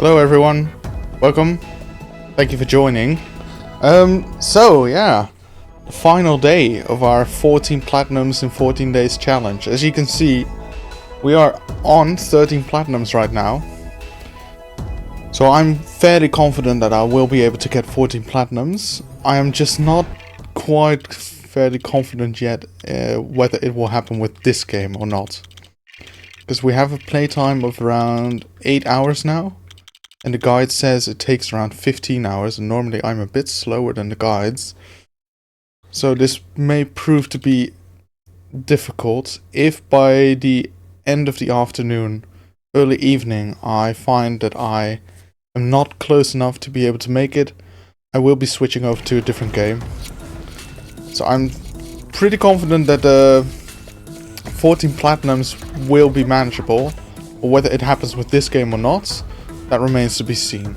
Hello everyone, welcome, thank you for joining. So yeah, the final day of our 14 platinums in 14 days challenge. As you can see, we are on 13 platinums right now. So I'm fairly confident that I will be able to get 14 platinums. I am just not quite fairly confident yet whether it will happen with this game or not. Because we have a playtime of around 8 hours now. And the guide says it takes around 15 hours, and normally I'm a bit slower than the guides. So this may prove to be difficult if by the end of the afternoon, early evening, I find that I am not close enough to be able to make it. I will be switching over to a different game. So I'm pretty confident that the 14 platinums will be manageable. Or whether it happens with this game or not, that remains to be seen.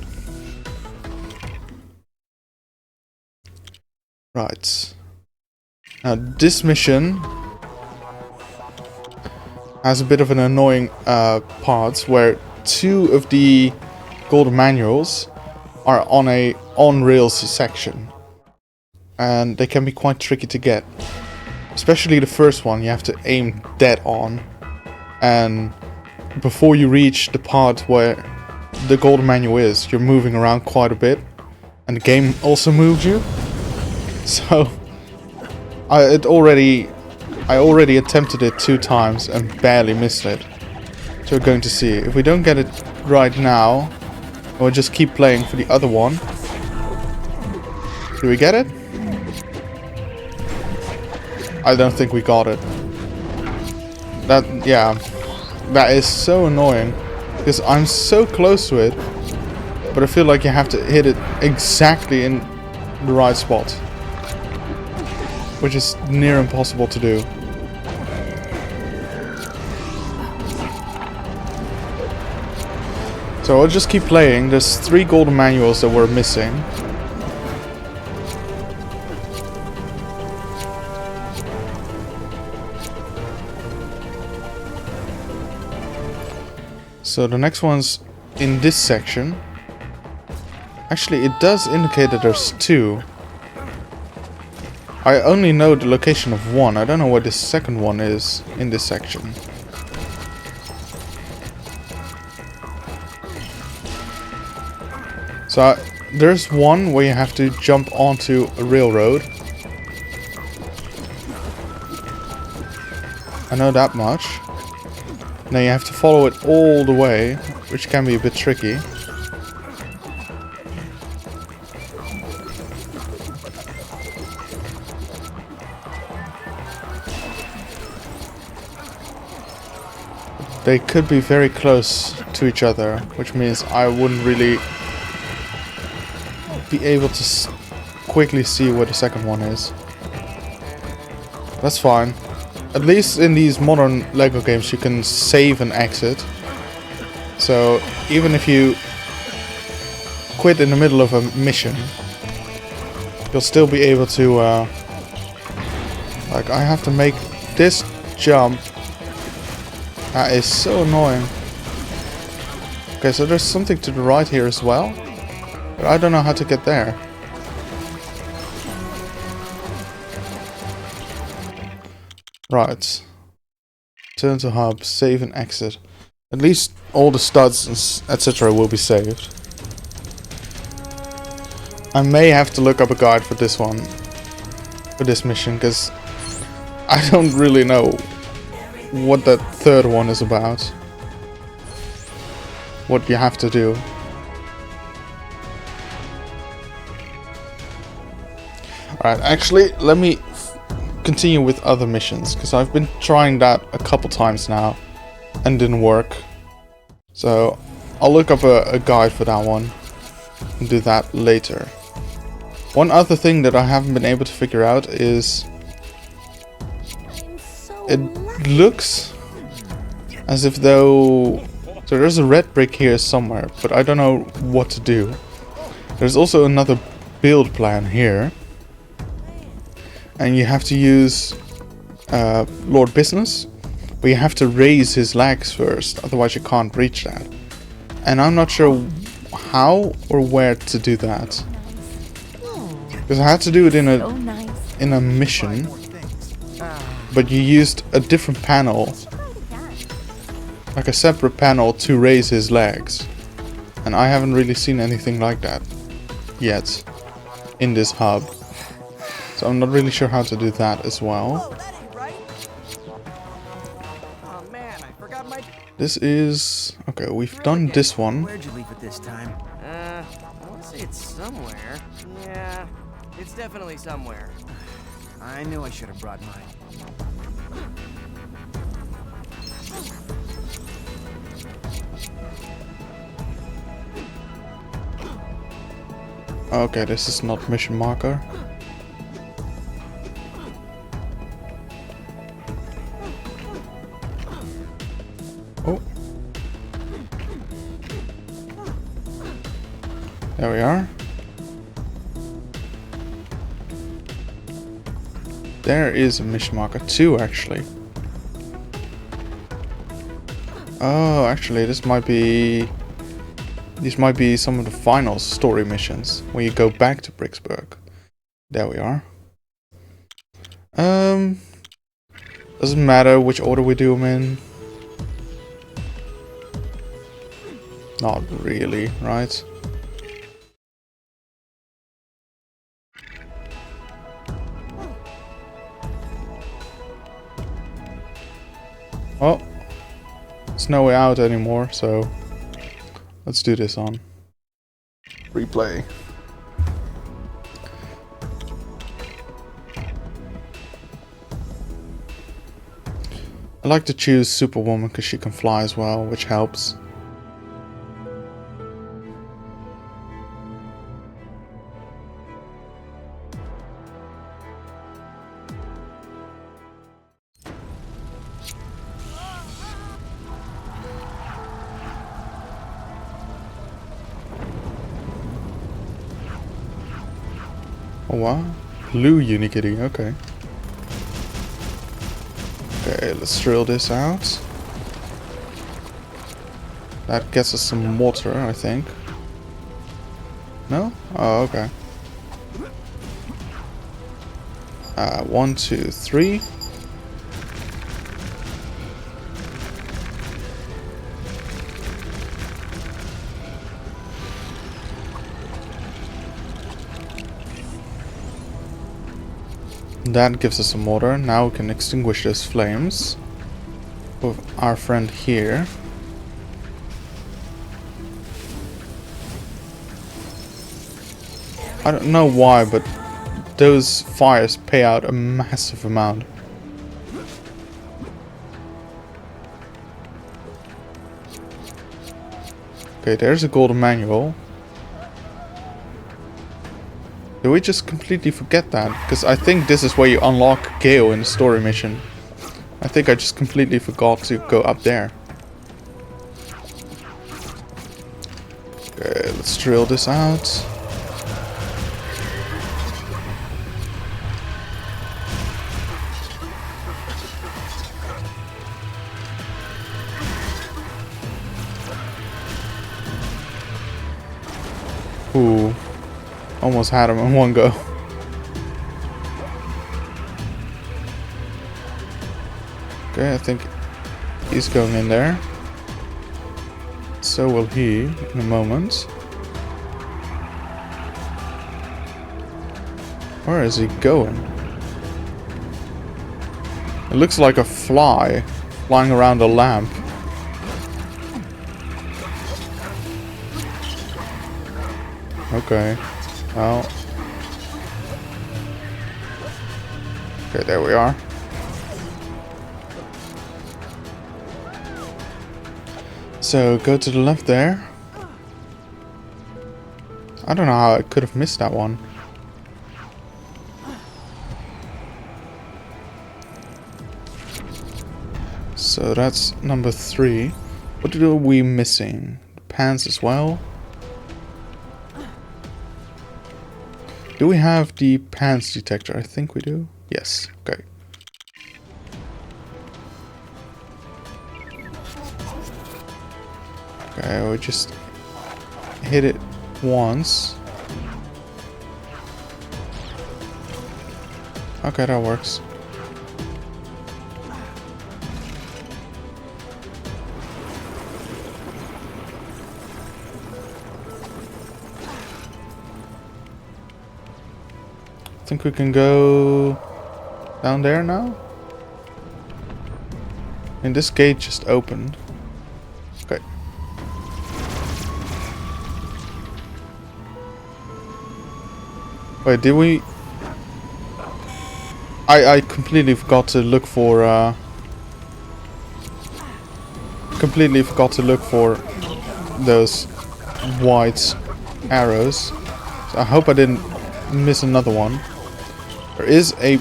Right. Now this mission has a bit of an annoying part where two of the golden manuals are on a on-rails section. And they can be quite tricky to get. Especially the first one, you have to aim dead on. And before you reach the part where the golden manual is, you're moving around quite a bit, and the game also moves you. So I already attempted it 2 times and barely missed it. So we're going to see. If we don't get it right now, we'll just keep playing for the other one. Do we get it? I don't think we got it. That is so annoying. Because I'm so close to it, but I feel like you have to hit it exactly in the right spot. Which is near impossible to do. So I'll just keep playing. There's 3 golden manuals that we're missing. So the next one's in this section. Actually, it does indicate that there's 2. I only know the location of 1. I don't know where the second one is in this section. So there's one where you have to jump onto a railroad. I know that much. Now you have to follow it all the way, which can be a bit tricky. They could be very close to each other, which means I wouldn't really be able to quickly see where the second one is. That's fine. At least in these modern Lego games you can save and exit. So even if you quit in the middle of a mission, you'll still be able to like, I have to make this jump. That is so annoying. Okay, so there's something to the right here as well, but I don't know how to get there. Right. Turn to hub, save and exit. At least all the studs and etc. will be saved. I may have to look up a guide for this one. For this mission, because I don't really know what that third one is about. What you have to do. Alright, actually, let me continue with other missions, because I've been trying that a couple times now and didn't work. So I'll look up a guide for that one and do that later. One other thing that I haven't been able to figure out is it looks as if though, so there's a red brick here somewhere, but I don't know what to do. There's also another build plan here. And you have to use Lord Business, but you have to raise his legs first, otherwise you can't reach that. And I'm not sure how or where to do that. Because I had to do it in a mission, but you used a different panel, like a separate panel to raise his legs. And I haven't really seen anything like that yet in this hub. So I'm not really sure how to do that as well. This is... okay, we've done this one. Where'd you leave it this time? I want to say it's somewhere. Yeah, it's definitely somewhere. I knew I should have brought mine. Okay, this is not mission marker. Oh. There we are. There is a mission marker too, actually. Oh, actually, this might be... these might be some of the final story missions, where you go back to Bricksburg. There we are. Doesn't matter which order we do them in. Not really, right? Oh, there's no way out anymore, so let's do this on replay. I like to choose Superwoman because she can fly as well, which helps. Oh wow, blue Unikitty, okay. Okay, let's drill this out. That gets us some water, I think. No? Oh, okay. 1, 2, 3. That gives us some water. Now we can extinguish those flames with our friend here. I don't know why, but those fires pay out a massive amount. Okay, there's a golden manual. Did we just completely forget that? Because I think this is where you unlock Gale in the story mission. I think I just completely forgot to go up there. Okay, let's drill this out. Ooh. Almost had him in one go. Okay, I think he's going in there. So will he in a moment. Where is he going? It looks like a fly flying around a lamp. Okay. Well. Okay, there we are. So go to the left there. I don't know how I could have missed that one. So that's number 3. What are we missing? The pants as well. Do we have the pants detector? I think we do. Yes. Okay. Okay, we just hit it once. Okay, that works. I think we can go down there now. And this gate just opened. Okay. Wait, did we? I completely forgot to look for completely forgot to look for those white arrows. So I hope I didn't miss another one. There is a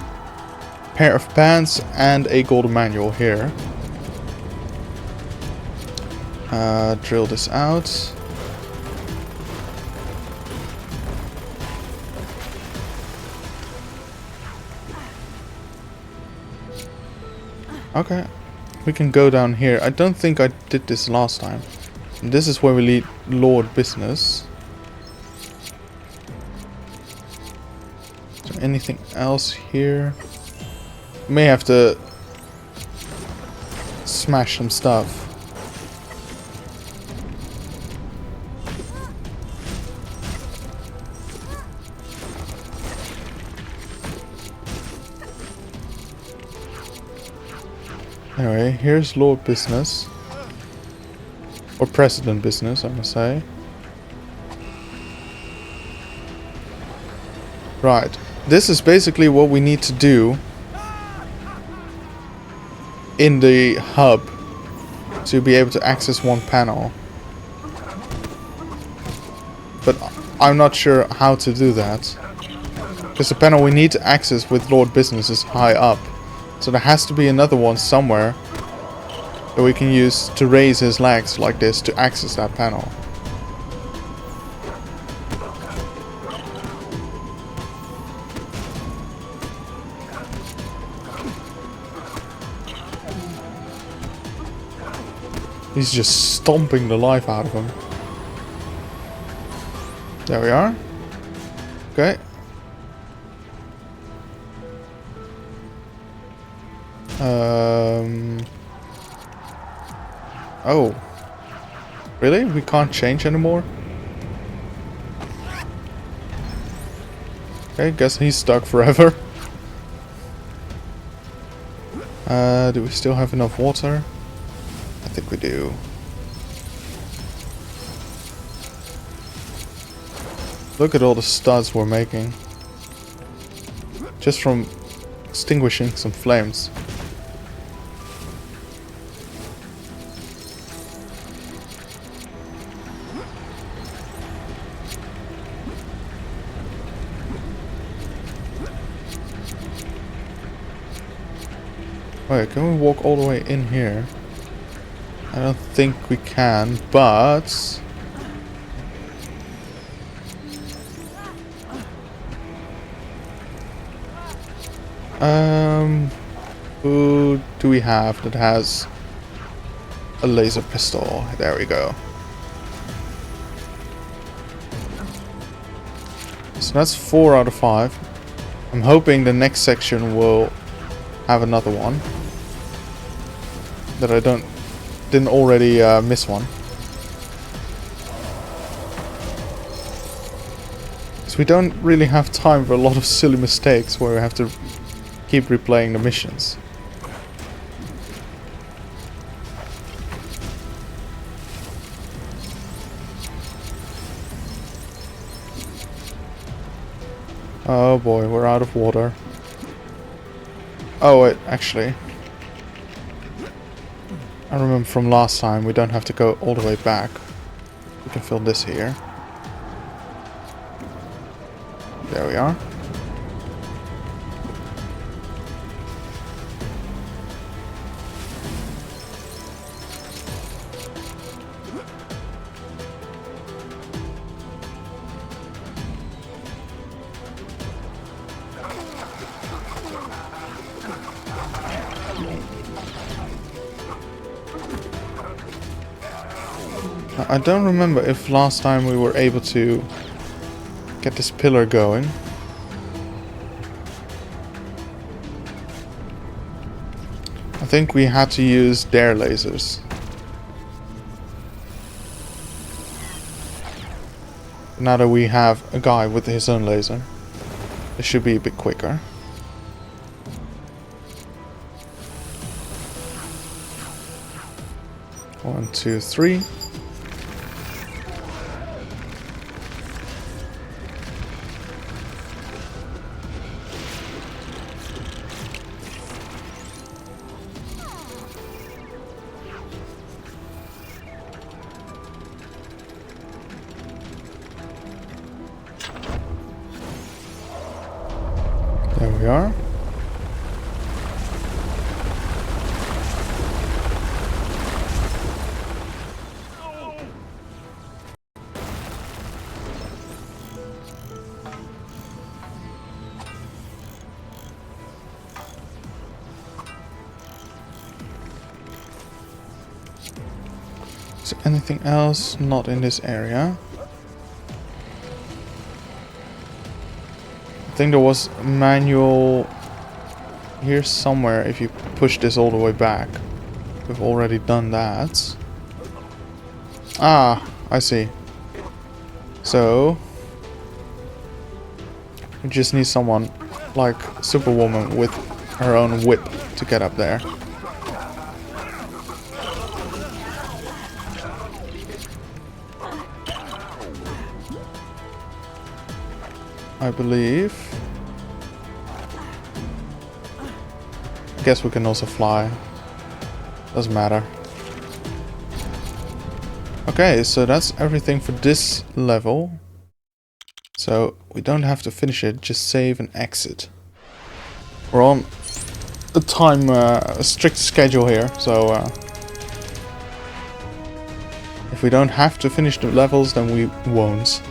pair of pants and a golden manual here. Drill this out. Okay, we can go down here. I don't think I did this last time. And this is where we lead Lord Business. Is there anything else here? May have to smash some stuff. Anyway, here's Lord Business. Or President Business, I must say. Right. This is basically what we need to do in the hub to be able to access one panel. But I'm not sure how to do that. Because the panel we need to access with Lord Business is high up. So there has to be another one somewhere that we can use to raise his legs like this to access that panel. He's just stomping the life out of him. There we are. Okay. Oh. Really? We can't change anymore? Okay, guess he's stuck forever. Do we still have enough water? I think we do. Look at all the studs we're making. Just from extinguishing some flames. Wait, can we walk all the way in here? I don't think we can, but... who do we have that has a laser pistol? There we go. So that's 4 out of 5. I'm hoping the next section will have another one. That I didn't already miss one. So we don't really have time for a lot of silly mistakes where we have to keep replaying the missions. Oh boy, we're out of water. Oh wait, actually. I remember from last time we don't have to go all the way back. We can fill this here. There we are. I don't remember if last time we were able to get this pillar going. I think we had to use their lasers. Now that we have a guy with his own laser, it should be a bit quicker. One, two, three. There we are. Is there anything else not in this area? I think there was a manual here somewhere if you push this all the way back. We've already done that. Ah, I see. So we just need someone like Superwoman with her own whip to get up there. I believe. Guess we can also fly. Doesn't matter. Okay, so that's everything for this level. So we don't have to finish it, just save and exit. We're on a time, a strict schedule here, so if we don't have to finish the levels, then we won't.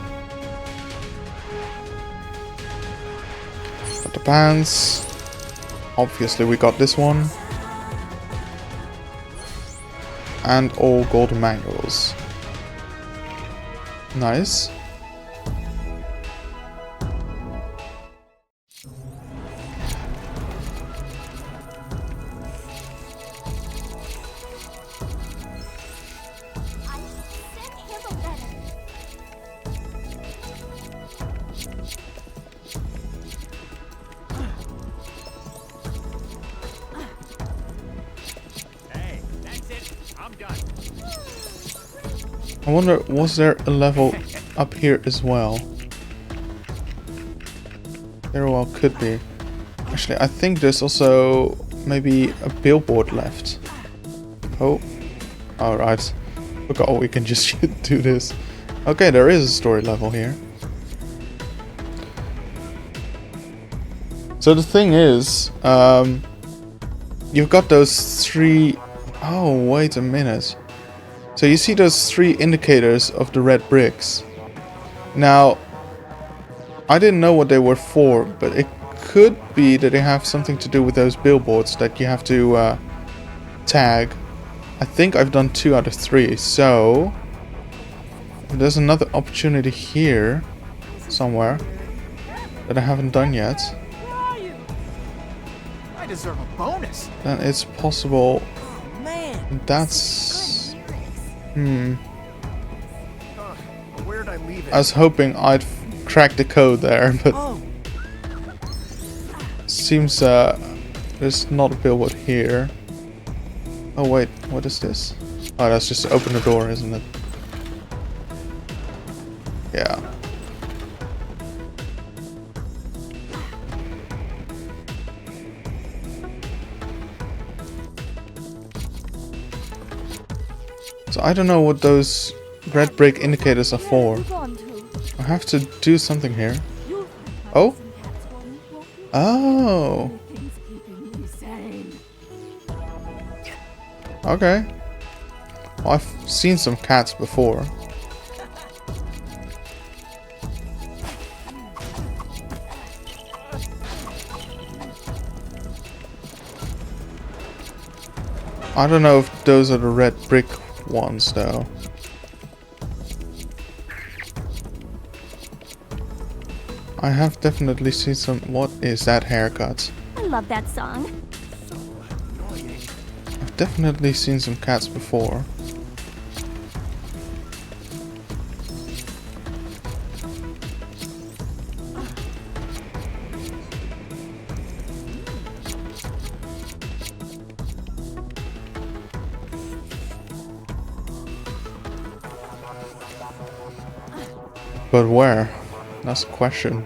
Got the pants. Obviously we got this one. And all golden manuals. Nice. I wonder, was there a level up here as well? There well could be. Actually, I think there's also maybe a billboard left. Oh. Alright. Forgot we can just do this. Okay, there is a story level here. So the thing is, you've got those three... Oh, wait a minute. So you see those three indicators of the red bricks. Now, I didn't know what they were for, but it could be that they have something to do with those billboards that you have to tag. I think I've done 2 out of 3, so there's another opportunity here somewhere that I haven't done yet. I deserve a bonus. Then it's possible. Oh, man. That's Where'd I leave it? I was hoping I'd crack the code there, but seems there's not a billboard here. Oh wait, what is this? Oh, that's just to open the door, isn't it? Yeah. So I don't know what those red brick indicators are for. I have to do something here. Oh? Oh. Okay. Well, I've seen some cats before. I don't know if those are the red brick ones though. I have definitely seen some... What is that haircut? I love that song. I've definitely seen some cats before. But where? That's the question.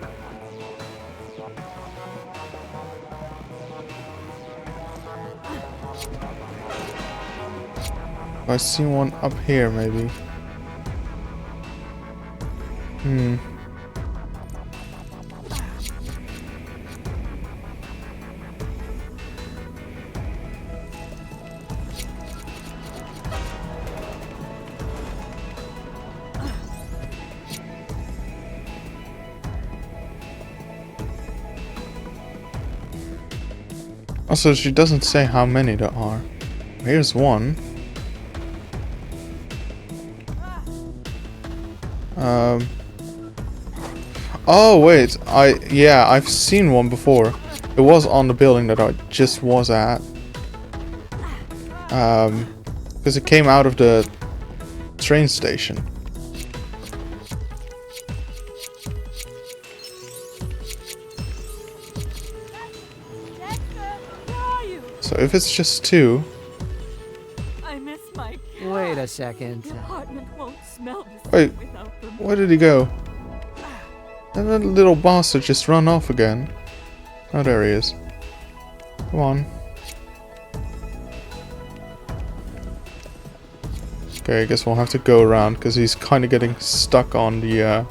I see one up here, maybe. Also, she doesn't say how many there are. Here's one. Oh wait, I've seen one before. It was on the building that I just was at. Because it came out of the train station. So if it's just two... I miss my cat. Wait a second. The apartment won't smell the Wait, same without them. where did he go? And that little bastard just run off again. Oh, there he is. Come on. Okay, I guess we'll have to go around because he's kind of getting stuck on the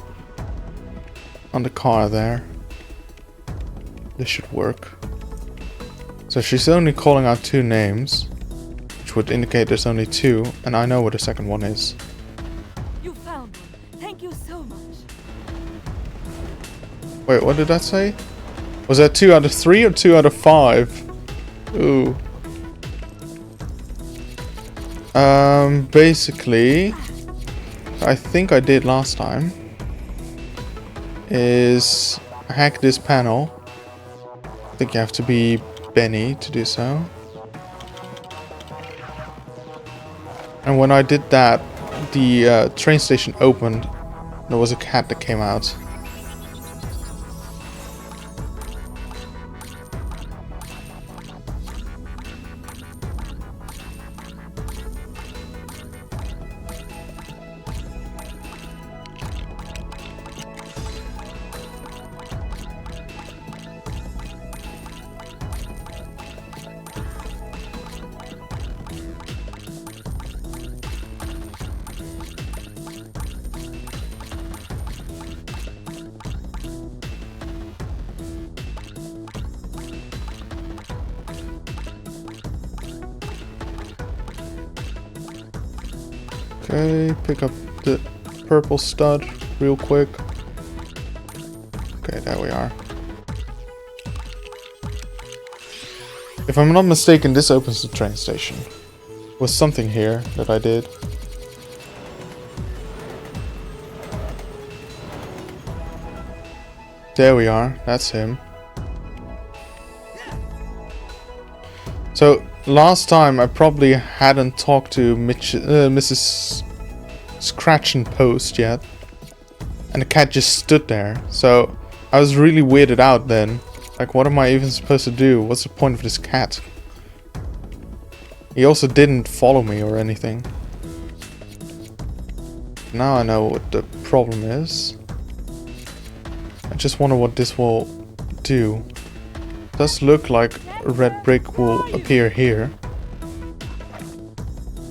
car there. This should work. So she's only calling out two names, which would indicate there's only two, and I know where the second one is. You found one. Thank you so much. Wait, what did that say? Was that 2 out of 3 or 2 out of 5? Ooh. Basically, I think I did last time, is hack this panel. I think you have to be Benny to do so. And when I did that, the train station opened. There was a cat that came out. Okay, pick up the purple stud real quick. Okay, there we are. If I'm not mistaken, this opens the train station. Was something here that I did. There we are, that's him. So, last time I probably hadn't talked to Mrs. Scratch and Post yet. And the cat just stood there. So, I was really weirded out then. Like, what am I even supposed to do? What's the point of this cat? He also didn't follow me or anything. Now I know what the problem is. I just wonder what this will do. It does look like a red brick will appear here.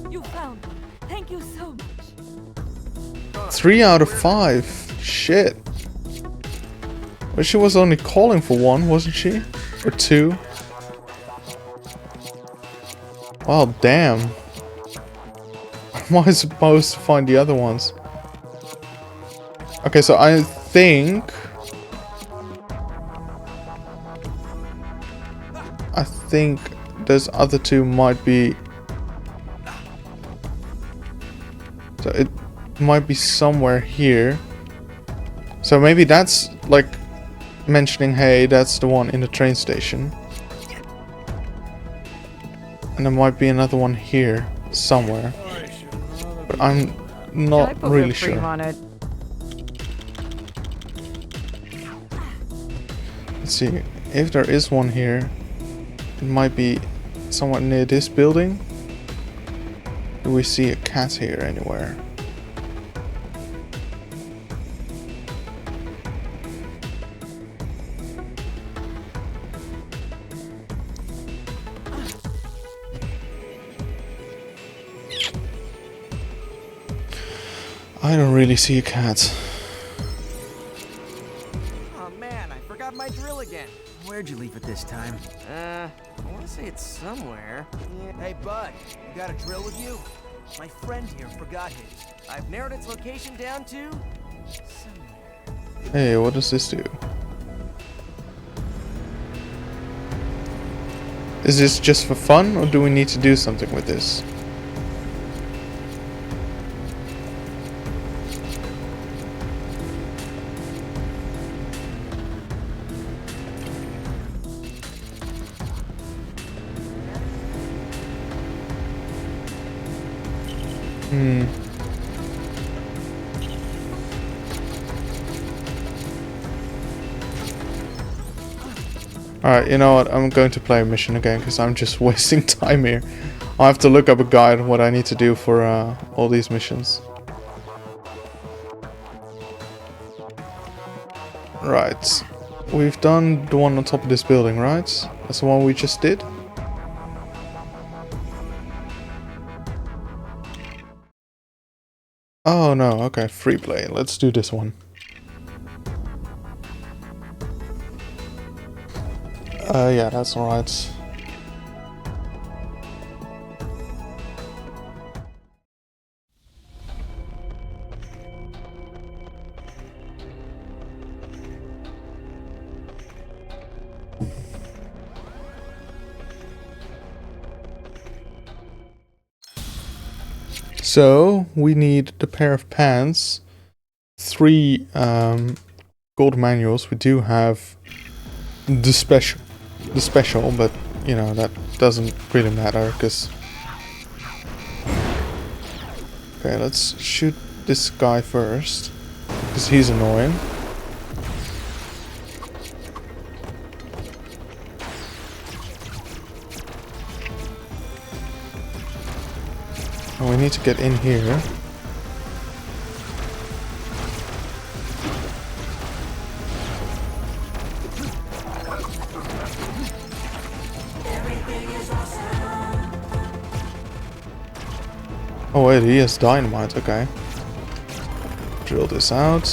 You found one. Thank you so much. 3 out of 5. Shit. But she was only calling for 1, wasn't she? Or 2? Well, damn. How am I supposed to find the other ones? Okay, so I think those other 2 might be... So it might be somewhere here. So maybe that's like mentioning, hey, that's the one in the train station. And there might be another one here somewhere. But I'm not really sure. On it? Let's see. If there is one here, it might be somewhat near this building. Do we see a cat here anywhere? I don't really see a cat. Oh man, I forgot my drill again. Where'd you leave it this time? I want to say it's somewhere. Yeah. Hey bud, you got a drill with you? My friend here forgot his. I've narrowed its location down to somewhere. Hey, what does this do? Is this just for fun, or do we need to do something with this? Alright, you know what? I'm going to play a mission again because I'm just wasting time here. I'll have to look up a guide on what I need to do for all these missions. Right. We've done the one on top of this building, right? That's the one we just did? Oh no, okay, free play. Let's do this one. Yeah, that's alright. So, we need the pair of pants, 3 gold manuals. We do have the special, but you know that doesn't really matter because. Okay, let's shoot this guy first because he's annoying. And we need to get in here. Oh wait, he has dynamite, okay. Drill this out.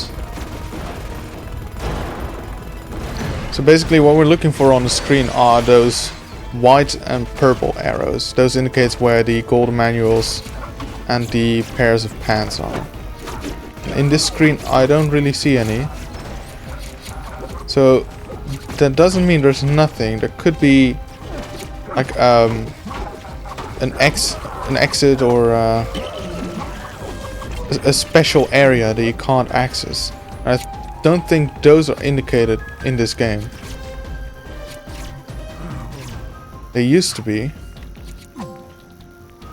So basically what we're looking for on the screen are those white and purple arrows. Those indicates where the golden manuals and the pairs of pants are. In this screen I don't really see any. So that doesn't mean there's nothing. There could be like an exit or a special area that you can't access. I don't think those are indicated in this game. They used to be.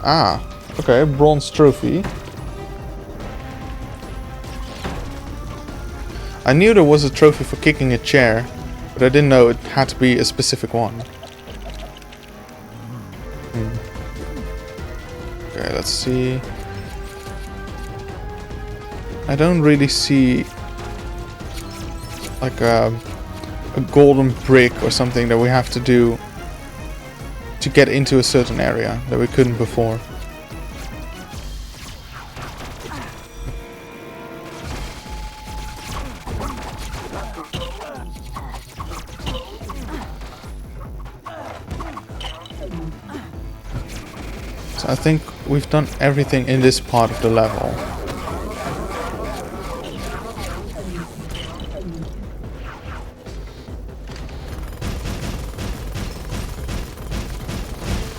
Ah, okay, bronze trophy. I knew there was a trophy for kicking a chair, but I didn't know it had to be a specific one. Okay, let's see. I don't really see like a golden brick or something that we have to do to get into a certain area that we couldn't before. So I think we've done everything in this part of the level.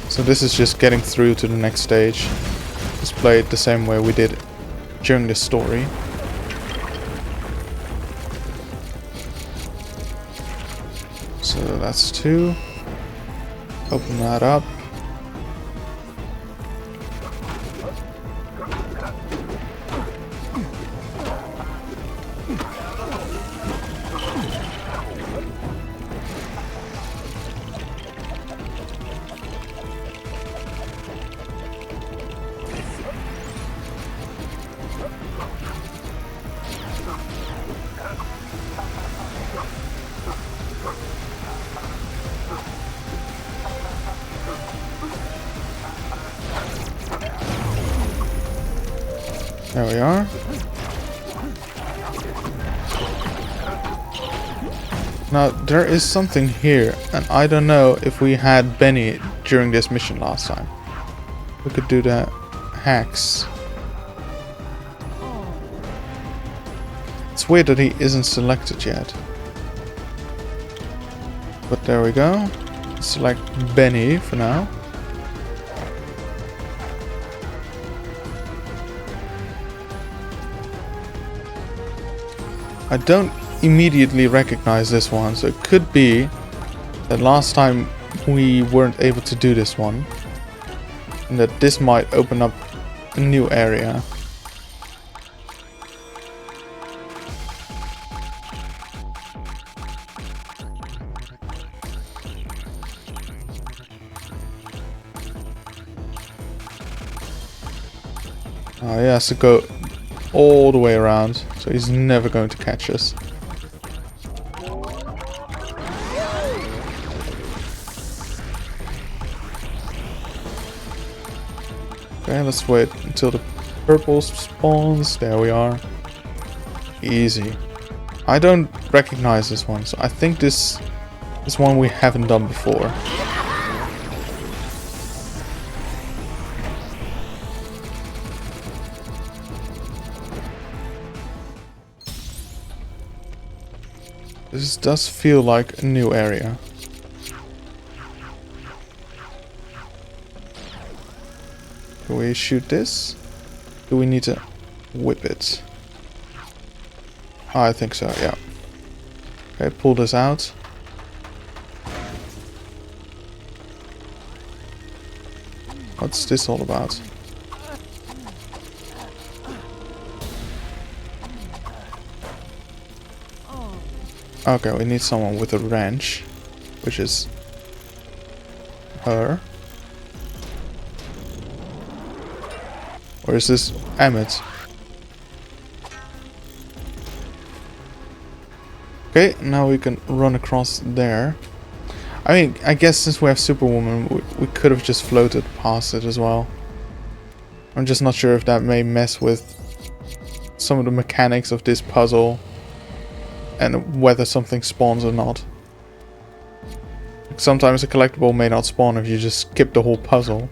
So this is just getting through to the next stage. Let's play it the same way we did during the story. So that's 2. Open that up. There we are. Now, there is something here, and I don't know if we had Benny during this mission last time. We could do the hacks. It's weird that he isn't selected yet. But there we go. Select Benny for now. I don't immediately recognize this one, so it could be that last time we weren't able to do this one, and that this might open up a new area. Oh, he has to go all the way around, so he's never going to catch us. Okay, let's wait until the purple spawns. There we are. Easy. I don't recognize this one, so I think this is one we haven't done before. This does feel like a new area. Do we shoot this? Do we need to whip it? Oh, I think so, yeah. Okay, pull this out. What's this all about? Okay, we need someone with a wrench, which is her. Or is this Emmett? Okay, now we can run across there. I mean, I guess since we have Superwoman, we could have just floated past it as well. I'm just not sure if that may mess with some of the mechanics of this puzzle. And whether something spawns or not. Sometimes a collectible may not spawn if you just skip the whole puzzle.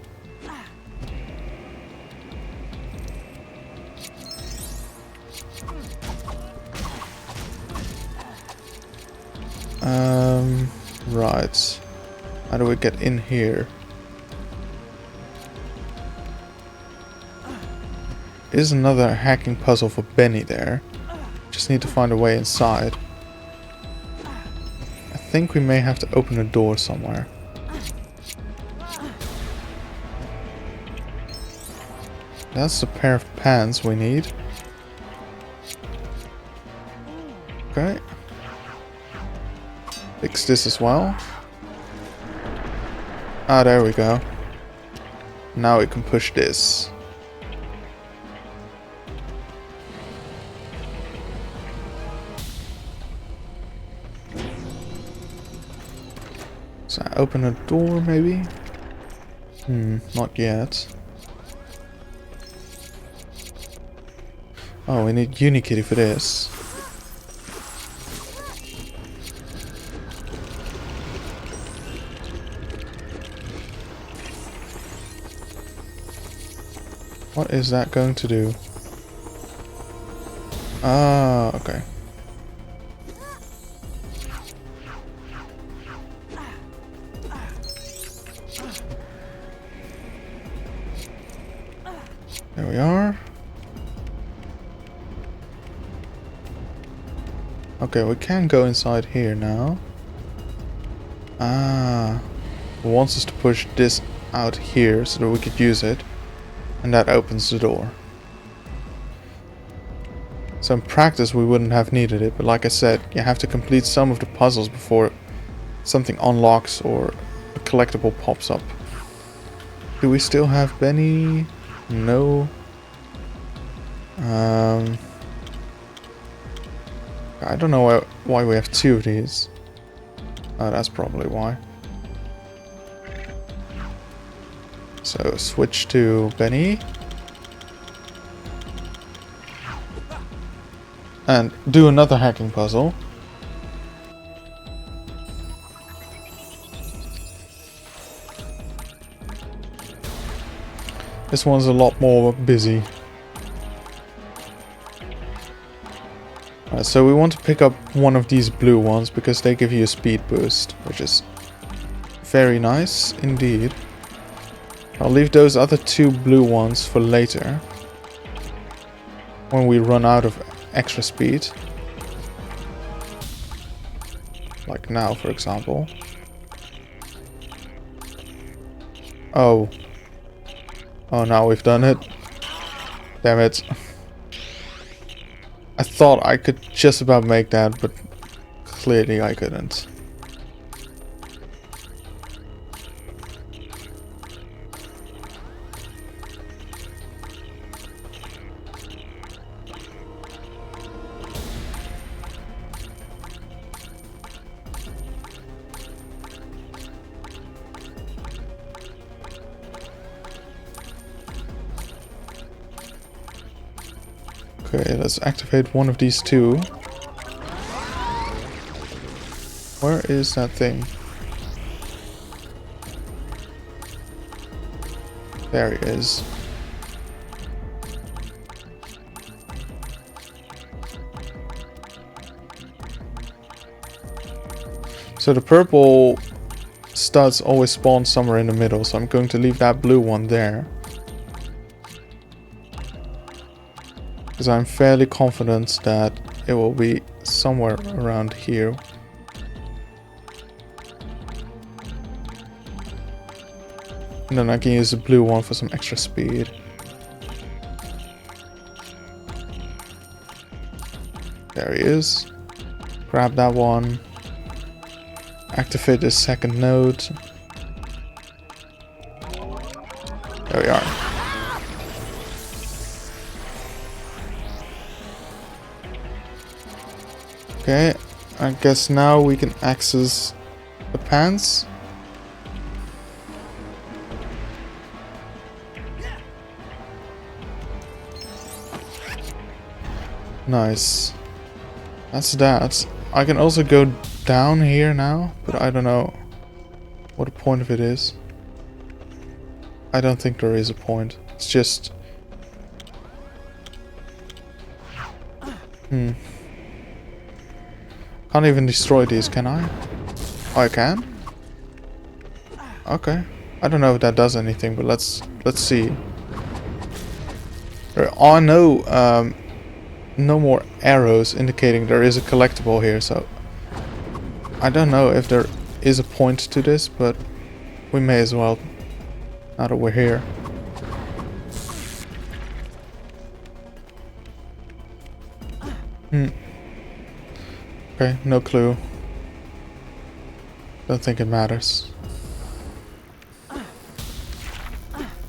Right. How do we get in here? Is another hacking puzzle for Benny there. Just need to find a way inside. I think we may have to open a door somewhere. That's a pair of pants we need. Okay. Fix this as well. Ah, there we go. Now we can push this. So open a door maybe? Not yet. Oh, we need Unikitty for this. What is that going to do? Ah, okay. There we are. Okay, we can go inside here now. Ah, it wants us to push this out here so that we could use it. And that opens the door. So in practice we wouldn't have needed it, but like I said, you have to complete some of the puzzles before something unlocks or a collectible pops up. Do we still have Benny? No. I don't know why we have two of these. Oh, that's probably why. So switch to Benny. And do another hacking puzzle. This one's a lot more busy. Alright, so we want to pick up one of these blue ones because they give you a speed boost, which is very nice indeed. I'll leave those other two blue ones for later, when we run out of extra speed. Like now, for example. Oh. Oh, now we've done it. Damn it. I thought I could just about make that, but clearly I couldn't. Okay, let's activate one of these two. Where is that thing? There he is. So the purple studs always spawn somewhere in the middle, so I'm going to leave that blue one there. Because I'm fairly confident that it will be somewhere around here. And then I can use the blue one for some extra speed. There he is. Grab that one. Activate the second node. There we are. Okay, I guess now we can access the pants. Nice. That's that. I can also go down here now, but I don't know what the point of it is. I don't think there is a point. It's just... Can't even destroy these, can I? Oh, I can? Okay. I don't know if that does anything, but let's see. There are no more arrows indicating there is a collectible here, so I don't know if there is a point to this, but we may as well now that we're here. Okay, no clue. Don't think it matters.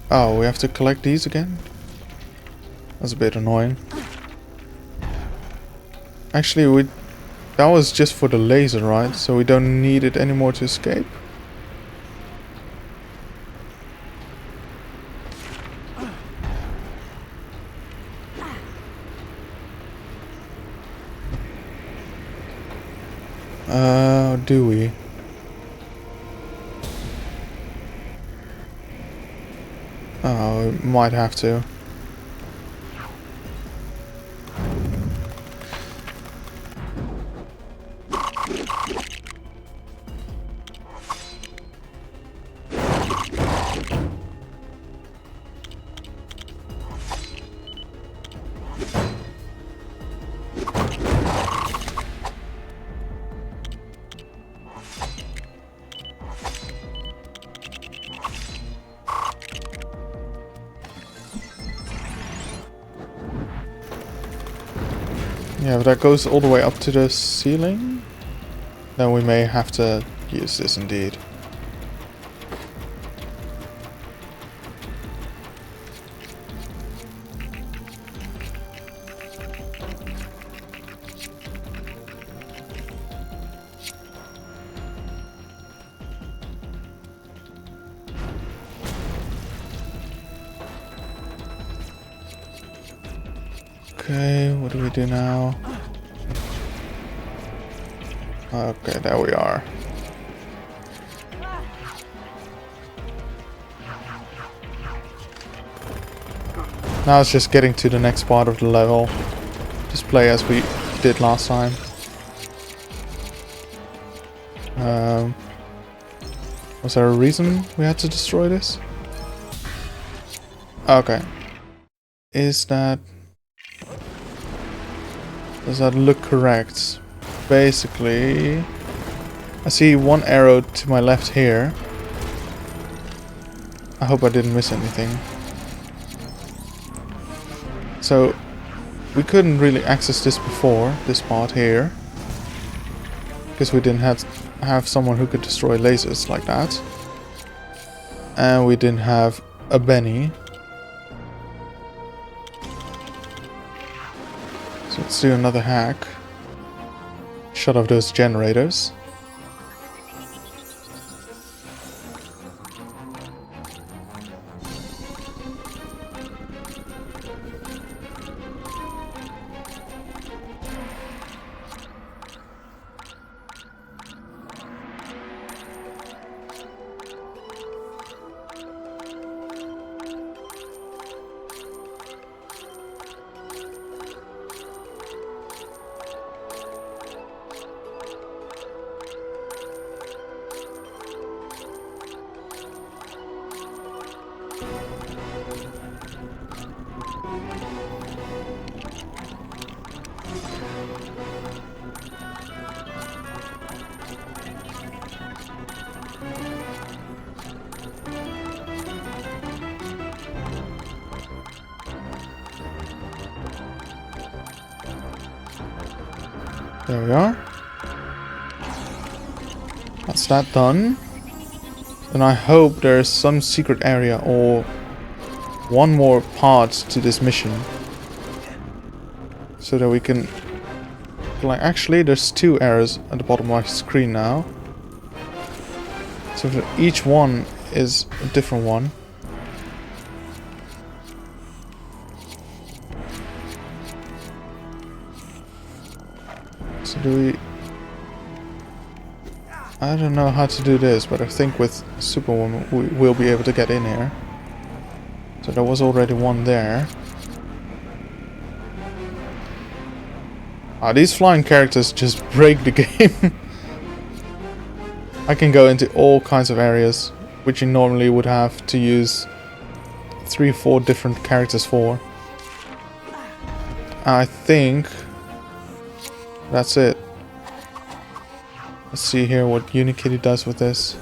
Oh, we have to collect these again? That's a bit annoying. Actually, that was just for the laser, right? So we don't need it anymore to escape? Do we? Oh, we might have to. Yeah, but that goes all the way up to the ceiling. Then we may have to use this indeed. Okay, what do we do now? Okay, there we are. Now it's just getting to the next part of the level. Just play as we did last time. Was there a reason we had to destroy this? Okay. Is that... Does that look correct? Basically... I see one arrow to my left here. I hope I didn't miss anything. So, we couldn't really access this before, this part here. Because we didn't have someone who could destroy lasers like that. And we didn't have a Benny. So let's do another hack. Shut off those generators. There we are. That's that done. And I hope there's some secret area or one more part to this mission. So that we can... Like, actually, there's 2 arrows at the bottom of my screen now. So each one is a different one. So do we... I don't know how to do this, but I think with Superwoman we will be able to get in here. So there was already one there. These flying characters just break the game. I can go into all kinds of areas, which you normally would have to use 3 or 4 different characters for. I think that's it. Let's see here what Unikitty does with this.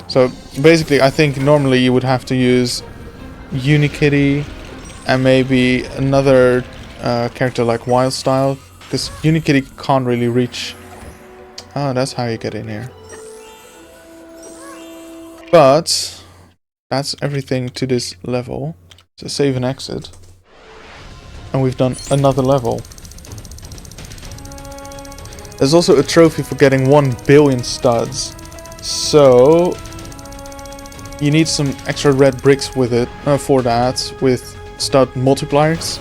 So basically I think normally you would have to use Unikitty and maybe another character like Wildstyle, because Unikitty can't really reach. Oh, that's how you get in here. But that's everything to this level. So save and exit. And we've done another level. There's also a trophy for getting 1 billion studs. So you need some extra red bricks with it for that, with stud multipliers.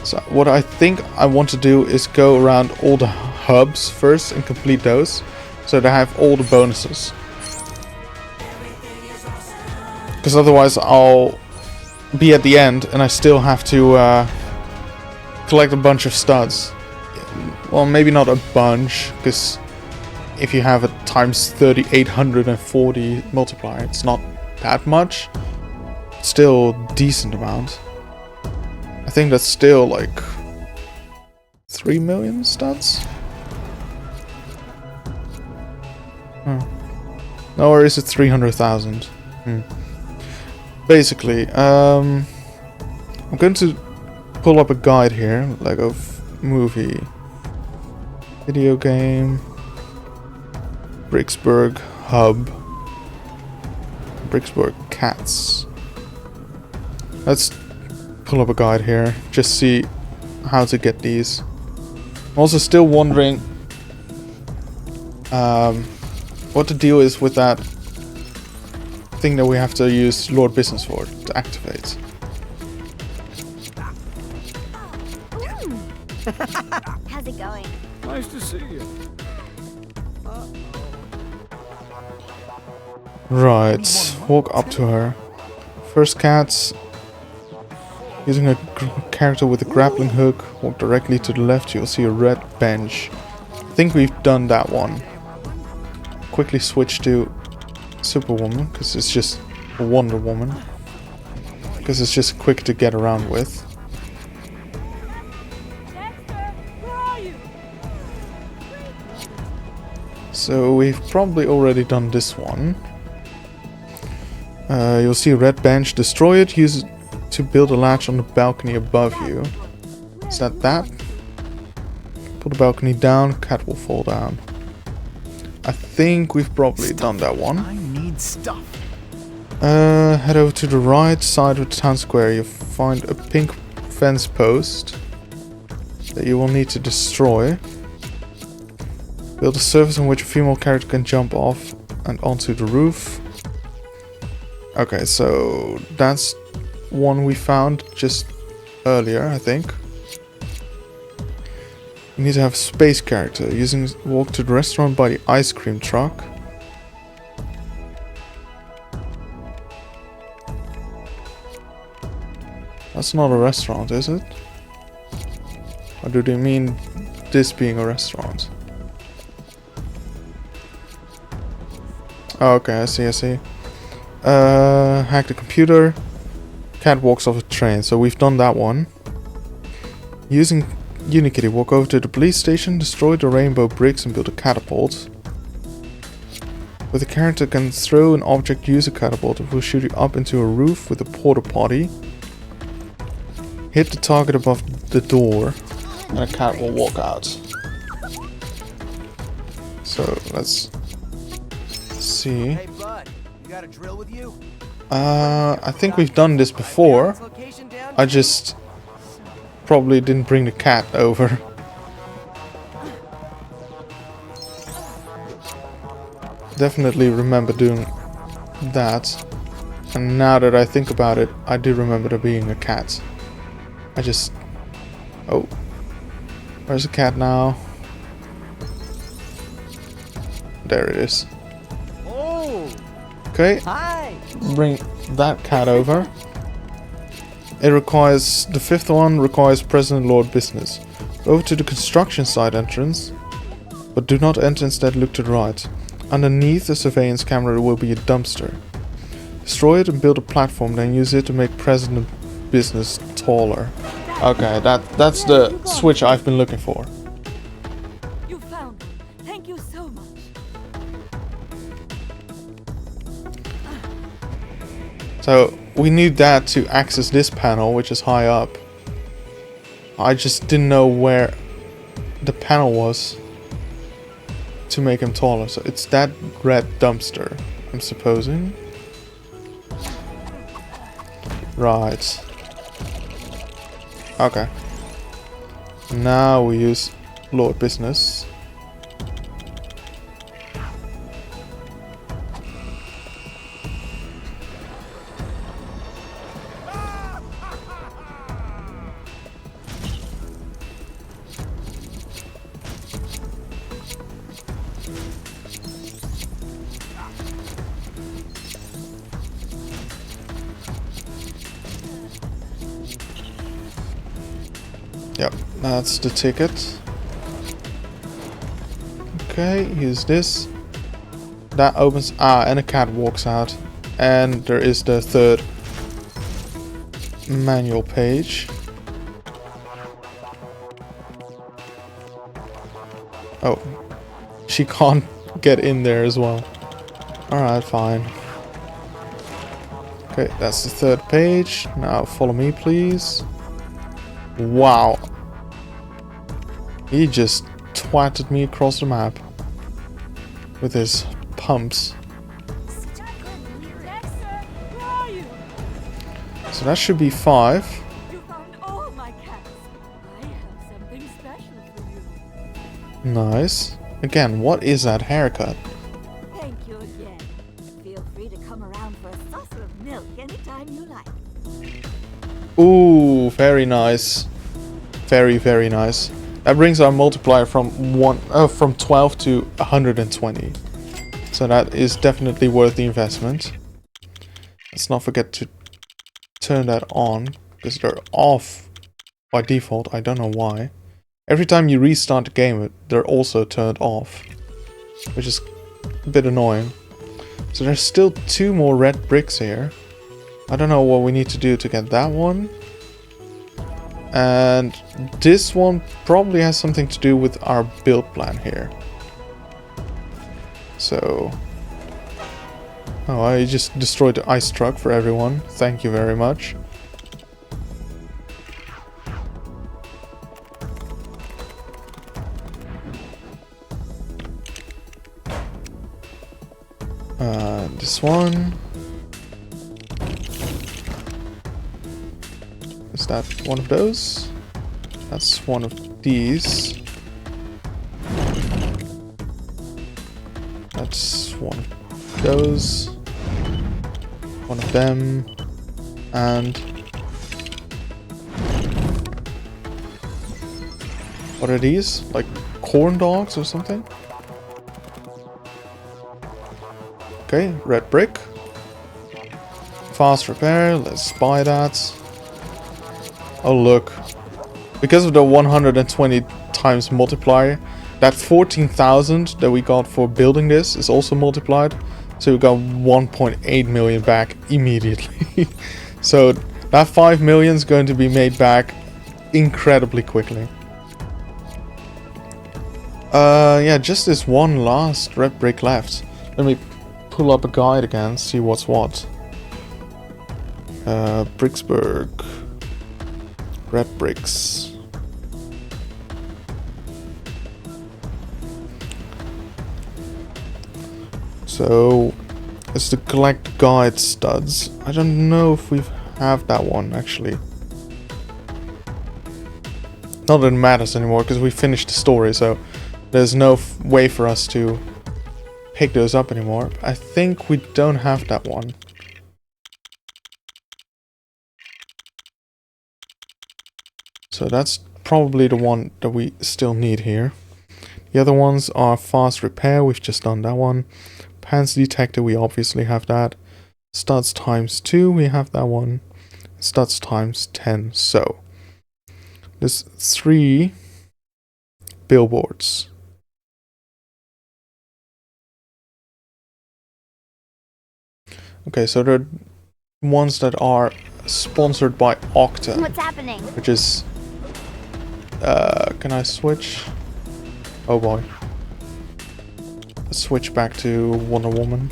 So what I think I want to do is go around all the hubs first and complete those, so that I have all the bonuses. Because otherwise I'll be at the end and I still have to collect a bunch of studs. Well, maybe not a bunch, because if you have a times 3840 multiplier, it's not that much. Still decent amount. I think that's still like 3 million studs. No, or is it 300,000? Basically, I'm going to pull up a guide here. Lego movie. Video game. Bricksburg hub. Bricksburg cats. Let's pull up a guide here. Just see how to get these. I'm also still wondering what the deal is with that thing that we have to use Lord Business for to activate. How's it going? Nice to see you. Right, walk up to her. First cats. Using a character with a grappling hook, walk directly to the left, you'll see a red bench. I think we've done that one. Quickly switch to Superwoman, because it's just a Wonder Woman. Because it's just quick to get around with. Dexter, where are you? So we've probably already done this one. You'll see a red bench, destroy it, use it to build a latch on the balcony above you. Is that that? Pull the balcony down, cat will fall down. I think we've probably done that one. I need stuff. Head over to the right side of the town square. You'll find a pink fence post that you will need to destroy. Build a surface on which a female character can jump off and onto the roof. Okay, so that's one we found just earlier, I think. You need to have a space character. Walk to the restaurant by the ice cream truck. That's not a restaurant, is it? Or do they mean this being a restaurant? Oh, okay, I see. Hack the computer. Cat walks off a train, so we've done that one. Using Unikitty, walk over to the police station, destroy the rainbow bricks and build a catapult. With the character can throw an object, use a catapult. It will shoot you up into a roof with a porta potty. Hit the target above the door and a cat will walk out. So let's see. Hey, bud, you got a drill with you? I think we've done this before. I just probably didn't bring the cat over. Definitely remember doing that. And now that I think about it, I do remember there being a cat. Oh. Where's the cat now? There it is. Oh, Okay. hi. Bring that cat over. It requires, the fifth one requires President Lord Business. Go over to the construction site entrance, but do not enter, instead look to the right. Underneath the surveillance camera will be a dumpster. Destroy it and build a platform, then use it to make President Business taller. Okay, that's the switch I've been looking for. You found him. Thank you so much. So we need that to access this panel, which is high up. I just didn't know where the panel was to make him taller. So it's that red dumpster, I'm supposing. Right. Okay. Now we use Lord Business. Yep, that's the ticket. Okay, use this. That opens, and a cat walks out. And there is the third manual page. Oh, she can't get in there as well. Alright, fine. Okay, that's the third page. Now follow me, please. Wow. He just twatted me across the map with his pumps. Dexter, where are you? So that should be 5. You found all my cats. I have something special for you. Nice. Again, what is that haircut? Thank you again. Feel free to come around for a saucer of milk anytime you like. Ooh, very nice. Very, very nice. That brings our multiplier from 12 to 120. So that is definitely worth the investment. Let's not forget to turn that on, because they're off by default. I don't know why. Every time you restart the game, they're also turned off, which is a bit annoying. So there's still 2 more red bricks here. I don't know what we need to do to get that one. And this one probably has something to do with our build plan here. So... Oh, I just destroyed the ice truck for everyone. Thank you very much. This one. Is that one of those? That's one of these. That's one of those. One of them. And... what are these? Like corn dogs or something? Okay, red brick. Fast repair, let's buy that. Oh look. Because of the 120 times multiplier, that 14,000 that we got for building this is also multiplied. So we got 1.8 million back immediately. So that 5 million is going to be made back incredibly quickly. Yeah, just this one last red brick left. Let me pull up a guide again, see what's what. Bricksburg. Red bricks. So it's the collect guide studs. I don't know if we have that one actually. Not that it matters anymore because we finished the story, so there's no way for us to pick those up anymore. I think we don't have that one. So that's probably the one that we still need here. The other ones are fast repair, we've just done that one. Pants detector, we obviously have that. Studs times 2, we have that one. Studs times 10, so. There's 3 billboards. Okay, so they're ones that are sponsored by Octa. What's happening? Which is... can I switch? Oh boy. Let's switch back to Wonder Woman.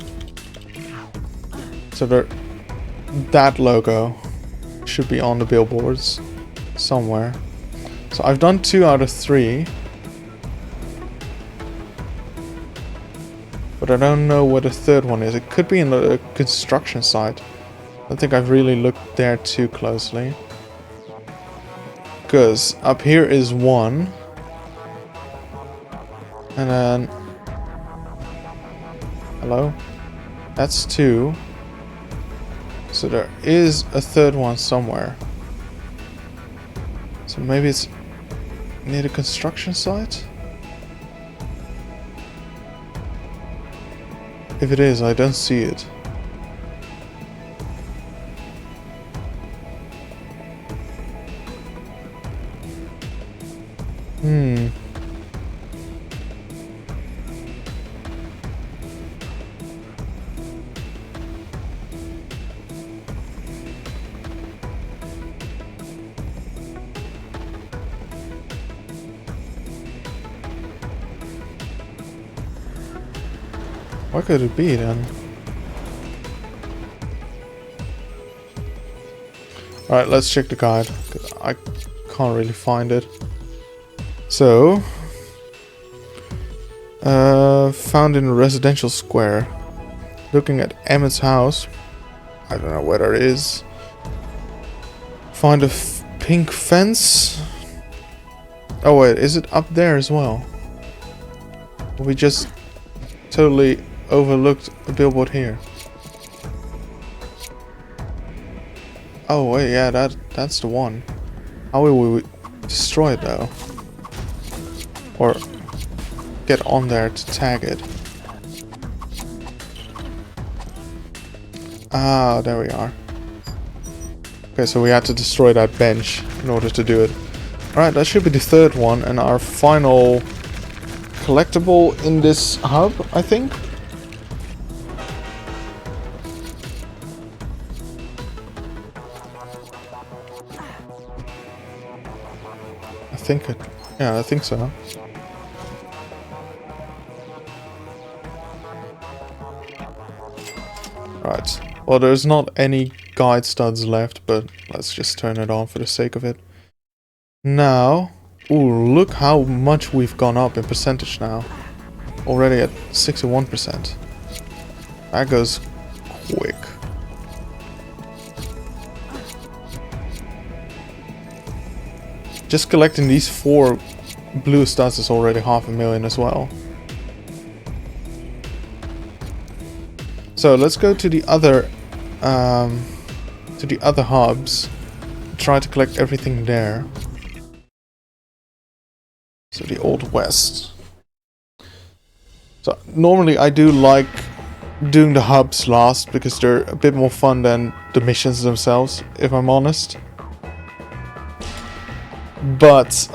So that logo should be on the billboards somewhere. So I've done 2 out of 3. But I don't know where the third one is. It could be in the construction site. I don't think I've really looked there too closely. Because up here is 1. And then... hello? That's 2. So there is a third one somewhere. So maybe it's near the construction site? If it is, I don't see it. What could it be then? Alright, let's check the guide. I can't really find it. So, found in a residential square. Looking at Emmett's house. I don't know where it is. Find a pink fence. Oh wait, is it up there as well? We just totally overlooked a billboard here. Oh wait, yeah, that's the one. How will we destroy it though? Or get on there to tag it? Ah, there we are. Okay, so we had to destroy that bench in order to do it. Alright, that should be the third one and our final collectible in this hub, I think. Yeah, I think so. Right. Well, there's not any guide studs left, but let's just turn it on for the sake of it. Now, ooh, look how much we've gone up in percentage now. Already at 61%. That goes quick. Just collecting these 4 blue studs is already 500,000 as well. So let's go to the other hubs. Try to collect everything there. So the Old West. So normally I do like doing the hubs last because they're a bit more fun than the missions themselves, if I'm honest. But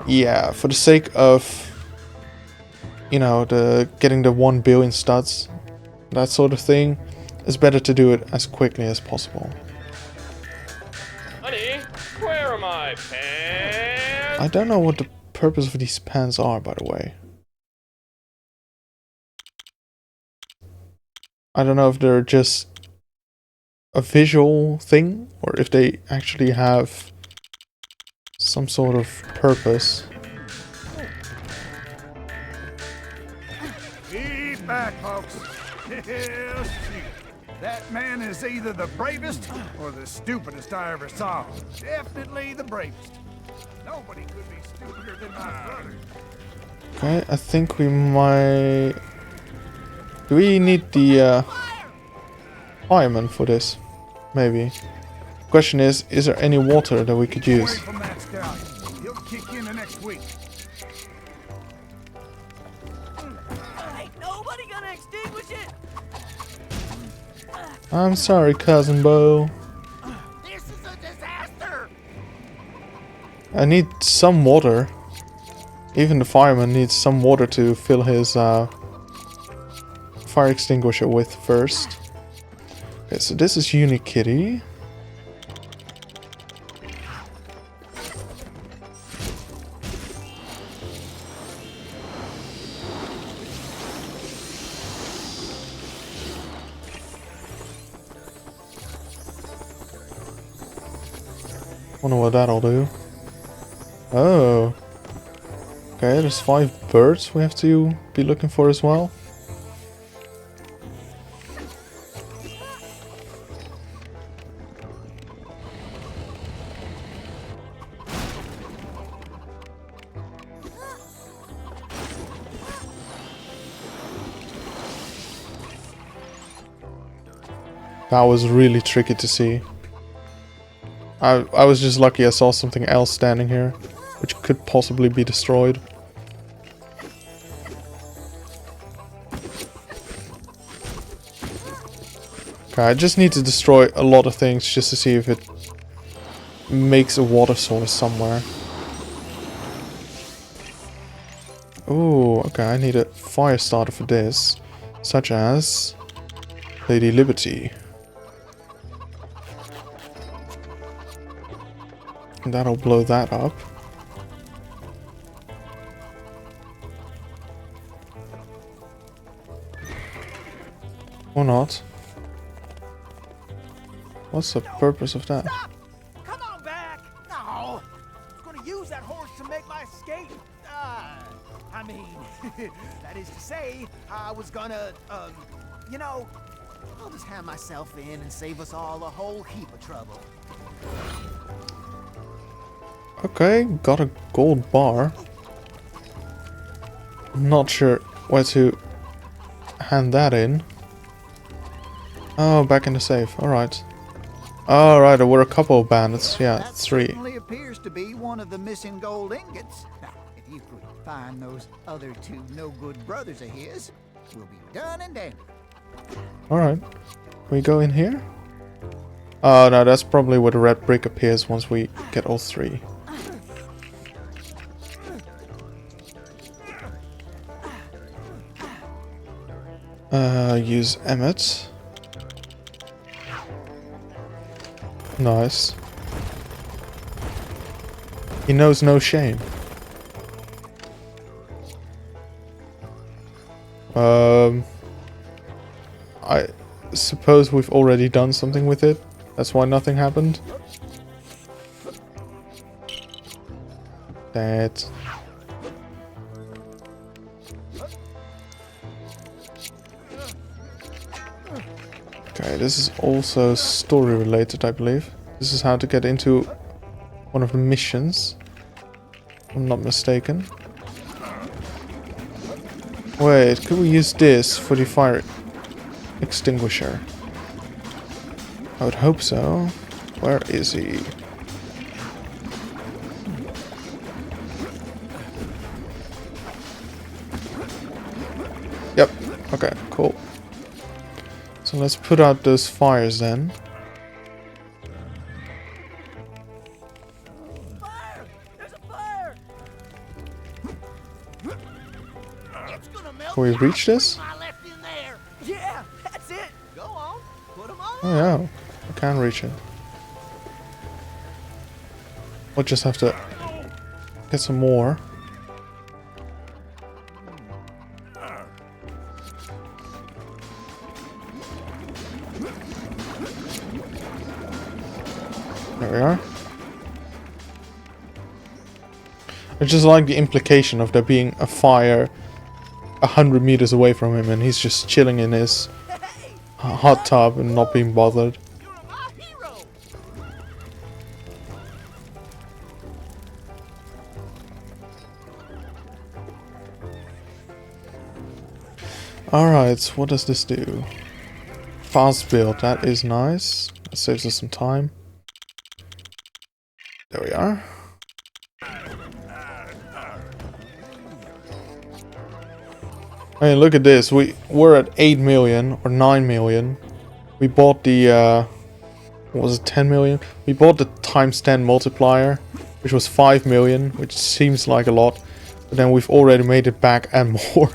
yeah, for the sake of, you know, getting the 1 billion studs, that sort of thing, it's better to do it as quickly as possible. Honey, where are my pants? I don't know what the purpose of these pants are, by the way. I don't know if they're just a visual thing or if they actually have some sort of purpose. Keep back, folks. Hell, shoot. That man is either the bravest or the stupidest I ever saw. Definitely the bravest. Nobody could be stupider than my brother. Okay, I think we might... Do we need the fireman for this? Maybe. Question is there any water that we could use? Away from that scout. He'll kick in the next week. Ain't nobody gonna extinguish it! I'm sorry, Cousin Bo. This is a disaster! I need some water. Even the fireman needs some water to fill his fire extinguisher with first. Okay, so this is Unikitty. Wonder what that'll do. Oh. Okay, there's 5 birds we have to be looking for as well. That was really tricky to see. I was just lucky I saw something else standing here, which could possibly be destroyed. Okay, I just need to destroy a lot of things just to see if it makes a water source somewhere. Oh, okay, I need a fire starter for this, such as Lady Liberty. And that'll blow that up. Or not. What's the purpose of that? Stop! Come on back! No! That is to say, I was gonna, you know, I'll just hand myself in and save us all a whole heap of trouble. Okay, got a gold bar. Not sure where to hand that in. Oh, back in the safe. Alright. Alright, there were a couple of bandits. Yeah, That 3. certainly appears to be one of the missing gold ingots. Now, if you could find those other 2 no-good brothers of his, we'll be done and dandy. Alright. Can we go in here? Oh no, that's probably where the red brick appears once we get all 3. Use Emmett. Nice. He knows no shame. I suppose we've already done something with it. That's why nothing happened. That. Okay, this is also story related, I believe. This is how to get into one of the missions, if I'm not mistaken. Wait, could we use this for the fire extinguisher? I would hope so. Where is he? Yep, okay, cool. So let's put out those fires then. Fire! There's a fire! It's gonna melt. Can we reach this? I left in there. Yeah, that's it. Go on, put 'em on. Oh yeah, I can reach it. We'll just have to get some more. There we are. I just like the implication of there being a fire 100 meters away from him and he's just chilling in his hot tub and not being bothered. You're my hero. Alright, so what does this do? Fast build, that is nice. That saves us some time. There we are. I mean, look at this. We're at 8 million or 9 million. We bought the what was it, 10 million? We bought the times 10 multiplier, which was 5 million, which seems like a lot, but then we've already made it back and more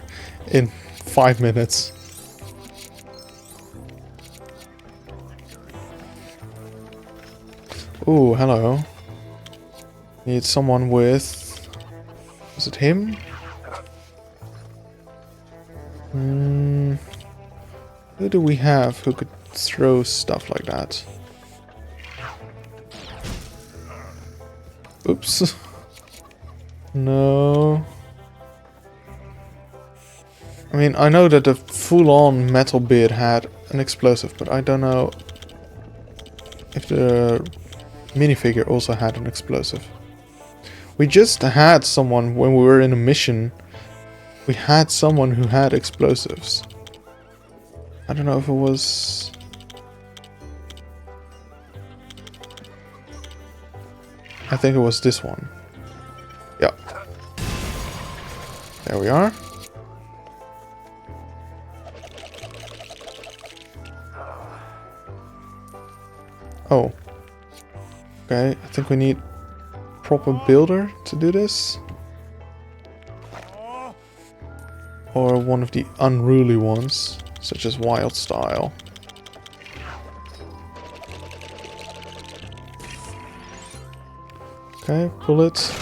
in 5 minutes. Ooh, hello. Need someone with... Is it him? Who do we have who could throw stuff like that? Oops. No. I mean, I know that the full-on metal bit had an explosive, but I don't know if the minifigure also had an explosive. We just had someone when we were in a mission. We had someone who had explosives. I don't know if it was... I think it was this one. Yeah. There we are. Oh. Okay, I think we need proper builder to do this. Or one of the unruly ones, such as Wild Style. Okay, pull it.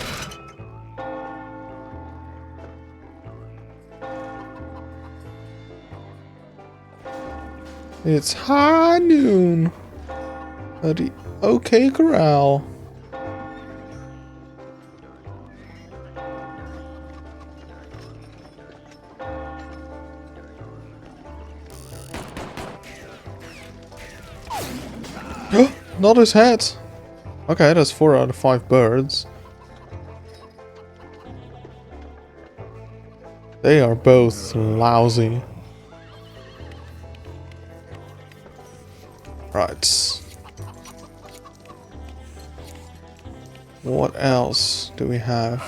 It's high noon at the OK Corral. Not his head. Okay, that's 4 out of 5 birds. They are both lousy. Right. What else do we have?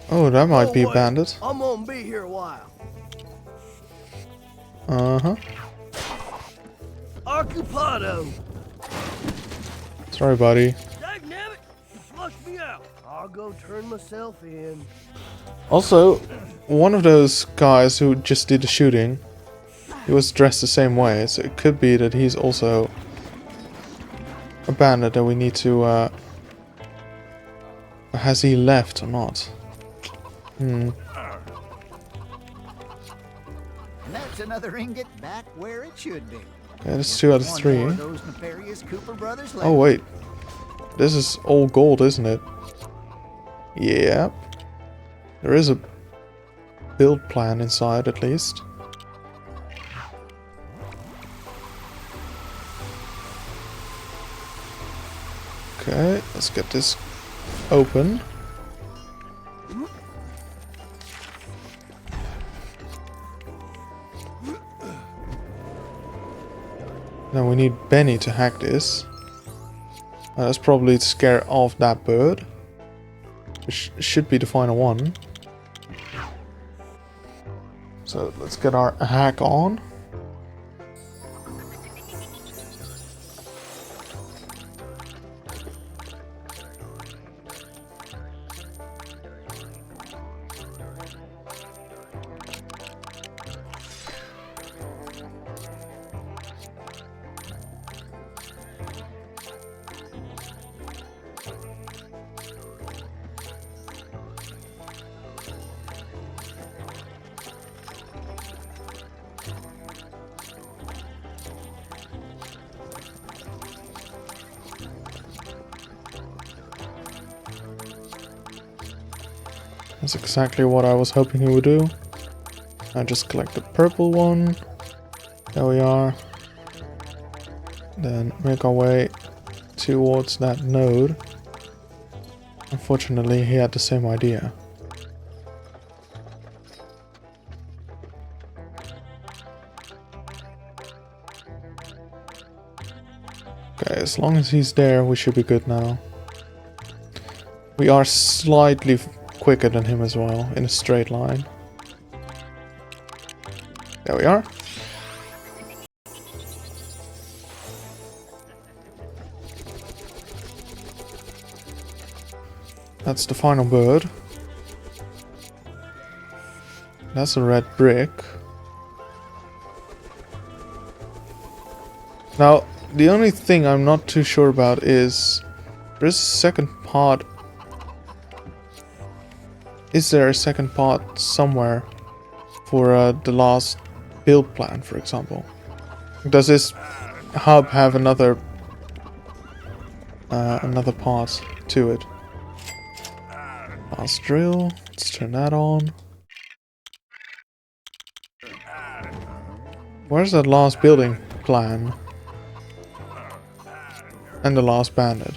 Oh, that might be a bandit. I'm gonna be here a while. Uh-huh. Occupado. Sorry, buddy. Dagnabbit, you flushed me out. I'll go turn myself in. Also, one of those guys who just did the shooting, he was dressed the same way, so it could be that he's also a bandit that we need to, has he left or not? And that's another ingot back where it should be. Okay, that's 2 out of One 3. more of those nefarious Cooper brothers left. Oh wait, this is all gold, isn't it? Yep. There is a build plan inside at least. Okay, let's get this open. Now we need Benny to hack this. That's probably to scare off that bird. Which should be the final one. So let's get our hack on. That's exactly what I was hoping he would do. I just collect the purple one. There we are. Then make our way towards that node. Unfortunately, he had the same idea. Okay, as long as he's there, we should be good now. We are slightly quicker than him as well, in a straight line. There we are. That's the final bird. That's a red brick. Now, the only thing I'm not too sure about is there's a second part. Is there a second part somewhere for the last build plan, for example? Does this hub have another part to it? Last drill. Let's turn that on. Where's that last building plan? And the last bandit.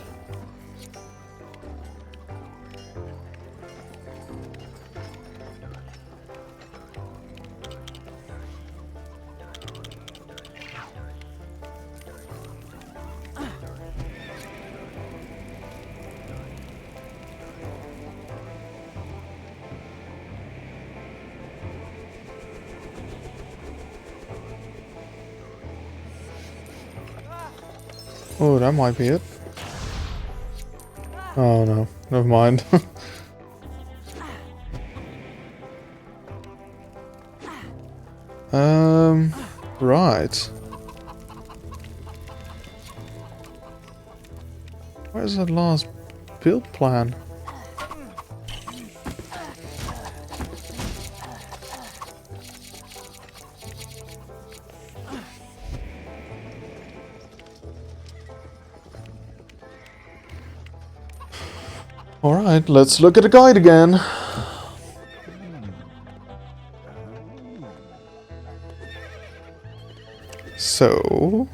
Oh, that might be it. Oh no, never mind. Right. Where's that last build plan? Alright, let's look at the guide again. So...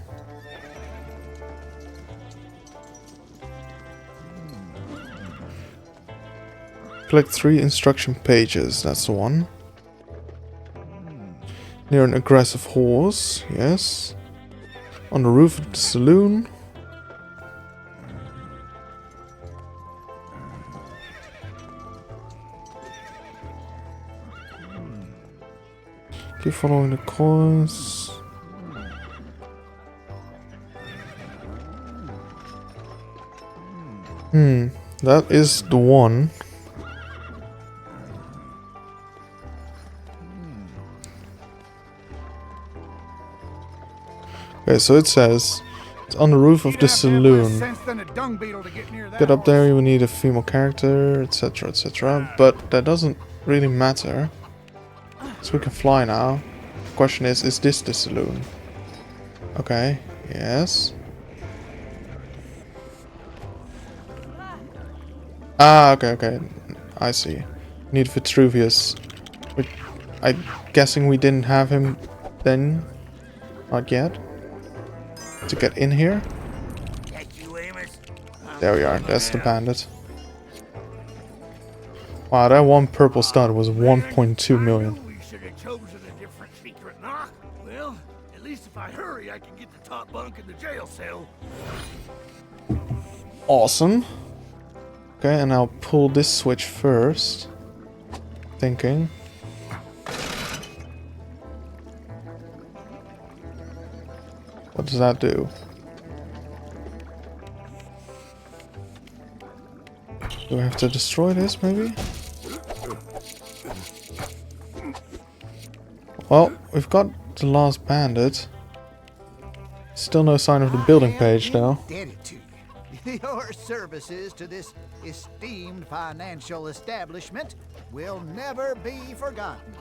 Collect 3 instruction pages, that's the one. Near an aggressive horse, yes. On the roof of the saloon. Keep following the course. That is the one. Okay, so it says it's on the roof of the saloon. Get up there, you will need a female character, etc, etc. But that doesn't really matter. So we can fly now. Question is this the saloon? Okay, yes. Ah, okay. I see. Need Vitruvius. I'm guessing we didn't have him then. Not yet. To get in here. There we are. That's the bandit. Wow, that one purple stud was 1.2 million. We should have chosen a different secret knock. Well, at least if I hurry, I can get the top bunk in the jail cell. Awesome. Okay, and I'll pull this switch first. Thinking. What does that do? Do I have to destroy this, maybe? Well, we've got the last bandit. Still no sign of the building page, though. Indebted to you. Your services to this esteemed financial establishment will never be forgotten.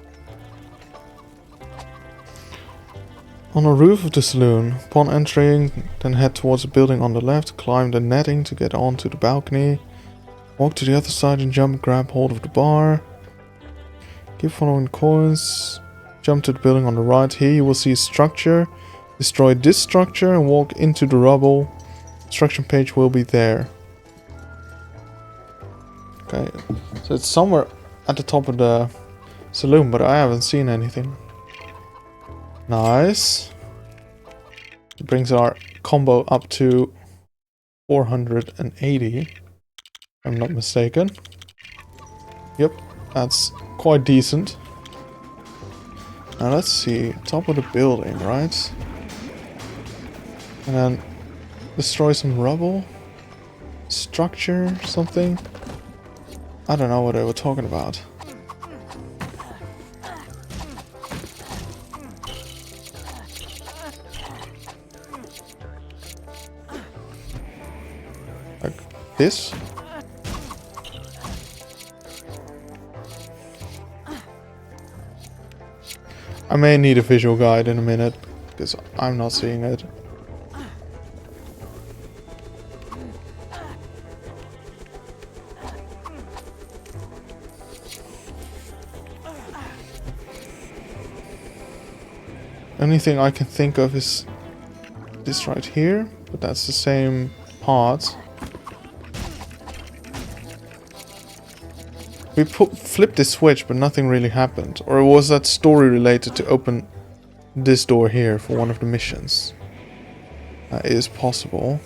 On the roof of the saloon, upon entering, then head towards the building on the left, climb the netting to get onto the balcony, walk to the other side and jump, grab hold of the bar. Keep following coins, jump to the building on the right. Here you will see a structure. Destroy this structure and walk into the rubble. Instruction page will be there. Okay, so it's somewhere at the top of the saloon, but I haven't seen anything. Nice. It brings our combo up to 480, if I'm not mistaken. Yep, that's quite decent. Now let's see, top of the building, right? And then destroy some rubble, structure, something. I don't know what they were talking about. Like this? I may need a visual guide in a minute, because I'm not seeing it. Only thing I can think of is this right here, but that's the same part. We flipped this switch, but nothing really happened. Or was that story related to open this door here for one of the missions? That is possible.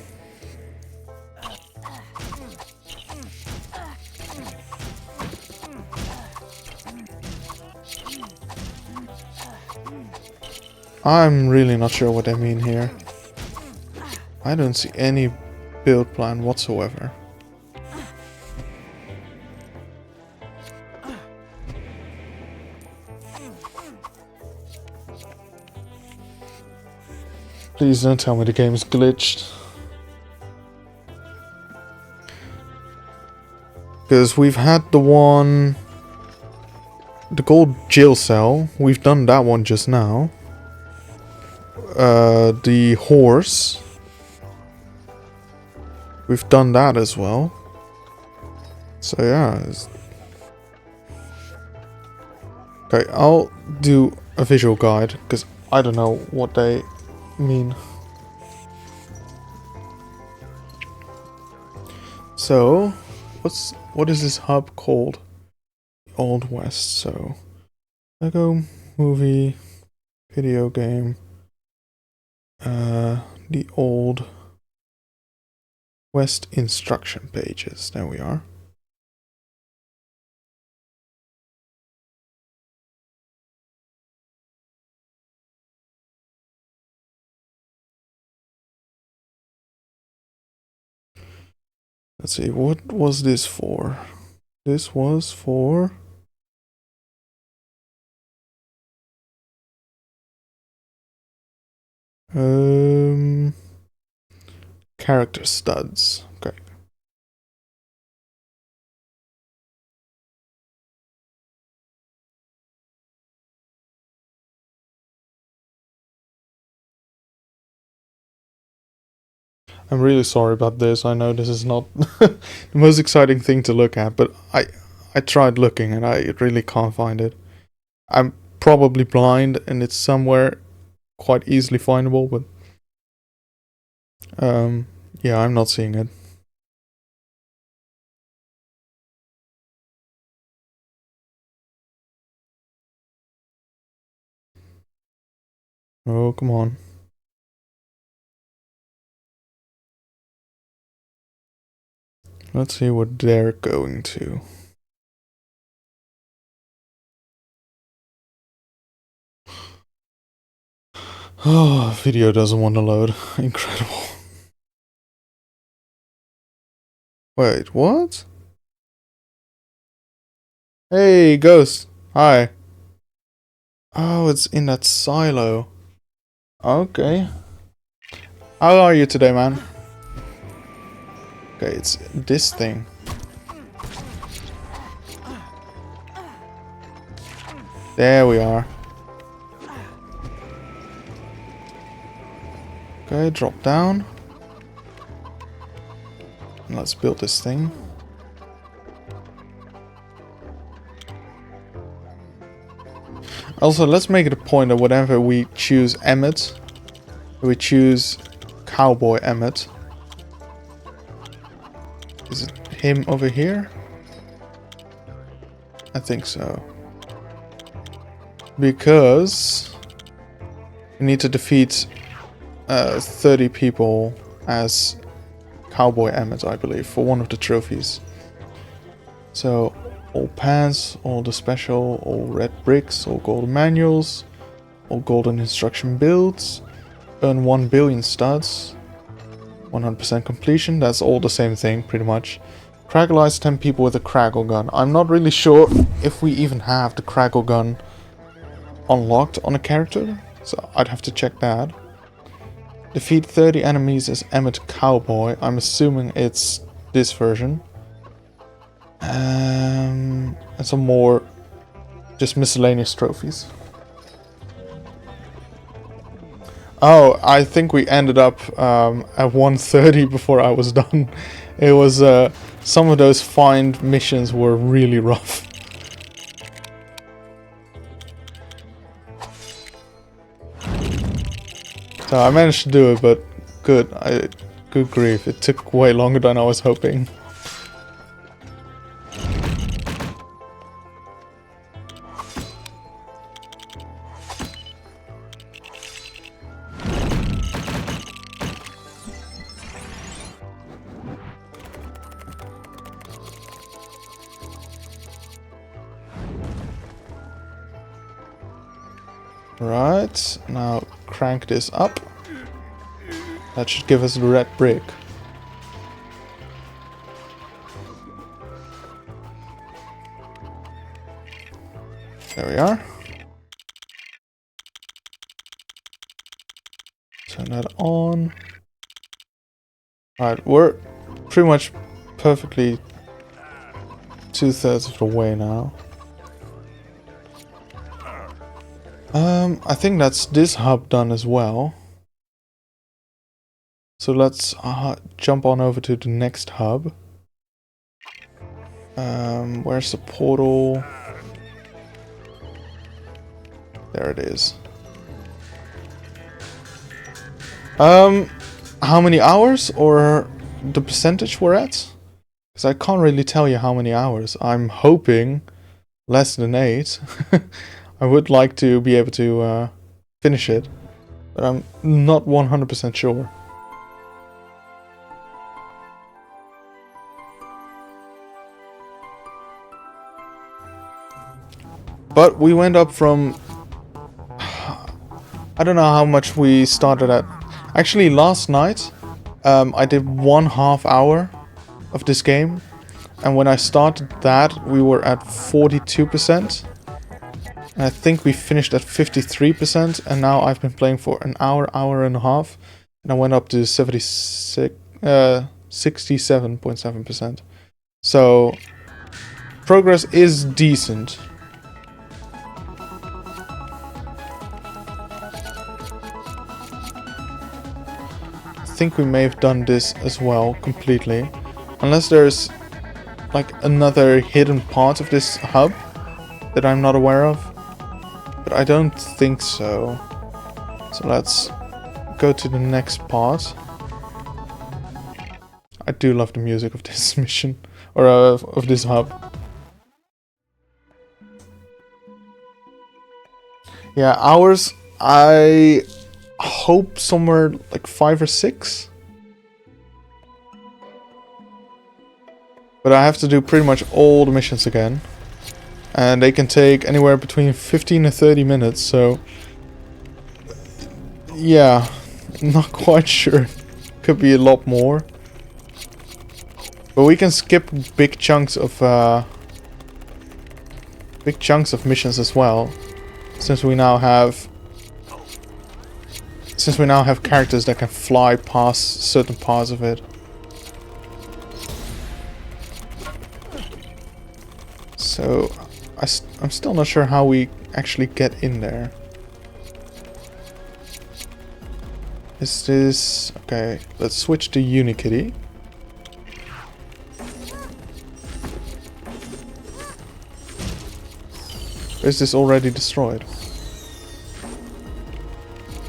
I'm really not sure what they mean here. I don't see any build plan whatsoever. Please don't tell me the game is glitched. Because we've had the one... the gold jail cell. We've done that one just now. The horse. We've done that as well. So yeah. Okay, I'll do a visual guide because I don't know what they mean. So, what is this hub called? Old West. So, Lego movie, video game, the Old West instruction pages. There we are. Let's see, what was this for? This was for character studs. Okay. I'm really sorry about this. I know this is not the most exciting thing to look at, but I tried looking and I really can't find it. I'm probably blind and it's somewhere quite easily findable, but yeah, I'm not seeing it. Oh, come on. Let's see what they're going to. Oh, video doesn't want to load. Incredible. Wait, what? Hey, Ghost. Hi. Oh, it's in that silo. Okay. How are you today, man? Okay, it's this thing. There we are. Okay, drop down. And let's build this thing. Also, let's make it a point that whenever we choose Emmett, we choose Cowboy Emmett. Is it him over here? I think so. Because we need to defeat 30 people as Cowboy Emmett, I believe, for one of the trophies. So, all pants, all the special, all red bricks, all golden manuals, all golden instruction builds, earn 1 billion studs, 100% completion, that's all the same thing, pretty much. Kraggleize 10 people with a Kraggle gun. I'm not really sure if we even have the Kraggle gun unlocked on a character, so I'd have to check that. Defeat 30 enemies as Emmett Cowboy. I'm assuming it's this version. And some more just miscellaneous trophies. Oh, I think we ended up at 1:30 before I was done. It was some of those find missions were really rough. So I managed to do it, but good grief, it took way longer than I was hoping. Right, now crank this up. That should give us a red brick. There we are. Turn that on. Alright, we're pretty much perfectly 2/3 of the way now. I think that's this hub done as well. So let's jump on over to the next hub. Where's the portal? There it is. How many hours or the percentage we're at? Because I can't really tell you how many hours. I'm hoping less than 8. I would like to be able to finish it, but I'm not 100% sure. But we went up from... I don't know how much we started at. Actually, last night I did 1/2 hour of this game. And when I started that, we were at 42%. And I think we finished at 53%. And now I've been playing for an hour, hour and a half. And I went up to 67.7%. So progress is decent. I think we may have done this as well completely. Unless there's like another hidden part of this hub that I'm not aware of. But I don't think so. So let's go to the next part. I do love the music of this mission. Or of this hub. Yeah, hours. I hope somewhere like 5 or 6. But I have to do pretty much all the missions again. And they can take anywhere between 15 and 30 minutes, so... yeah, not quite sure. Could be a lot more. But we can skip big chunks of missions as well. Since we now have characters that can fly past certain parts of it. So, I'm still not sure how we actually get in there. Is this... okay, let's switch to Unikitty. Or is this already destroyed?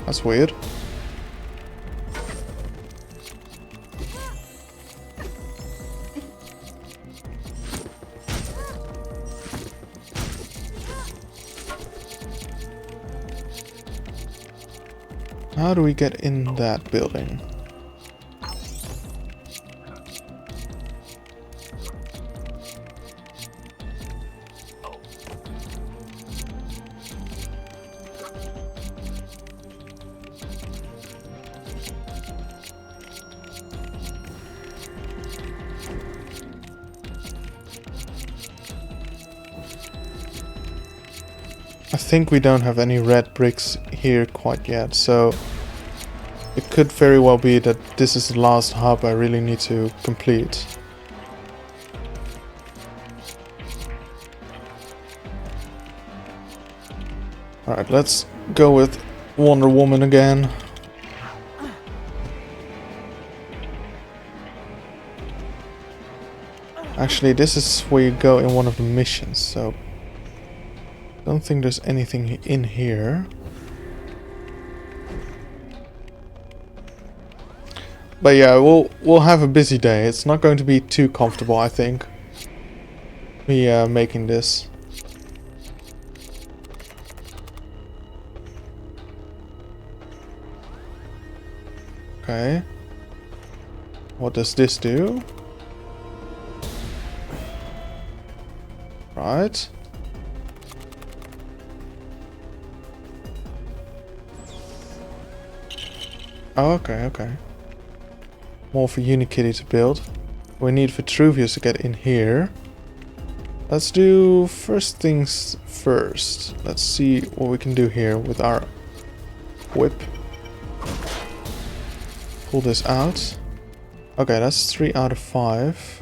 That's weird. How do we get in that building? I think we don't have any red bricks here quite yet, so it could very well be that this is the last hub I really need to complete. Alright, let's go with Wonder Woman again. Actually, this is where you go in one of the missions, so... I don't think there's anything in here. But yeah, we'll have a busy day. It's not going to be too comfortable, I think. Me making this. Okay. What does this do? Right. Oh, okay, okay. More for Unikitty to build. We need Vitruvius to get in here. Let's do first things first. Let's see what we can do here with our whip. Pull this out. Okay, that's 3 out of 5.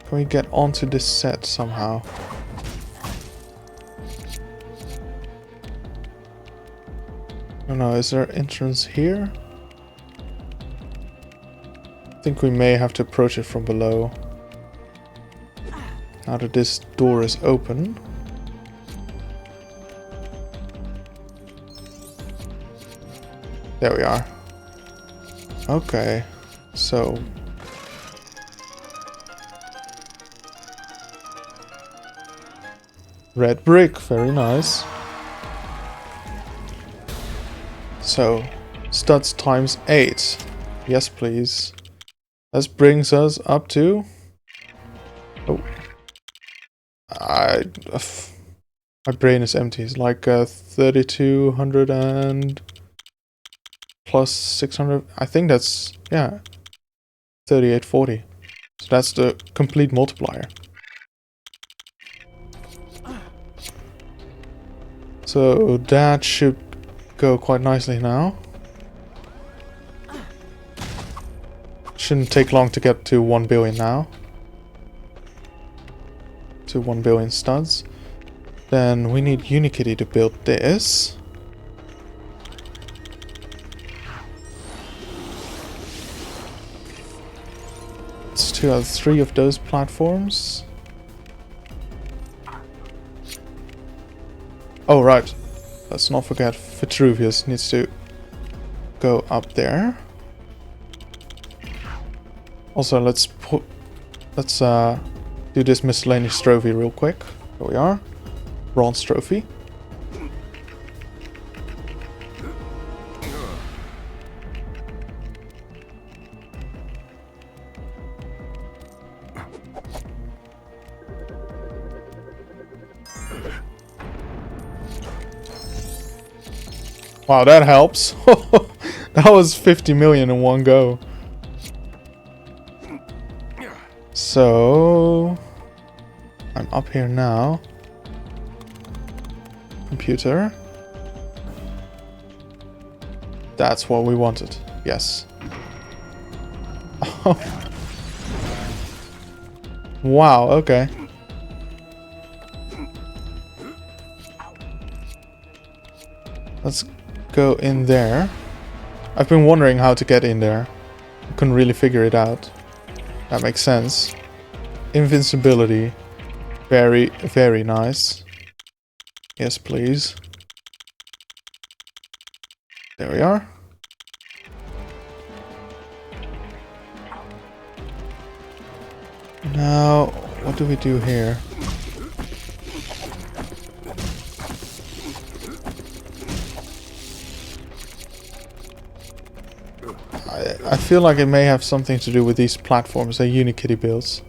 Can we get onto this set somehow? I don't know, is there entrance here? think we may have to approach it from below. Now that this door is open. There we are. Okay, so... red brick, very nice. So, studs times 8. Yes, please. This brings us up to... Oh. My brain is empty. It's like 3200 and... plus 600. I think that's... yeah. 3840. So that's the complete multiplier. So that should go quite nicely now. Shouldn't take long to get to 1 billion now. To 1 billion studs. Then we need Unikitty to build this. Let's do 3 of those platforms. Oh, right. Let's not forget Vitruvius needs to go up there. Also, let's do this miscellaneous trophy real quick. Here we are. Bronze trophy. Wow, that helps. That was 50 million in one go. So... I'm up here now. Computer. That's what we wanted. Yes. Wow, okay. Let's go in there. I've been wondering how to get in there. I couldn't really figure it out. That makes sense. Invincibility. Very, very nice. Yes, please. There we are. Now, what do we do here? I feel like it may have something to do with these platforms that Unikitty builds.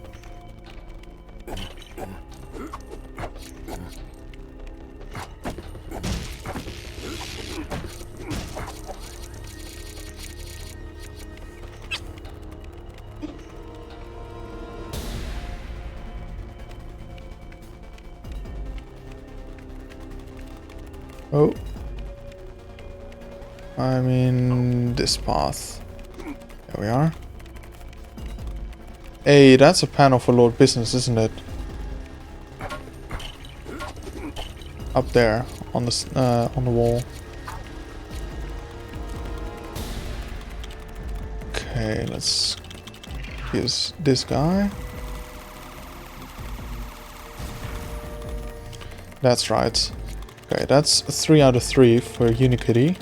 Oh. I mean, this path. There we are. Hey, that's a panel for Lord Business, isn't it? Up there, on the wall. Okay, let's use this guy. That's right. Okay, that's a 3 out of 3 for Unikitty.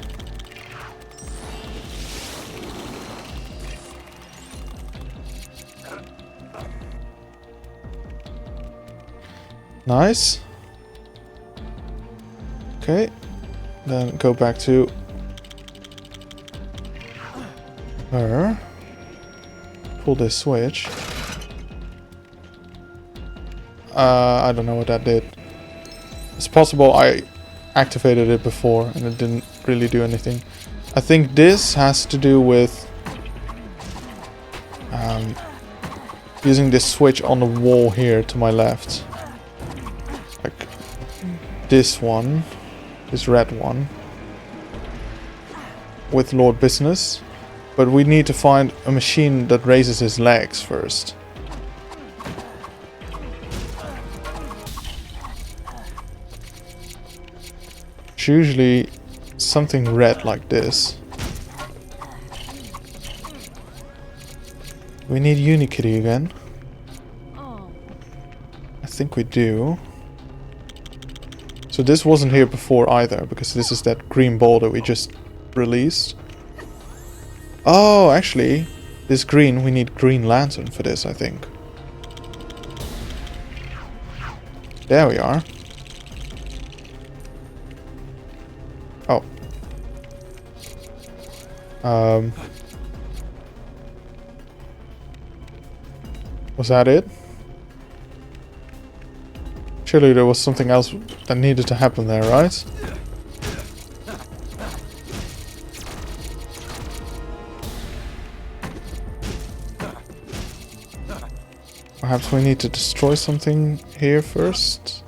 Nice. Okay, then go back to her. Pull this switch. I don't know what that did. It's possible I activated it before and it didn't really do anything. I think this has to do with using this switch on the wall here to my left. Like this one, this red one, with Lord Business. But we need to find a machine that raises his legs first. It's usually something red like this. We need Unikitty again. Oh. I think we do. So this wasn't here before either, because this is that green ball that we just released. Oh, actually, this green, we need Green Lantern for this, I think. There we are. Oh. Was that it? Surely there was something else that needed to happen there, right? Perhaps we need to destroy something here first.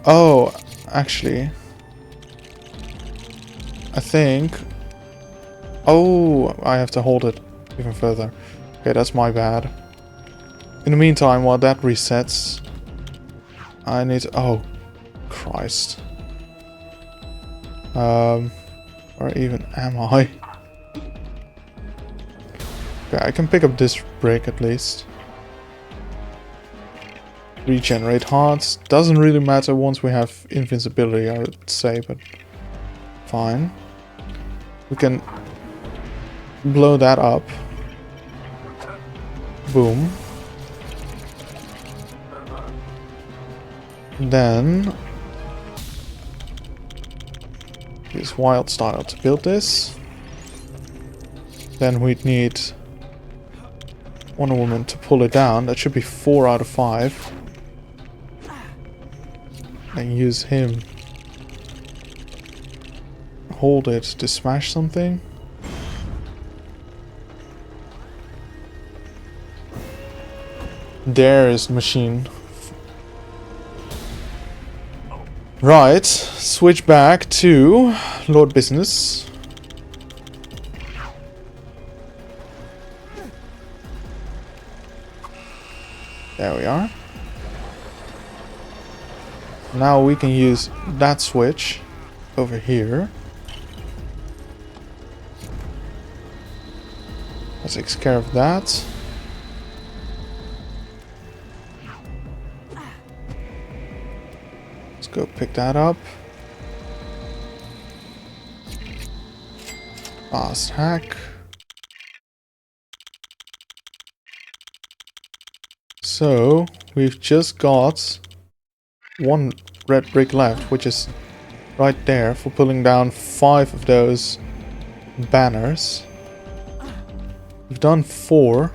Oh, actually, I think... Oh, I have to hold it even further. Okay, that's my bad. In the meantime, while that resets, I need to... Oh, Christ. Where even am I? Okay, I can pick up this brick at least. Regenerate hearts. Doesn't really matter once we have invincibility, I would say, but fine. We can blow that up. Boom. Then use wild style to build this. Then we'd need Wonder Woman to pull it down. That should be 4 out of 5. And use him. Hold it to smash something. There is the machine. Right, switch back to Lord Business. There we are. Now we can use that switch over here. That takes care of that. Let's go pick that up. Fast hack. So we've just got one red brick left, which is right there for pulling down 5 of those banners. We've done 4.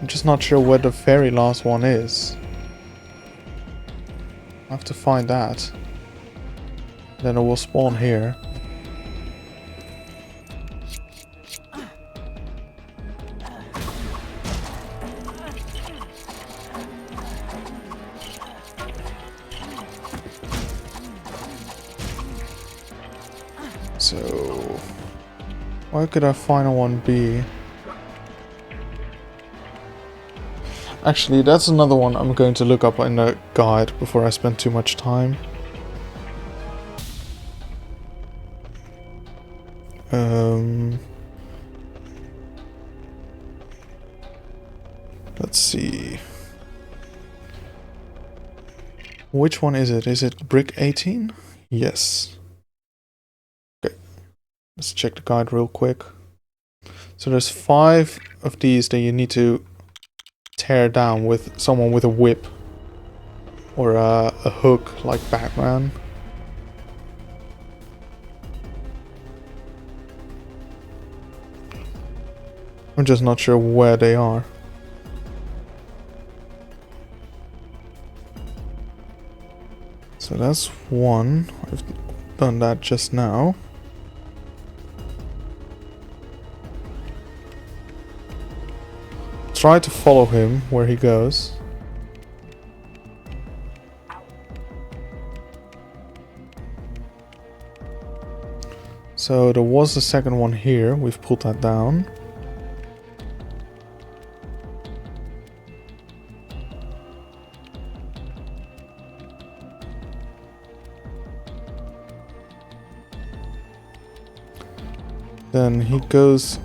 I'm just not sure where the very last one is. I have to find that. Then it will spawn here. So, where could our final one be? Actually, that's another one I'm going to look up in the guide before I spend too much time. Let's see. Which one is it? Is it brick 18? Yes. Okay. Let's check the guide real quick. So there's 5 of these that you need to tear down with someone with a whip. Or a hook like Batman. I'm just not sure where they are. So that's one. I've done that just now. Try to follow him where he goes. So there was a second one here. We've pulled that down. Then he goes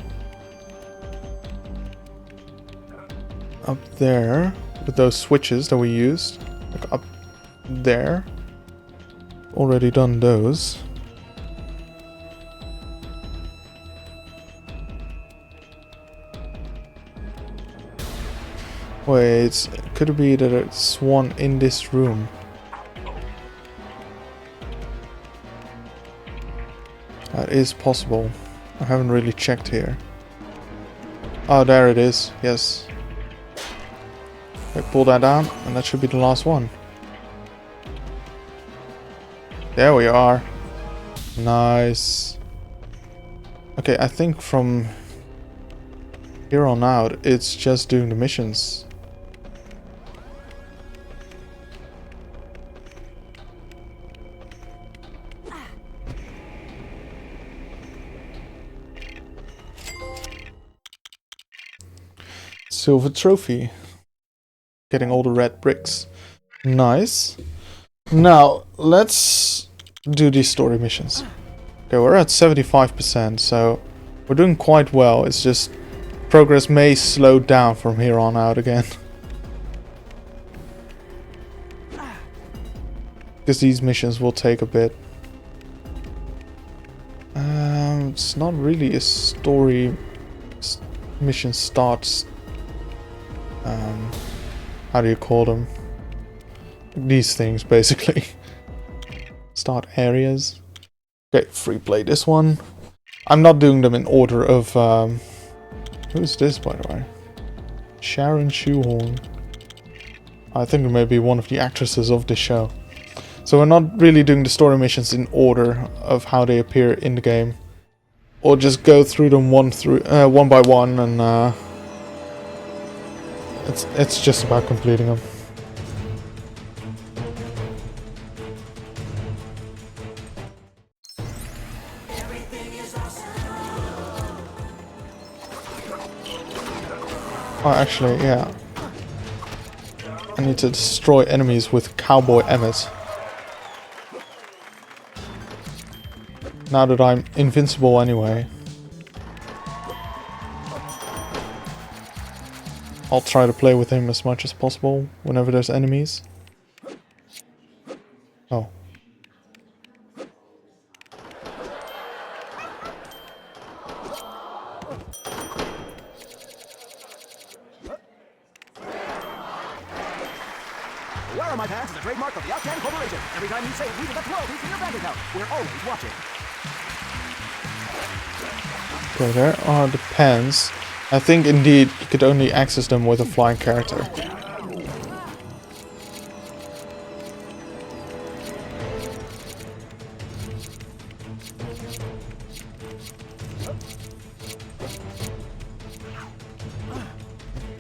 up there with those switches that we used. Like up there. Already done those. Wait, could it be that it's one in this room? That is possible. I haven't really checked here. Oh, there it is. Yes. Okay, pull that down, and that should be the last one. There we are. Nice. Okay, I think from here on out, it's just doing the missions. Silver trophy. Getting all the red bricks. Nice. Now, let's do these story missions. Okay, we're at 75%, so we're doing quite well. It's just progress may slow down from here on out again. Because these missions will take a bit. It's not really a story mission starts. How do you call them? These things, basically. Start areas. Okay, free play this one. I'm not doing them in order of... who is this, by the way? Sharon Shoehorn. I think it may be one of the actresses of this show. So we're not really doing the story missions in order of how they appear in the game. Or just go through them one by one, and it's just about completing them. Oh, actually, yeah. I need to destroy enemies with Cowboy Emmett. Now that I'm invincible anyway. I'll try to play with him as much as possible whenever there's enemies. Oh. The arrow my pass is a trademark of the Outcan Corporation. Every time you say it, we deduct royalties from your bank account. We're always watching. Okay, there are the pens. I think indeed you could only access them with a flying character.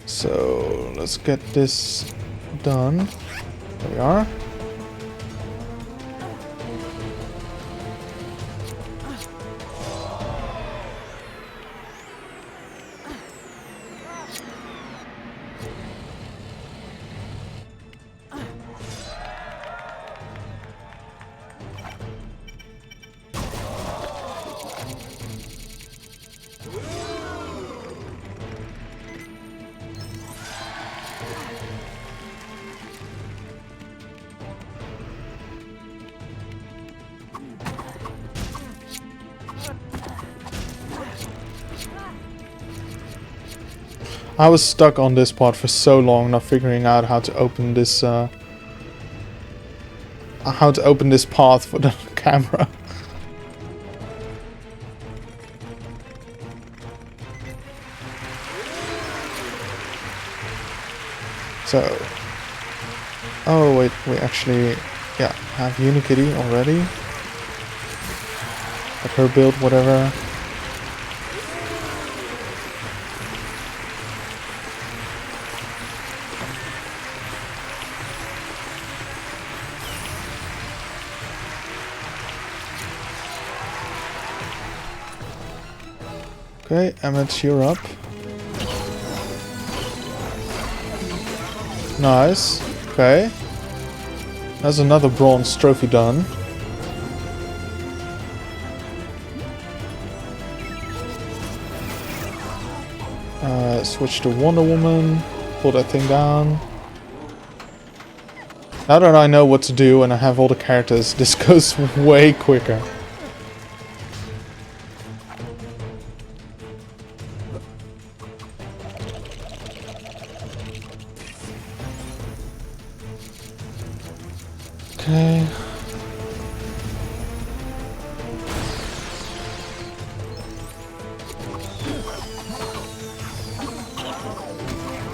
So let's get this done. There we are. I was stuck on this part for so long, not figuring out how to open this path for the camera. So, oh wait, we actually, yeah, have Unikitty already. Let her build whatever. Okay, Emmett, you're up. Nice. Okay. There's another bronze trophy done. Switch to Wonder Woman. Pull that thing down. Now that I know what to do and I have all the characters, this goes way quicker. Okay.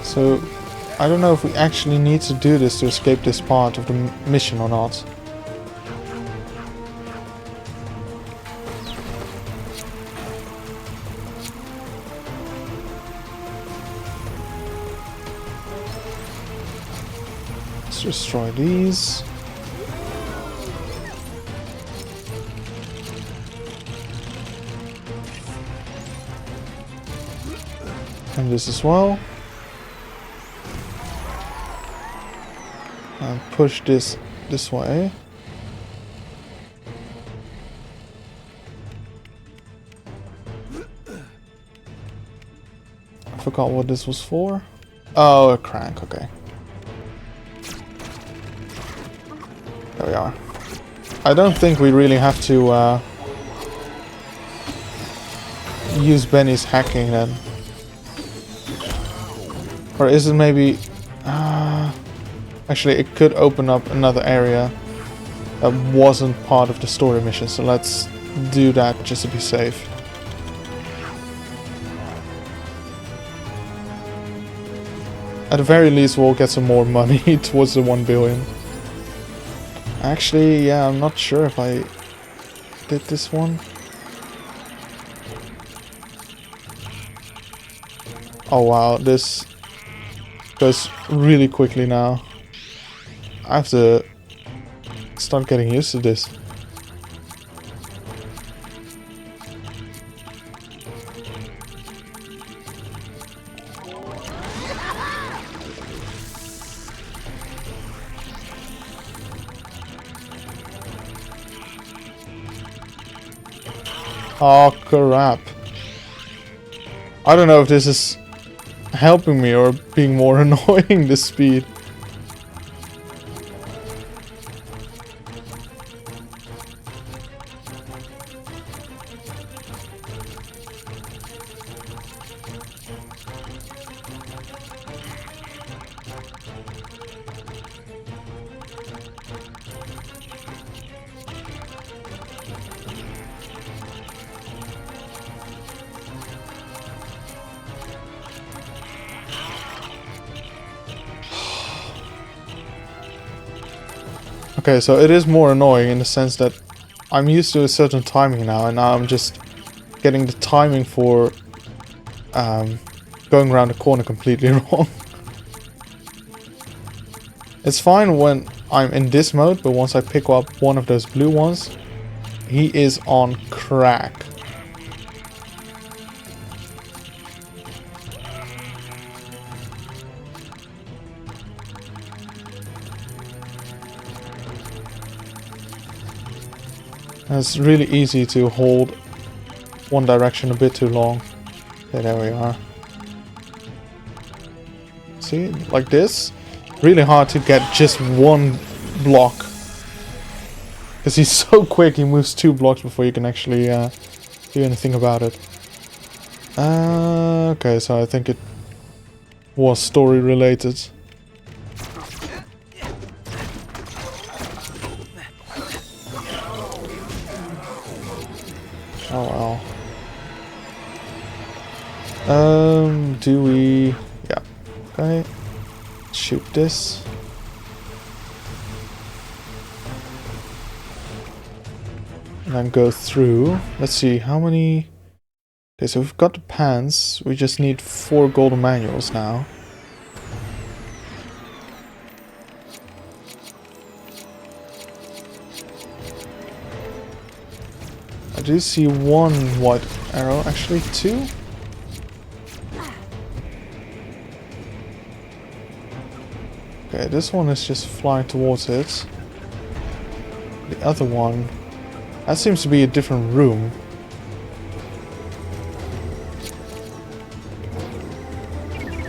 So, I don't know if we actually need to do this to escape this part of the mission or not. Let's destroy these. And this as well. And push this way. I forgot what this was for. Oh, a crank, okay. There we are. I don't think we really have to use Benny's hacking then. Or is it maybe... actually, it could open up another area that wasn't part of the story mission, so let's do that just to be safe. At the very least, we'll get some more money towards the 1 billion. Actually, yeah, I'm not sure if I did this one. Oh wow, this goes really quickly now. I have to start getting used to this. Oh crap. I don't know if this is helping me or being more annoying, this speed. Okay, so it is more annoying in the sense that I'm used to a certain timing now, and now I'm just getting the timing for going around the corner completely wrong. It's fine when I'm in this mode, but once I pick up one of those blue ones, he is on crack. It's really easy to hold one direction a bit too long. Okay, there we are. See, like this, really hard to get just one block. Because he's so quick, he moves 2 blocks before you can actually do anything about it. Okay, so I think it was story related. Oh well. Do we... yeah. Okay. Shoot this. And then go through. Let's see, how many... okay, so we've got the pants. We just need 4 golden manuals now. I do see 1 white arrow, actually 2. Okay, this one is just flying towards it. The other one, that seems to be a different room.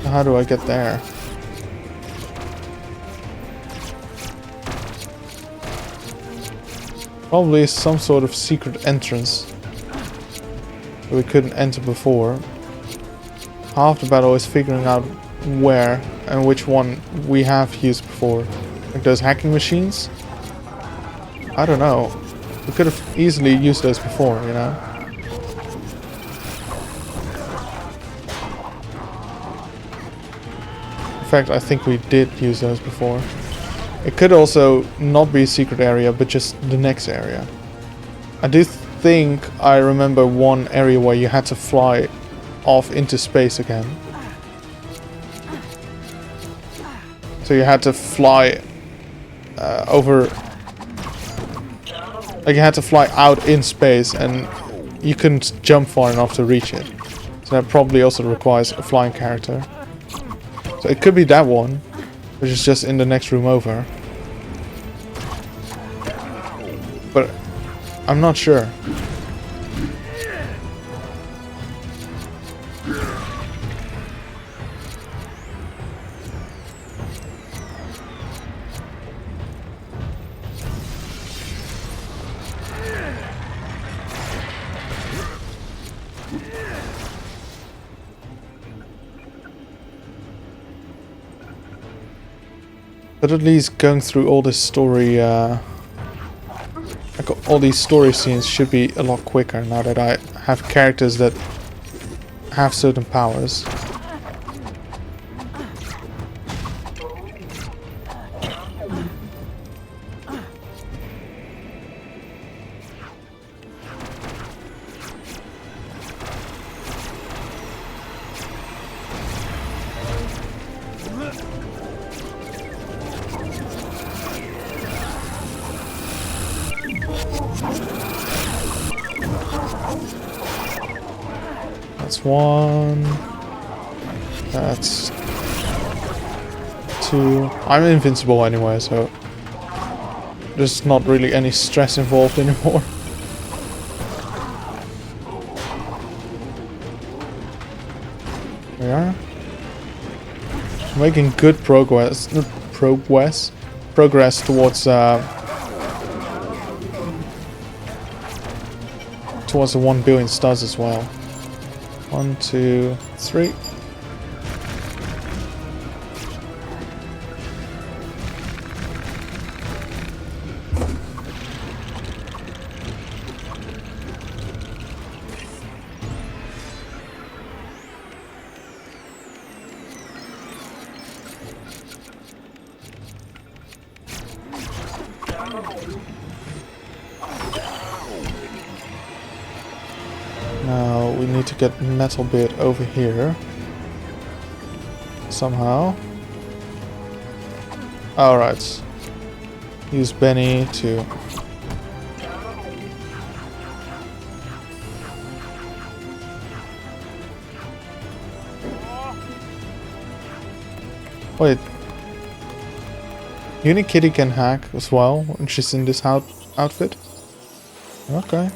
How do I get there? Probably some sort of secret entrance that we couldn't enter before. Half the battle is figuring out where and which one we have used before. Like those hacking machines? I don't know. We could have easily used those before, you know? In fact, I think we did use those before. It could also not be a secret area, but just the next area. I do think I remember one area where you had to fly off into space again. So you had to fly over... Like you had to fly out in space and you couldn't jump far enough to reach it. So that probably also requires a flying character. So it could be that one, which is just in the next room over. But I'm not sure. But at least going through all this story, like all these story scenes should be a lot quicker now that I have characters that have certain powers. That's one. That's two. I'm invincible anyway, so there's not really any stress involved anymore. We are making good progress. Progress towards towards the 1 billion stars as well. 1, 2, 3. Now we need to get metal bit over here somehow. Alright. Use Benny to... Wait. Unikitty can hack as well, and she's in this outfit? Okay.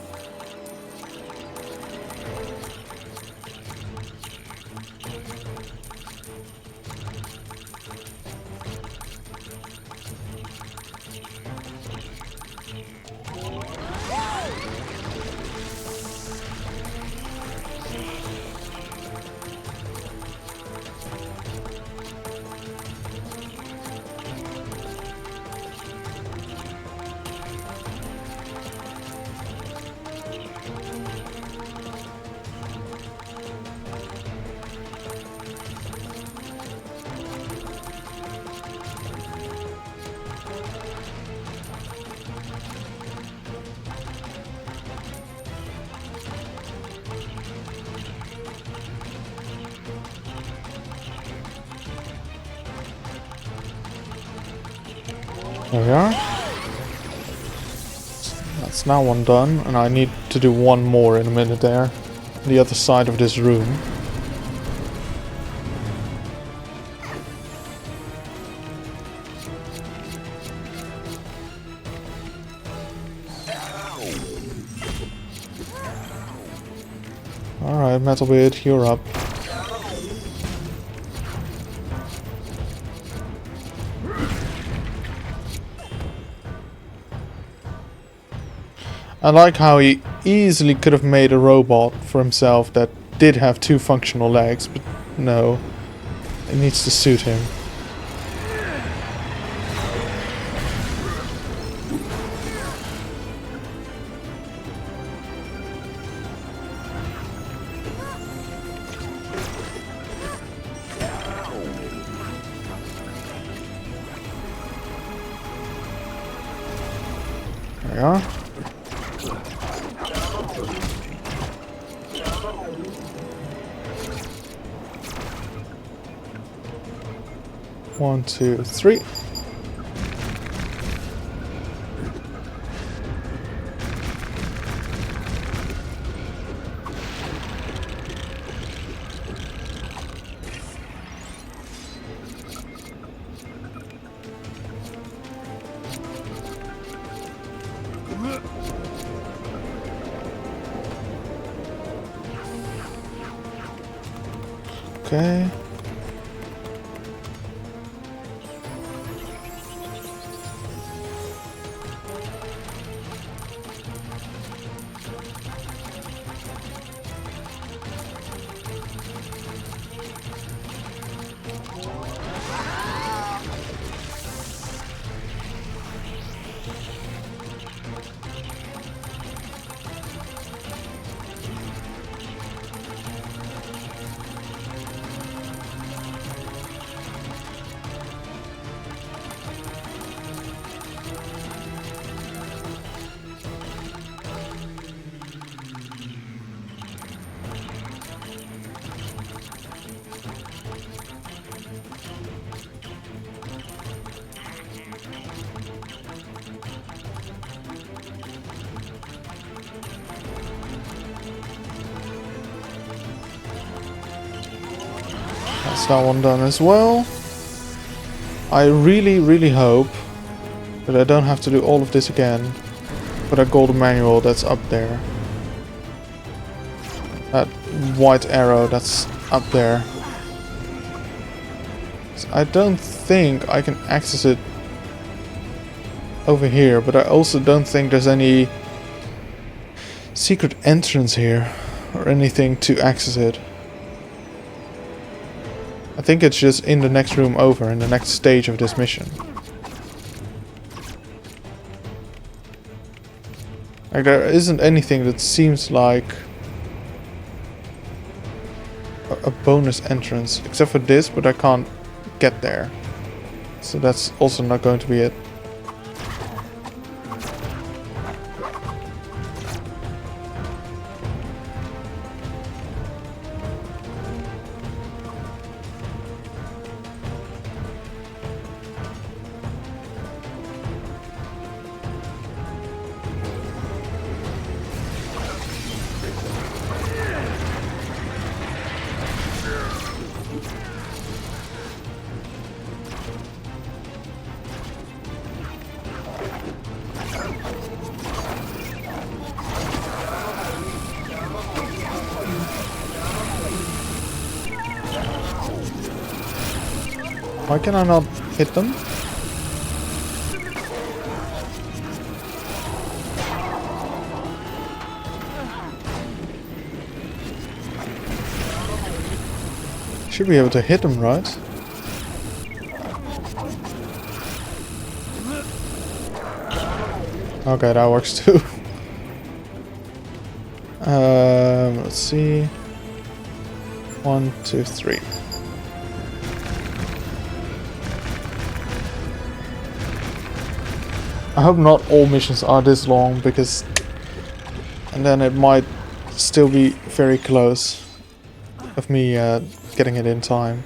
There we are. That's now one done, and I need to do one more in a minute there. On the other side of this room. Alright, Metalbeard, you're up. I like how he easily could have made a robot for himself that did have 2 functional legs, but no. It needs to suit him. There we are. One, two, three. Okay. That's that one done as well. I really hope that I don't have to do all of this again for that golden manual that's up there. That white arrow that's up there. I don't think I can access it over here, but I also don't think there's any secret entrance here or anything to access it. I think it's just in the next room over, in the next stage of this mission. Like, there isn't anything that seems like a bonus entrance, except for this, but I can't get there. So that's also not going to be it. Why can I not hit them? Should be able to hit them, right? Okay, that works too. Let's see. 1, 2, 3. I hope not all missions are this long, because and then it might still be very close of me getting it in time.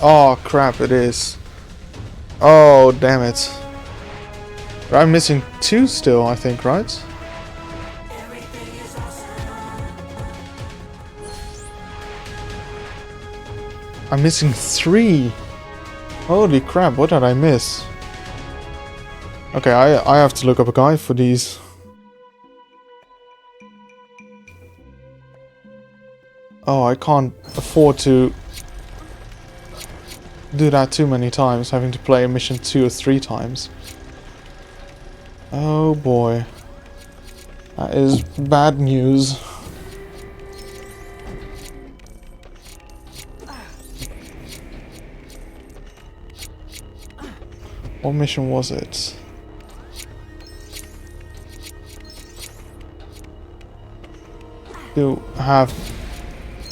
Oh crap, it is. Oh damn it. I'm missing 2 still, I think, right? I'm missing 3. Holy crap, what did I miss? Okay, I have to look up a guide for these. Oh, I can't afford to do that too many times, having to play a mission 2 or 3 times. Oh boy. That is bad news. What mission was it?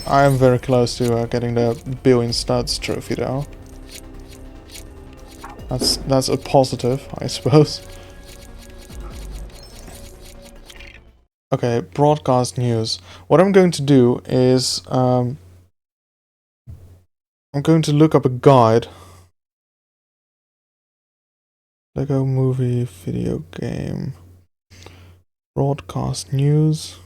I am very close to getting the Billion Studs trophy though. That's a positive, I suppose. Okay, broadcast news. What I'm going to do is I'm going to look up a guide. Lego movie video game broadcast news.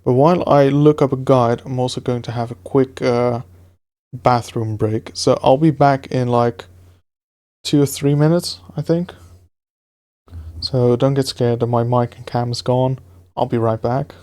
But while I look up a guide, I'm also going to have a quick bathroom break. So I'll be back in like 2 or 3 minutes, I think. So don't get scared that my mic and cam is gone. I'll be right back.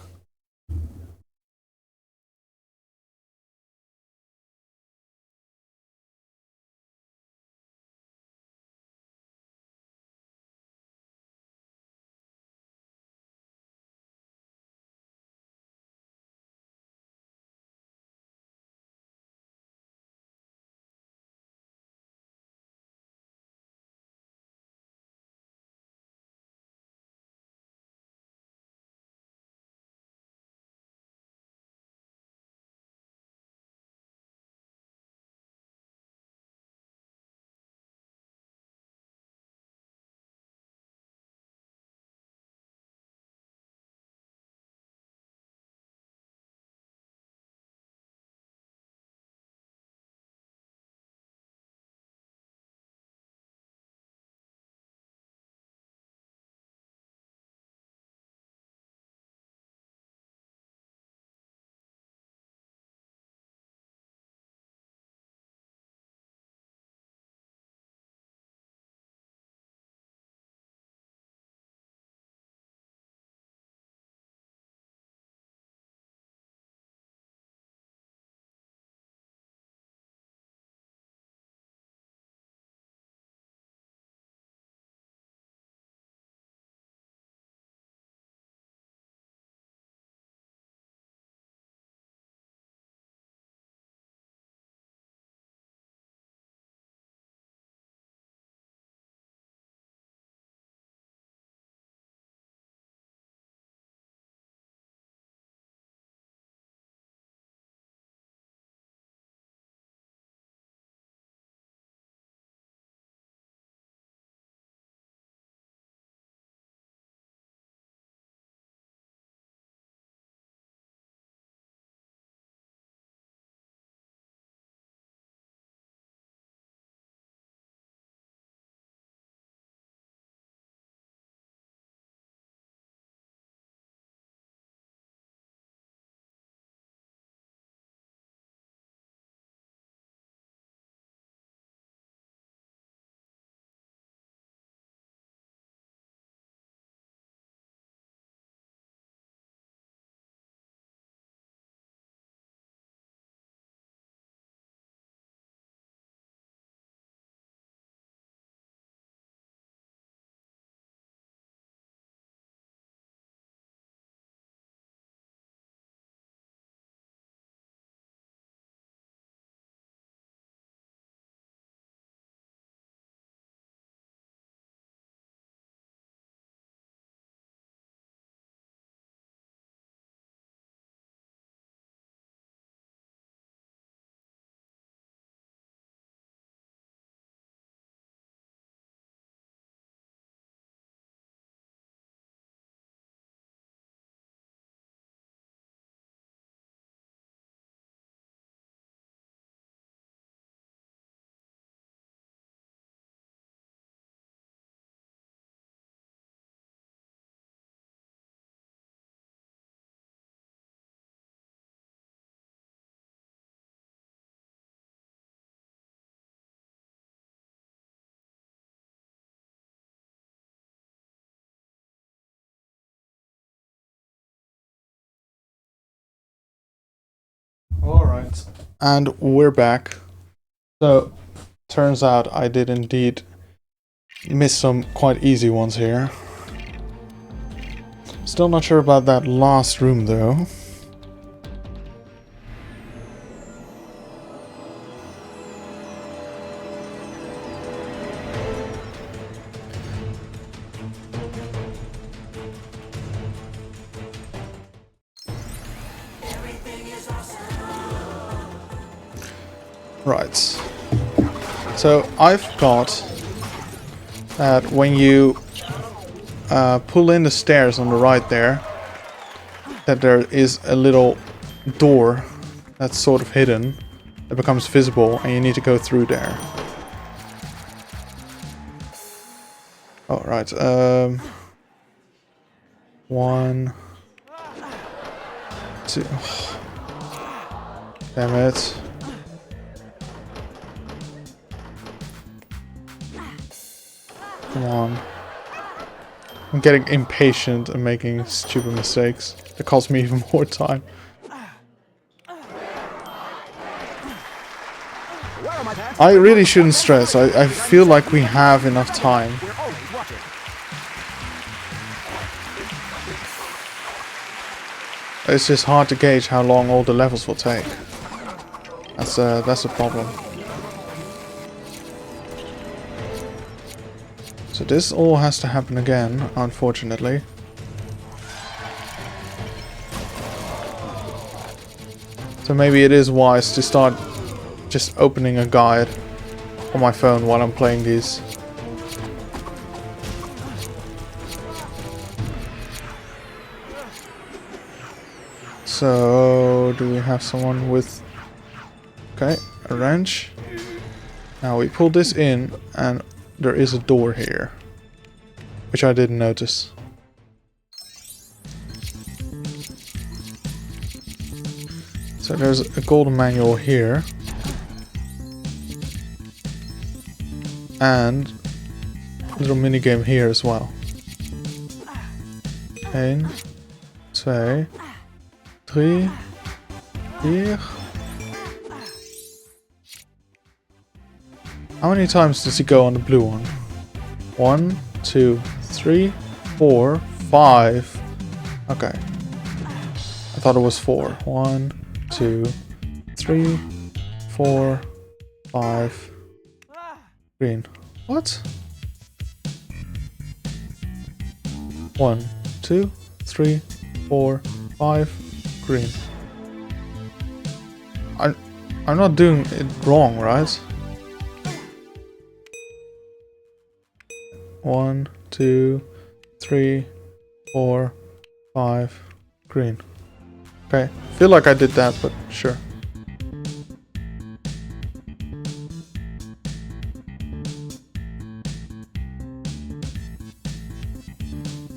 Right, and we're back. So, turns out I did indeed miss some quite easy ones here. Still not sure about that last room though. Right. So I've got that when you pull in the stairs on the right there, that there is a little door that's sort of hidden that becomes visible and you need to go through there. Oh, right. 1, 2. Damn it. Come on. I'm getting impatient and making stupid mistakes. It costs me even more time. I really shouldn't stress. I feel like we have enough time. It's just hard to gauge how long all the levels will take. That's a problem. So this all has to happen again, unfortunately. So maybe it is wise to start just opening a guide on my phone while I'm playing these. So, do we have someone with... Okay, a wrench. Now we pull this in and there is a door here, which I didn't notice. So there's a golden manual here. And a little minigame here as well. 1, 2, 3, 4. How many times does he go on the blue one? 1, 2, 3, 4, 5. Okay. I thought it was 4. 1, 2, 3, 4, 5. Green. What? 1, 2, 3, 4, 5. Green. I'm not doing it wrong, right? 1, 2, 3, 4, 5. Green. Okay. Feel like I did that, but sure.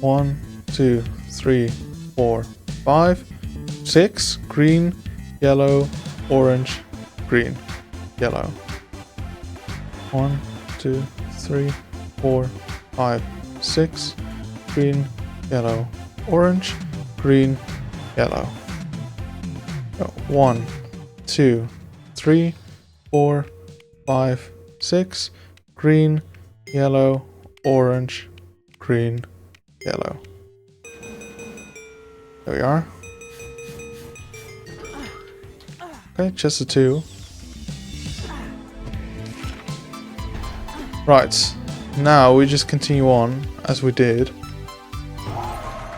One, 2, 3, 4, 5, 6. Green, yellow, orange, green, yellow. 1, 2, 3, 4, 5, 6. Green, yellow, orange, green, yellow. 1, 2, 3, 4, 5, 6. Green, yellow, orange, green, yellow. There we are. Okay, just the 2. Right, now we just continue on as we did.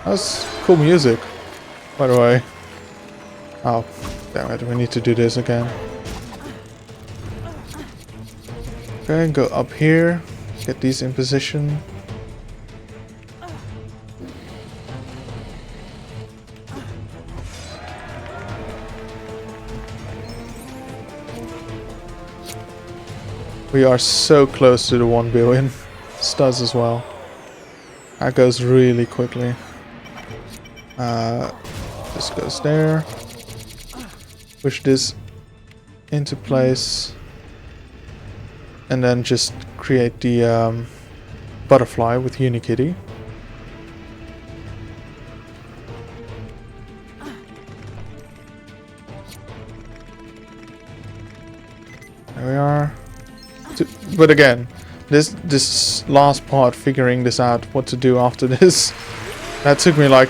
That's cool music, by the way. Oh, damn it, we need to do this again. Okay, go up here, get these in position. We are so close to the 1 billion. This does as well. That goes really quickly. This goes there. Push this into place. And then just create the butterfly with Unikitty. There we are. But again, this last part, figuring this out, what to do after this, that took me like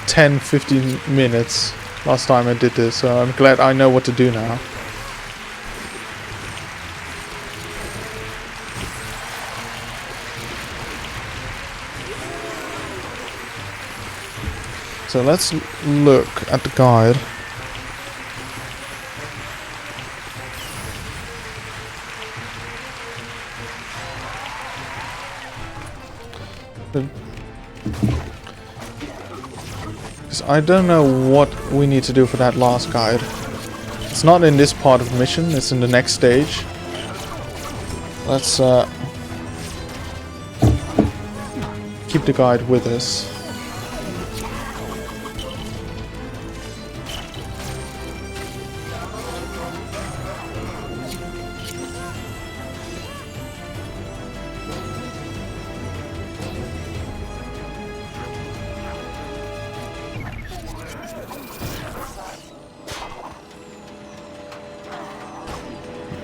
10-15 minutes last time I did this, so I'm glad I know what to do now. So let's look at the guide. Because I don't know what we need to do for that last guide. It's not in this part of the mission, it's in the next stage. Let's keep the guide with us.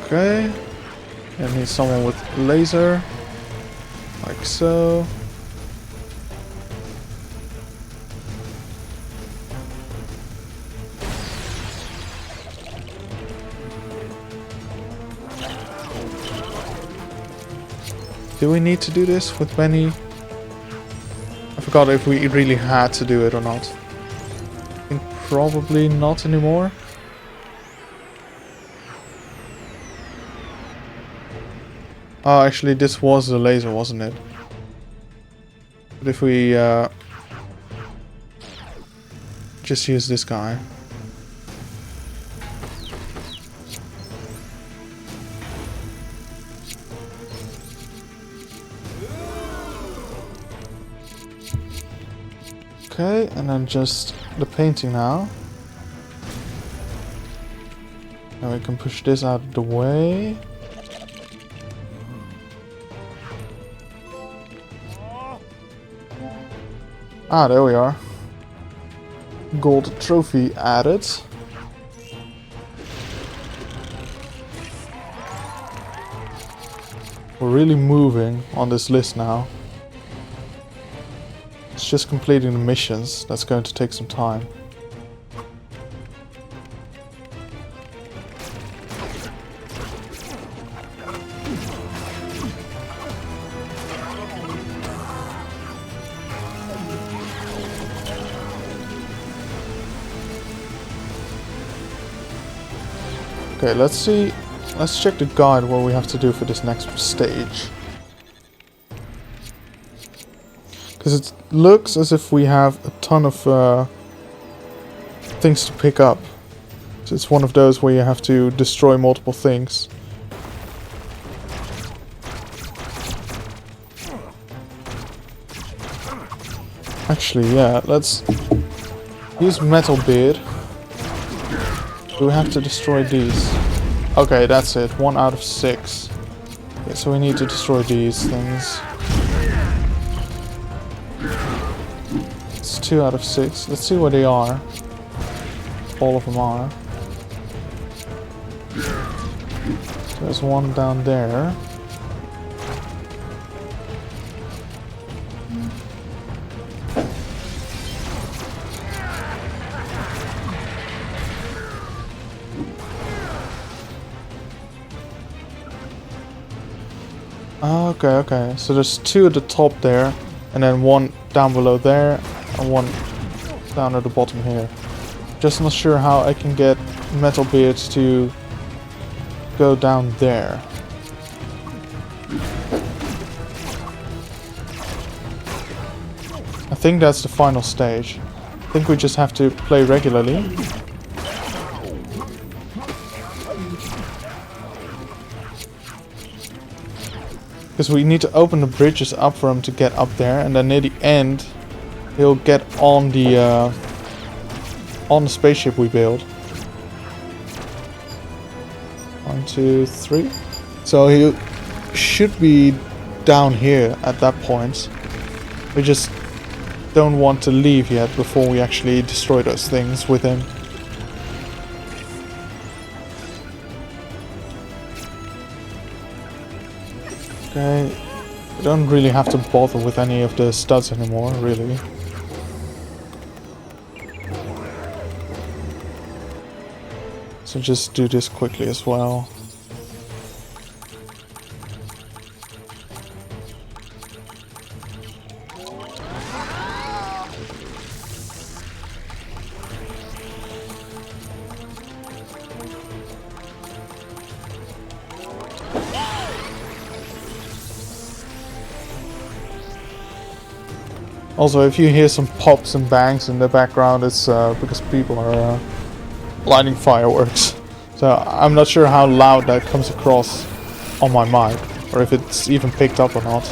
Okay, and need someone with laser, like so. Do we need to do this with Benny? I forgot if we really had to do it or not. I think probably not anymore. Oh, actually, this was the laser, wasn't it? But if we just use this guy. Okay, and then just the painting now. Now we can push this out of the way. Ah, there we are. Gold trophy added. We're really moving on this list now. It's just completing the missions. That's going to take some time. Okay, let's see. Let's check the guide what we have to do for this next stage. Because it looks as if we have a ton of things to pick up. So it's one of those where you have to destroy multiple things. Actually, yeah, let's use Metal Beard. Do we have to destroy these? Okay, that's it. 1 out of 6. Okay, so we need to destroy these things. It's 2 out of 6. Let's see where they are. All of them are. There's one down there. Okay, okay. So there's 2 at the top there, and then 1 down below there, and 1 down at the bottom here. Just not sure how I can get Metal Beards to go down there. I think that's the final stage. I think we just have to play regularly. Because we need to open the bridges up for him to get up there, and then near the end, he'll get on the spaceship we build. 1, 2, 3. So he should be down here at that point. We just don't want to leave yet before we actually destroy those things with him. Okay. You don't really have to bother with any of the studs anymore, really. So just do this quickly as well. Also, if you hear some pops and bangs in the background, it's because people are lighting fireworks. So I'm not sure how loud that comes across on my mic, or if it's even picked up or not.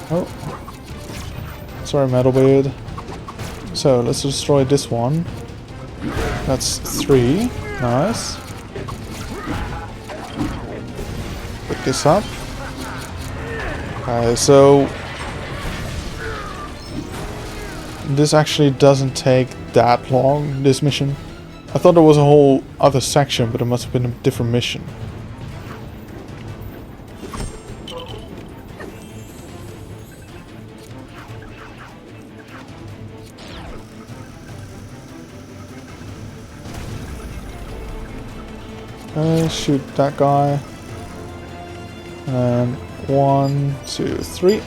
Oh. Sorry, Metalbeard. So let's destroy this one. That's 3. Nice. Pick this up. Okay, so this actually doesn't take that long, this mission. I thought there was a whole other section, but it must have been a different mission. Shoot that guy. And 1, 2, 3.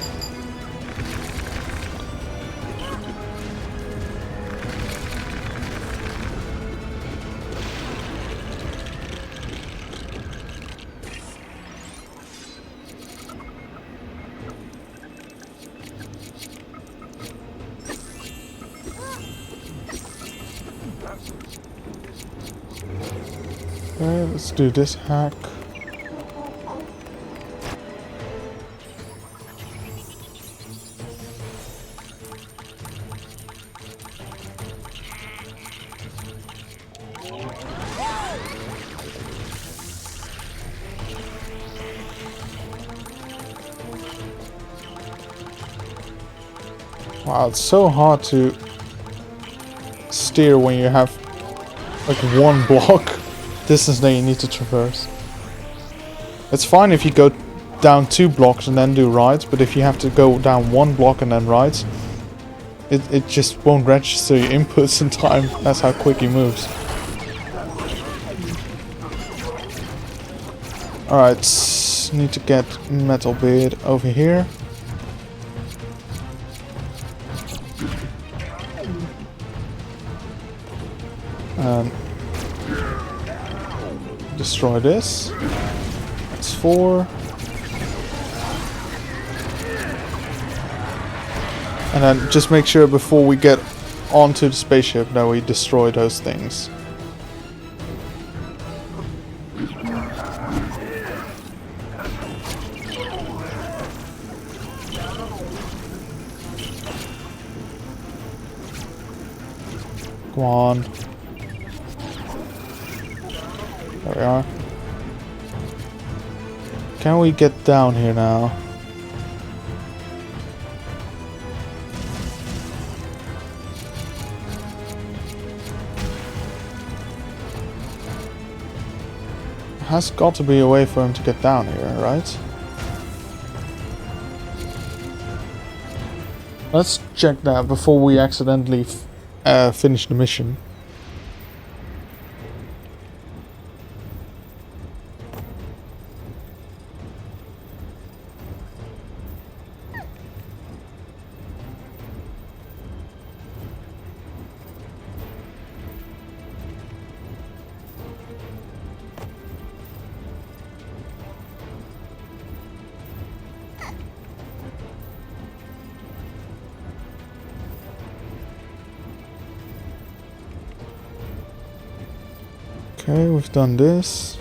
Okay, let's do this hack. Wow, it's so hard to steer when you have like one block distance that you need to traverse. It's fine if you go down 2 blocks and then do right, but if you have to go down 1 block and then right, it just won't register your inputs in time. That's how quick he moves. Alright, need to get Metalbeard over here. And destroy this. That's 4. And then just make sure before we get onto the spaceship that we destroy those things. Come on. There we are. Can we get down here now? Has got to be a way for him to get down here, right? Let's check that before we accidentally finish the mission. Okay, we've done this.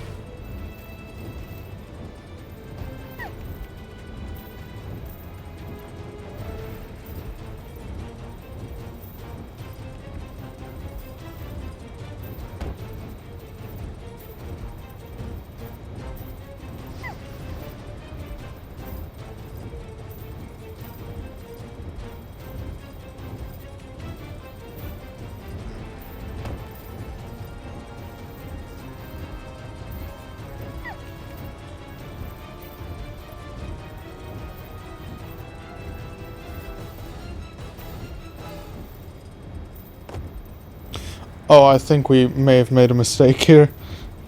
Oh, I think we may have made a mistake here.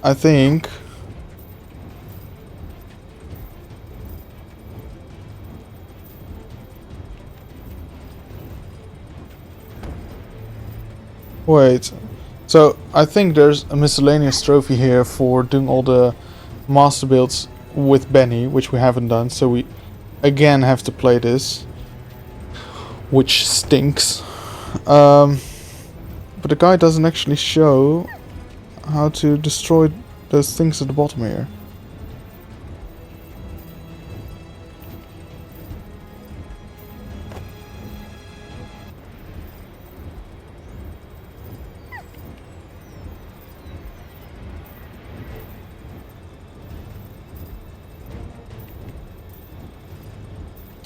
I think... Wait. So, I think there's a miscellaneous trophy here for doing all the master builds with Benny, which we haven't done. So we again have to play this, which stinks. But the guy doesn't actually show how to destroy those things at the bottom here.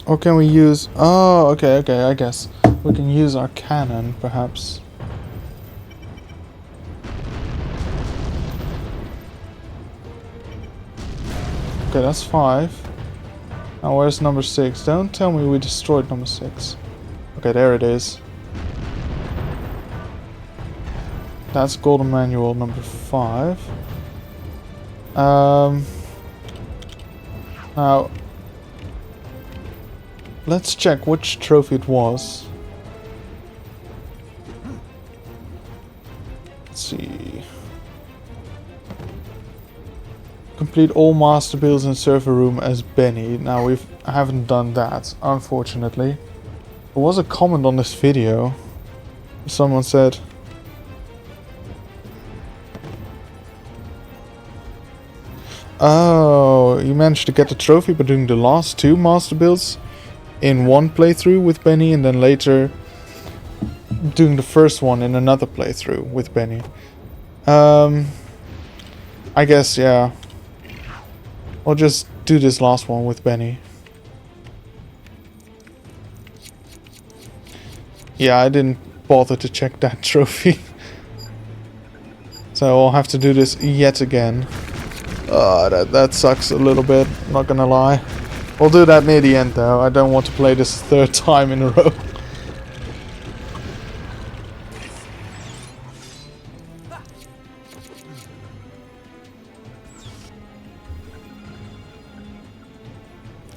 Or can we use... Oh, okay, I guess. We can use our cannon, perhaps. Okay, that's 5. Now where's number 6? Don't tell me we destroyed number 6. Okay, there it is. That's Golden Manual number 5. Now... Let's check which trophy it was. Let's see. Complete all master builds in server room as Benny. Now we haven't done that, unfortunately. There was a comment on this video. Someone said, "Oh, you managed to get the trophy by doing the last 2 master builds in one playthrough with Benny, and then later doing the first one in another playthrough with Benny." I guess, yeah. I'll just do this last one with Benny. Yeah, I didn't bother to check that trophy. So I'll have to do this yet again. That sucks a little bit, not gonna lie. We'll do that near the end though. I don't want to play this 3rd time in a row.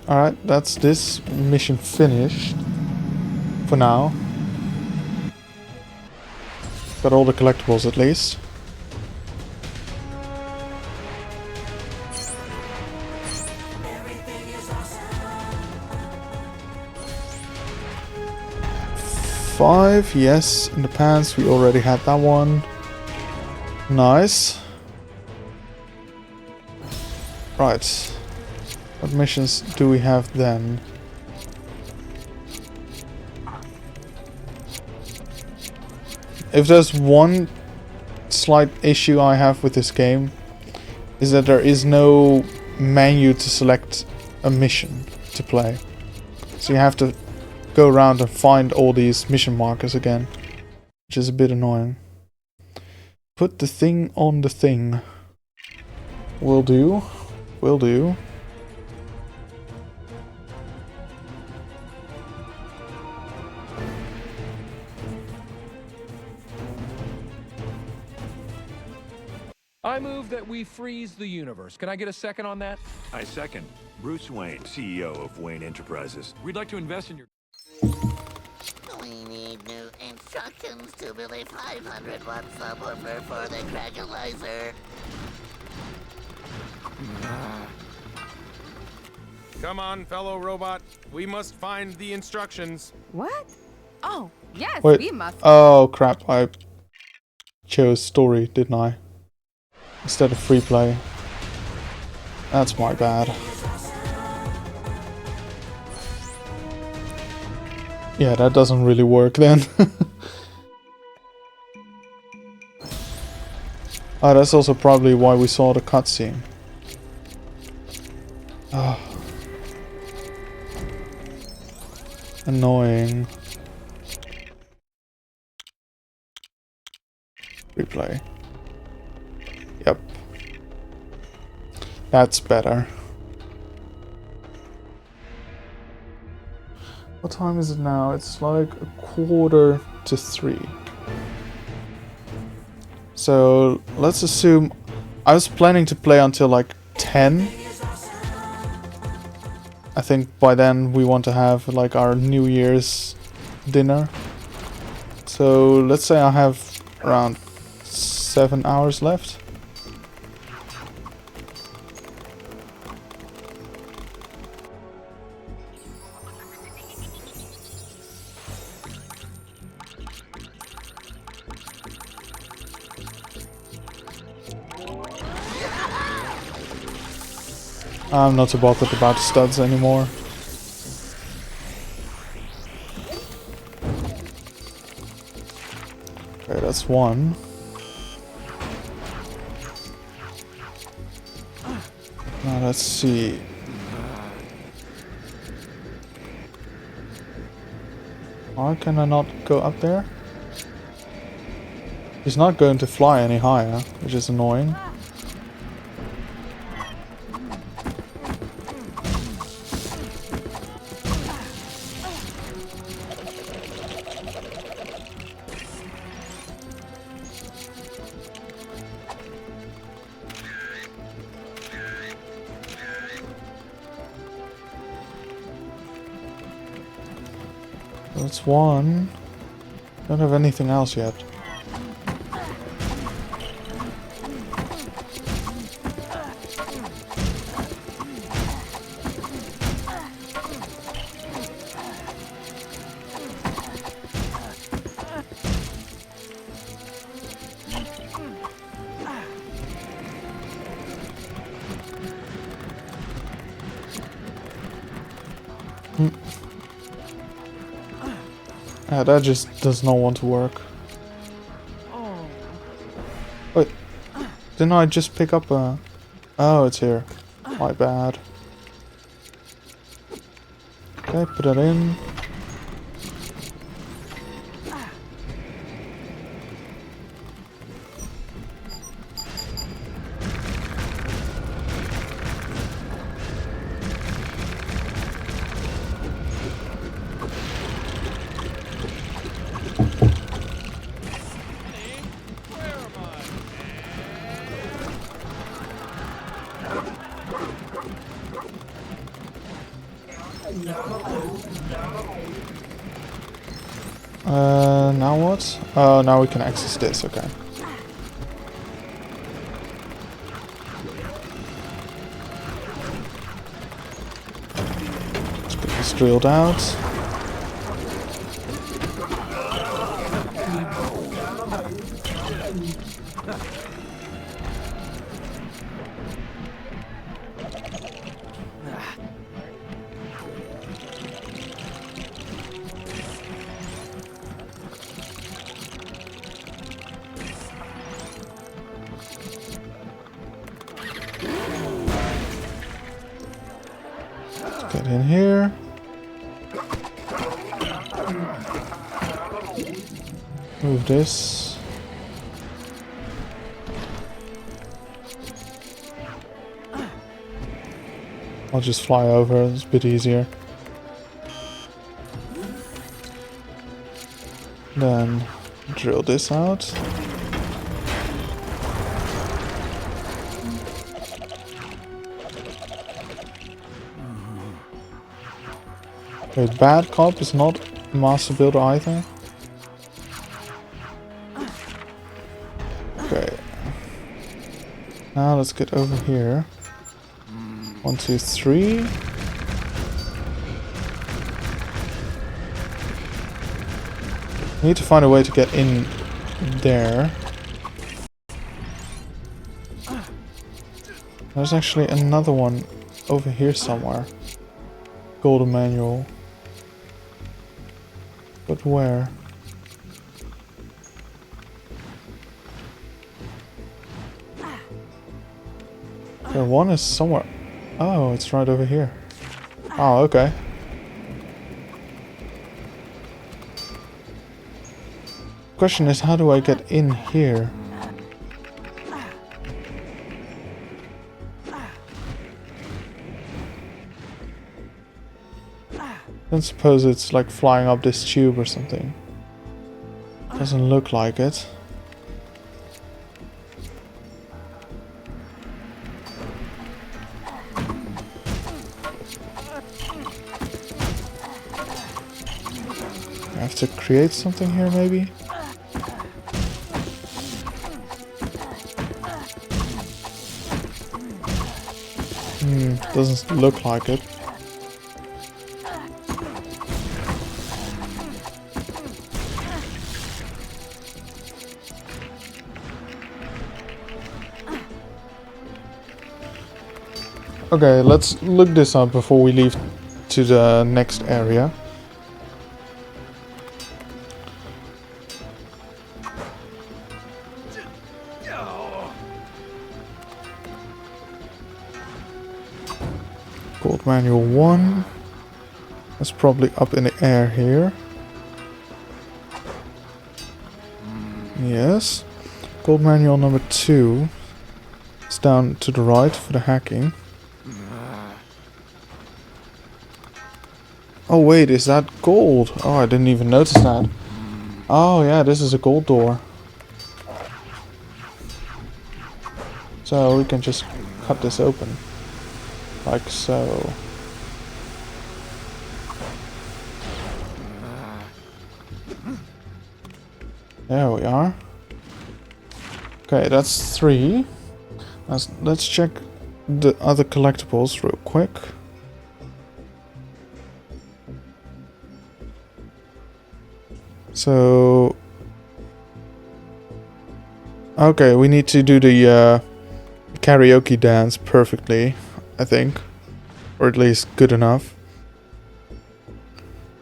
Alright, that's this mission finished. For now. Got all the collectibles at least. Five, yes, in the pants we already had that one. Nice. Right. What missions do we have then? If there's one slight issue I have with this game, is that there is no menu to select a mission to play. So you have to go around and find all these mission markers again, which is a bit annoying. Put the thing on the thing. Will do. Will do. I move that we freeze the universe. Can I get a second on that? I second. Bruce Wayne, CEO of Wayne Enterprises. We'd like to invest in your... We need new instructions to build a 500-watt subwoofer for the tranquilizer. Come on, fellow robot. We must find the instructions. What? Oh, yes, Wait. we must. Oh crap, I chose story, didn't I? Instead of free play. That's my bad. Yeah, that doesn't really work then. Oh, that's also probably why we saw the cutscene. Oh. Annoying. Replay. Yep. That's better. What time is it now? It's like 2:45. So let's assume I was planning to play until like 10. I think by then we want to have like our New Year's dinner. So let's say I have around 7 hours left. I'm not too bothered about studs anymore. Okay, that's one. Now let's see. Why can I not go up there? He's not going to fly any higher, which is annoying. That's one. Don't have anything else yet. That just does not want to work. Wait, didn't I just pick up a... Oh, it's here. My bad. Okay, put that in. Now what? Oh, now we can access this, okay. Let's get this drilled out. Get in here. Move this. I'll just fly over, it's a bit easier. Then drill this out. Wait, Bad Cop is not Master Builder either? Okay. Now let's get over here. 1, 2, 3. Need to find a way to get in there. There's actually another one over here somewhere. Golden manual. But where? Okay, one is somewhere. Oh, it's right over here. Oh, okay. Question is, how do I get in here? Don't suppose it's like flying up this tube or something. Doesn't look like it. to create something here, maybe? Doesn't look like it. Okay, let's look this up before we leave to the next area. Gold manual 1. That's probably up in the air here. Yes. Gold manual number 2 is down to the right for the hacking. Oh wait, is that gold? Oh, I didn't even notice that. Oh yeah, this is a gold door. So we can just cut this open. Like so. There we are. Okay, that's 3. Let's check the other collectibles real quick. So, okay, we need to do the karaoke dance perfectly, I think, or at least good enough.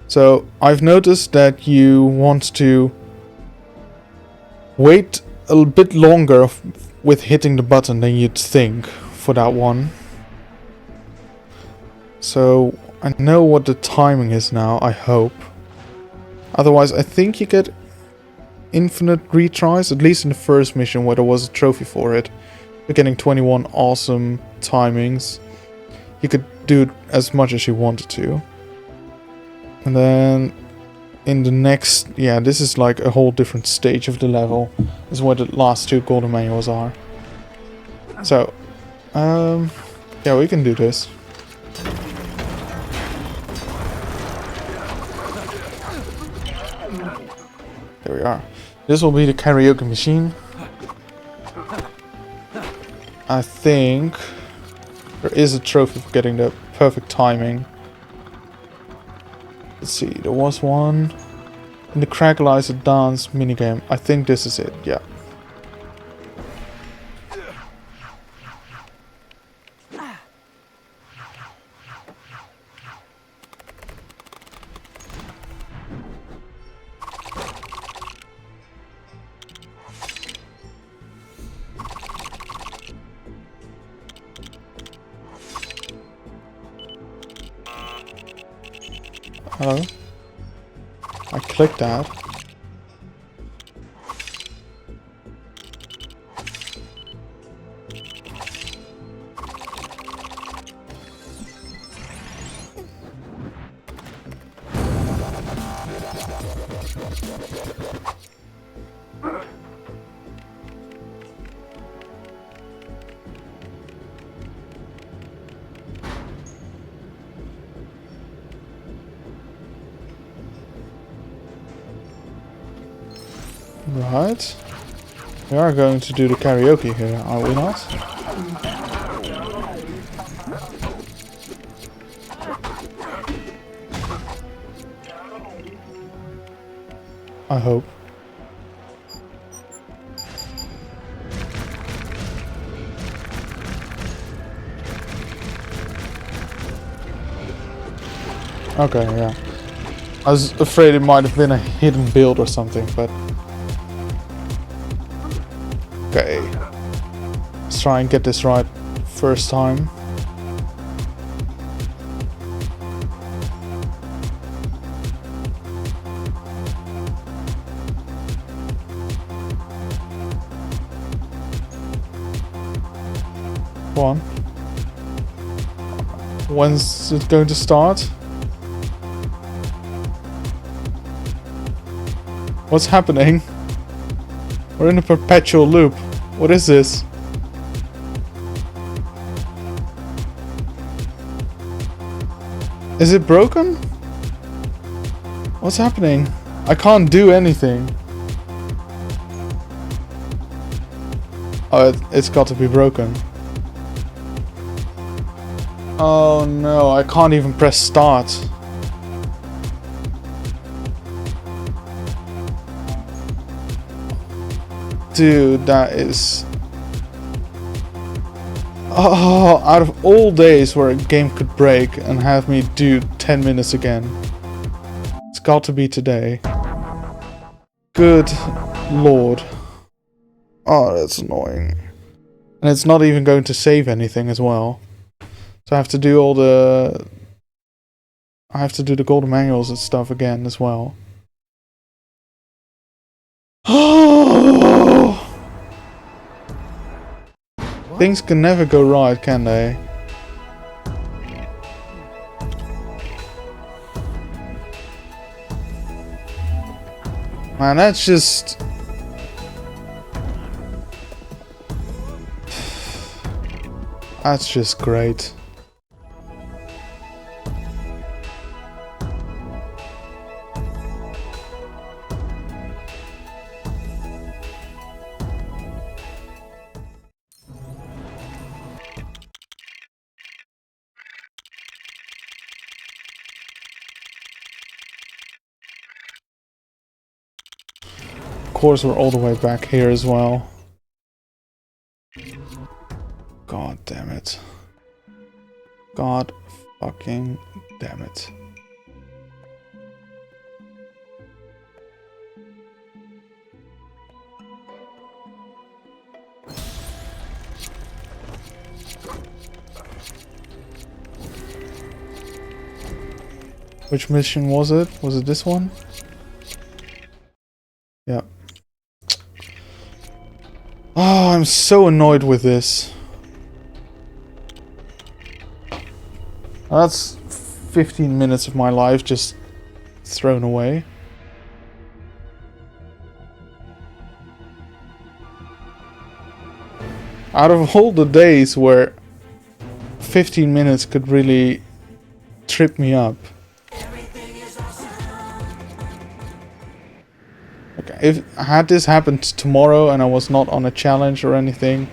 So, I've noticed that you want to wait a bit longer with hitting the button than you'd think for that one. So, I know what the timing is now, I hope. Otherwise, I think you get infinite retries, at least in the first mission where there was a trophy for it. You're getting 21 awesome timings. You could do it as much as you wanted to. And then in the next, yeah, this is like a whole different stage of the level. This is where the last 2 golden manuals are. So, yeah, we can do this. There we are. This will be the karaoke machine. I think there is a trophy for getting the perfect timing. Let's see, there was one in the Crackleizer dance minigame. I think this is it, yeah. Hello? I clicked that. Right. We are going to do the karaoke here, are we not? I hope. Okay, yeah. I was afraid it might have been a hidden build or something, but... Okay. Let's try and get this right first time. Come on. When's it going to start? What's happening? We're in a perpetual loop. What is this? Is it broken? What's happening? I can't do anything. Oh, it's got to be broken. Oh no, I can't even press start. Dude, that is... Oh, out of all days where a game could break and have me do 10 minutes again. It's got to be today. Good lord. Oh, that's annoying. And it's not even going to save anything as well. So I have to do all the... I have to do the golden manuals and stuff again as well. Oh! Things can never go right, can they? Man, that's just... That's just great. Of course, we're all the way back here as well. God damn it. God fucking damn it. Which mission was it? Was it this one? Yeah. Oh, I'm so annoyed with this. That's 15 minutes of my life just thrown away. Out of all the days where 15 minutes could really trip me up. Okay, if had this happened tomorrow and I was not on a challenge or anything,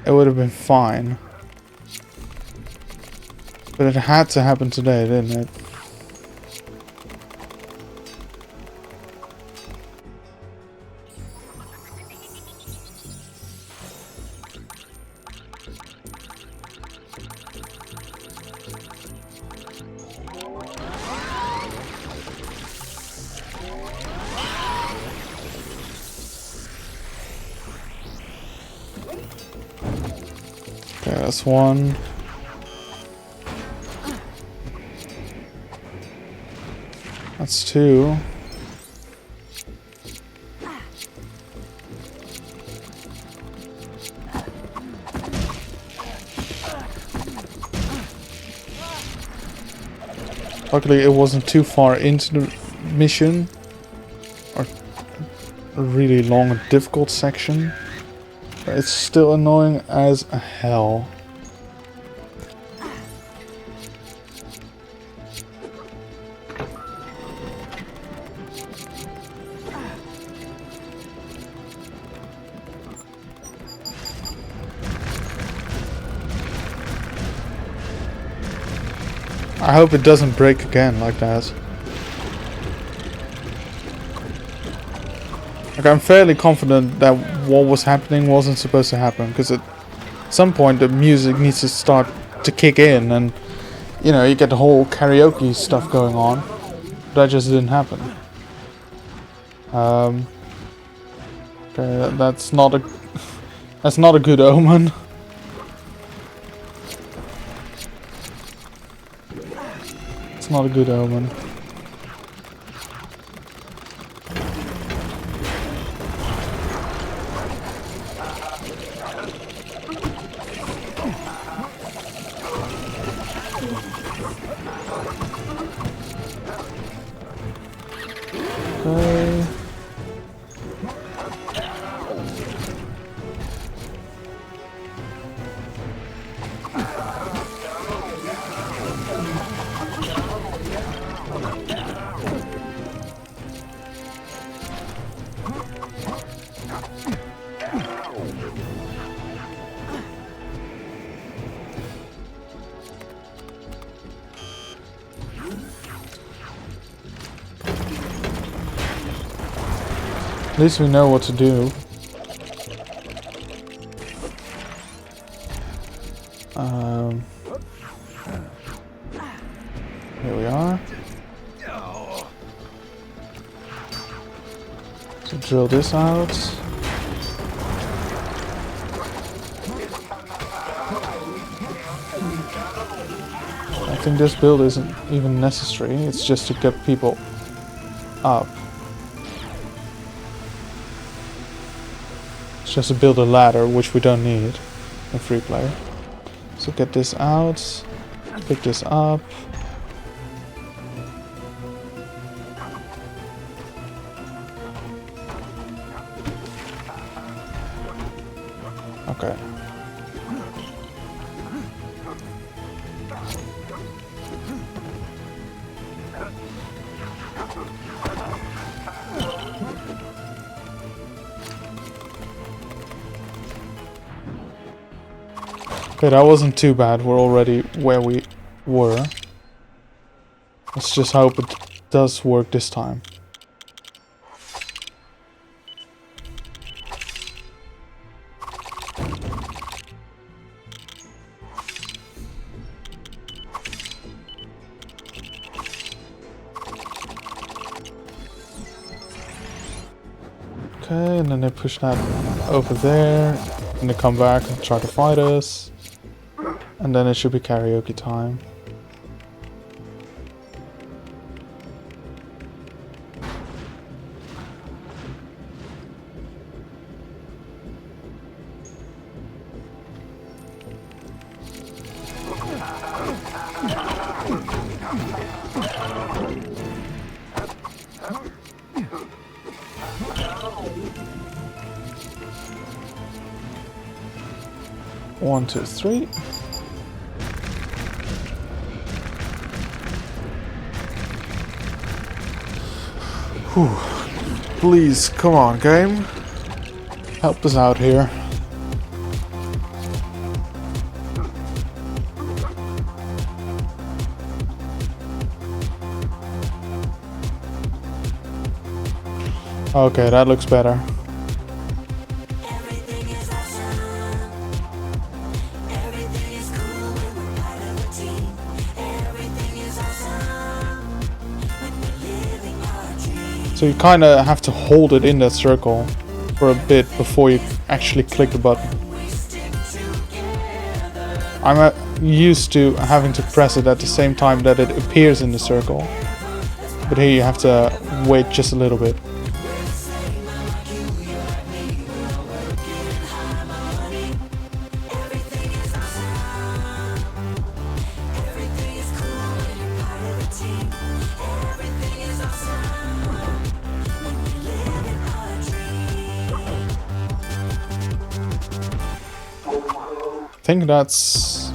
it would have been fine. But it had to happen today, didn't it? Okay, that's one. That's two. Luckily it wasn't too far into the mission. Or a really long and difficult section. But it's still annoying as hell. I hope it doesn't break again like that. Like, I'm fairly confident that what was happening wasn't supposed to happen, because at some point the music needs to start to kick in and, you know, you get the whole karaoke stuff going on. That just didn't happen. Okay, that's not a good omen. It's not a good omen. Okay. At least we know what to do. Here we are. So drill this out. I think this build isn't even necessary. It's just to get people up. It's just to build a ladder, which we don't need in free play. So get this out, pick this up. Okay. Okay, that wasn't too bad. We're already where we were. Let's just hope it does work this time. Okay, and then they push that over there, and they come back and try to fight us. And then it should be karaoke time. One, two, three. Whew. Please, come on, game. Help us out here. Okay, that looks better. So you kind of have to hold it in that circle for a bit before you actually click the button. I'm used to having to press it at the same time that it appears in the circle. But here you have to wait just a little bit. I think that's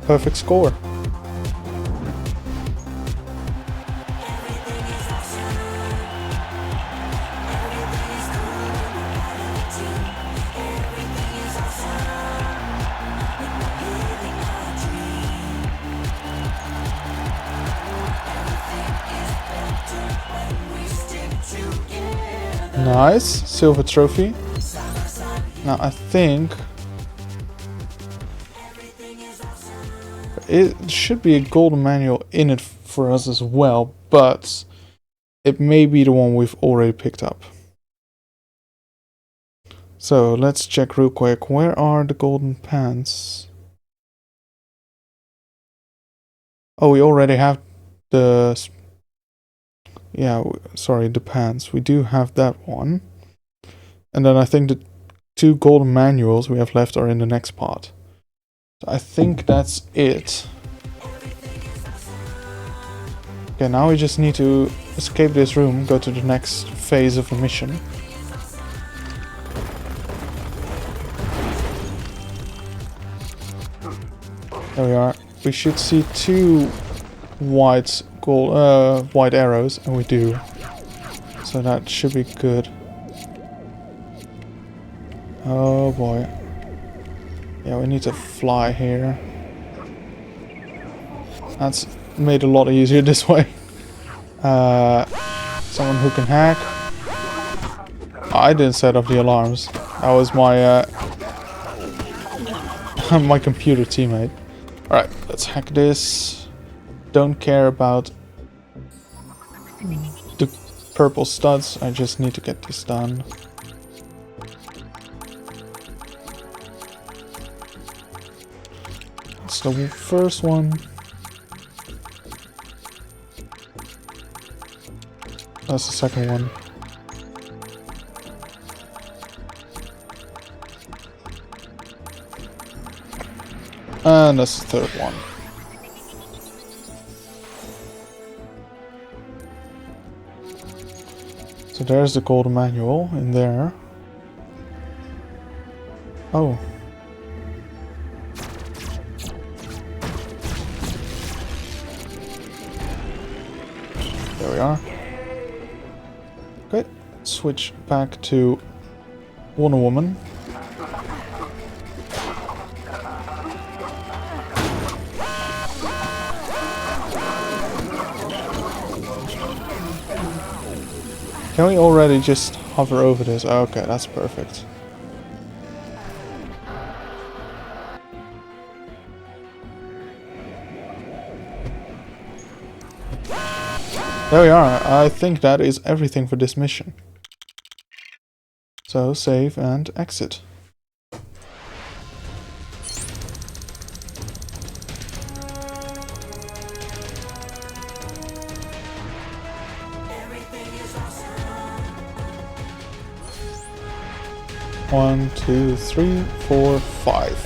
perfect score. Nice, silver trophy. Now I think it should be a golden manual in it for us as well, but it may be the one we've already picked up. So let's check real quick. Where are the golden pants? Oh, we already have the... Yeah, sorry, the pants. We do have that one. And then I think the 2 golden manuals we have left are in the next part. I think that's it. Okay, now we just need to escape this room, go to the next phase of the mission. There we are. We should see 2 white arrows, and we do. So that should be good. Oh boy. Yeah, we need to fly here. That's made a lot easier this way. Someone who can hack. I didn't set up the alarms. That was my my computer teammate. Alright, let's hack this. Don't care about the purple studs. I just need to get this done. That's the first one. That's the second one. And that's the third one. So there's the golden manual in there. Oh. There we are. Okay, switch back to Wonder Woman. Can we already just hover over this? Okay, that's perfect. There we are. I think that is everything for this mission. So save and exit. One, two, three, four, five.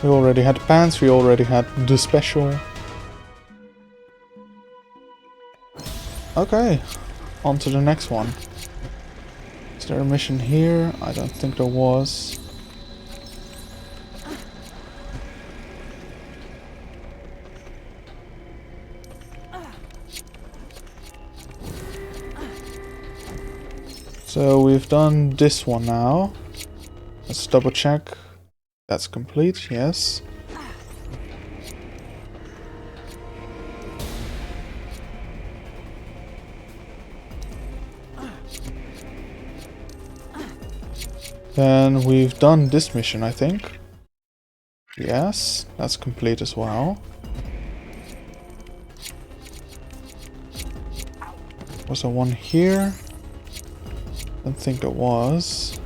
We already had pants, we already had the special. Okay, on to the next one. Is there a mission here? I don't think there was. So we've done this one now. Let's double check. That's complete, yes. Then we've done this mission, I think. Yes, that's complete as well. Was there one here? Don't think there was.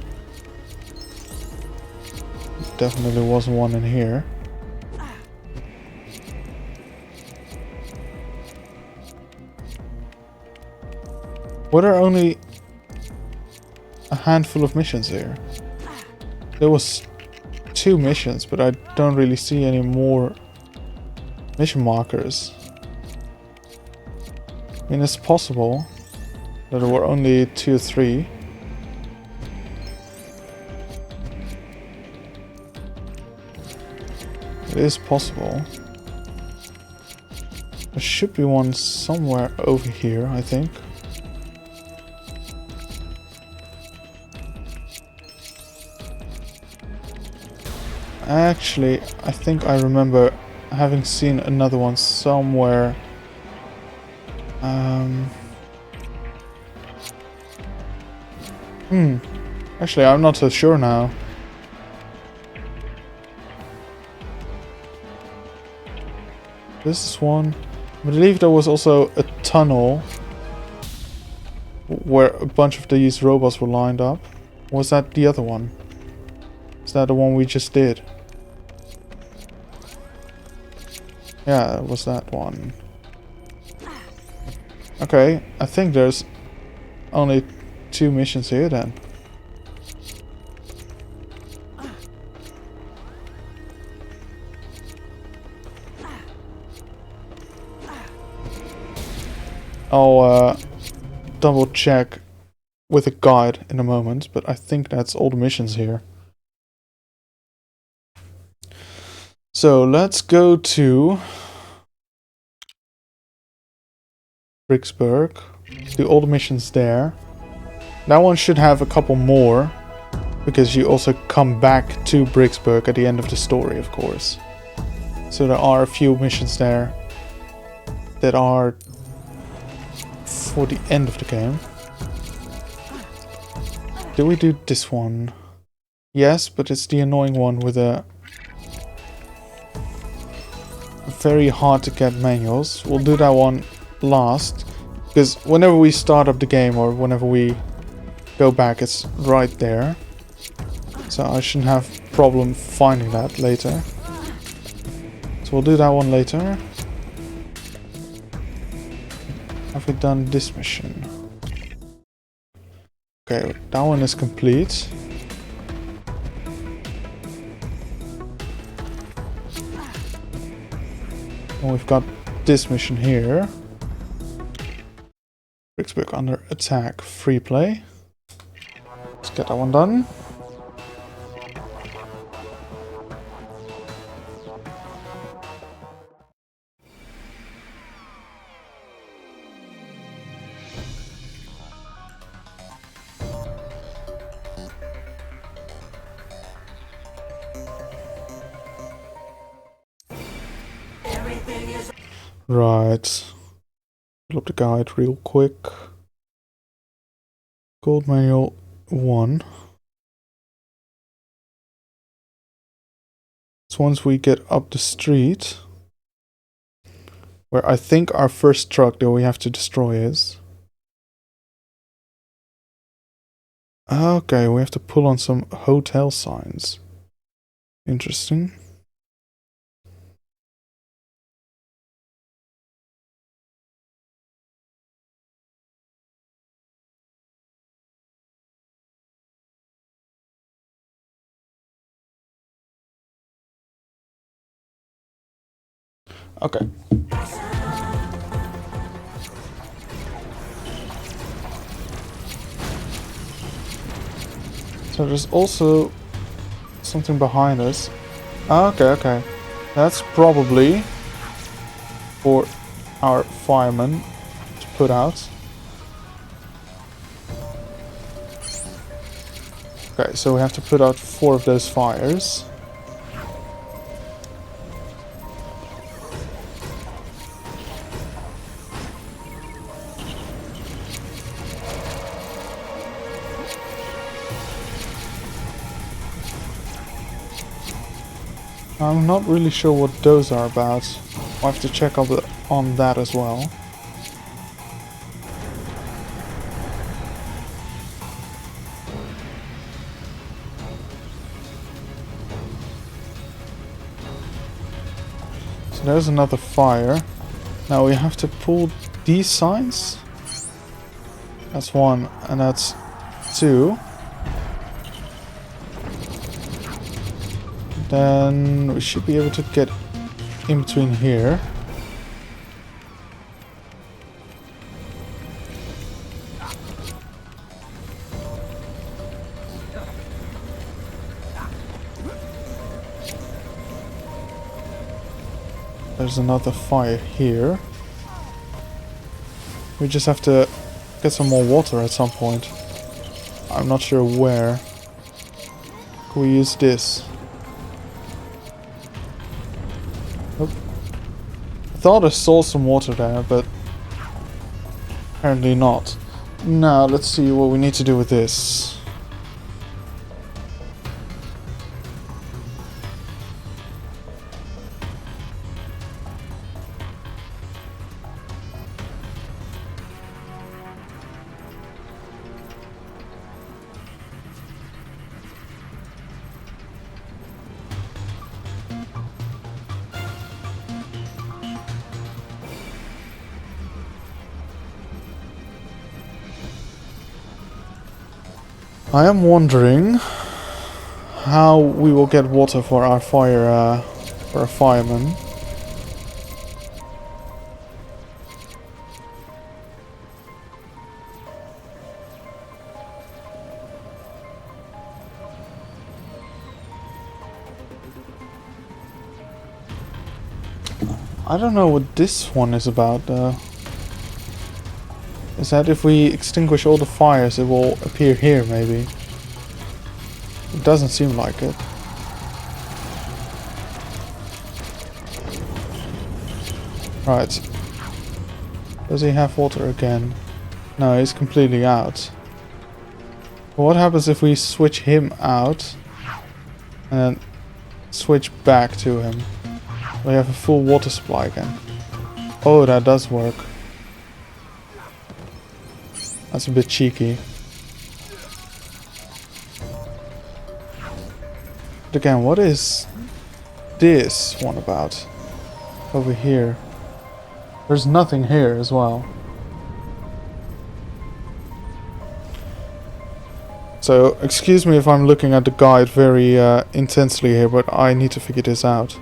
Definitely was one in here. Were there only a handful of missions here? There was 2 missions, but I don't really see any more mission markers. I mean, it's possible that there were only 2 or 3. It is possible. There should be one somewhere over here, I think. Actually, I think I remember having seen another one somewhere. Actually, I'm not so sure now. This is one. I believe there was also a tunnel where a bunch of these robots were lined up. Was that the other one? Is that the one we just did? Yeah, it was that one. Okay, I think there's only 2 missions here then. I'll double check with a guide in a moment, but I think that's all the missions here. So let's go to Bricksburg. Do all the missions there. That one should have a couple more, because you also come back to Bricksburg at the end of the story, of course. So there are a few missions there that are before the end of the game. Did we do this one? Yes, but it's the annoying one with a very hard to get manuals. We'll do that one last, because whenever we start up the game or whenever we go back, it's right there. So I shouldn't have problem finding that later. So we'll do that one later. Have we done this mission? Okay, that one is complete. And we've got this mission here. Bricksburg under attack, free play. Let's get that one done. Right. Pull up the guide real quick. Gold manual 1. So once we get up the street, where I think our first truck that we have to destroy is. Okay, we have to pull on some hotel signs. Interesting. Okay. So there's also something behind us. Okay. That's probably for our firemen to put out. Okay, so we have to put out 4 of those fires. I'm not really sure what those are about. I'll have to check up on that as well. So there's another fire. Now we have to pull these signs. That's 1 and that's 2. Then we should be able to get in between here. There's another fire here. We just have to get some more water at some point. I'm not sure where. Can we use this? Nope. I thought I saw some water there, but apparently not. Now let's see what we need to do with this. I am wondering how we will get water for our fire, for our firemen. I don't know what this one is about though. Is that if we extinguish all the fires, it will appear here, maybe? It doesn't seem like it. Right. Does he have water again? No, he's completely out. What happens if we switch him out and then switch back to him? We have a full water supply again. Oh, that does work. That's a bit cheeky. But again, what is this one about? Over here. There's nothing here as well. So, excuse me if I'm looking at the guide very intensely here, but I need to figure this out.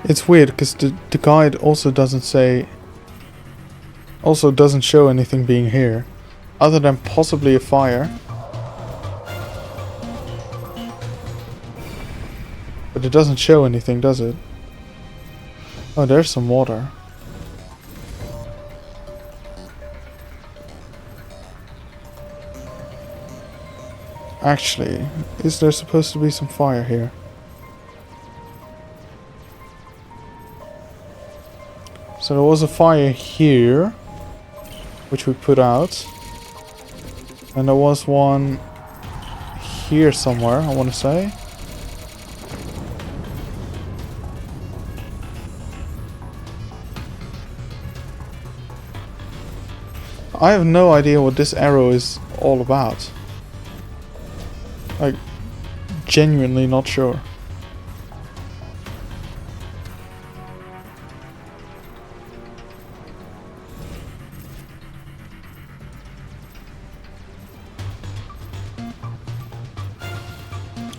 It's weird because the guide also doesn't show anything being here, other than possibly a fire. But it doesn't show anything, does it? Oh, there's some water. Actually, is there supposed to be some fire here? So there was a fire here, which we put out. And there was one here somewhere, I want to say. I have no idea what this arrow is all about. Like, genuinely not sure.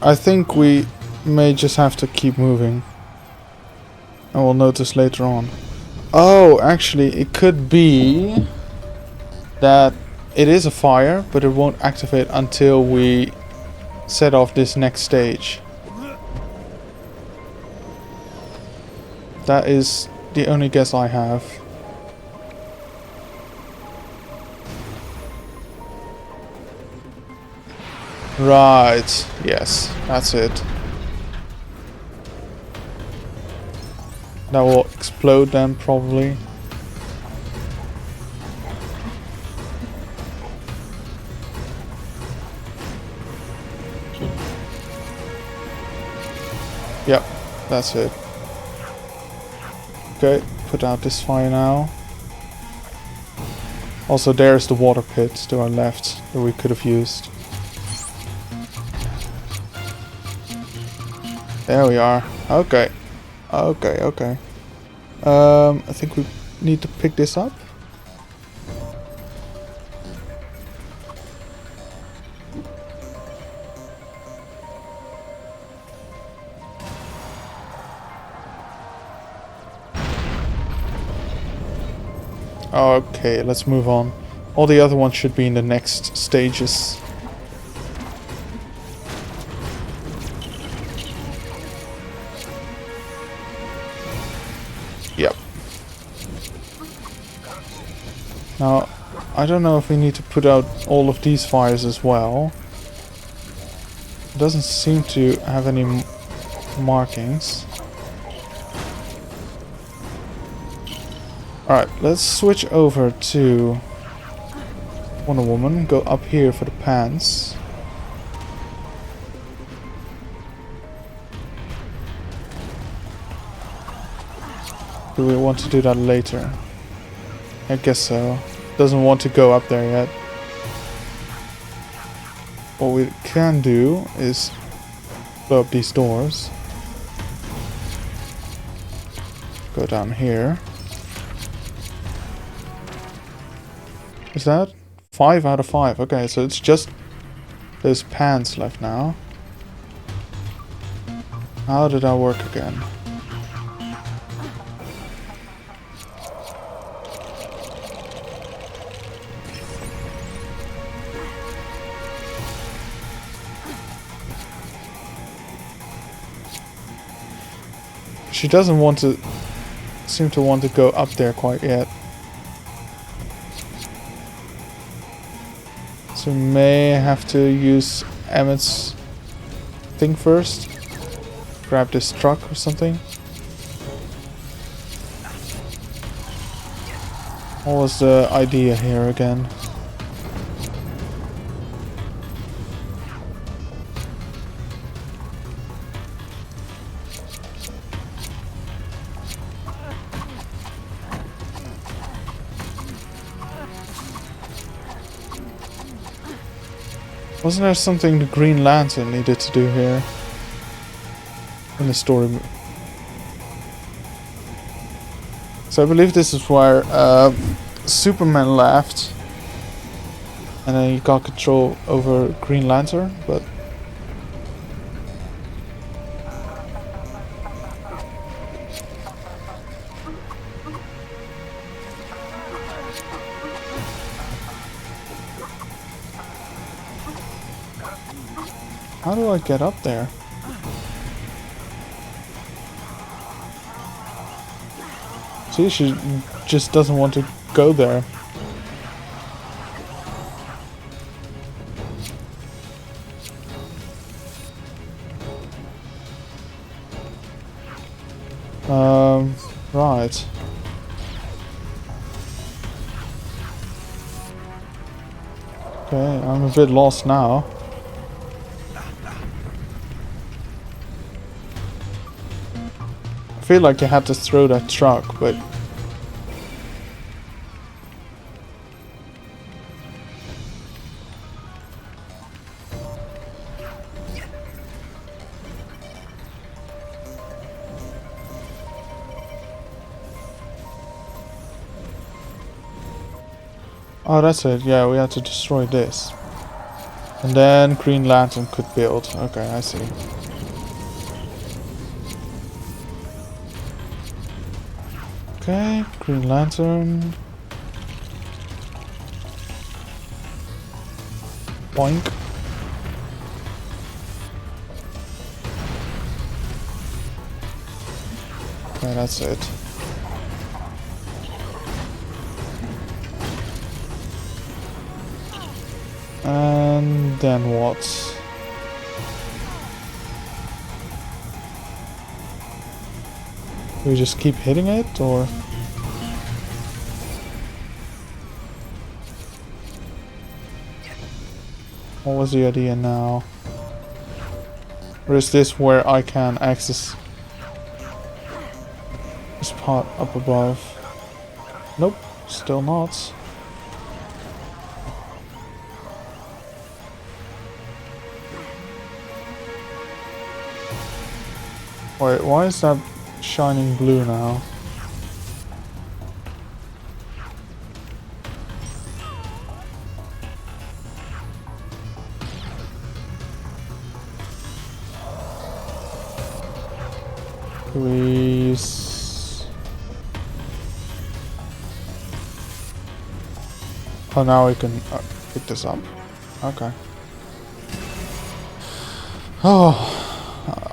I think we may just have to keep moving. And we'll notice later on. Oh, actually, it could be that it is a fire, but it won't activate until we set off this next stage. That is the only guess I have. Right, yes, that's it. That will explode then, probably. Yep, that's it. Okay, put out this fire now. Also, there's the water pit to our left that we could have used. There we are. Okay. Okay. I think we need to pick this up. Okay, let's move on. All the other ones should be in the next stages. Yep. Now, I don't know if we need to put out all of these fires as well. It doesn't seem to have any markings. Alright, let's switch over to Wonder Woman. Go up here for the pants. Do we want to do that later? I guess so. Doesn't want to go up there yet. What we can do is blow up these doors. Go down here. Is that 5 out of 5? Okay, so it's just those pants left now. How did that work again? She doesn't want to seem to want to go up there quite yet. So we may have to use Emmett's thing first. Grab this truck or something. What was the idea here again? Wasn't there something the Green Lantern needed to do here? In the story. So I believe this is where Superman left. And then he got control over Green Lantern, but... How do I get up there? See, she just doesn't want to go there. Right. Okay, I'm a bit lost now. I feel like you had to throw that truck, but... Oh, that's it. Yeah, we had to destroy this. And then Green Lantern could build. Okay, I see. Okay, Green Lantern. Boink. Okay, that's it. And then what? Do we just keep hitting it, or? What was the idea now? Or is this where I can access this part up above? Nope, still not. Wait, why is that shining blue now? Please. Oh, now we can pick this up. Okay. Oh.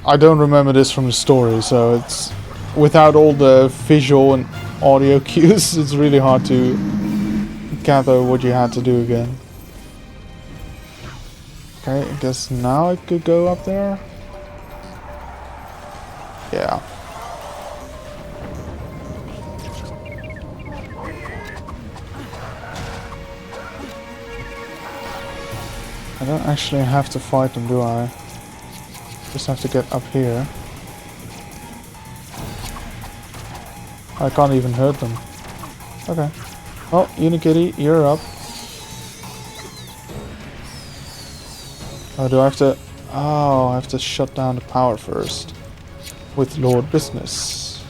I don't remember this from the story, so it's without all the visual and audio cues, it's really hard to gather what you had to do again. Okay, I guess now I could go up there. Yeah. I don't actually have to fight them, do I? Just have to get up here. I can't even hurt them. Okay. Oh, Unikitty, you're up. Oh, do I have to... Oh, I have to shut down the power first. With Lord Business.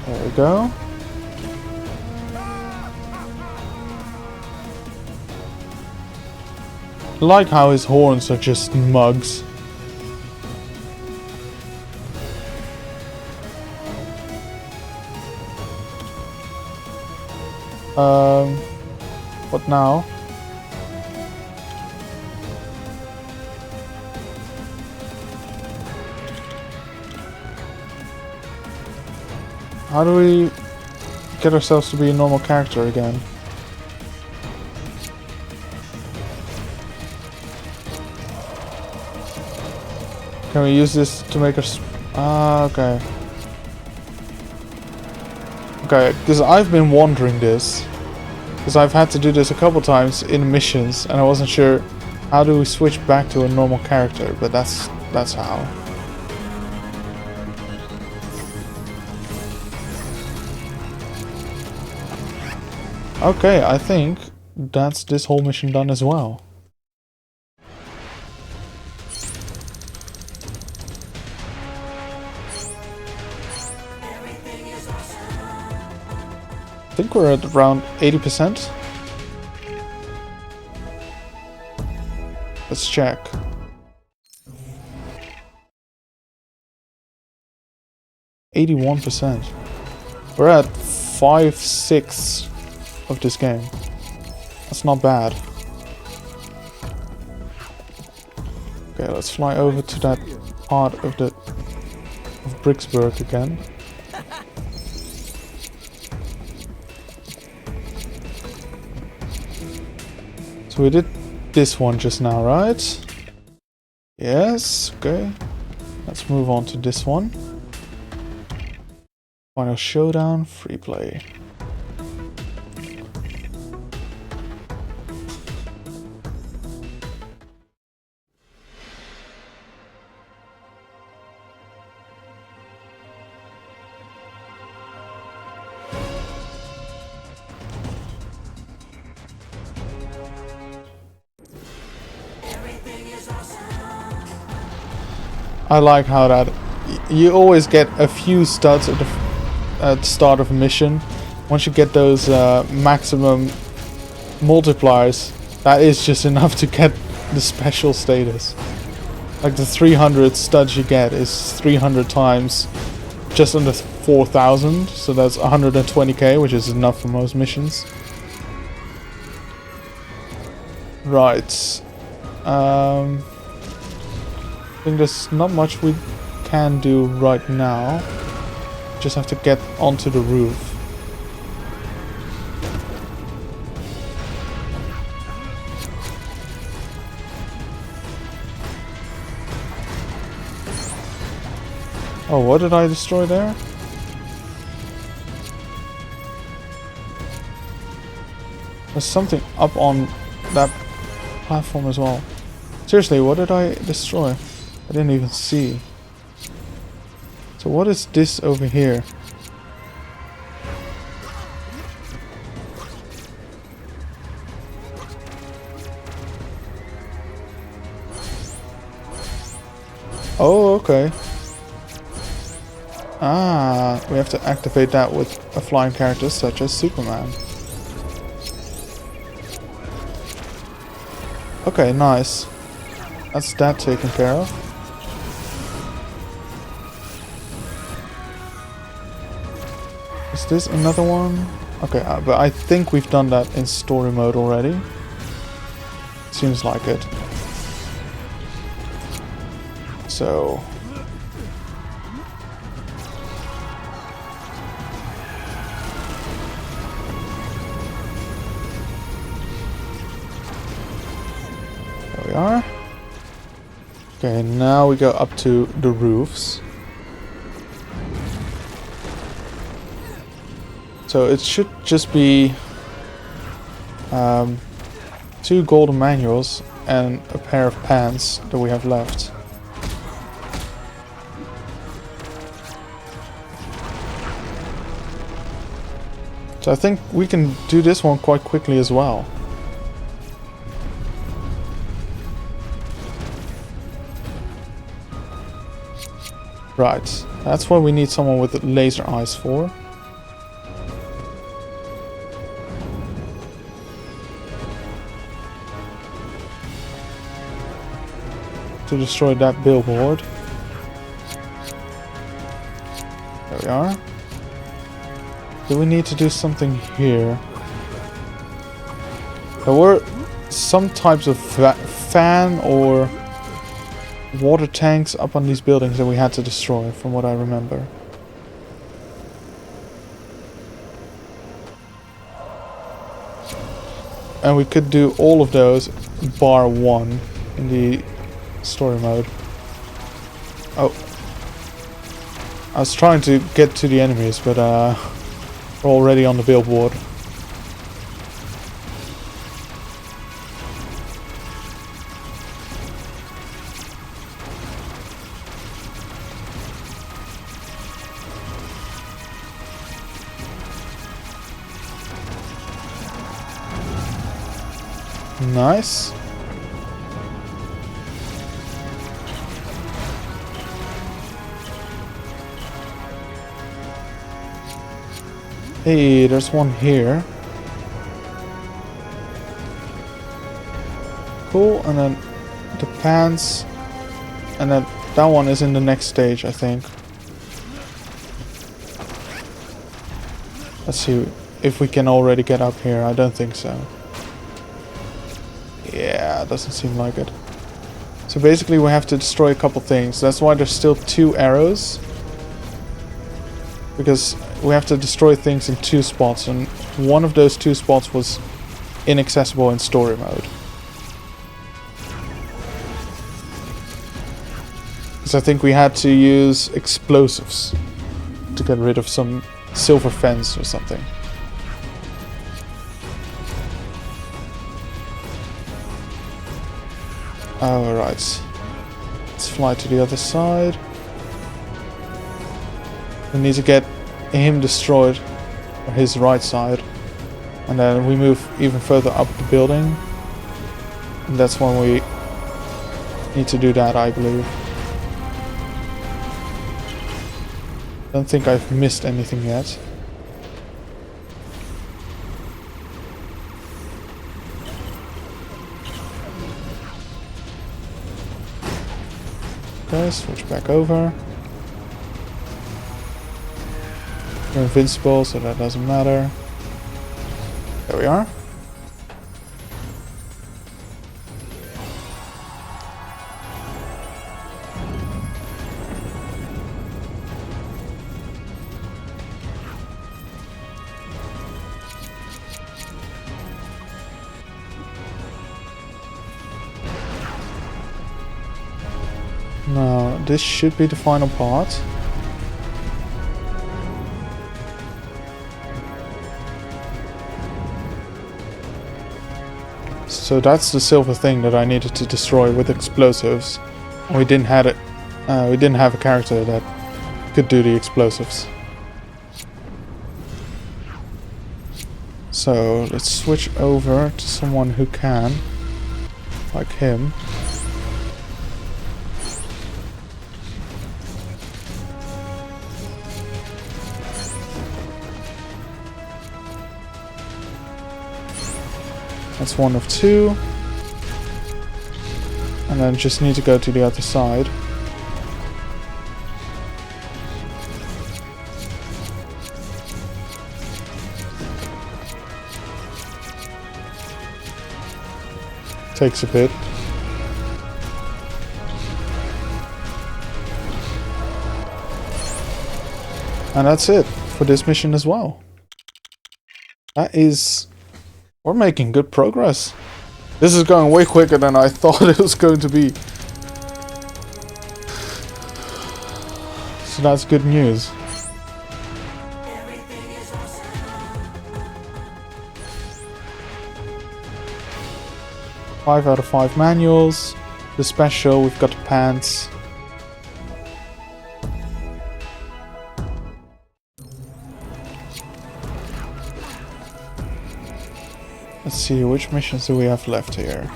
There we go. I like how his horns are just mugs. What now? How do we get ourselves to be a normal character again? Can we use this to make us... Ah, okay. Okay, because I've been wondering this. Because I've had to do this a couple times in missions, and I wasn't sure how do we switch back to a normal character, but that's how. Okay, I think that's this whole mission done as well. I think we're at around 80%. Let's check. %. We're at 5/6 of this game. That's not bad. Okay, let's fly over to that part of Bricksburg again. So we did this one just now, right? Yes, okay. Let's move on to this one. Final Showdown, free play. I like how that you always get a few studs at the start of a mission. Once you get those maximum multipliers, that is just enough to get the special status. Like the 300 studs you get is 300 times just under 4,000, so that's 120k, which is enough for most missions. Right. I think there's not much we can do right now. Just have to get onto the roof. Oh, what did I destroy there? There's something up on that platform as well. Seriously, what did I destroy? I didn't even see. So what is this over here? Oh, okay. Ah, we have to activate that with a flying character such as Superman. Okay, nice. That's that taken care of. Is this another one? Okay, but I think we've done that in story mode already. Seems like it. So... there we are. Okay, now we go up to the roofs. So it should just be 2 golden manuals and a pair of pants that we have left. So I think we can do this one quite quickly as well. Right, that's what we need someone with laser eyes for. To destroy that billboard. There we are. Do we need to do something here? There were some types of fan or water tanks up on these buildings that we had to destroy, from what I remember. And we could do all of those bar 1 in the story mode. Oh. I was trying to get to the enemies, but we're already on the billboard. Nice. Hey, there's one here. Cool, and then the pants. And then that one is in the next stage, I think. Let's see if we can already get up here. I don't think so. Yeah, doesn't seem like it. So basically we have to destroy a couple things. That's why there's still 2 arrows. Because we have to destroy things in 2 spots, and one of those 2 spots was inaccessible in story mode. Because I think we had to use explosives to get rid of some silver fence or something. Alright. Let's fly to the other side. We need to get him destroyed, or his right side. And then we move even further up the building. And that's when we need to do that, I believe. Don't think I've missed anything yet. Okay, switch back over. We're invincible, so that doesn't matter. There we are. Now, this should be the final part. So that's the silver thing that I needed to destroy with explosives. We didn't have it. We didn't have a character that could do the explosives. So let's switch over to someone who can, like him. That's one of 2. And then just need to go to the other side. Takes a bit. And that's it for this mission as well. That is... We're making good progress. This is going way quicker than I thought it was going to be. So that's good news. Five out of 5 manuals. The special, we've got the pants. Let's see, which missions do we have left here?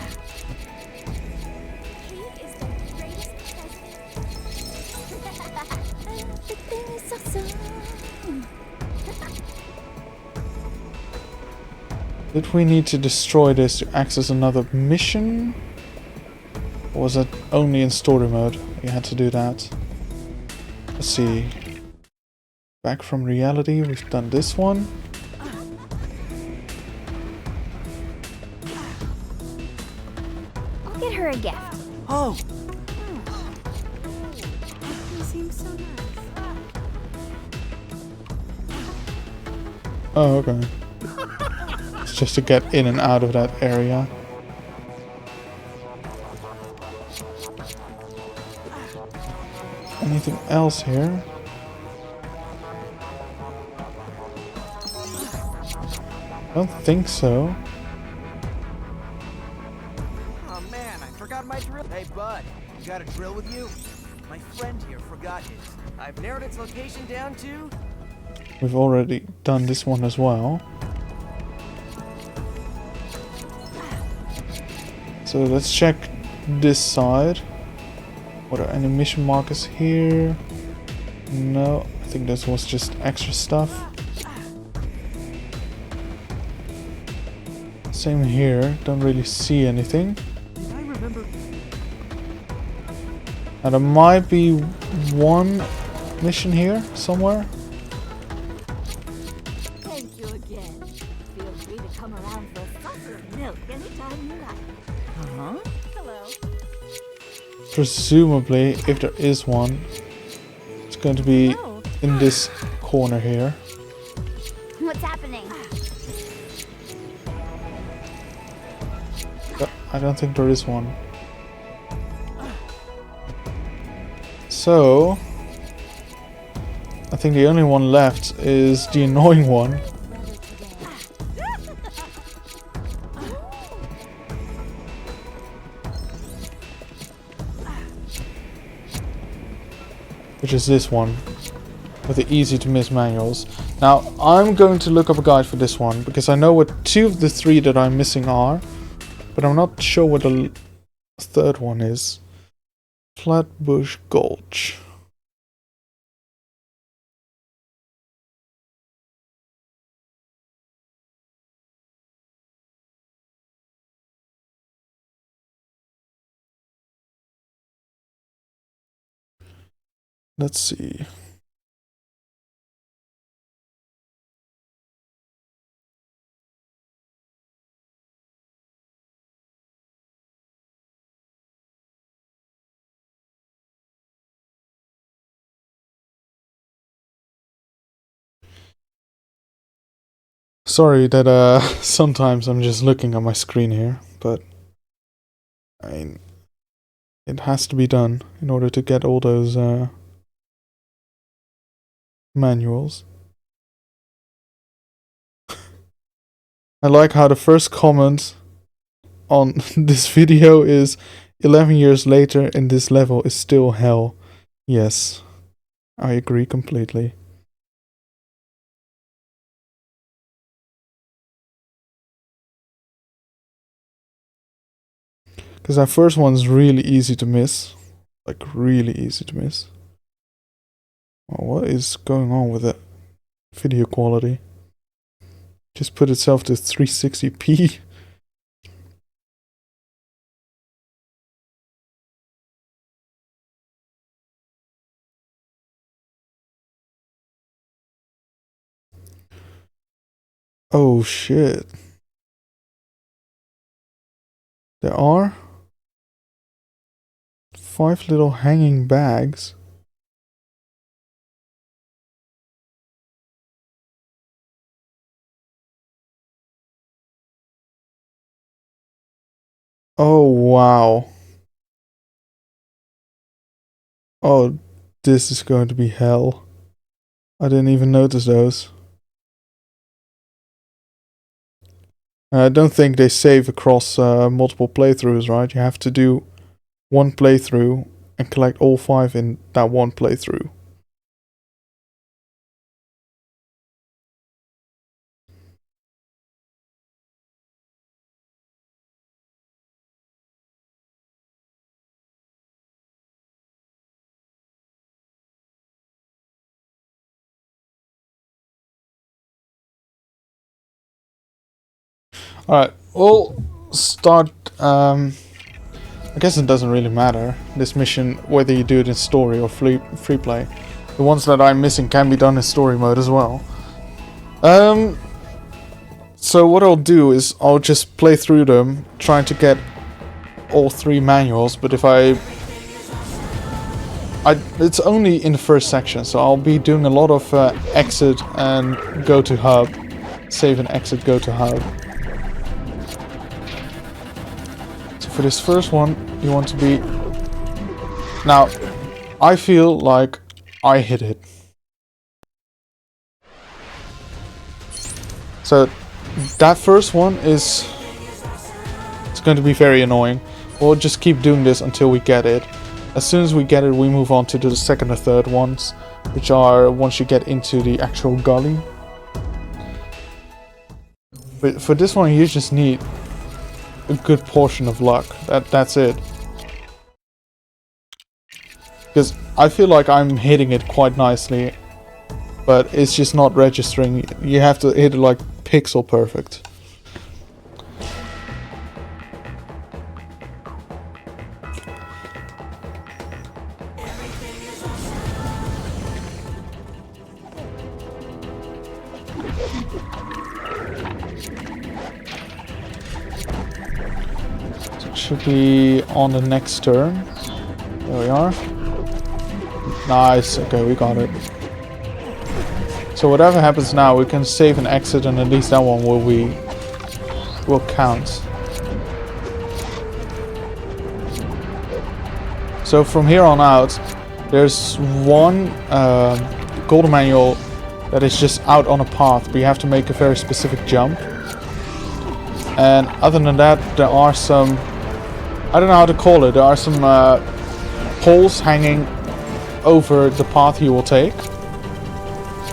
Did we need to destroy this to access another mission? Or was it only in story mode you had to do that? Let's see. Back from reality, we've done this one. Get her a gift. Oh, You seem so nice. Oh, okay. It's just to get in and out of that area. Anything else here? I don't think so. Oh man, I forgot my drill. Hey bud, you got a drill with you? My friend here forgot his. I've narrowed its location down to... We've already done this one as well. So let's check this side. What are any mission markers here? No, I think this was just extra stuff. Same here, don't really see anything. I remember... And there might be one mission here somewhere. Thank you again. Feel free to come around for a saucer of milk anytime you like. Huh? Hello. Presumably, if there is one, it's going to be in this corner here. What's happening? But I don't think there is one. So, I think the only one left is the annoying one. Which is this one, with the easy to miss manuals. Now, I'm going to look up a guide for this one, because I know what 2 of the 3 that I'm missing are, but I'm not sure what the third one is. Flatbush Gulch. Let's see. Sorry that sometimes I'm just looking at my screen here, but I mean, it has to be done in order to get all those manuals. I like how the first comment on this video is 11 years later and this level is still hell. Yes, I agree completely. Because that first one's really easy to miss. Like, really easy to miss. Well, what is going on with the video quality? Just put itself to 360p. Oh shit. There are 5 little hanging bags. Oh wow. Oh, this is going to be hell. I didn't even notice those. I don't think they save across multiple playthroughs, right? You have to do one playthrough and collect all 5 in that one playthrough. Alright, we'll start. I guess it doesn't really matter, this mission, whether you do it in story or free play. The ones that I'm missing can be done in story mode as well. So what I'll do is I'll just play through them, trying to get all 3 manuals, but if it's only in the first section, so I'll be doing a lot of exit and go to hub. Save and exit, go to hub. for this first one, you want to be... Now, I feel like I hit it. So, that first one is... It's going to be very annoying. We'll just keep doing this until we get it. As soon as we get it, we move on to the second or third ones, which are once you get into the actual gully. But for this one, you just need a good portion of luck. That's it. Because I feel like I'm hitting it quite nicely, but it's just not registering. You have to hit it like pixel perfect. Should be on the next turn. There we are. Nice. Okay, we got it. So whatever happens now, we can save and exit, and at least that one will count. So from here on out, there's one golden manual that is just out on a path, but you have to make a very specific jump. And other than that, there are some... I don't know how to call it. There are some poles hanging over the path you will take.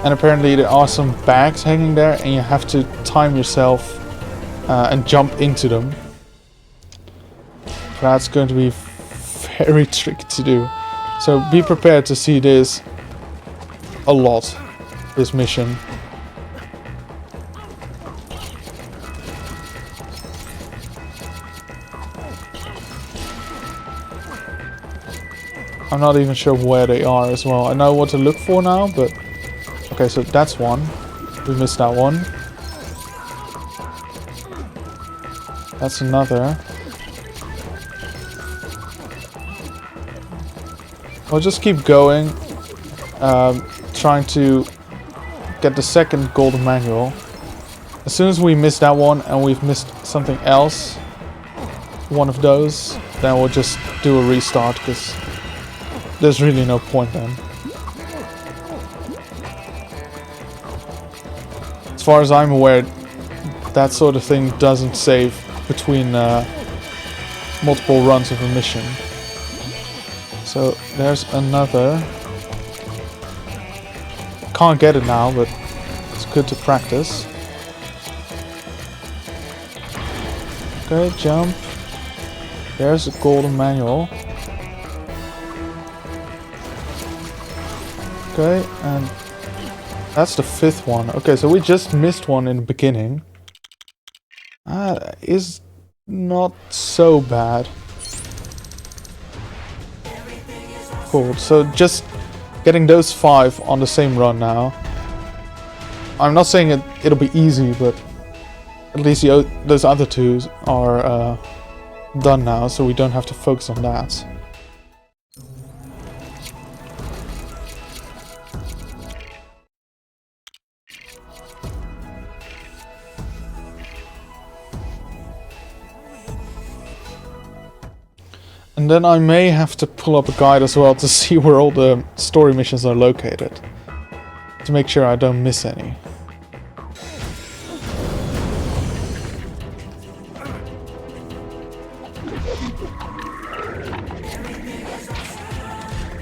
And apparently there are some bags hanging there, and you have to time yourself and jump into them. That's going to be very tricky to do. So be prepared to see this a lot, this mission. I'm not even sure where they are as well. I know what to look for now, but... Okay, so that's one. We missed that one. That's another. I'll just keep going. Trying to get the second golden manual. As soon as we miss that one and we've missed something else, one of those, then we'll just do a restart, because there's really no point then. As far as I'm aware, that sort of thing doesn't save between multiple runs of a mission. So there's another. Can't get it now, but it's good to practice. Okay, jump. There's a golden manual. Okay, and that's the fifth one. Okay, so we just missed one in the beginning. Is not so bad. Cool, so just getting those 5 on the same run now. I'm not saying it'll be easy, but at least those other 2 are done now, so we don't have to focus on that. And then I may have to pull up a guide as well to see where all the story missions are located, to make sure I don't miss any.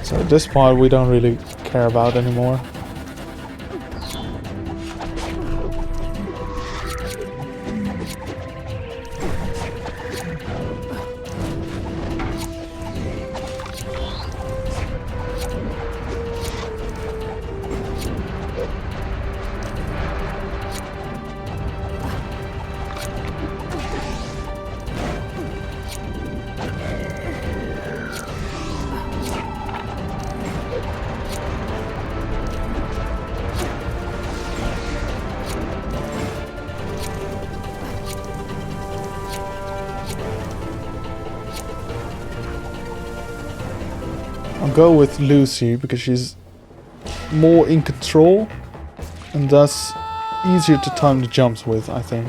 So this part we don't really care about anymore. I'll go with Lucy because she's more in control and thus easier to time the jumps with, I think.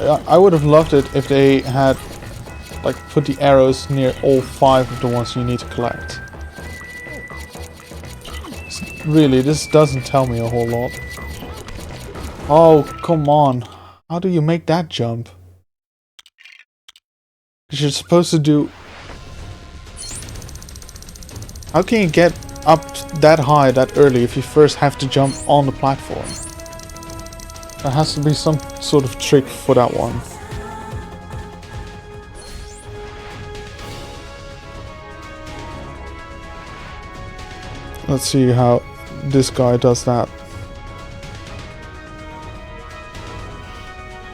I would have loved it if they had like put the arrows near all 5 of the ones you need to collect. Really, this doesn't tell me a whole lot. Oh, come on. How do you make that jump? Because you're supposed to do... How can you get up that high that early if you first have to jump on the platform? There has to be some sort of trick for that one. Let's see how this guy does that.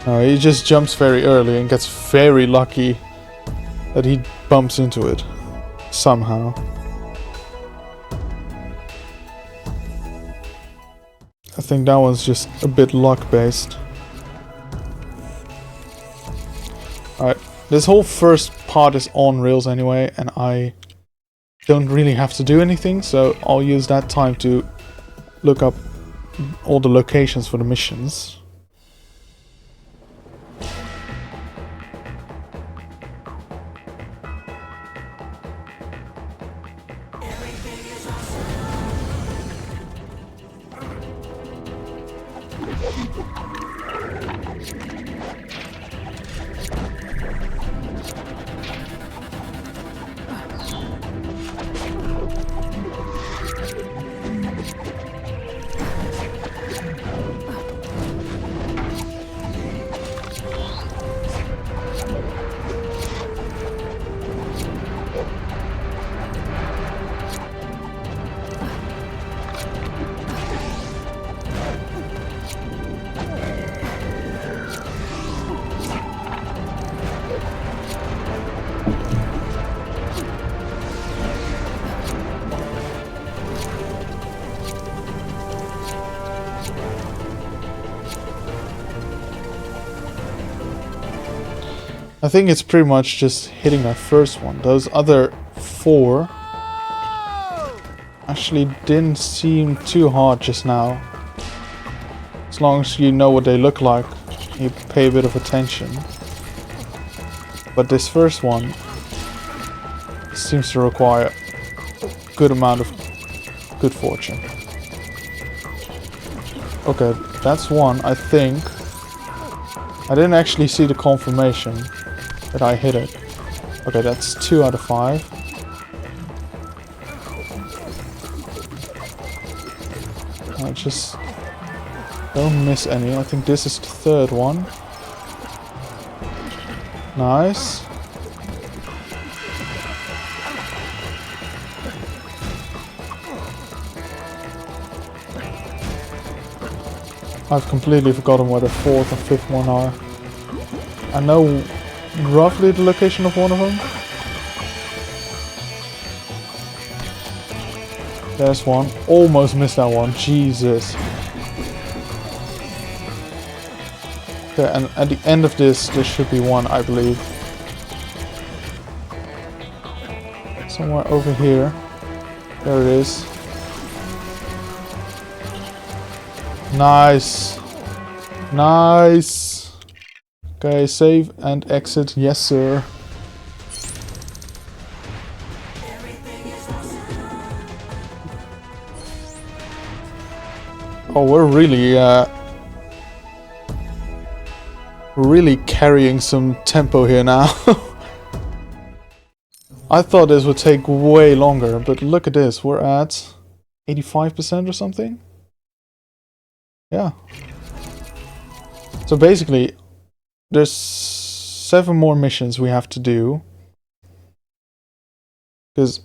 He just jumps very early and gets very lucky that he bumps into it somehow. I think that one's just a bit luck based. Alright, this whole first part is on rails anyway, and I don't really have to do anything, so I'll use that time to look up all the locations for the missions. I think it's pretty much just hitting that first one. Those other 4 actually didn't seem too hard just now. As long as you know what they look like, you pay a bit of attention. But this first one seems to require a good amount of good fortune. Okay, that's one, I think. I didn't actually see the confirmation that I hit it. Okay, that's 2 out of 5. I just don't miss any. I think this is the 3rd one. Nice. I've completely forgotten where the 4th and 5th one are. I know roughly the location of one of them. There's one. Almost missed that one. Jesus. Okay, and at the end of this, there should be one, I believe. Somewhere over here. There it is. Nice. Nice. Okay, save and exit. Yes, sir. Oh, we're really carrying some tempo here now. I thought this would take way longer, but look at this. We're at 85% or something. Yeah. So basically, there's 7 more missions we have to do. Because,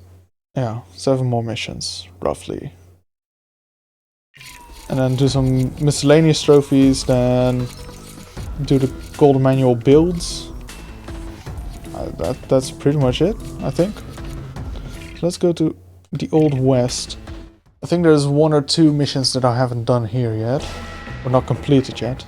yeah, 7 more missions, roughly. And then do some miscellaneous trophies, then do the golden manual builds. That's pretty much it, I think. So let's go to the Old West. I think there's 1 or 2 missions that I haven't done here yet. Or not completed yet.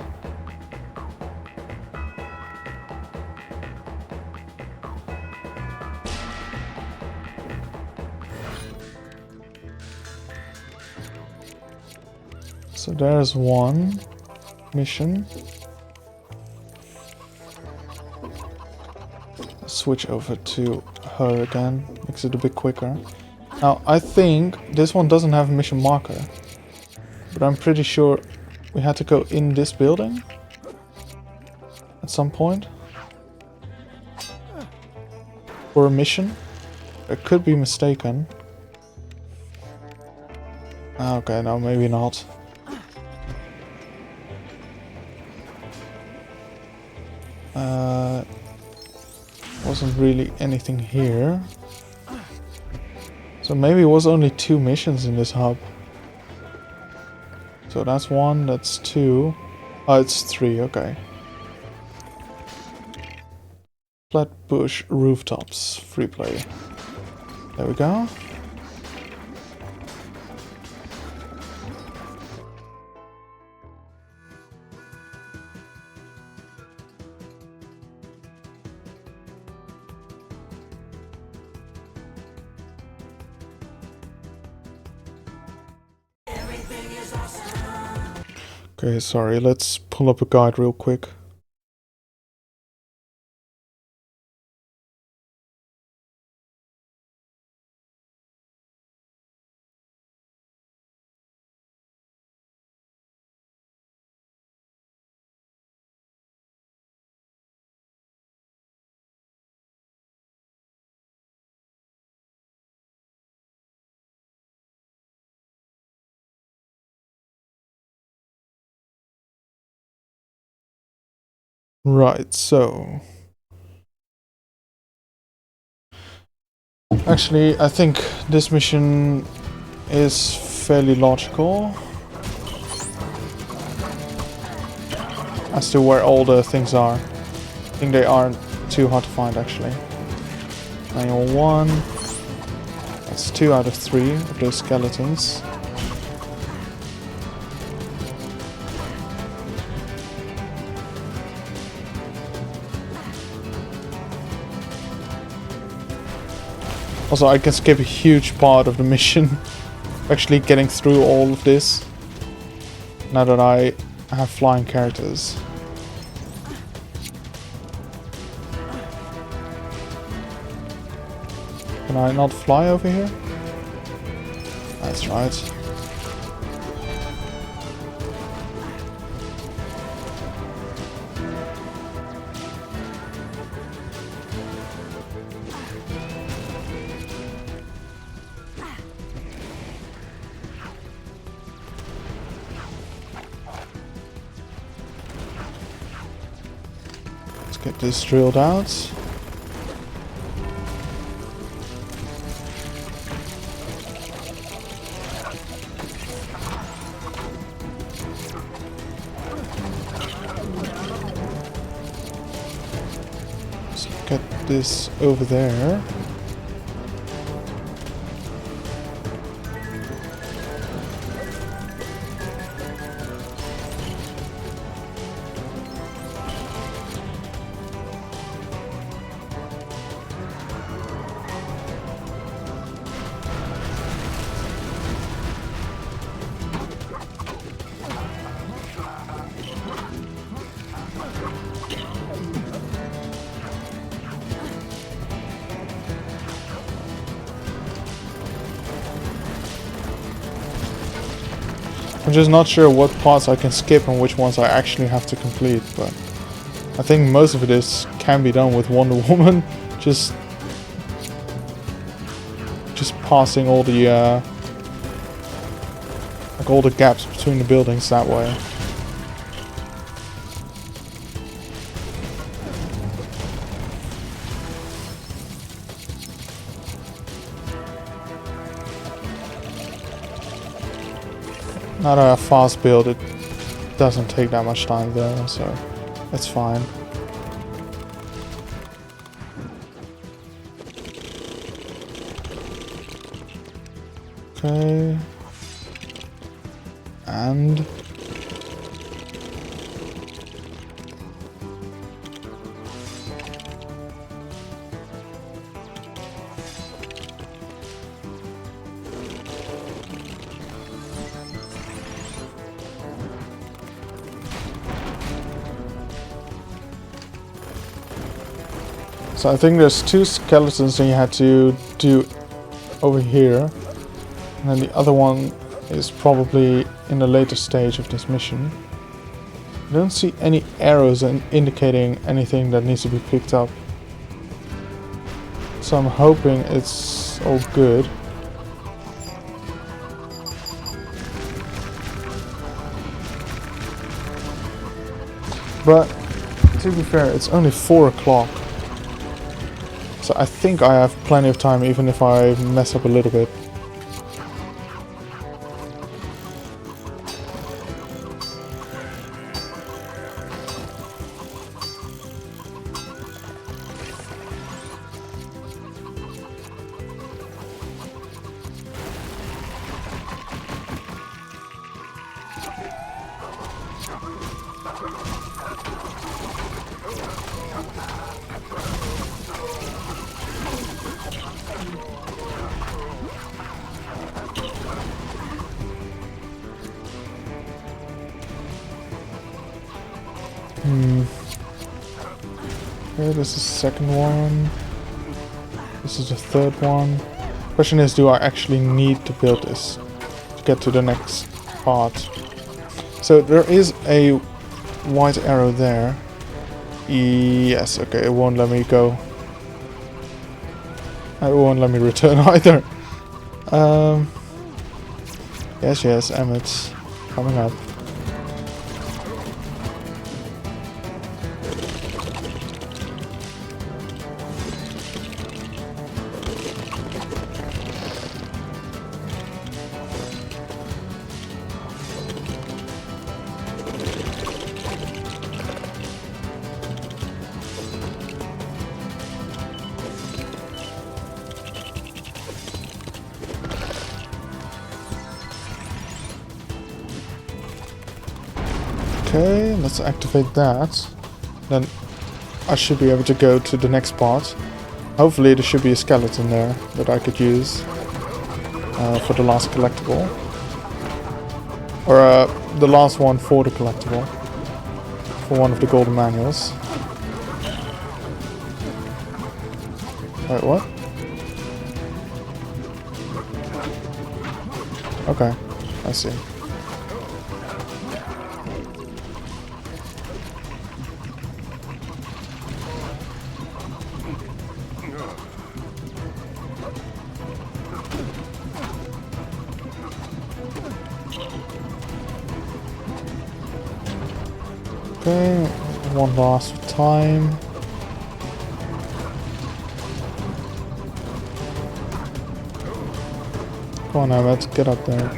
So there's one mission. switch over to her again. Makes it a bit quicker. Now, I think this one doesn't have a mission marker. But I'm pretty sure we had to go in this building at some point for a mission. I could be mistaken. Okay, no, maybe not. Wasn't really anything here. So maybe it was only 2 missions in this hub. So that's 1, that's 2. Oh, it's 3, okay. Flatbush Rooftops, free play. There we go. Okay, sorry, let's pull up a guide real quick. Right, so... Actually, I think this mission is fairly logical as to where all the things are. I think they aren't too hard to find, actually. Manual 1. That's 2 out of 3 of those skeletons. Also, I can skip a huge part of the mission. Actually getting through all of this. Now that I have flying characters. Can I not fly over here? That's right. Let's get this drilled out. Get this over there. I'm just not sure what parts I can skip and which ones I actually have to complete, but I think most of this can be done with Wonder Woman, just passing all the like all the gaps between the buildings that way. Now that I have fast build, it doesn't take that much time though, so it's fine. Okay. And... So I think there's 2 skeletons and you had to do over here. And then the other one is probably in a later stage of this mission. I don't see any arrows indicating anything that needs to be picked up. So I'm hoping it's all good. But to be fair, it's only 4 o'clock. So I think I have plenty of time even if I mess up a little bit. Okay, this is the second one. This is the third one. Question is, do I actually need to build this to get to the next part? So there is a white arrow there. Yes, okay, it won't let me go. It won't let me return either. Yes, Emmett's coming up. Okay, let's activate that. Then I should be able to go to the next part. Hopefully there should be a skeleton there that I could use for the last collectible. Or the last one for the collectible. For one of the golden manuals. Wait, what? Okay, I see. Okay, one last time. Come on now, let's get up there.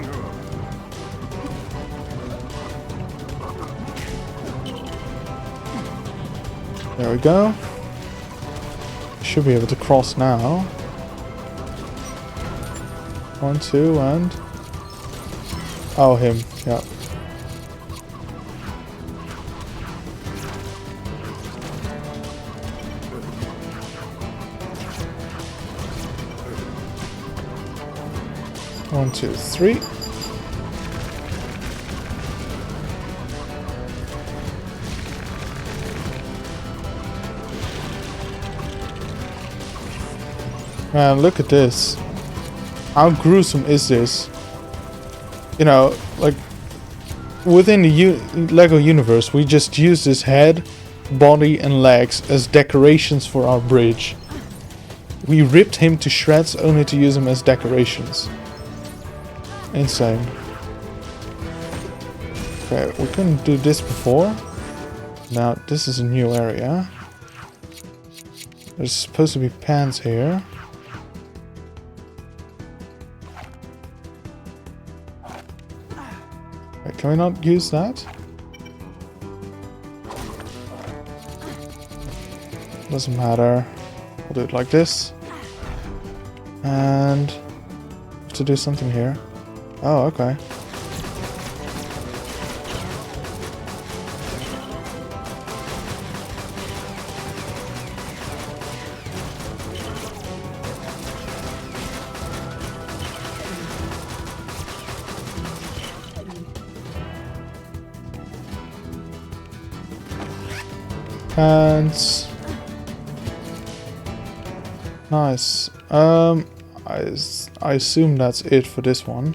There we go. Should be able to cross now. 1, 2, and... oh, him, yeah. One, 2, 3. Man, look at this. How gruesome is this? You know, like, within the Lego universe, we just use this head, body and legs as decorations for our bridge. We ripped him to shreds only to use him as decorations. Insane. Okay, we couldn't do this before. Now, this is a new area. There's supposed to be pans here. Wait, can we not use that? Doesn't matter. We'll do it like this. And... have to do something here. Oh, okay. And Nice. I assume that's it for this one.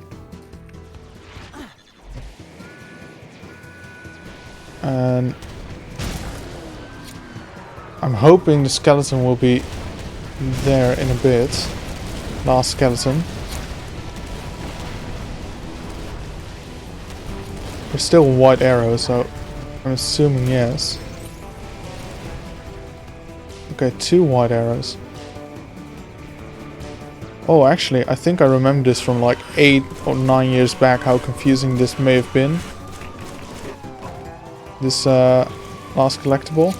And I'm hoping the skeleton will be there in a bit. Last skeleton. There's still white arrows, so I'm assuming yes. Okay, 2 white arrows. Oh, actually, I think I remember this from like 8 or 9 years back, how confusing this may have been. This last collectible.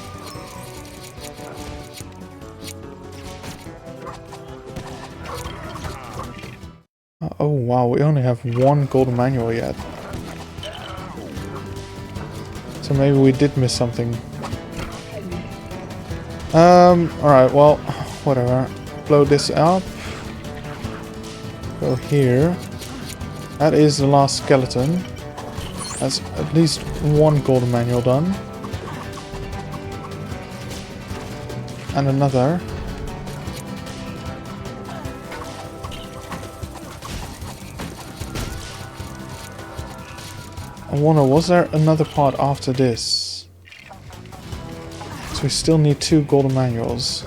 Oh wow, we only have 1 golden manual yet. So maybe we did miss something. Alright, well, whatever. Blow this up. Go here. That is the last skeleton. That's at least 1 golden manual done. And another. I wonder, was there another part after this? So we still need 2 golden manuals.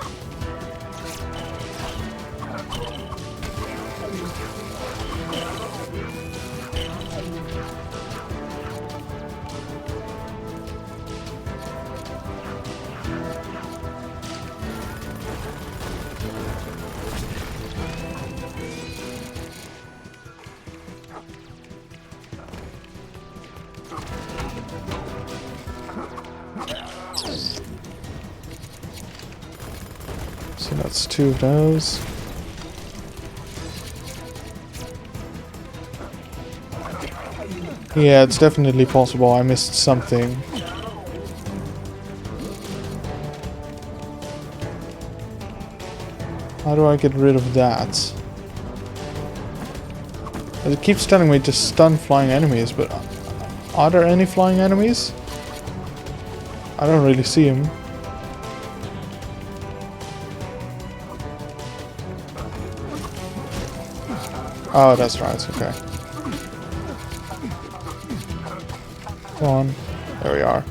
So that's 2 of those. Yeah, it's definitely possible I missed something. How do I get rid of that? It keeps telling me to stun flying enemies, but are there any flying enemies? I don't really see them. Oh, that's right, okay. Come on. There we are.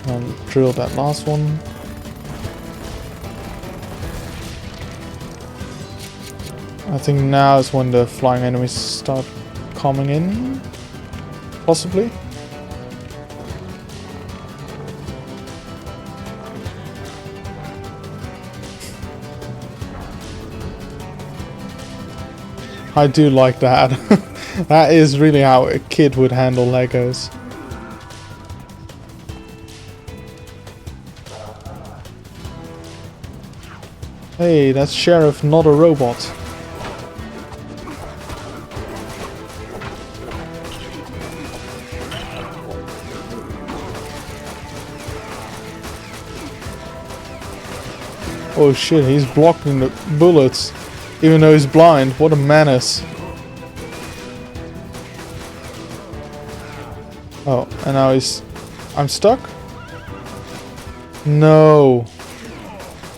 And drill that last one. I think now is when the flying enemies start coming in. Possibly. I do like that. That is really how a kid would handle Legos. Hey, that's Sheriff, not a robot. Oh shit, he's blocking the bullets. Even though he's blind, what a menace. Oh, and now I'm stuck? No.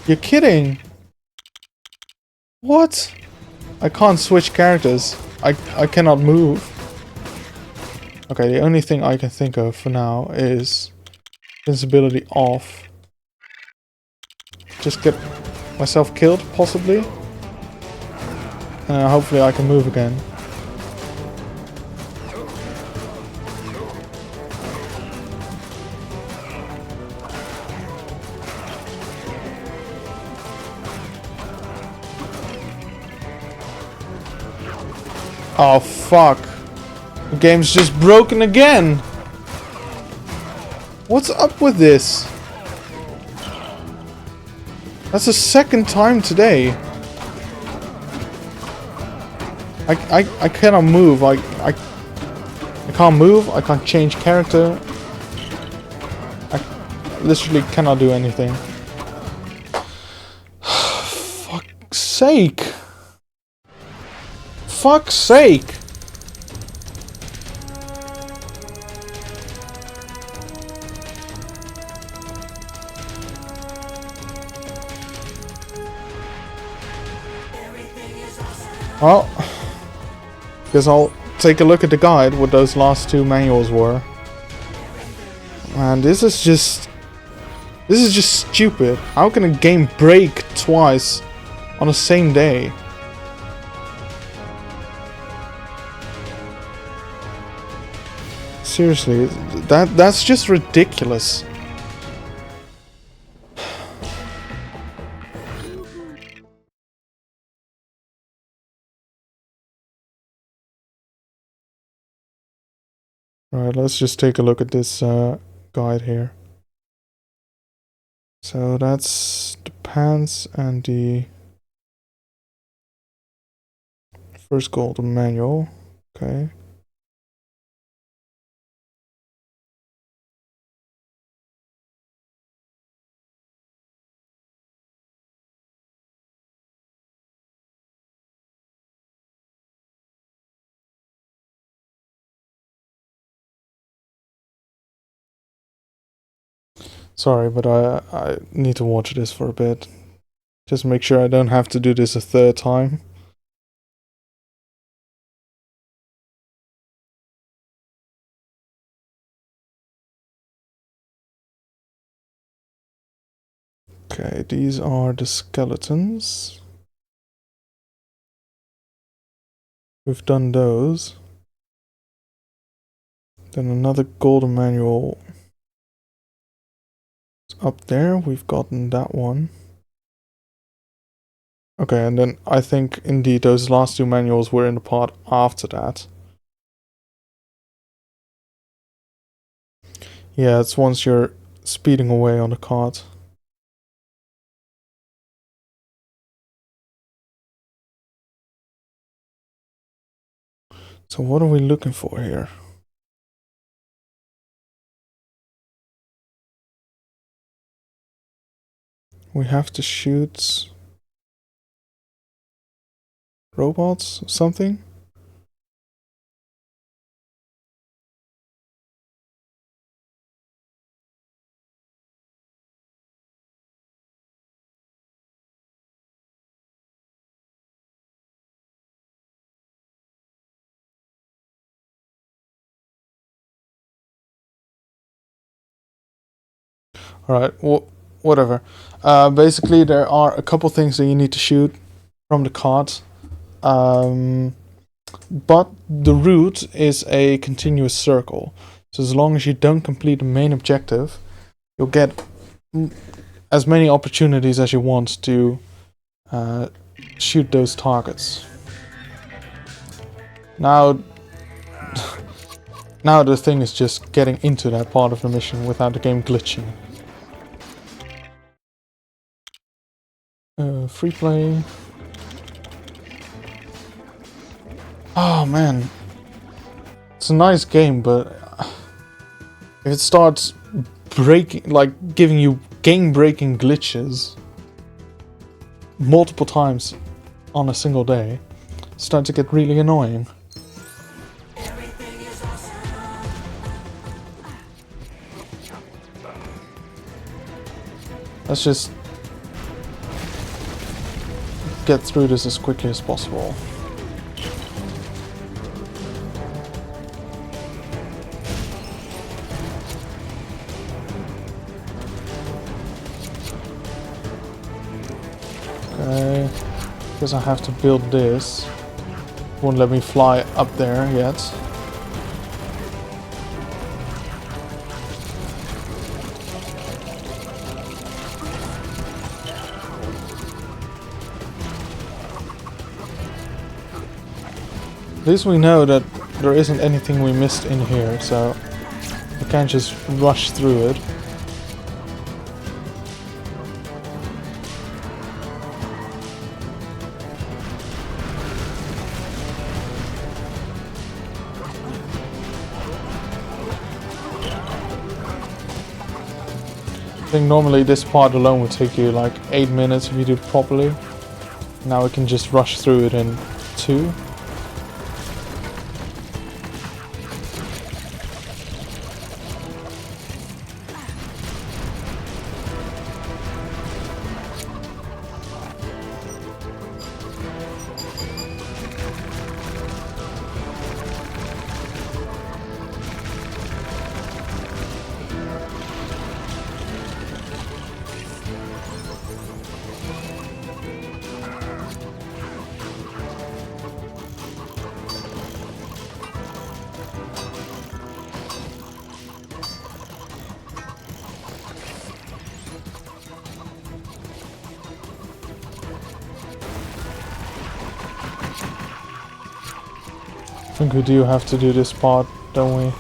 You're kidding. What? I can't switch characters. I cannot move. Okay, the only thing I can think of for now is invincibility off. Just get myself killed, possibly. Hopefully I can move again. Oh fuck. The game's just broken again. What's up with this? That's the second time today. I cannot move. I can't move. I can't change character. I literally cannot do anything. Fuck's sake. Fuck's sake. Well, guess I'll take a look at the guide, what those last two manuals were. Man, this is just stupid. How can a game break twice on the same day? Seriously, that's just ridiculous. Right, let's just take a look at this guide here. So that's the pants and the first golden manual. Okay. Sorry, but I need to watch this for a bit. Just make sure I don't have to do this a third time. Okay, these are the skeletons. We've done those. Then another golden manual is up there. We've gotten that one. Okay, and then I think indeed those last two manuals were in the part after that. Yeah, it's once you're speeding away on the cart. So what are we looking for here? We have to shoot robots or something? Alright, whatever. Basically, there are a couple things that you need to shoot from the cart. But the route is a continuous circle. So as long as you don't complete the main objective, you'll get as many opportunities as you want to shoot those targets. Now, now the thing is just getting into that part of the mission without the game glitching. Free play. Oh man, it's a nice game, but if it starts breaking, like giving you game-breaking glitches multiple times on a single day, it starts to get really annoying. Let's just get through this as quickly as possible. Okay, guess I have to build this. Won't let me fly up there yet. At least we know that there isn't anything we missed in here, so we can't just rush through it. I think normally this part alone would take you like 8 minutes if you do it properly. Now we can just rush through it in 2. I think we do have to do this part, don't we?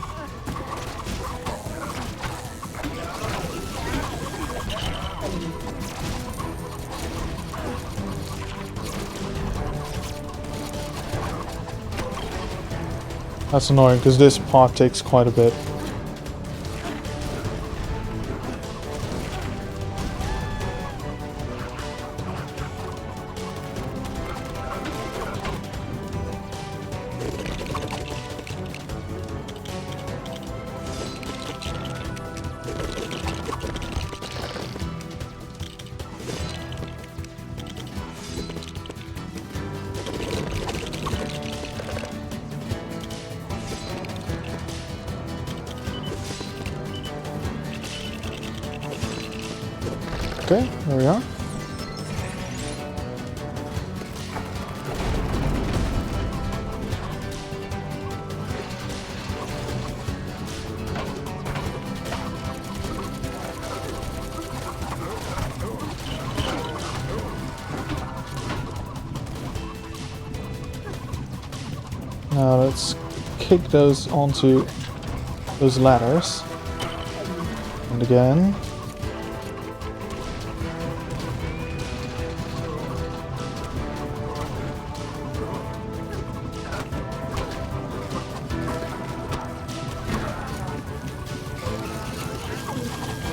That's annoying because this part takes quite a bit. Okay, there we are. Now let's kick those onto those ladders. And again.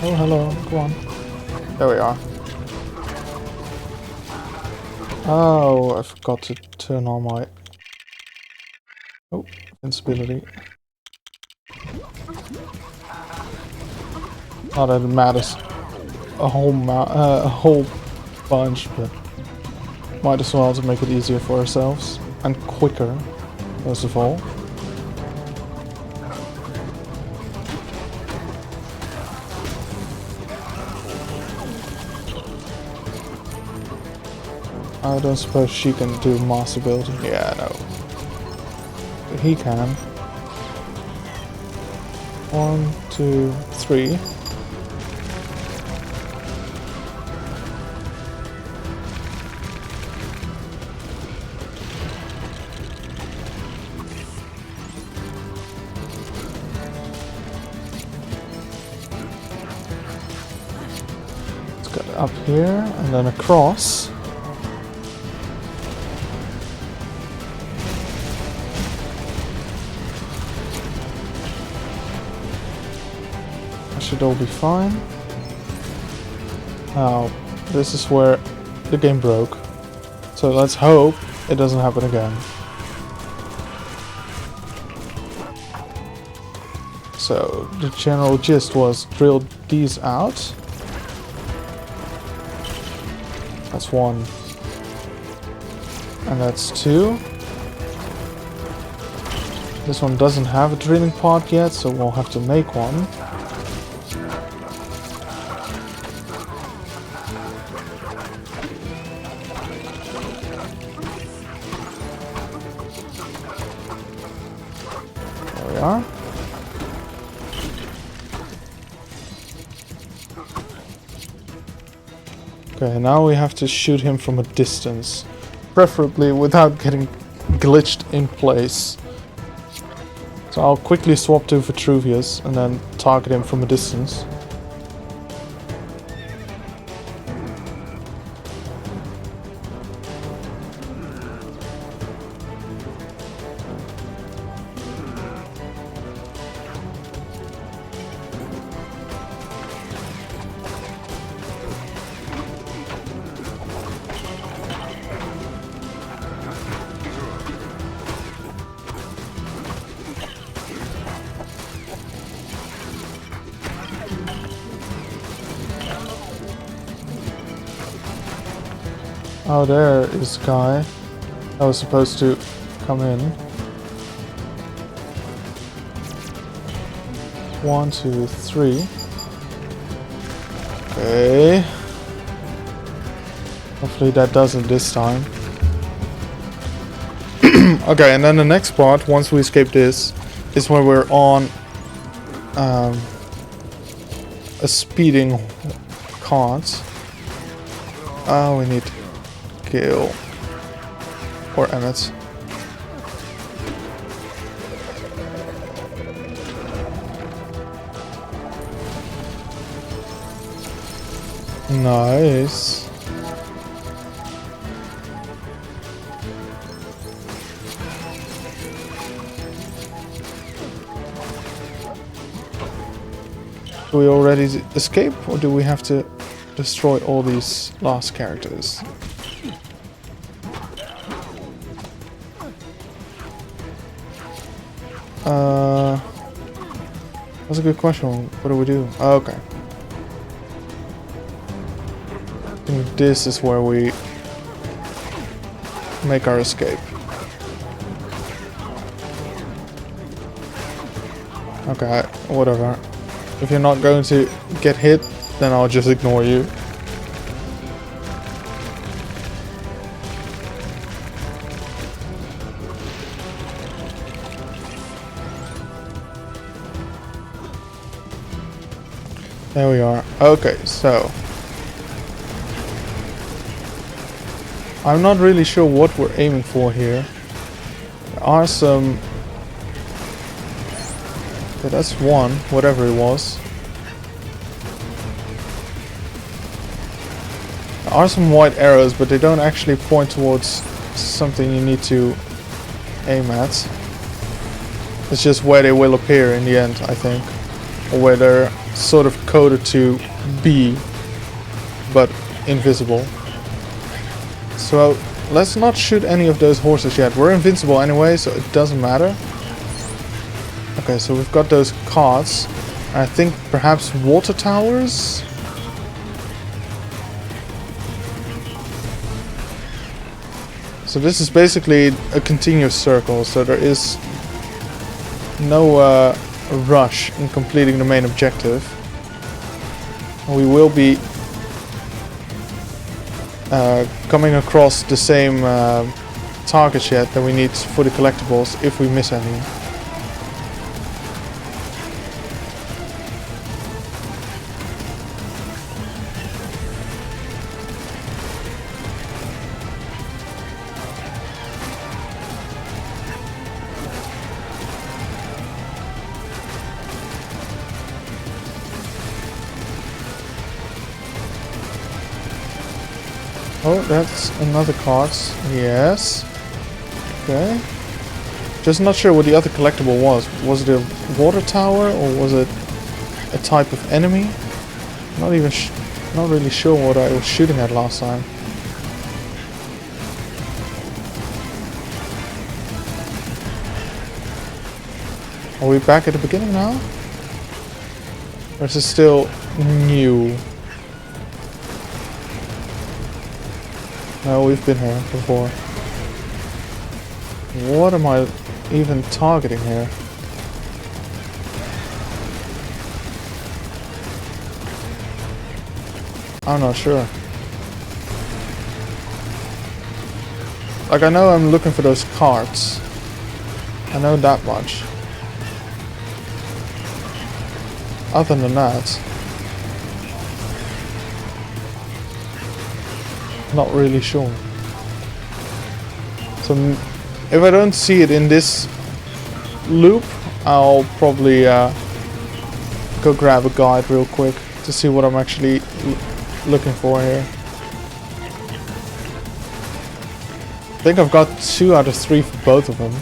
Oh, hello, come on. There we are. Oh, I forgot to turn on my... Oh, invincibility. Not that it matters a whole bunch, but might as well to make it easier for ourselves. And quicker, most of all. I don't suppose she can do master building. Yeah, no. But he can. 1, 2, 3. Let's get up here and then across. Should all be fine. Now, this is where the game broke. So let's hope it doesn't happen again. So the general gist was drill these out. That's 1. And that's 2. This one doesn't have a drilling part yet, so we'll have to make one. There we are. Okay, now we have to shoot him from a distance, preferably without getting glitched in place. So I'll quickly swap to Vitruvius and then target him from a distance. Oh, there is the guy that was supposed to come in. 1, 2, 3. Okay. Hopefully that does it this time. Okay, and then the next part, once we escape this, is where we're on a speeding cart. Oh, we need to kill or Emmett. Nice. Do we already escape, or do we have to destroy all these last characters? That's a good question. What do we do? Oh, okay. I think this is where we make our escape. Okay, whatever. If you're not going to get hit, then I'll just ignore you. There we are. Okay, so I'm not really sure what we're aiming for here. There are some... Okay, that's one, whatever it was. There are some white arrows, but they don't actually point towards something you need to aim at. It's just where they will appear in the end, I think. Or where they're sort of coded to be, but invisible. So let's not shoot any of those horses yet. We're invincible anyway, so it doesn't matter. Okay, so we've got those carts. I think perhaps water towers? So this is basically a continuous circle, so there is no rush in completing the main objective. We will be coming across the same targets yet that we need for the collectibles if we miss any. Oh, that's another card. Yes. Okay. Just not sure what the other collectible was. Was it a water tower or was it a type of enemy? Not really sure what I was shooting at last time. Are we back at the beginning now? Or is it still new? No, we've been here before. What am I even targeting here? I'm not sure. Like, I know I'm looking for those cards. I know that much. Other than that, not really sure. So if I don't see it in this loop, I'll probably go grab a guide real quick to see what I'm actually looking for here. I think I've got 2 out of 3 for both of them.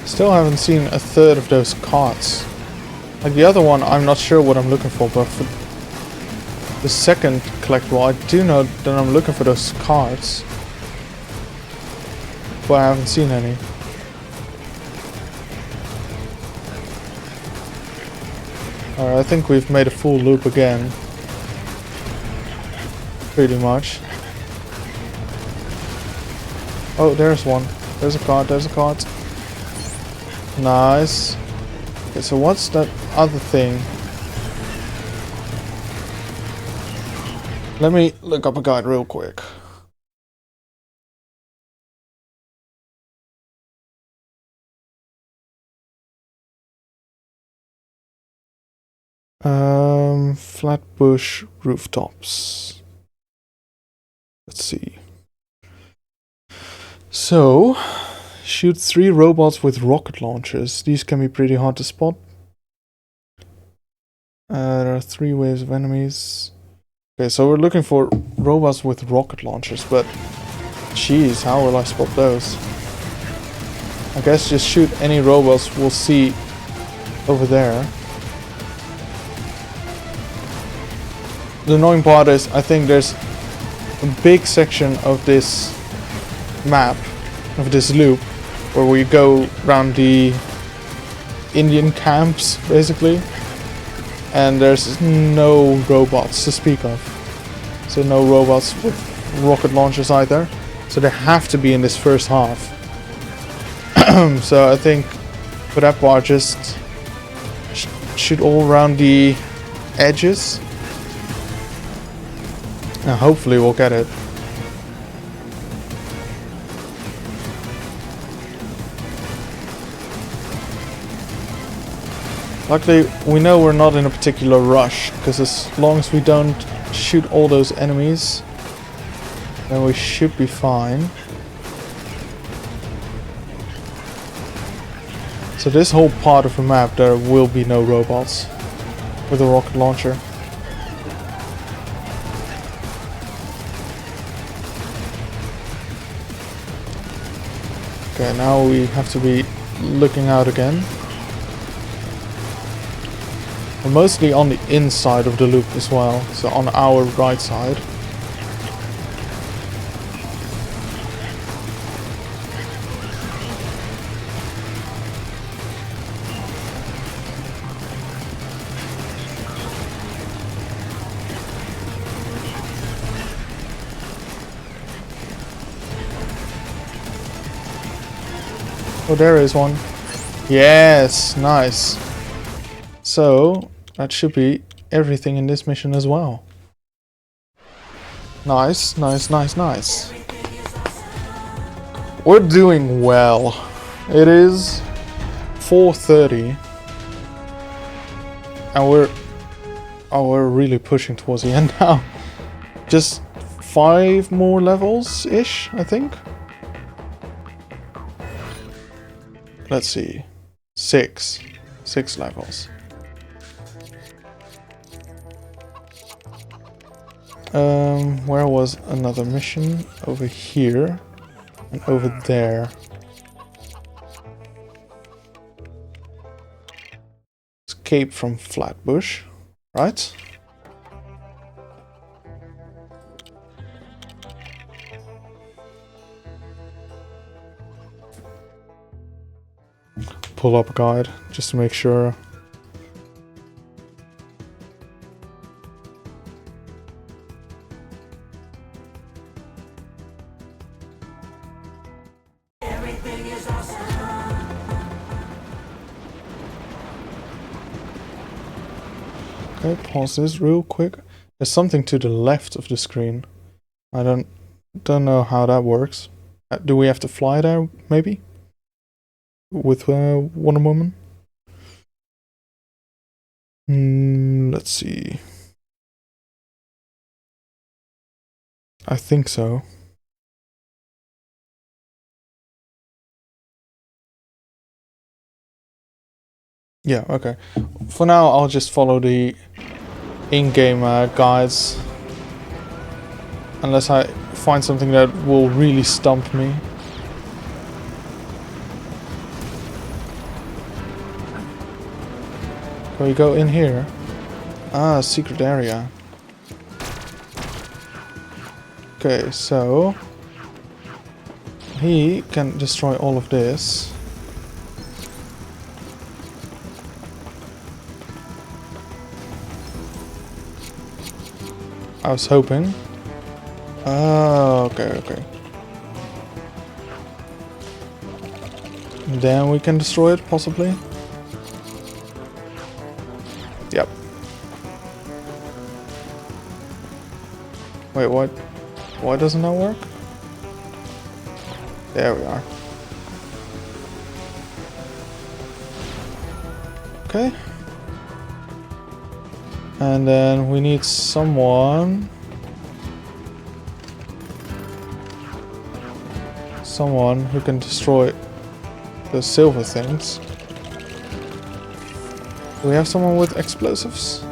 Still haven't seen a third of those cards. Like the other one, I'm not sure what I'm looking for, but for the second collectible, I do know that I'm looking for those cards. But I haven't seen any. Alright, I think we've made a full loop again. Pretty much. Oh, there's one. There's a card, there's a card. Nice. Okay, so what's that other thing? Let me look up a guide real quick. Flatbush rooftops. Let's see. So, shoot 3 robots with rocket launchers. These can be pretty hard to spot. There are 3 waves of enemies. Okay, so we're looking for robots with rocket launchers, but jeez, how will I spot those? I guess just shoot any robots we'll see over there. The annoying part is, I think there's a big section of this map, of this loop, where we go around the Indian camps, basically, and there's no robots to speak of. So no robots with rocket launchers either. So they have to be in this first half. So I think for that part, just shoot all around the edges. And hopefully we'll get it. Luckily, we know we're not in a particular rush, because as long as we don't shoot all those enemies, then we should be fine. So this whole part of the map, there will be no robots with a rocket launcher. Okay, now we have to be looking out again. We're mostly on the inside of the loop as well, so on our right side. Oh, there is one. Yes, nice. So, that should be everything in this mission as well. Nice, nice, nice, nice. We're doing well. It is 4:30. And we're really pushing towards the end now. Just 5 more levels-ish, I think. Let's see. 6 levels. Where was another mission? Over here and over there. Escape from Flatbush, right? Pull up a guide just to make sure. Okay, pause this real quick. There's something to the left of the screen. I don't know how that works. Do we have to fly there, maybe? With Wonder Woman? Let's see. I think so. Yeah, okay. For now, I'll just follow the in-game guides. Unless I find something that will really stump me. Can we go in here? Ah, secret area. Okay, so he can destroy all of this. I was hoping. Oh, okay. Then we can destroy it, possibly. Yep. Wait, what? Why doesn't that work? There we are. Okay. And then we need someone who can destroy the silver things. Do we have someone with explosives?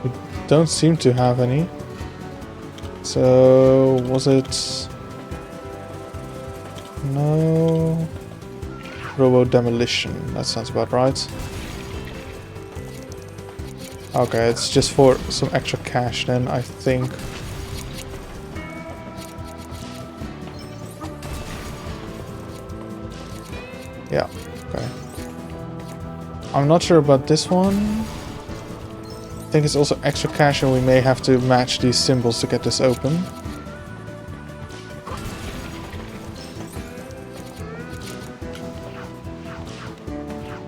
We don't seem to have any. So was it? No. Robo demolition. That sounds about right. Okay, it's just for some extra cash then, I think. Yeah, okay. I'm not sure about this one. I think it's also extra cash and we may have to match these symbols to get this open.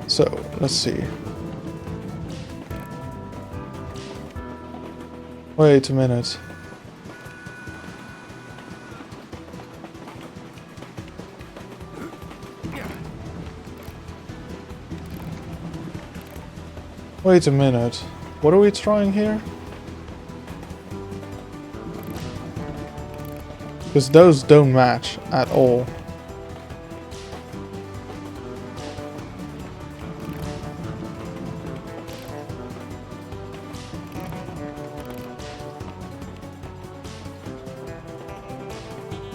So, let's see. Wait a minute. Wait a minute. What are we trying here? Because those don't match at all.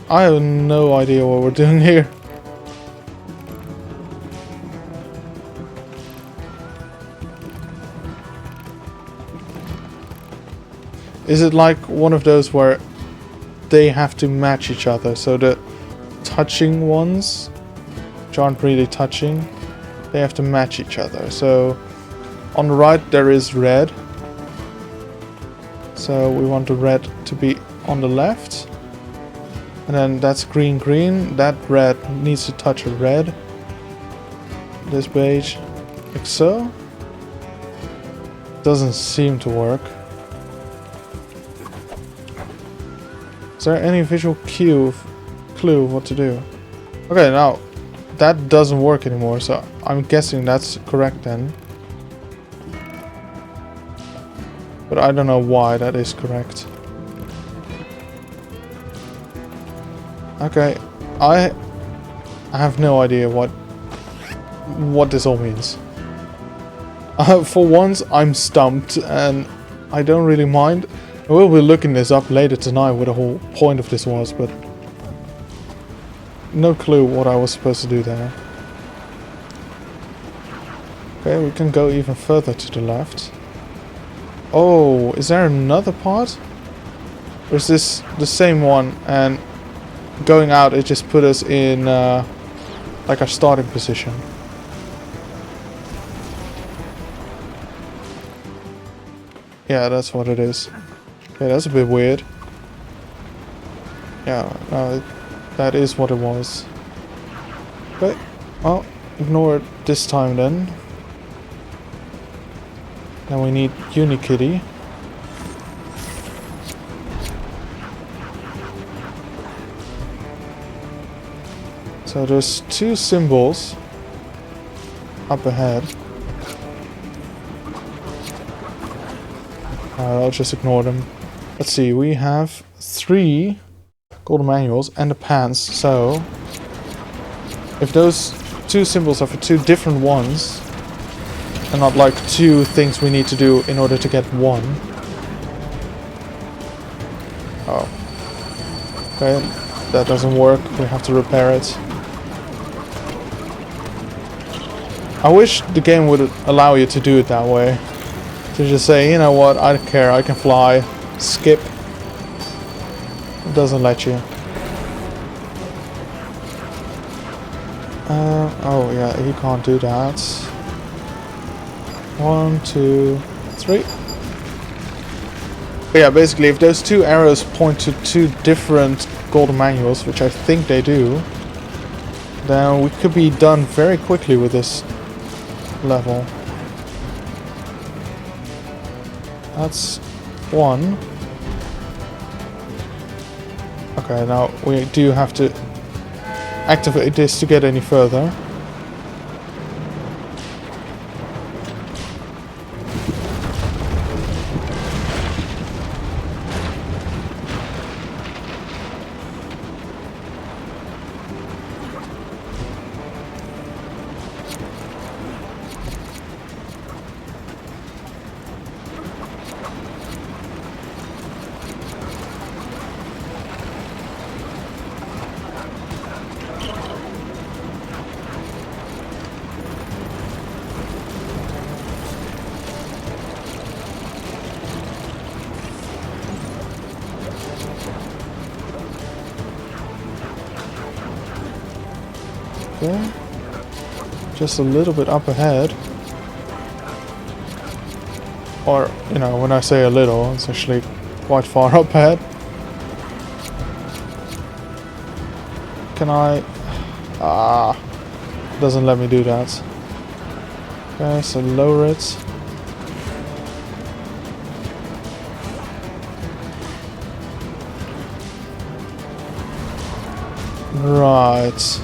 I have no idea what we're doing here. Is it like one of those where they have to match each other? So the touching ones, which aren't really touching, they have to match each other. So on the right there is red. So we want the red to be on the left. And then that's green, green. That red needs to touch a red. This beige, like so. Doesn't seem to work. Is there any visual clue of what to do? Okay, now that doesn't work anymore, so I'm guessing that's correct then. But I don't know why that is correct. Okay, I have no idea what this all means. For once, I'm stumped, and I don't really mind. I will be looking this up later tonight what the whole point of this was, but no clue what I was supposed to do there. Okay, we can go even further to the left. Oh, is there another part? Or is this the same one and going out it just put us in like our starting position? Yeah, that's what it is. Okay, that's a bit weird. Yeah, no, that is what it was. Okay, well, ignore it this time then. Then we need Unikitty. So there's two symbols up ahead. I'll just ignore them. Let's see, we have 3 golden manuals and the pants, so if those 2 symbols are for 2 different ones and not like 2 things we need to do in order to get one. Oh. Okay, that doesn't work. We have to repair it. I wish the game would allow you to do it that way. To just say, you know what, I don't care, I can fly. Skip. It doesn't let you. Oh yeah, you can't do that. 1, 2, 3. But yeah, basically, if those two arrows point to two different golden manuals, which I think they do, then we could be done very quickly with this level. That's 1. Okay, now we do have to activate this to get any further. Okay. Just a little bit up ahead. Or, you know, when I say a little, it's actually quite far up ahead. Can I... Ah, doesn't let me do that. Okay, so lower it. Right.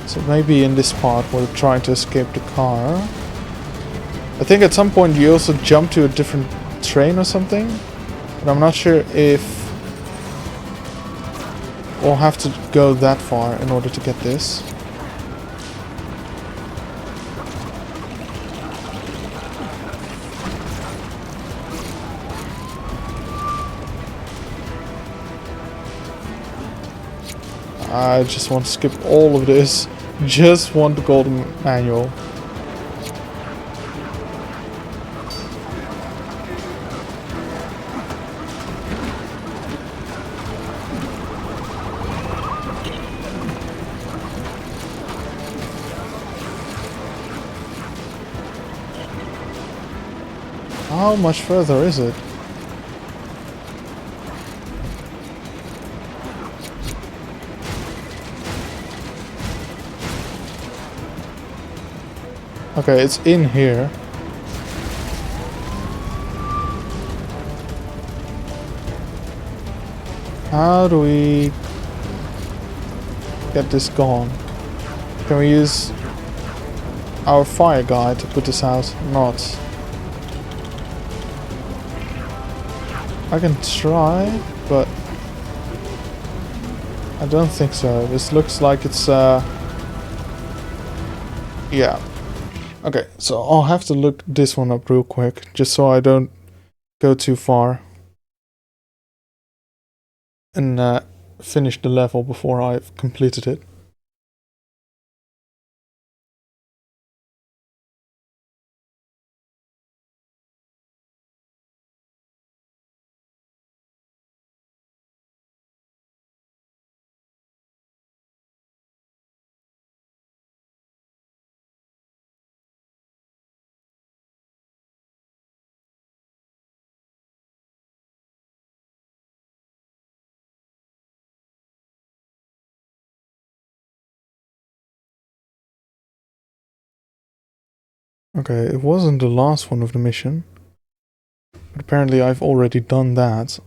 So maybe in this part we're trying to escape the car. I think at some point you also jump to a different train or something. But I'm not sure if we'll have to go that far in order to get this. I just want to skip all of this. Just want the golden manual. How much further is it? Okay, it's in here. How do we get this gone? Can we use our fire guy to put this out? Not. I can try, but I don't think so. This looks like it's yeah. Okay, so I'll have to look this one up real quick, just so I don't go too far and finish the level before I've completed it. Okay, it wasn't the last one of the mission, but apparently I've already done that.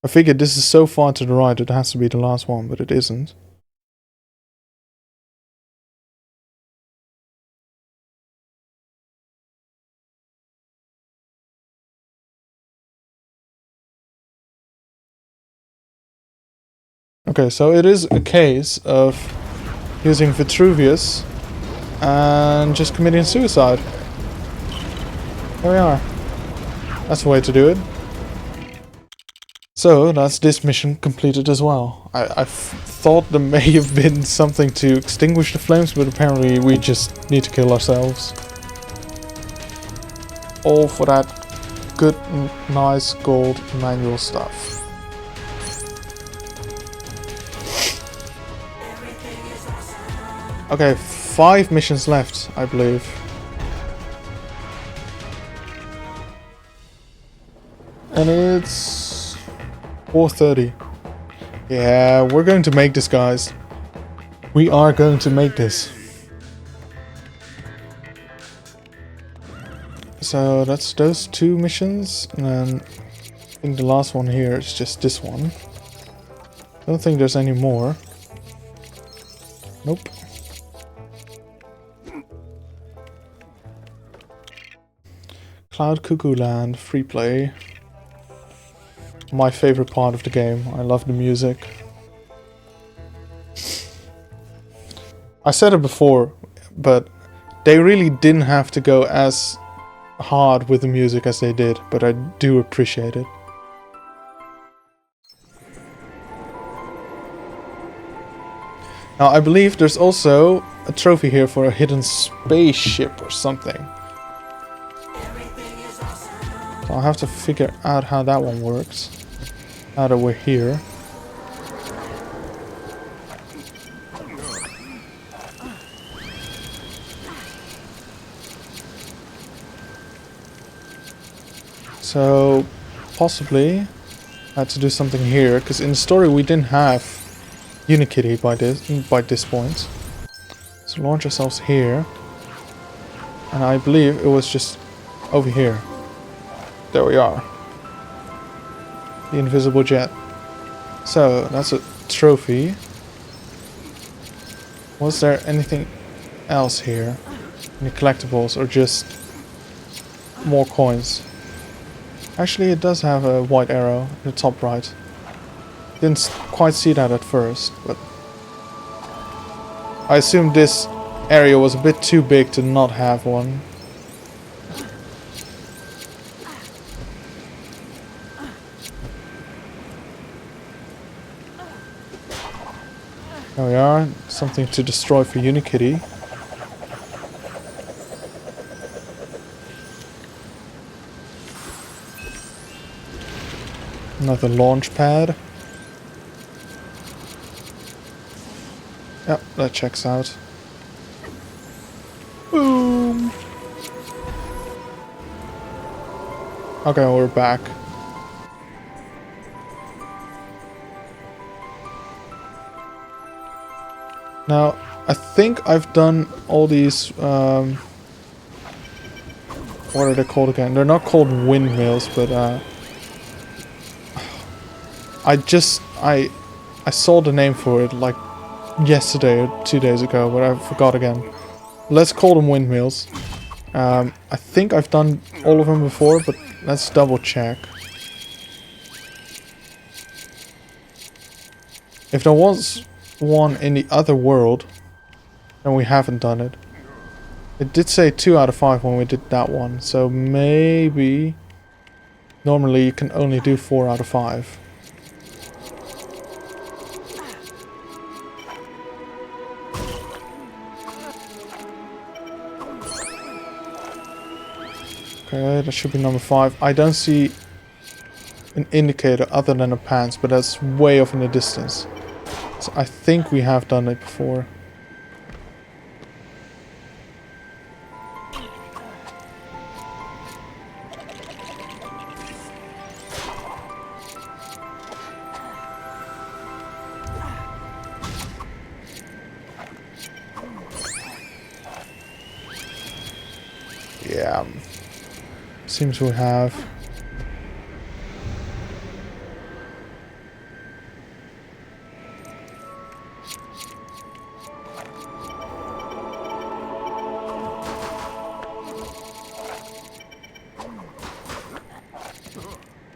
I figured this is so far to the right it has to be the last one, but it isn't. Okay, so it is a case of using Vitruvius and just committing suicide. There we are. That's the way to do it. So that's this mission completed as well. I thought there may have been something to extinguish the flames, but apparently we just need to kill ourselves. All for that good, nice gold manual stuff. Okay, 5 missions left, I believe. And it's 4:30. Yeah, we're going to make this, guys. We are going to make this. So that's those 2 missions, and then I think the last one here is just this one. I don't think there's any more. Nope. Cloud Cuckoo Land, free play. My favorite part of the game. I love the music. I said it before, but they really didn't have to go as hard with the music as they did, but I do appreciate it. Now I believe there's also a trophy here for a hidden spaceship or something. So I'll have to figure out how that one works. Now that we're here. So possibly I had to do something here, because in the story we didn't have Unikitty by this point. So launch ourselves here. And I believe it was just over here. There we are. The invisible jet. So that's a trophy. Was there anything else here? Any collectibles or just more coins? Actually, it does have a white arrow in the top right. Didn't quite see that at first, but I assumed this area was a bit too big to not have one. There we are, something to destroy for Unikitty. Another launch pad. Yep, that checks out. Boom! Okay, we're back. Now, I think I've done all these, what are they called again? They're not called windmills, but, I saw the name for it, like, yesterday or 2 days ago, but I forgot again. Let's call them windmills. I think I've done all of them before, but let's double check. If there was one in the other world, then we haven't done it. It did say 2 out of 5 when we did that one, so maybe normally you can only do 4 out of 5. Okay, that should be number 5. I don't see an indicator other than a pants, but that's way off in the distance. So I think we have done it before. Yeah. Seems we have.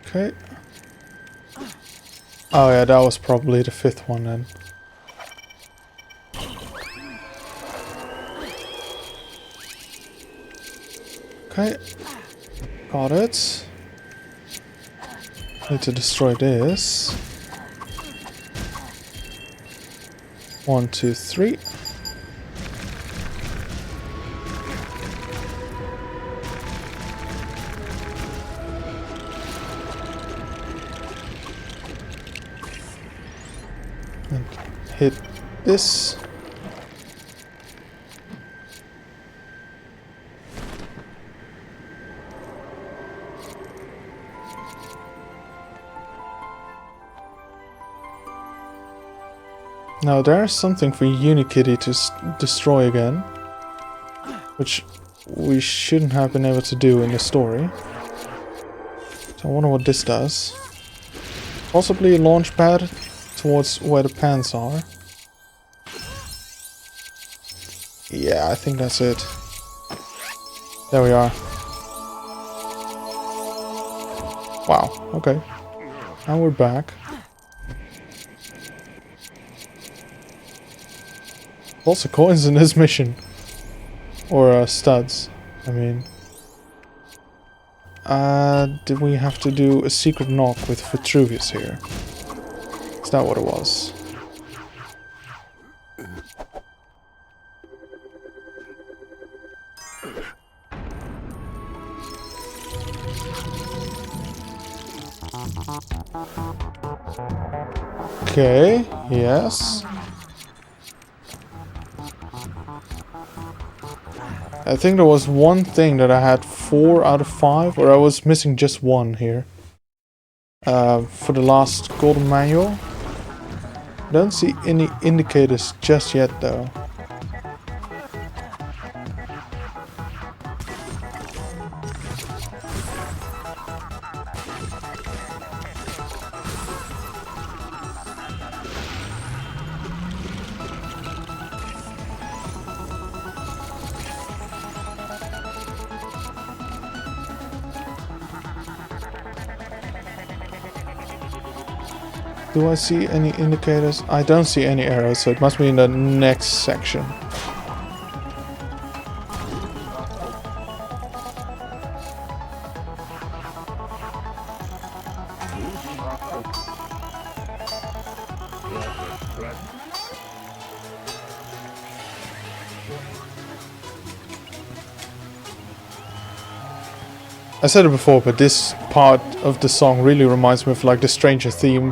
Okay. Oh yeah, that was probably the 5th one then. Okay. Got it. Need to destroy this. 1, 2, 3. And hit this. Now there's something for Unikitty to destroy again, which we shouldn't have been able to do in the story. So I wonder what this does. Possibly a launch pad towards where the pants are. Yeah, I think that's it. There we are. Wow, okay. Now we're back. Lots of coins in this mission. Or studs, I mean. Did we have to do a secret knock with Vitruvius here? Is that what it was? Okay, yes. I think there was one thing that I had 4 out of 5, or I was missing just one here. For the last golden manual. Don't see any indicators just yet though. Do I see any indicators? I don't see any arrows, so it must be in the next section. I said it before, but this part of the song really reminds me of like the Stranger Things theme,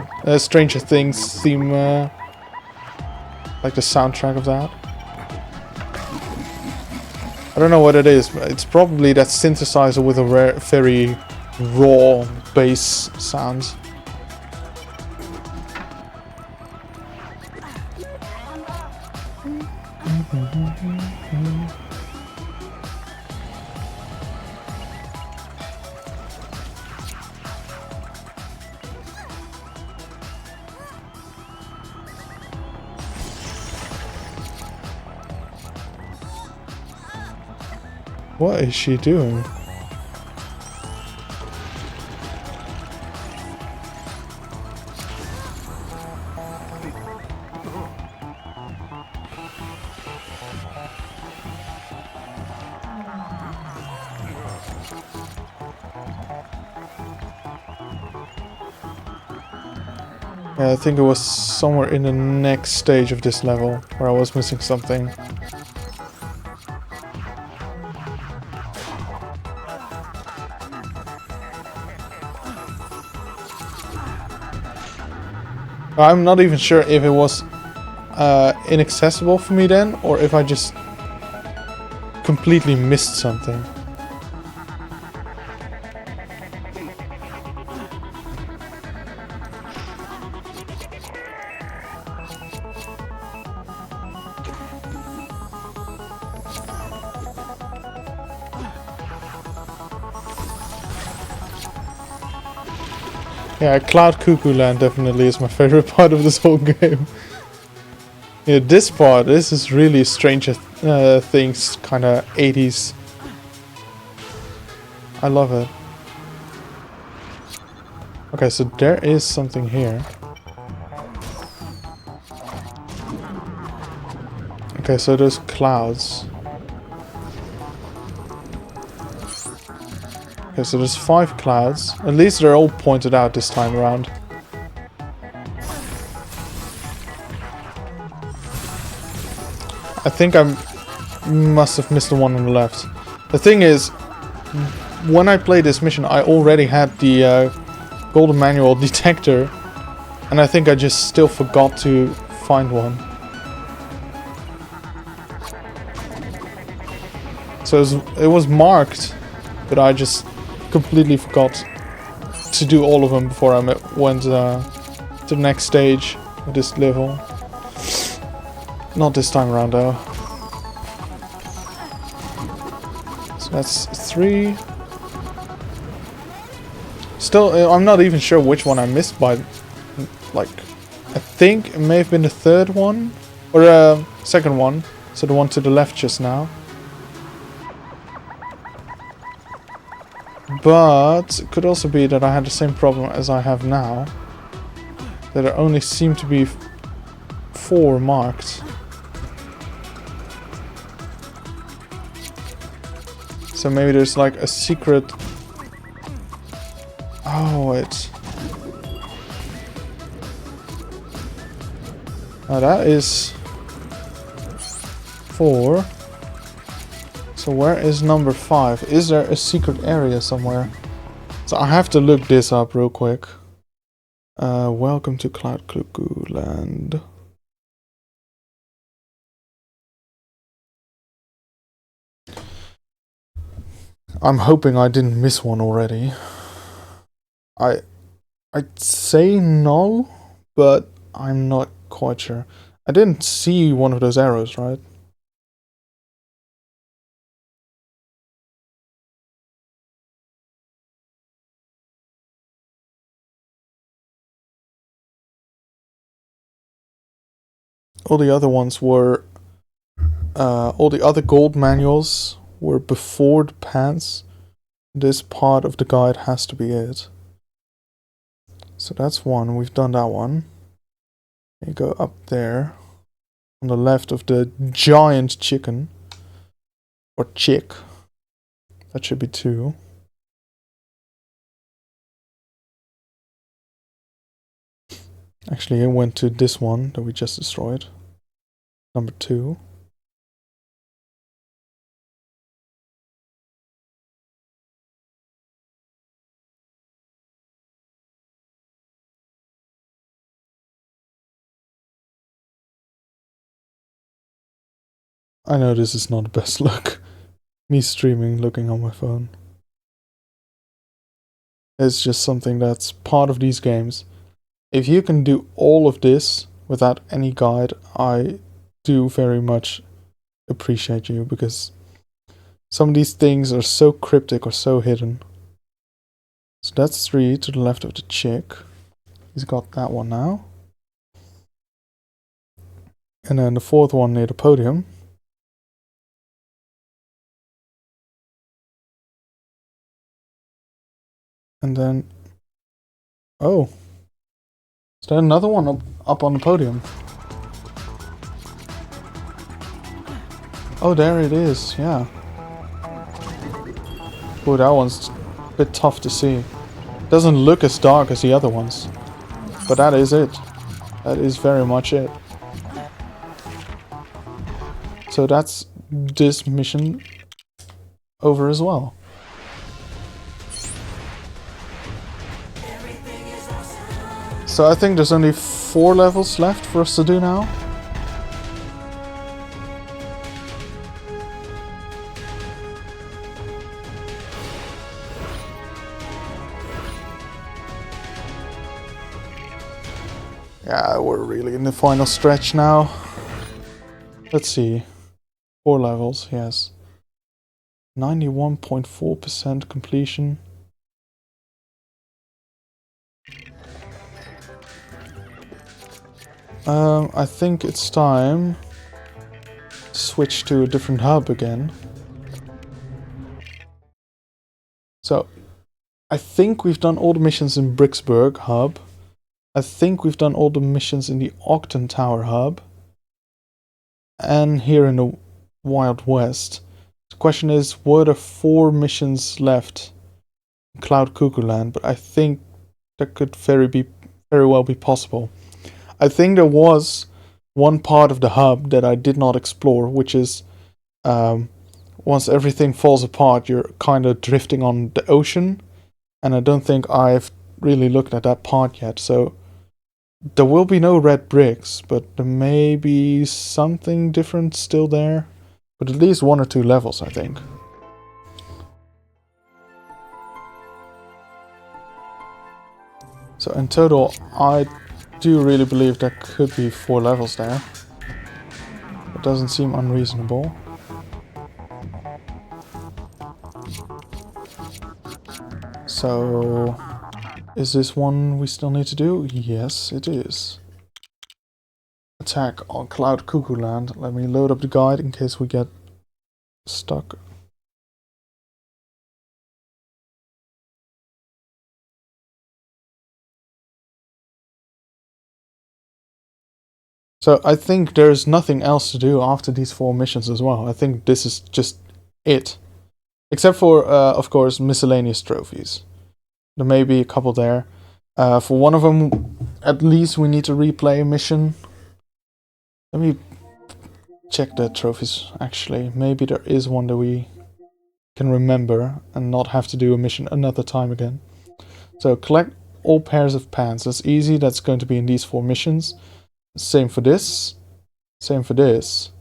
like the soundtrack of that. I don't know what it is, but it's probably that synthesizer with a very raw bass sounds. What is she doing? Yeah, I think it was somewhere in the next stage of this level where I was missing something. I'm not even sure if it was inaccessible for me then, or if I just completely missed something. Yeah, Cloud Cuckoo Land definitely is my favorite part of this whole game. Yeah, this is really Stranger Things, kind of 80s. I love it. Okay, so there is something here. Okay, so there's clouds. Okay, so there's 5 clouds. At least they're all pointed out this time around. I think I must have missed the one on the left. The thing is, when I played this mission, I already had the golden manual detector, and I think I just still forgot to find one. So it was marked, but I just completely forgot to do all of them before I went to the next stage of this level. Not this time around though. So that's 3. Still, I'm not even sure which one I missed by, like, I think it may have been the 3rd one, or 2nd one, so the one to the left just now. But it could also be that I had the same problem as I have now, that there only seem to be 4 marked. So maybe there's like a secret... Oh, wait. Now that is 4. So where is number 5? Is there a secret area somewhere? So I have to look this up real quick. Welcome to Cloud Cuckoo Land. I'm hoping I didn't miss one already. I'd say no, but I'm not quite sure. I didn't see one of those arrows, right? All the other ones were... all the other gold manuals were before the pants. This part of the guide has to be it. So that's one. We've done that one. You go up there. On the left of the giant chicken. Or chick. That should be 2. Actually, it went to this one that we just destroyed. Number 2. I know this is not the best look. Me streaming, looking on my phone. It's just something that's part of these games. If you can do all of this without any guide, I do very much appreciate you, because some of these things are so cryptic or so hidden. So that's 3 to the left of the chick. He's got that one now. And then the 4th one near the podium. And then... Oh. Is there another one up on the podium? Oh, there it is, yeah. Oh, that one's a bit tough to see. Doesn't look as dark as the other ones. But that is it. That is very much it. So that's this mission over as well. So I think there's only 4 levels left for us to do now. Yeah, we're really in the final stretch now. Let's see. 4 levels, yes. 91.4% completion. I think it's time to switch to a different hub again. So, I think we've done all the missions in Bricksburg hub. I think we've done all the missions in the Ogden Tower hub. And here in the Wild West. The question is, were there 4 missions left Cloud Cuckoo Land, but I think that could very well be possible. I think there was one part of the hub that I did not explore, which is once everything falls apart, you're kind of drifting on the ocean, and I don't think I've really looked at that part yet. So there will be no red bricks, but there may be something different still there. But at least 1 or 2 levels, I think. So in total, I do really believe there could be 4 levels there. It doesn't seem unreasonable. So, is this one we still need to do? Yes, it is. Attack on Cloud Cuckoo Land. Let me load up the guide in case we get stuck. So I think there's nothing else to do after these 4 missions as well. I think this is just it. Except for, of course, miscellaneous trophies. There may be a couple there. For one of them, at least we need to replay a mission. Let me check the trophies, actually. Maybe there is one that we can remember and not have to do a mission another time again. So collect all pairs of pants. That's easy. That's going to be in these 4 missions. Same for this. Same for this.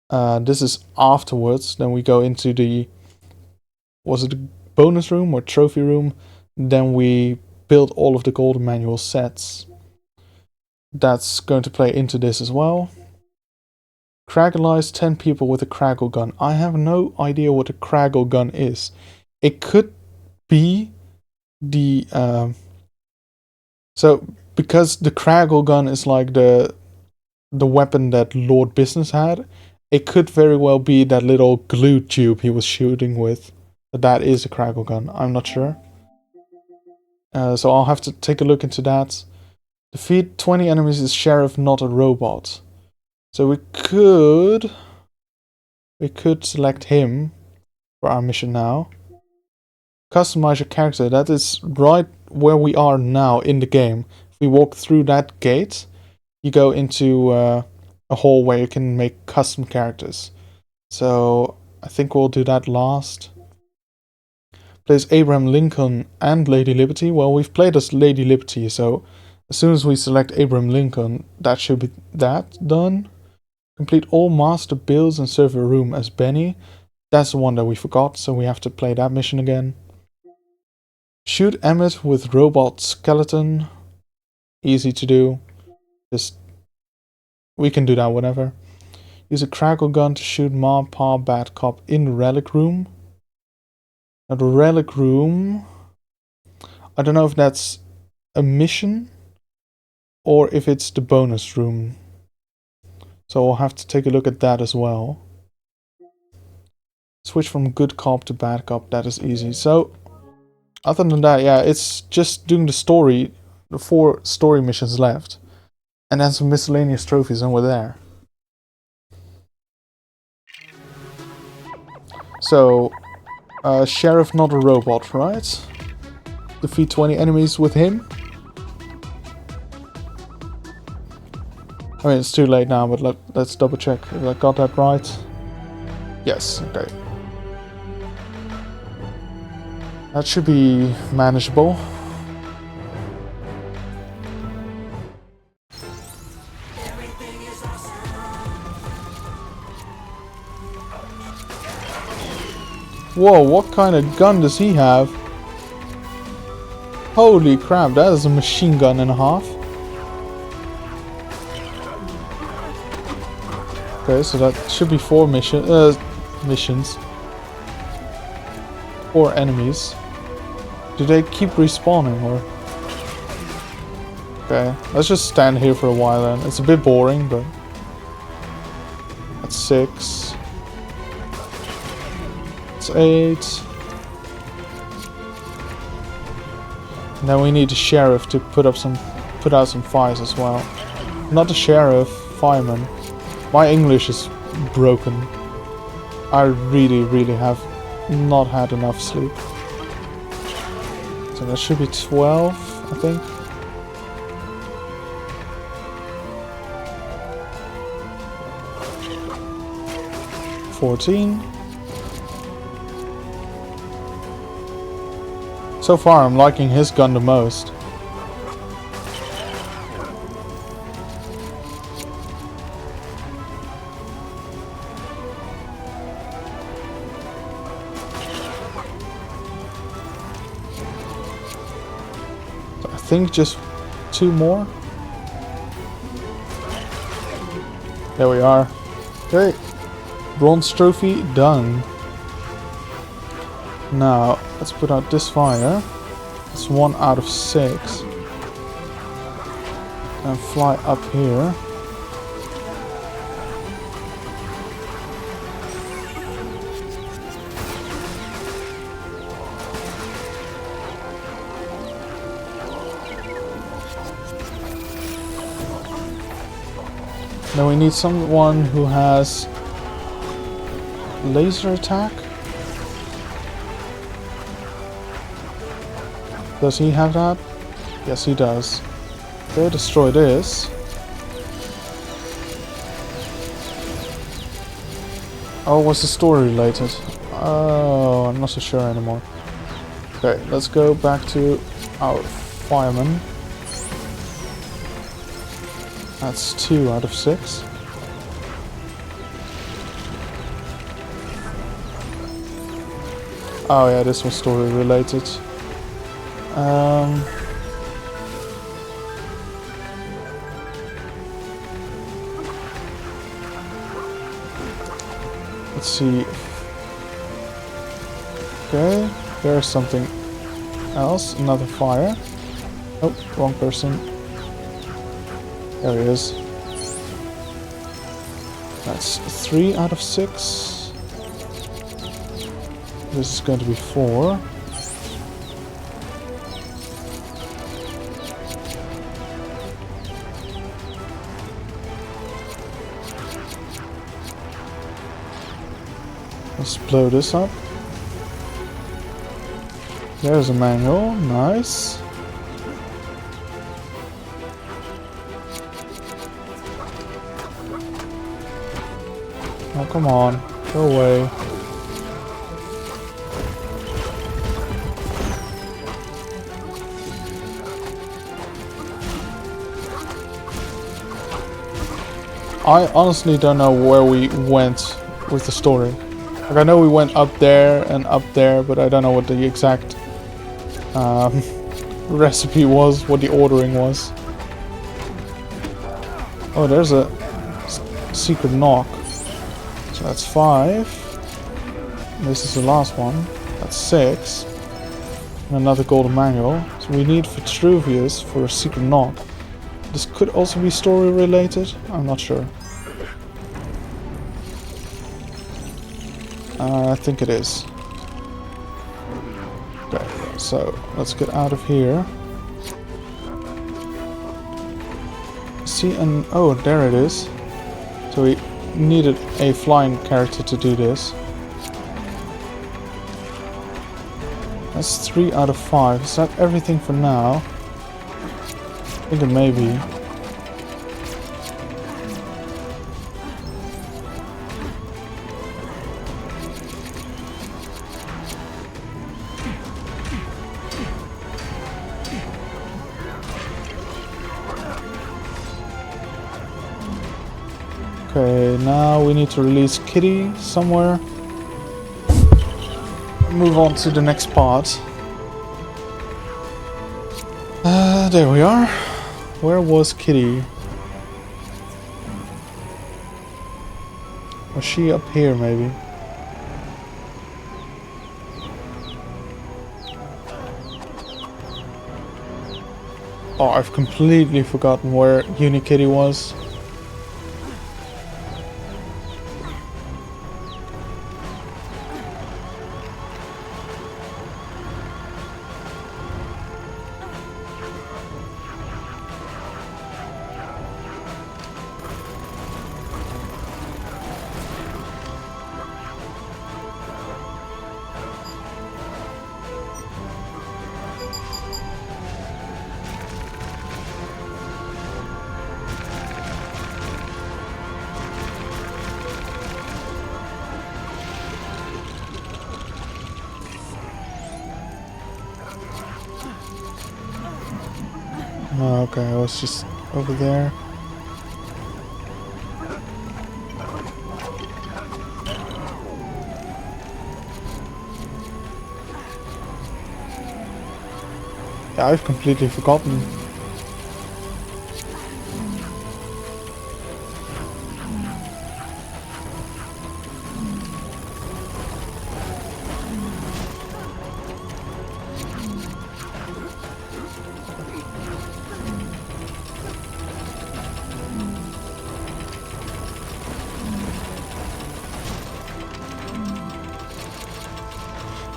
This is afterwards. Then we go into the... Was it the bonus room or trophy room? Then we build all of the golden manual sets. That's going to play into this as well. Cragglize 10 people with a craggle gun. I have no idea what a craggle gun is. It could be the... So, because the craggle gun is like the weapon that Lord Business had, it could very well be that little glue tube he was shooting with. That is a craggle gun. I'm not sure. So I'll have to take a look into that. Defeat 20 enemies is Sheriff, not a robot. So we could select him for our mission now. Customize your character. That is right where we are now in the game. If we walk through that gate, you go into a hall where you can make custom characters. So I think we'll do that last. Plays Abraham Lincoln and Lady Liberty. Well, we've played as Lady Liberty, so as soon as we select Abraham Lincoln, that should be that done. Complete all master builds and serve a room as Benny. That's the one that we forgot, so we have to play that mission again. Shoot Emmett with robot skeleton. Easy to do. Just we can do that whenever. Use a craggle gun to shoot Ma Pa Bad Cop in Relic Room. Now the Relic Room, I don't know if that's a mission or if it's the bonus room. So I'll have to take a look at that as well. Switch from good cop to bad cop, that is easy. So other than that, yeah, it's just doing the story, the 4 story missions left. And then some miscellaneous trophies and we're there. So, Sheriff, not a robot, right? Defeat 20 enemies with him. I mean, it's too late now, but let's double check if I got that right. Yes, okay. That should be manageable. Whoa, what kind of gun does he have? Holy crap, that is a machine gun and a half. Okay, so that should be 4 missions. 4 enemies. Do they keep respawning or? Okay, let's just stand here for a while then. It's a bit boring, but that's 6. That's 8. And then we need a sheriff to put out some fires as well. Not the sheriff, fireman. My English is broken. I really have not had enough sleep. So that should be 12, I think. $14. So far, I'm liking his gun the most. I think just 2 more. There we are. Okay. Bronze trophy done. Now, let's put out this fire. It's 1 out of 6. And fly up here. Now we need someone who has laser attack. Does he have that? Yes, he does. Okay, destroy this. Oh, was the story related? Oh, I'm not so sure anymore. Okay, let's go back to our fireman. That's 2 out of 6. Oh yeah, this was story related. Let's see. Okay, there's something else. Another fire. Oh, wrong person. There he is. That's 3 out of 6. This is going to be 4. Let's blow this up. There's a manual. Nice. Oh, come on. Go away. I honestly don't know where we went with the story. Like, I know we went up there, but I don't know what the exact recipe was, what the ordering was. Oh, there's a secret knock. So that's 5. This is the last one. That's 6. And another golden manual. So we need Vitruvius for a secret knock. This could also be story related. I'm not sure. I think it is. Okay, so let's get out of here. See, and oh, there it is. So we needed a flying character to do this. That's 3 out of 5. Is that everything for now? I think it may be. Okay, now we need to release Kitty somewhere. Move on to the next part. There we are. Where was Kitty? Was she up here maybe? Oh, I've completely forgotten where Unikitty was. Oh, okay, I was just over there. Yeah, I've completely forgotten.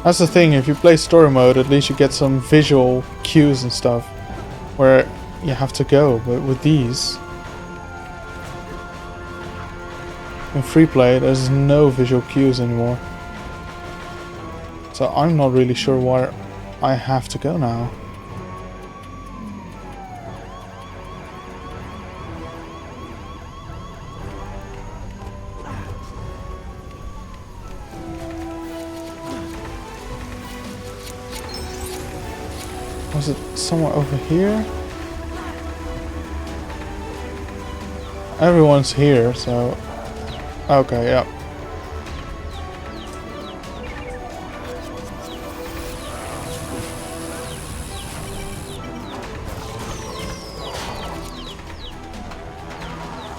That's the thing, if you play story mode, at least you get some visual cues and stuff where you have to go, but with these, in free play, there's no visual cues anymore. So I'm not really sure where I have to go now. Was it somewhere over here? Everyone's here, so... Okay, yeah.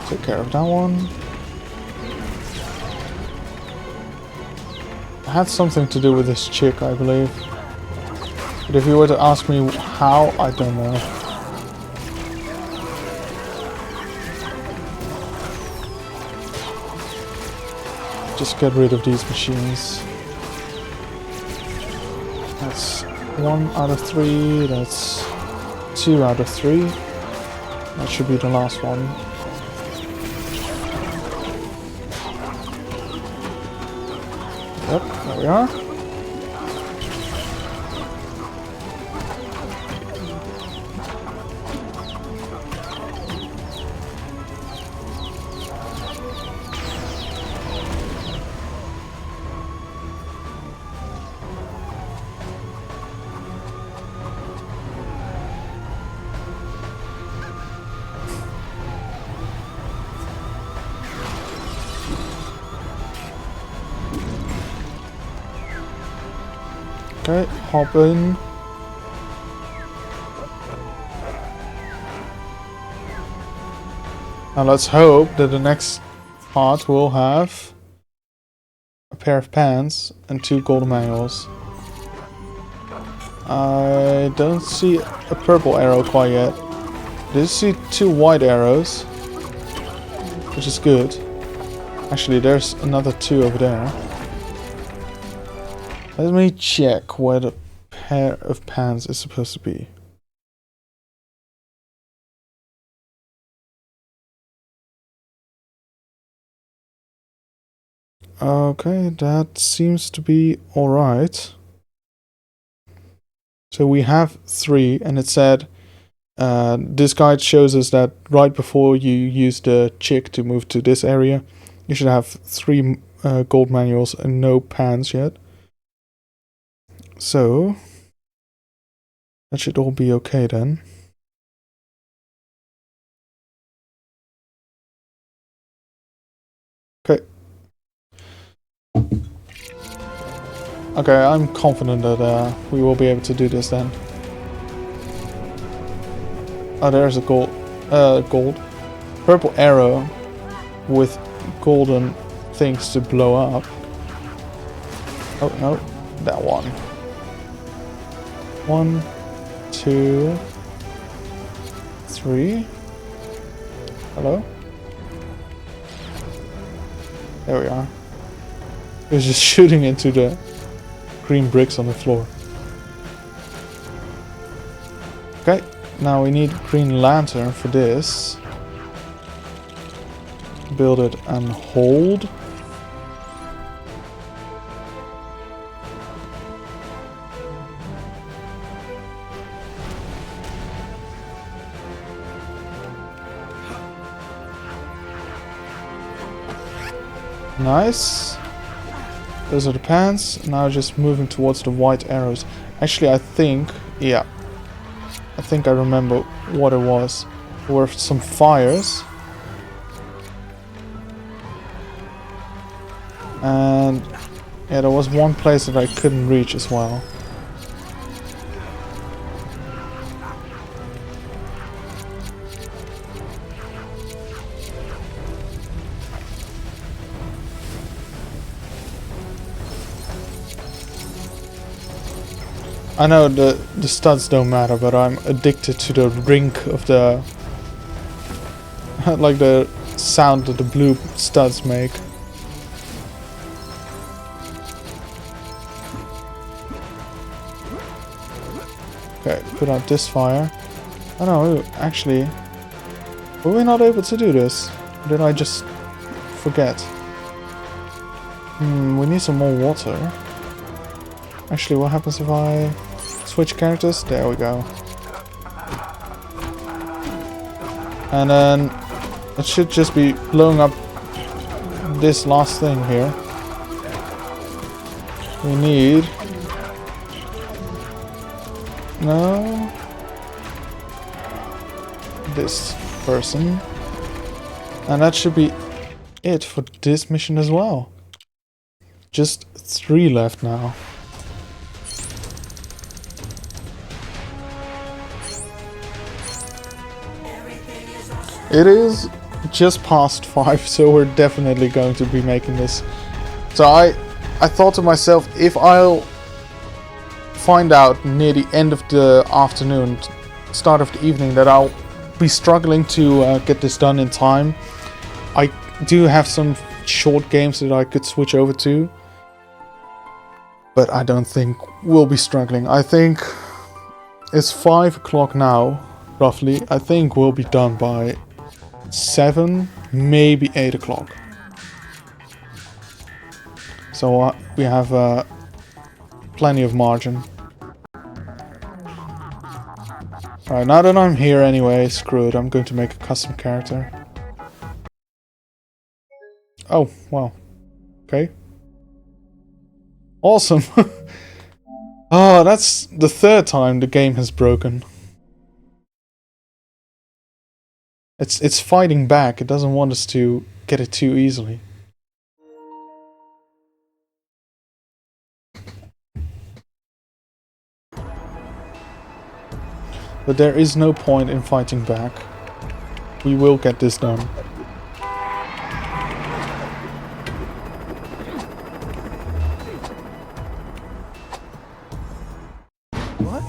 Take care of that one. It had something to do with this chick, I believe. But if you were to ask me how, I don't know. Just get rid of these machines. That's 1 out of 3, that's 2 out of 3. That should be the last one. Yep, there we are. Okay, hop in. Now let's hope that the next part will have a pair of pants and 2 gold manuals. I don't see a purple arrow quite yet. I do see 2 white arrows, which is good. Actually, there's another 2 over there. Let me check where the pair of pants is supposed to be. Okay, that seems to be alright. So we have 3, and it said this guide shows us that right before you use the chick to move to this area, you should have 3 gold manuals and no pants yet. So that should all be okay then. Okay. Okay, I'm confident that we will be able to do this then. Oh, there's a gold, purple arrow with golden things to blow up. Oh no, that one. 1, 2, 3. Hello? There we are. It was just shooting into the green bricks on the floor. Okay, now we need green lantern for this. Build it and hold. Nice. Those are the pants. Now just moving towards the white arrows. Actually, I think, yeah. I think I remember what it was. There were some fires. And yeah, there was one place that I couldn't reach as well. I know the studs don't matter, but I'm addicted to the rink of the like the sound that the blue studs make. Okay, put out this fire. Oh no, actually, were we not able to do this? Or did I just forget? We need some more water. Actually, what happens if I switch characters? There we go. And then it should just be blowing up this last thing here. We need... No. This person. And that should be it for this mission as well. Just 3 left now. It is just past 5, so we're definitely going to be making this. So I thought to myself, if I'll find out near the end of the afternoon, start of the evening, that I'll be struggling to get this done in time. I do have some short games that I could switch over to, but I don't think we'll be struggling. I think it's 5 o'clock now, roughly. I think we'll be done by 7, maybe 8 o'clock. So we have plenty of margin. Alright, now that I'm here anyway, screw it, I'm going to make a custom character. Oh, wow. Okay. Awesome! Oh, that's the 3rd time the game has broken. It's fighting back, it doesn't want us to get it too easily. But there is no point in fighting back. We will get this done. What?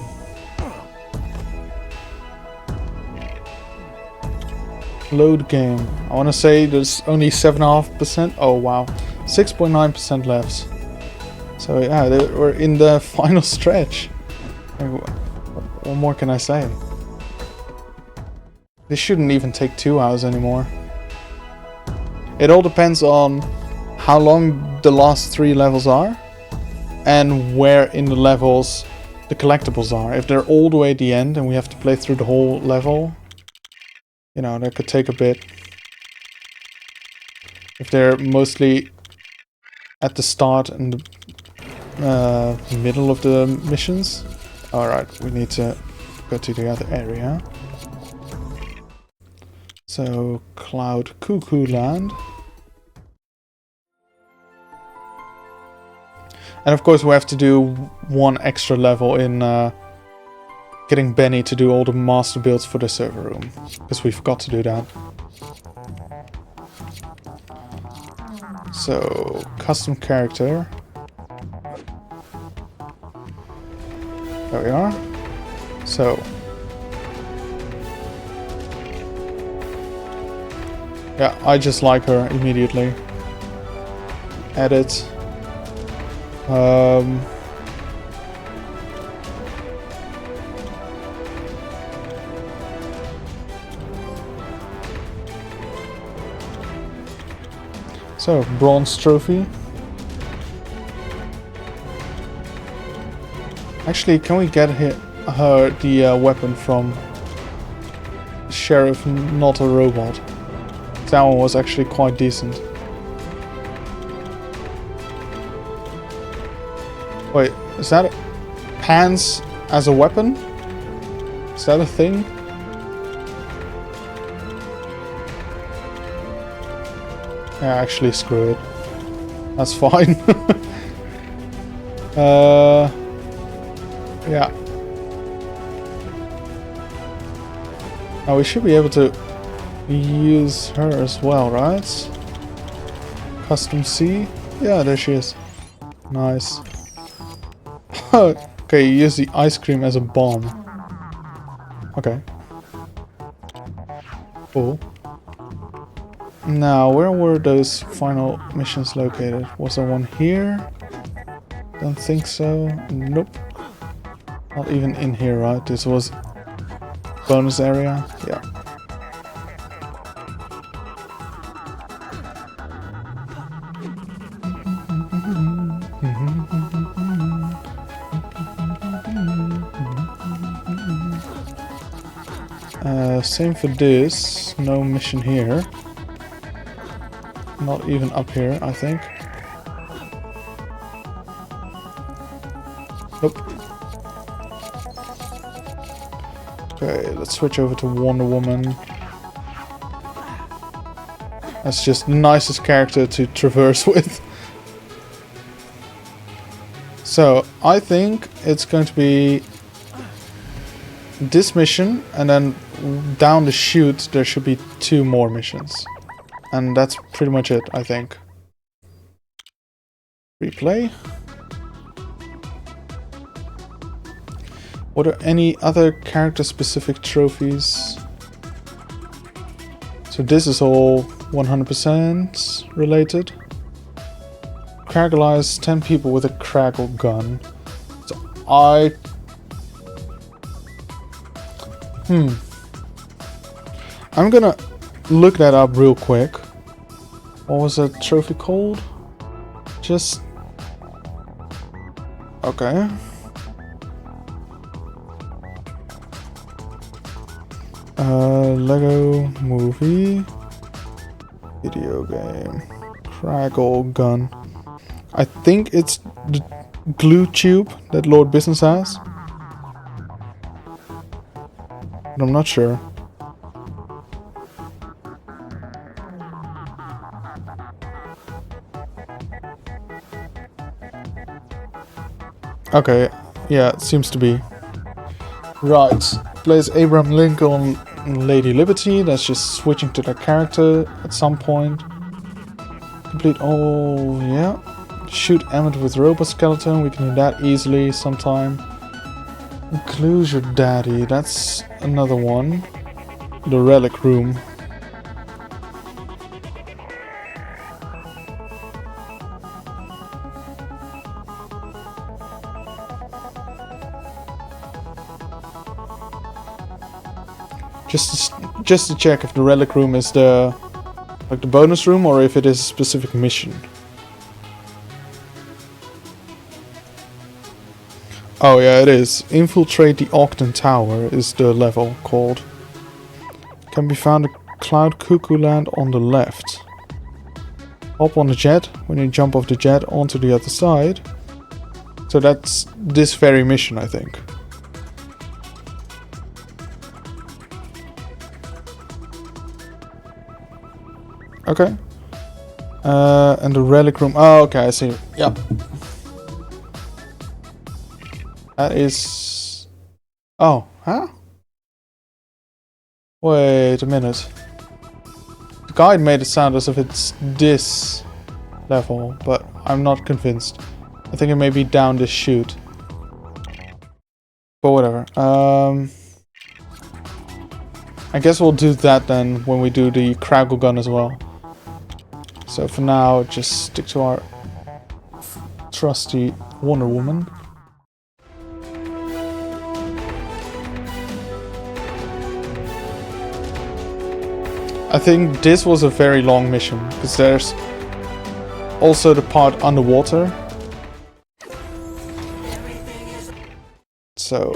Load game. I want to say there's only 7.5%. Oh wow, 6.9% left. So yeah, we're in the final stretch. What more can I say? This shouldn't even take 2 hours anymore. It all depends on how long the last 3 levels are and where in the levels the collectibles are. If they're all the way at the end and we have to play through the whole level, you know, that could take a bit. If they're mostly at the start and the middle of the missions. Alright, we need to go to the other area. So, Cloud Cuckoo Land. And of course we have to do 1 extra level in getting Benny to do all the master builds for the server room. Because we forgot to do that. So, custom character. There we are. So. Yeah, I just like her immediately. Edit. So, bronze trophy. Actually, can we get her the weapon from Sheriff Not a Robot? That one was actually quite decent. Wait, is that pants as a weapon? Is that a thing? Yeah, actually, screw it. That's fine. Yeah. Now we should be able to use her as well, right? Custom C? Yeah, there she is. Nice. Okay, you use the ice cream as a bomb. Okay. Cool. Now, where were those final missions located? Was there one here? Don't think so. Nope. Not even in here, right? This was bonus area. Yeah. Same for this. No mission here. Not even up here, I think. Nope. Okay, let's switch over to Wonder Woman. That's just the nicest character to traverse with. So, I think it's going to be this mission, and then down the chute there should be 2 more missions. And that's pretty much it, I think. Replay. What are any other character-specific trophies? So this is all 100% related. Cragglize 10 people with a craggle gun. So I'm gonna look that up real quick. What was that trophy called? Just... Okay. Lego movie. Video game. Craggle gun. I think it's the glue tube that Lord Business has. But I'm not sure. Okay, yeah, it seems to be. Right, plays Abraham Lincoln Lady Liberty. That's just switching to that character at some point. Complete all, yeah. Shoot Emmett with robot skeleton. We can do that easily sometime. Include your daddy. That's another one. The relic room. Just to check if the relic room is the bonus room or if it is a specific mission. Oh yeah, it is. Infiltrate the Ogden Tower is the level called. Can be found at Cloud Cuckoo Land on the left. Hop on the jet. When you jump off the jet onto the other side. So that's this very mission, I think. Okay. And the relic room. Oh, okay, I see. Yep. That is... Oh, huh? Wait a minute. The guide made it sound as if it's this level, but I'm not convinced. I think it may be down this chute. But whatever. I guess we'll do that then when we do the Craggle gun as well. So for now, just stick to our trusty Wonder Woman. I think this was a very long mission, because there's also the part underwater. So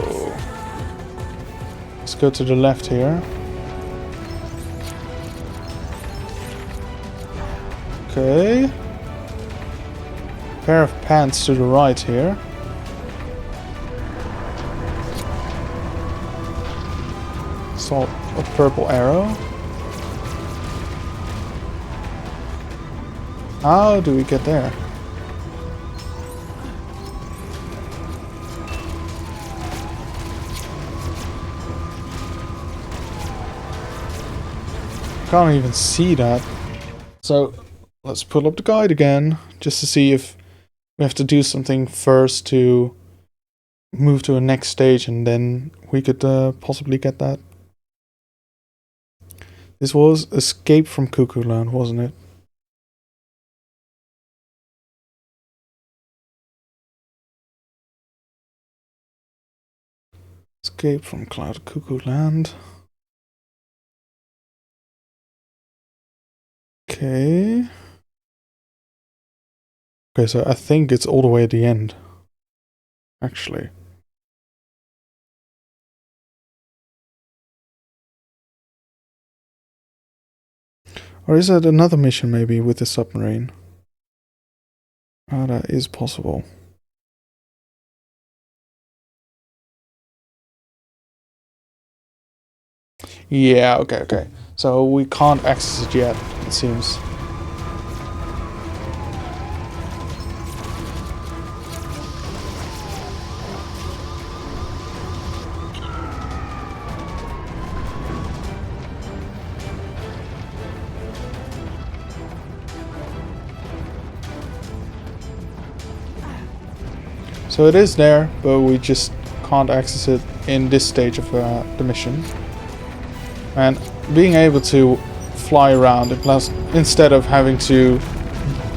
let's go to the left here. Okay. Pair of pants to the right here. saw a purple arrow. How do we get there? Can't even see that. So let's pull up the guide again, just to see if we have to do something first to move to a next stage, and then we could possibly get that. This was Escape from Cuckoo Land, wasn't it? Escape from Cloud Cuckoo Land. Okay. Okay, so I think it's all the way at the end. Actually. Or is it another mission maybe with the submarine? Oh, that is possible. Yeah, okay. So we can't access it yet, it seems. So it is there, but we just can't access it in this stage of the mission. And being able to fly around, plus instead of having to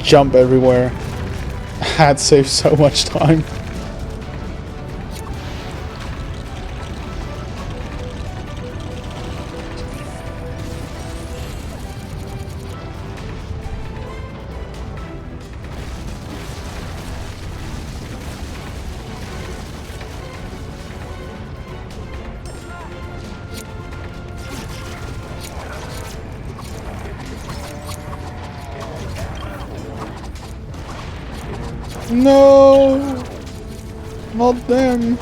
jump everywhere, had saved so much time. No! Not them!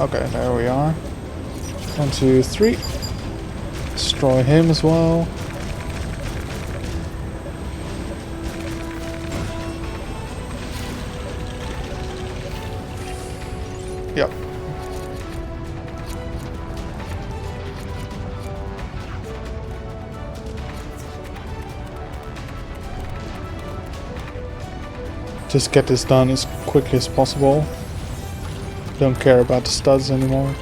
Okay, there we are. 1, 2, 3. Destroy him as well. Yep. Just get this done as quickly as possible. Don't care about the studs anymore.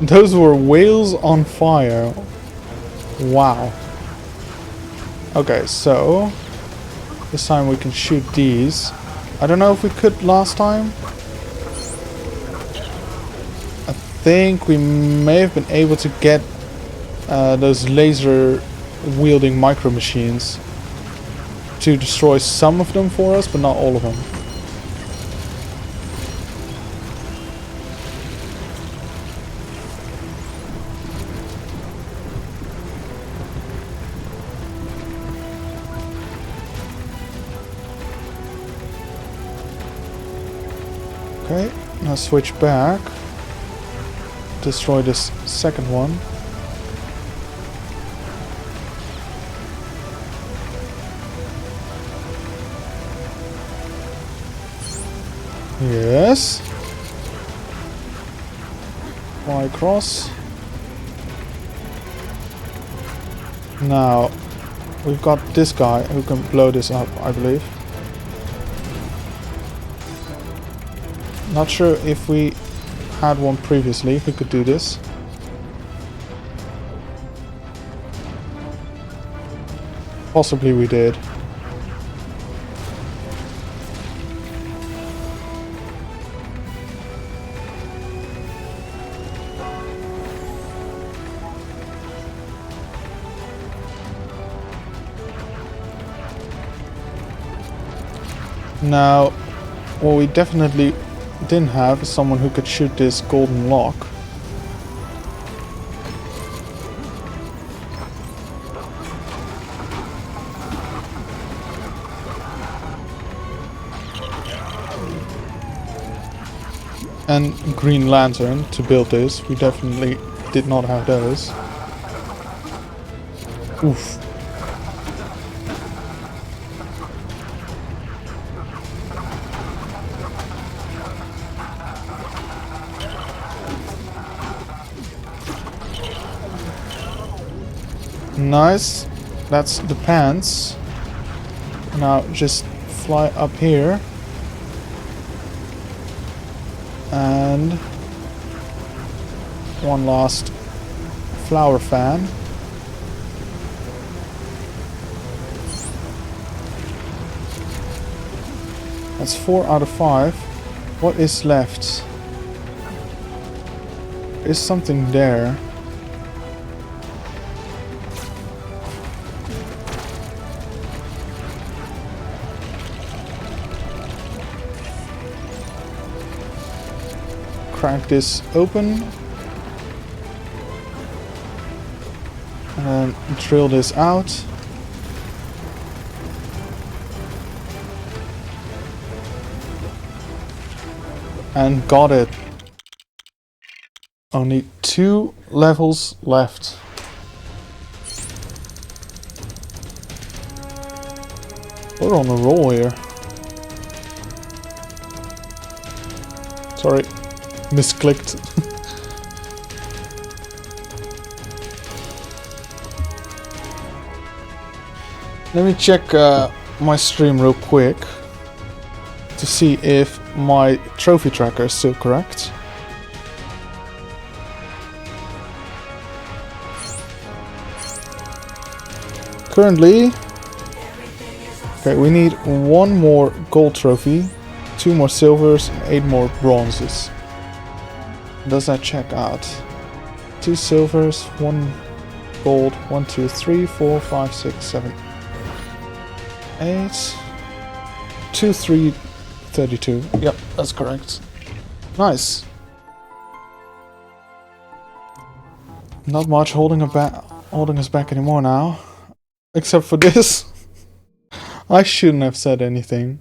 Those were whales on fire. Wow. Okay, so this time we can shoot these. I don't know if we could last time. I think we may have been able to get those laser wielding micro machines to destroy some of them for us, but not all of them. Okay, now switch back. Destroy this second one. Yes. Fly across. Now, we've got this guy who can blow this up, I believe. Not sure if we had one previously who could do this. Possibly we did. Now, what we definitely didn't have is someone who could shoot this golden lock. And Green Lantern to build this. We definitely did not have those. Oof. Nice. That's the pants. Now just fly up here. And one last flower fan. That's 4 out of 5. What is left? Is something there? Crack this open and then drill this out. And got it. Only 2 levels left. We're on a roll here. Sorry. Misclicked. Let me check my stream real quick to see if my trophy tracker is still correct. Currently, okay, we need 1 more gold trophy, 2 more silvers, and 8 more bronzes. Does that check out? 2 silvers, 1 gold, 1, 2, 3, 4, 5, 6, 7, 8, 2, 3, 32. Yep, that's correct. Nice. Not much holding us back anymore now, except for this. I shouldn't have said anything.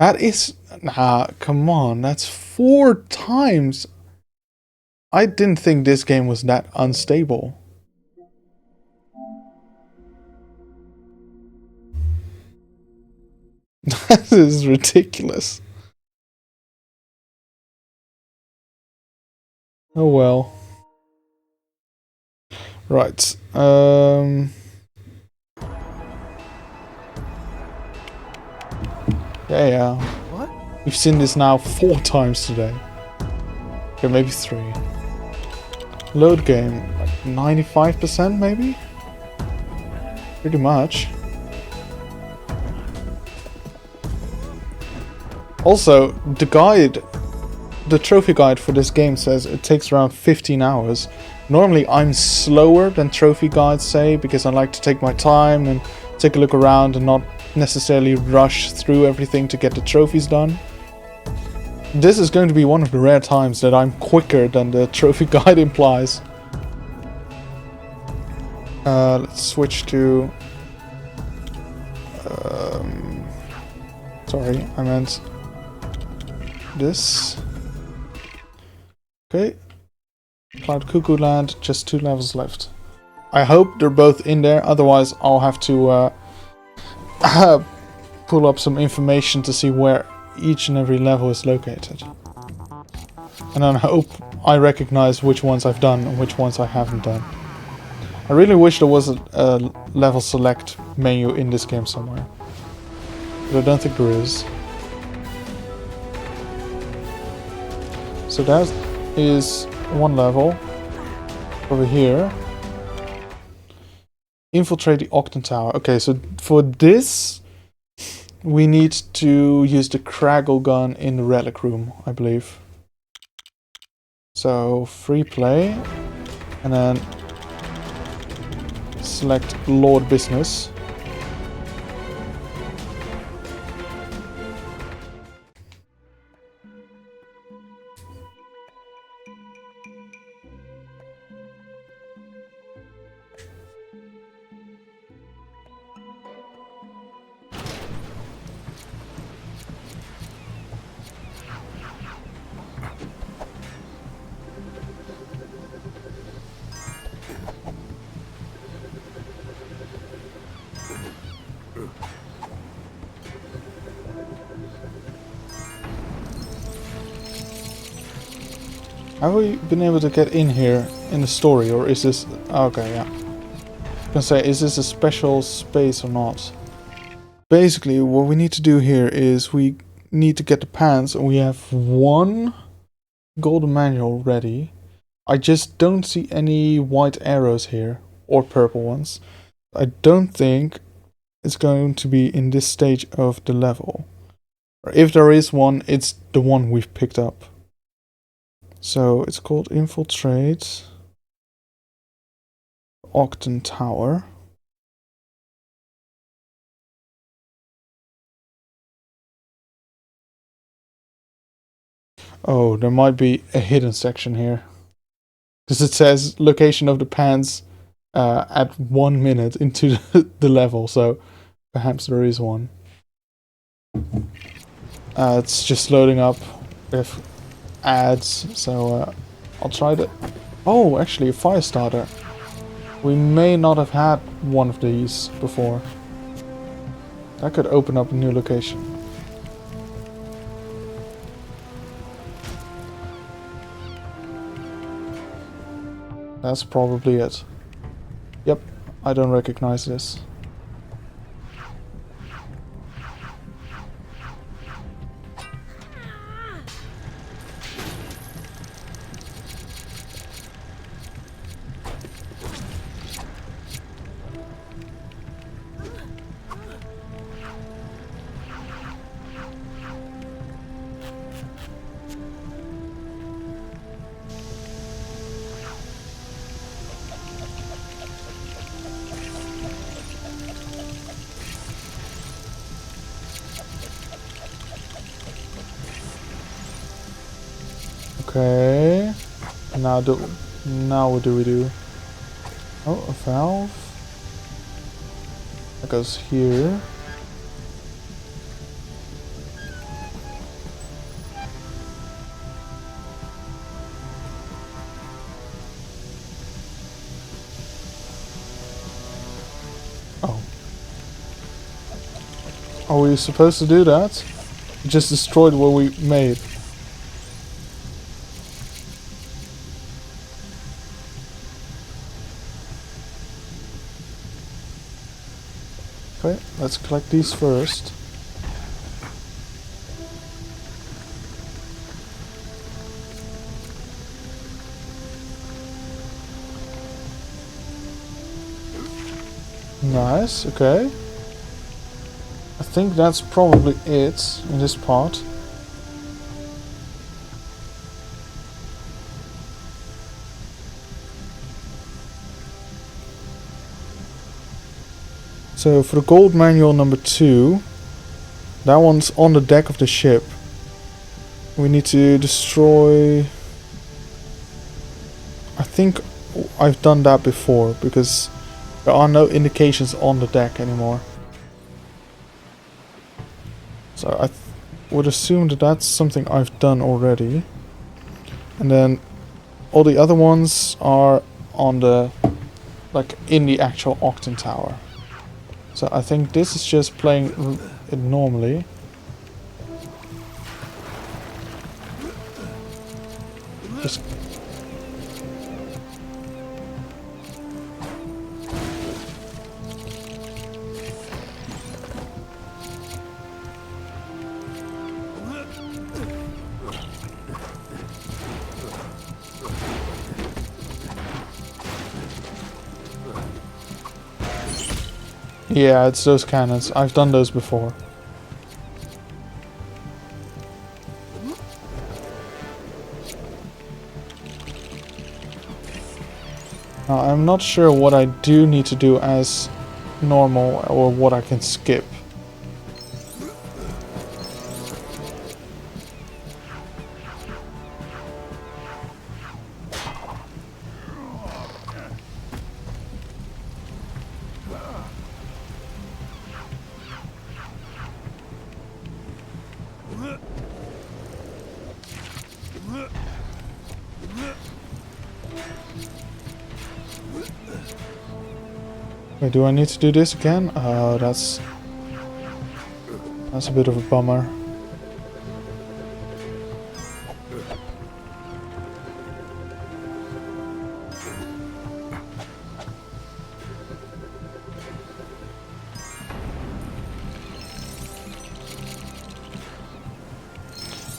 That is... Nah, come on. That's 4 times. I didn't think this game was that unstable. That is ridiculous. Oh well. Right. Yeah. What? We've seen this now 4 times today. Okay, maybe 3. Load game, like 95% maybe? Pretty much. Also, the trophy guide for this game says it takes around 15 hours. Normally I'm slower than trophy guides say, because I like to take my time and take a look around and not necessarily rush through everything to get the trophies done. This is going to be one of the rare times that I'm quicker than the trophy guide implies. Let's switch to... sorry, I meant... this. Okay. Cloud Cuckoo Land, just 2 levels left. I hope they're both in there, otherwise I'll have to pull up some information to see where each and every level is located. And then I hope I recognize which ones I've done and which ones I haven't done. I really wish there was a level select menu in this game somewhere. But I don't think there is. So that is one level. Over here. Infiltrate the Octon Tower. Okay, so for this we need to use the Craggle gun in the relic room, I believe. So free play and then select Lord Business. Have we been able to get in here in the story, or is this... Okay, yeah. I was gonna say, is this a special space or not? Basically, what we need to do here is we need to get the pants, and we have 1 golden manual ready. I just don't see any white arrows here, or purple ones. I don't think it's going to be in this stage of the level. Or if there is one, it's the one we've picked up. So it's called Infiltrate Octon Tower. Oh, there might be a hidden section here. Because it says location of the pants at 1 minute into the level, so perhaps there is one. It's just loading up with ads, so I'll try to... Oh, actually a fire starter. We may not have had one of these before. That could open up a new location. That's probably it. Yep, I don't recognize this. Okay. Now what do we do? Oh, a valve. That goes here. Oh. Are we supposed to do that? We just destroyed what we made. Okay, let's collect these first. Nice, okay. I think that's probably it in this part. So for the gold manual number 2, that one's on the deck of the ship. We need to destroy... I think I've done that before, because there are no indications on the deck anymore. So I would assume that that's something I've done already. And then all the other ones are on the, like, in the actual Octon Tower. So I think this is just playing it normally. Just yeah, it's those cannons. I've done those before. Now, I'm not sure what I do need to do as normal or what I can skip. Wait, do I need to do this again? Oh, that's a bit of a bummer.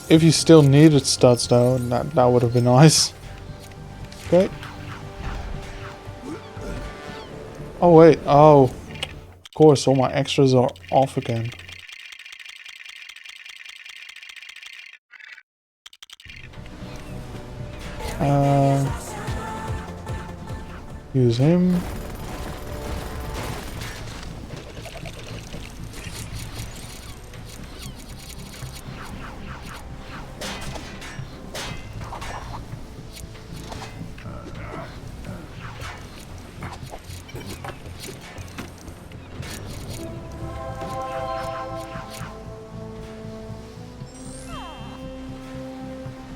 If you still needed studs though, that would have been nice. Okay. Oh wait, oh. Of course, all my extras are off again. Use him.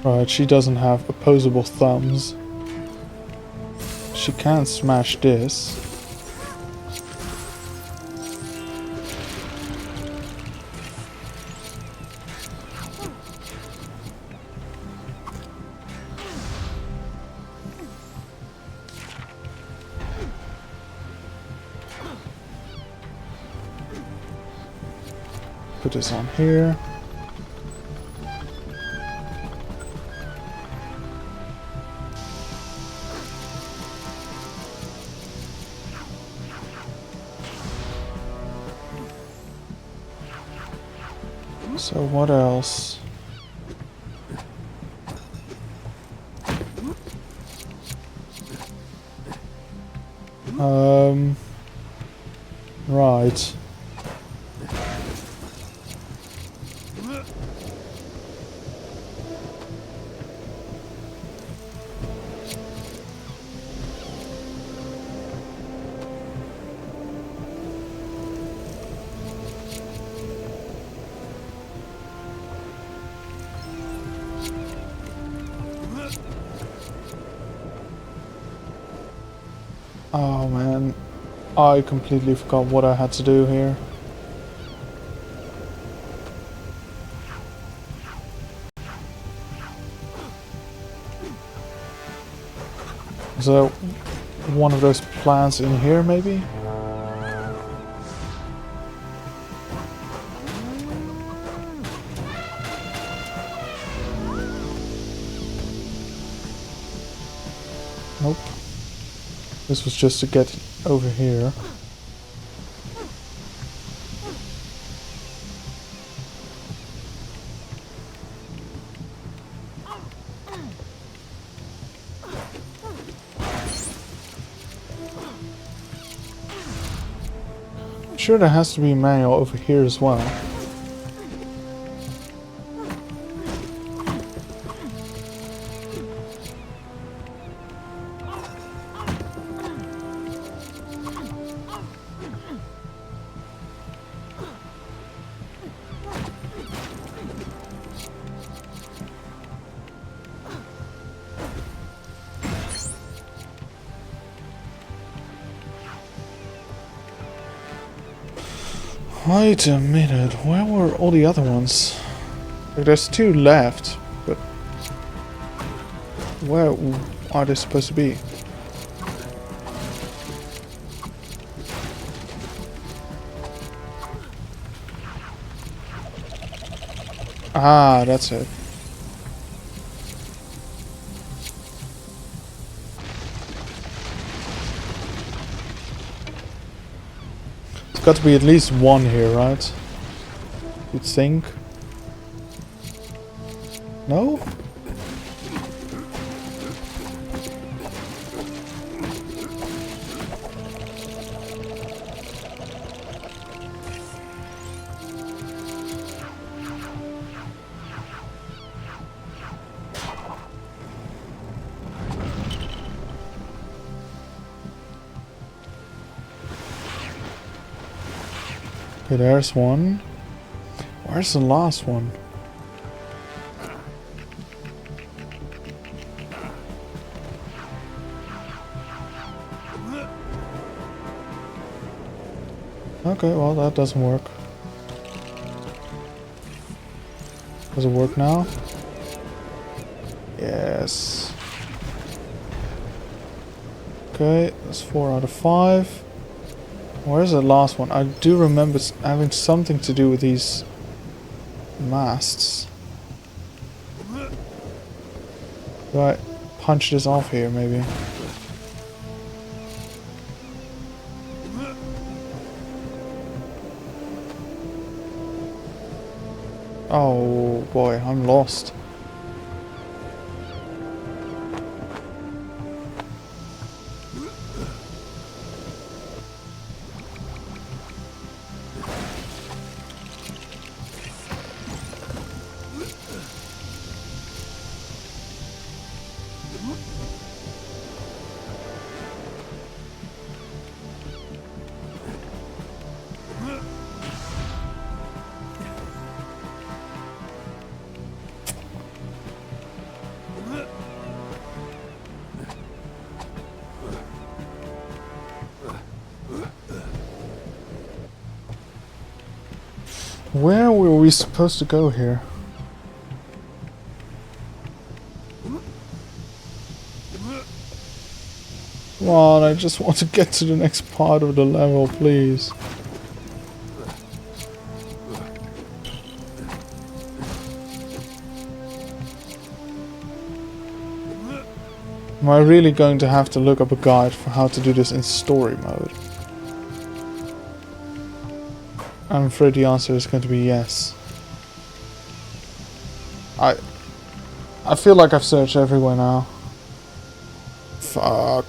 Right, she doesn't have opposable thumbs. She can smash this. Put this on here. So what else? Right. Oh man, I completely forgot what I had to do here. Is there one of those plants in here maybe? Nope. This was just to get over here. Sure, there has to be manual over here as well. Wait a minute, where were all the other ones? Like, there's 2 left, but where are they supposed to be? Ah, that's it. It's got to be at least 1 here, right? You'd think. No? Okay, there's 1. Where's the last one? Okay, well that doesn't work. Does it work now? Yes. Okay, that's 4 out of 5. Where's the last one? I do remember having something to do with these masts. Do I punch this off here, maybe? Oh boy, I'm lost. Where were we supposed to go here? Come on, I just want to get to the next part of the level, please. Am I really going to have to look up a guide for how to do this in story mode? I'm afraid the answer is going to be yes. I feel like I've searched everywhere now. Fuck.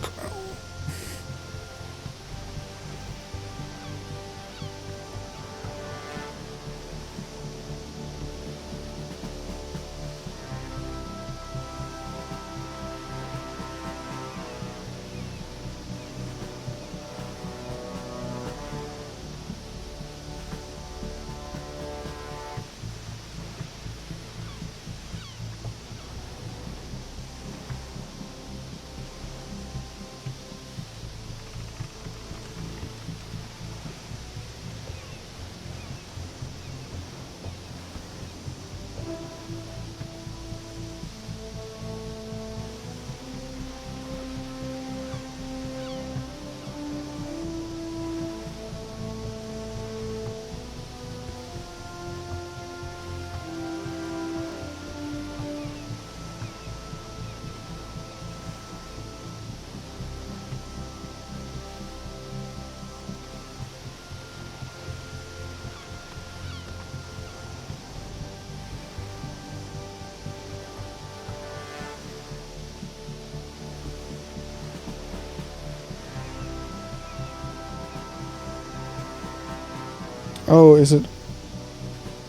Oh, is it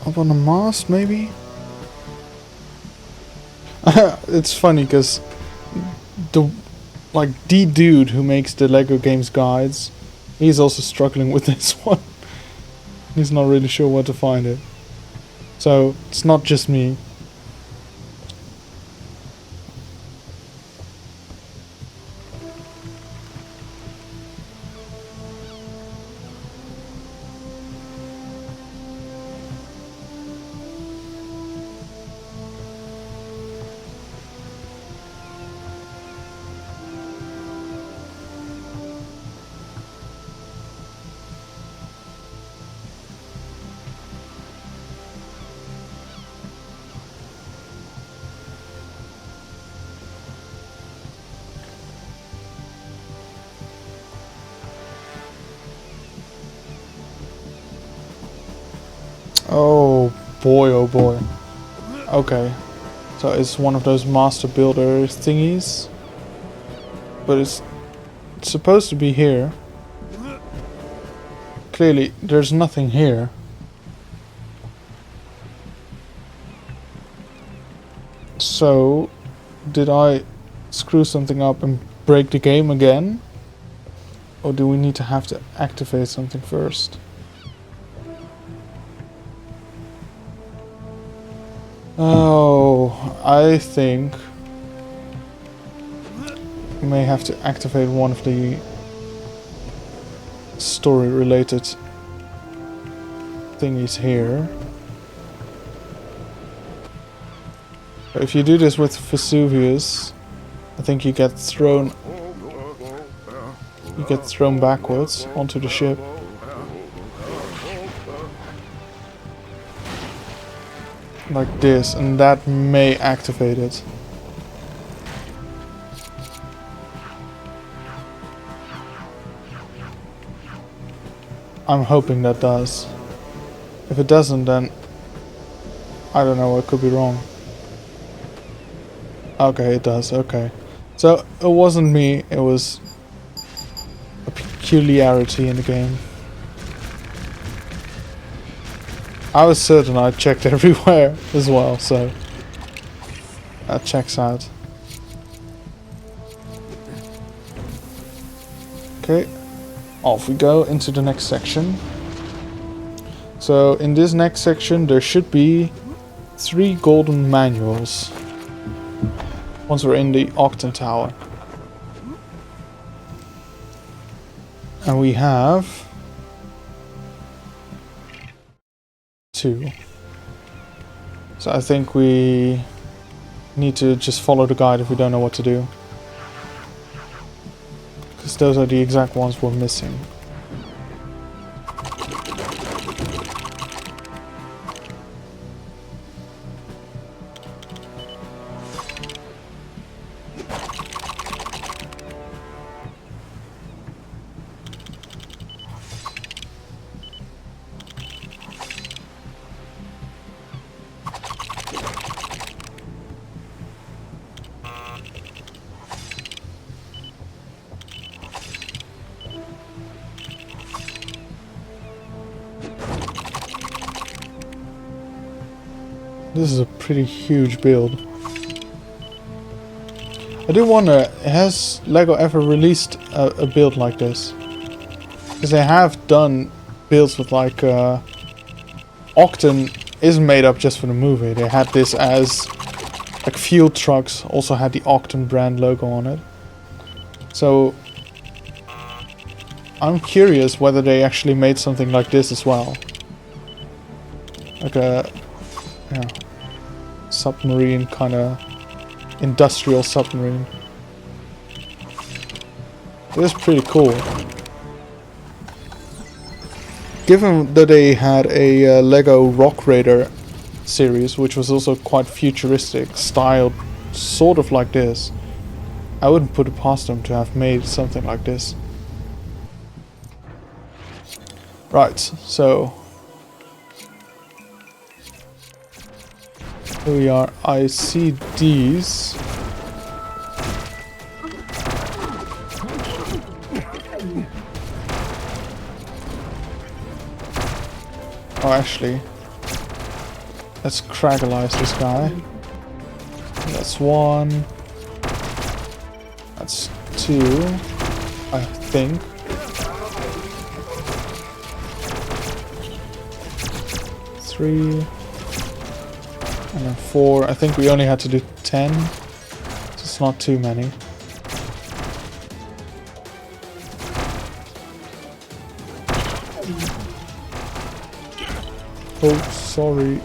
up on the mast, maybe? It's funny because the dude who makes the Lego games guides, he's also struggling with this one. He's not really sure where to find it. So it's not just me. Oh boy, oh boy. Okay. So it's one of those master builder thingies. But it's supposed to be here. Clearly, there's nothing here. So, did I screw something up and break the game again? Or do we need to have to activate something first? Oh, I think we may have to activate one of the story-related thingies here. If you do this with Vesuvius, I think you get thrown backwards onto the ship. Like this, and that may activate it. I'm hoping that does. If it doesn't, then I don't know, I could be wrong. Okay, it does, okay. So, it wasn't me, it was a peculiarity in the game. I was certain I checked everywhere as well, so that checks out. Okay, off we go into the next section. So in this next section there should be 3 golden manuals once we're in the Octon Tower. And we have 2. So I think we need to just follow the guide if we don't know what to do. Because those are the exact ones we're missing. This is a pretty huge build. I do wonder, has LEGO ever released a build like this? Because they have done builds with like... Octon isn't made up just for the movie. They had this as... like fuel trucks also had the Octon brand logo on it. So... I'm curious whether they actually made something like this as well. Like a... yeah... submarine kind of industrial submarine. It is pretty cool. Given that they had a Lego Rock Raider series, which was also quite futuristic, styled sort of like this, I wouldn't put it past them to have made something like this. Right, so here we are. I see these. Oh, actually, let's Cragalize this guy. That's 1. That's 2, I think. 3. And then 4. I think we only had to do 10. So it's not too many. Oh, sorry.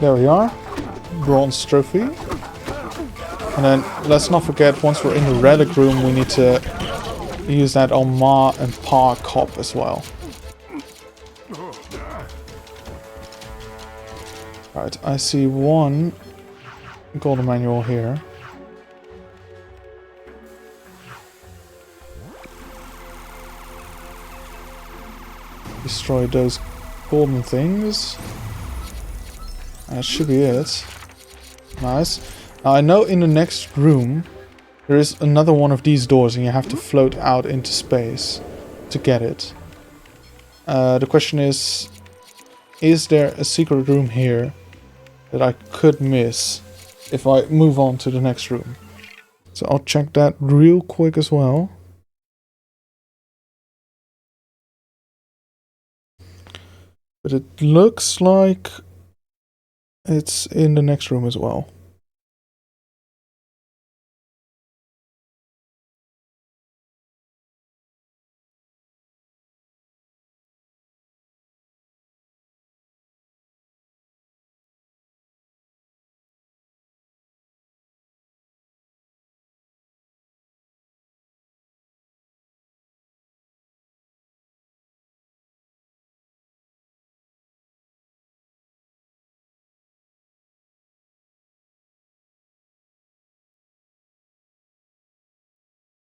There we are. Bronze trophy. And then let's not forget, once we're in the relic room, we need to use that on Ma and Pa cop as well. Right, I see one golden manual here. Destroy those golden things. That should be it. Nice. Now I know in the next room there is another one of these doors and you have to float out into space to get it. The question is there a secret room here that I could miss if I move on to the next room? So I'll check that real quick as well. But it looks like it's in the next room as well.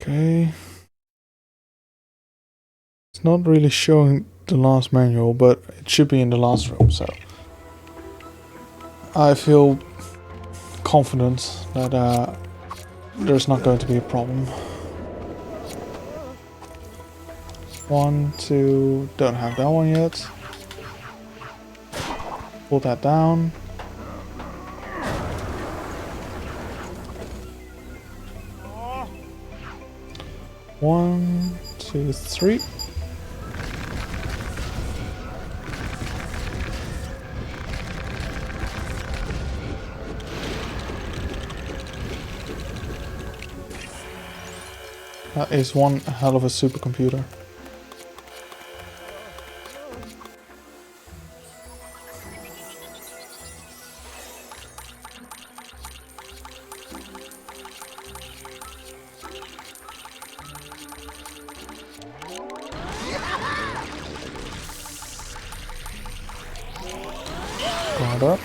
Okay. It's not really showing the last manual, but it should be in the last room, so I feel confident that there's not going to be a problem. 1, 2, don't have that one yet. Pull that down. One, 2, 3. That is one hell of a supercomputer. Got up.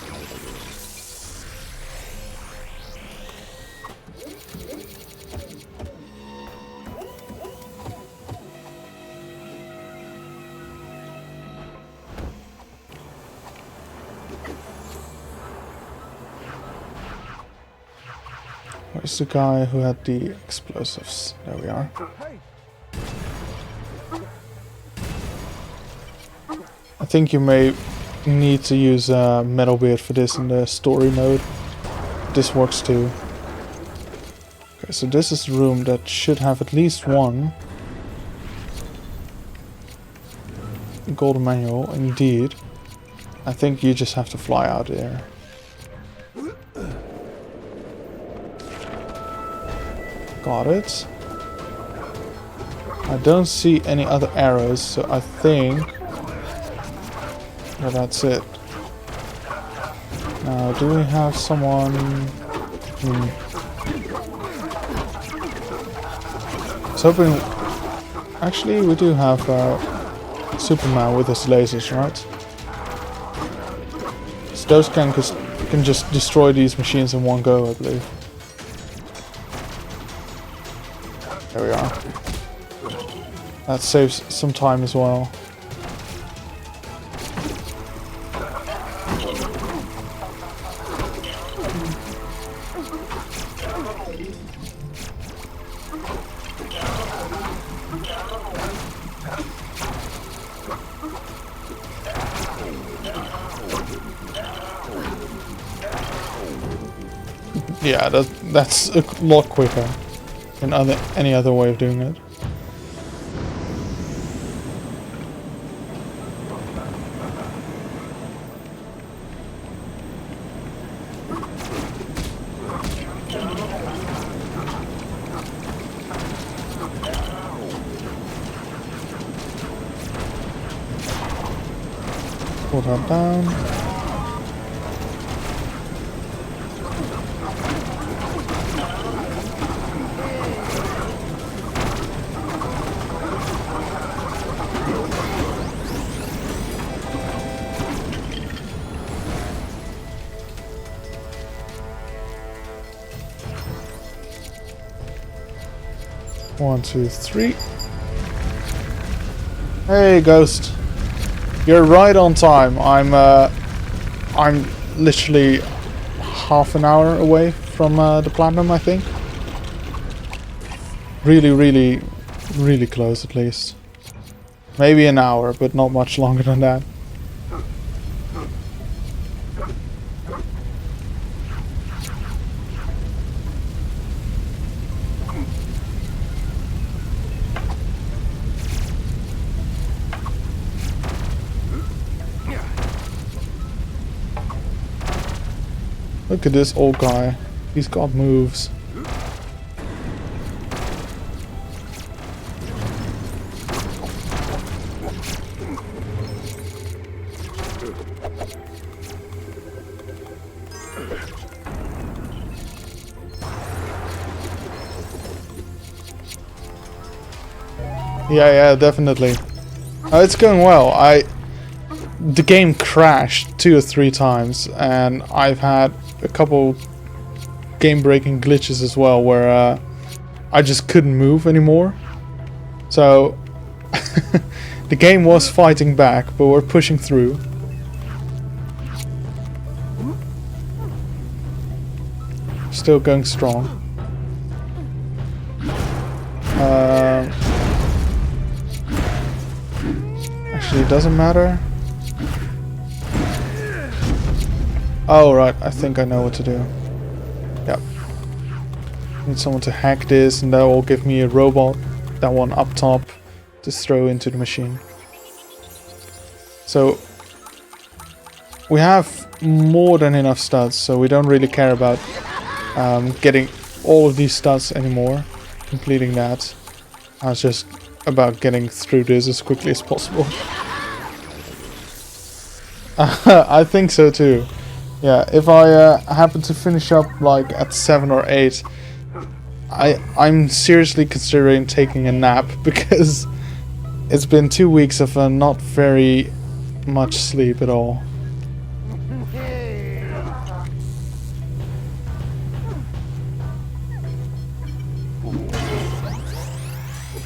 Where's the guy who had the explosives? There we are. I think you may need to use Metalbeard for this in the story mode. This works too. Okay, so this is the room that should have at least one golden manual. Indeed. I think you just have to fly out there. Got it. I don't see any other arrows, so I think that's it. Now, do we have someone? I was hoping. Actually, we do have Superman with his lasers, right? So those can just destroy these machines in one go, I believe. There we are. That saves some time as well. Yeah, that's a lot quicker than any other way of doing it. Pull that down. 1, 2, 3. Hey, Ghost. You're right on time. I'm literally half an hour away from the platinum, I think. Really, really, really close at least. Maybe an hour, but not much longer than that. Look at this old guy. He's got moves. Yeah, definitely. It's going well. The game crashed 2 or 3 times, and I've had a couple game-breaking glitches as well, where I just couldn't move anymore. So the game was fighting back, but we're pushing through. Still going strong. Actually, it doesn't matter. Oh, right. I think I know what to do. Yep. Need someone to hack this, and that will give me a robot. That one up top to throw into the machine. So we have more than enough studs, so we don't really care about getting all of these studs anymore. Completing that. It's just about getting through this as quickly as possible. I think so too. Yeah, if I happen to finish up like at 7 or 8, I'm seriously considering taking a nap, because it's been 2 weeks of not very much sleep at all.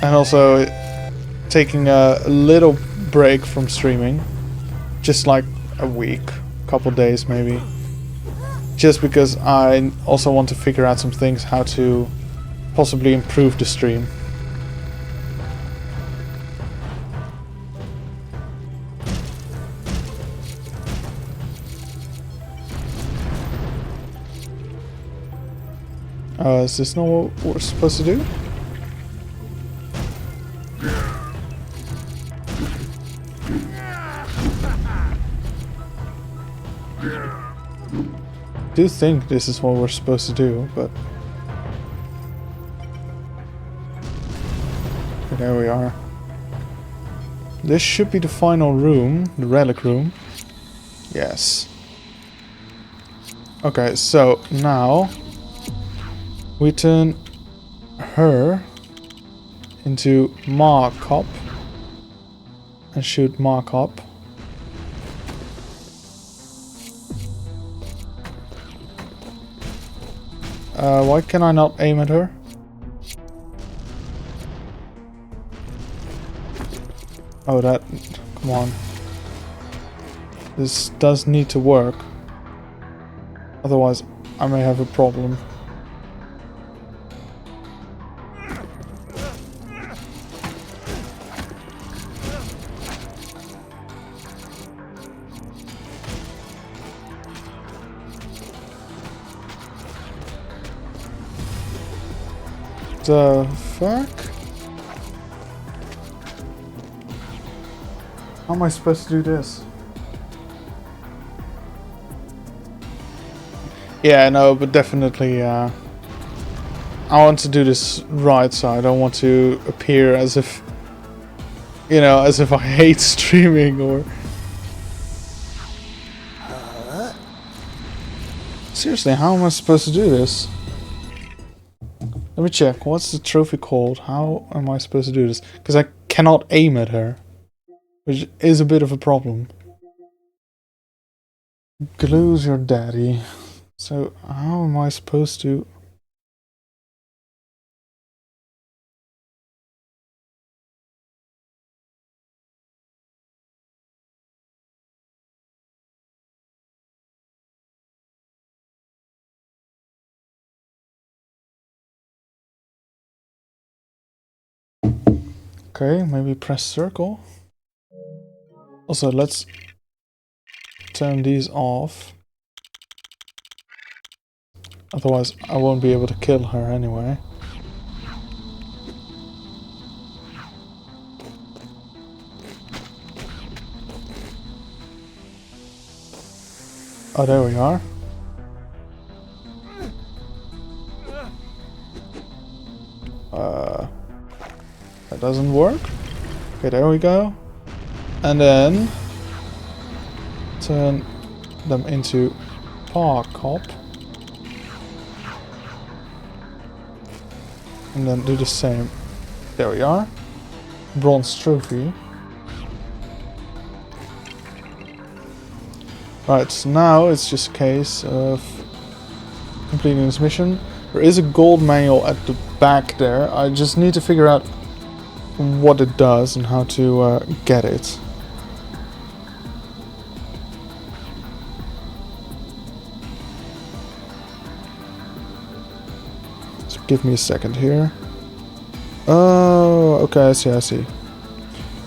And also taking a little break from streaming, just like a week, couple days maybe, just because I also want to figure out some things, how to possibly improve the stream. Is this not what we're supposed to do? I do think this is what we're supposed to do, but there we are. This should be the final room, the relic room. Yes. Okay, so now we turn her into Markop and shoot Markop. Why can I not aim at her? Oh, that... come on. This does need to work. Otherwise, I may have a problem. The fuck? How am I supposed to do this? Yeah, no, but definitely I want to do this right, so I don't want to appear as if, you know, as if I hate streaming or... Seriously, how am I supposed to do this? Let me check. What's the trophy called? How am I supposed to do this? Because I cannot aim at her, which is a bit of a problem. Glue's your daddy. So how am I supposed to... Okay, maybe press circle. Also, let's turn these off. Otherwise, I won't be able to kill her anyway. Oh, there we are. That doesn't work. Okay, there we go. And then turn them into Paw Cop. And then do the same. There we are. Bronze trophy. Right, so now it's just a case of completing this mission. There is a gold manual at the back there. I just need to figure out what it does and how to get it. So give me a second here. Oh, okay, I see.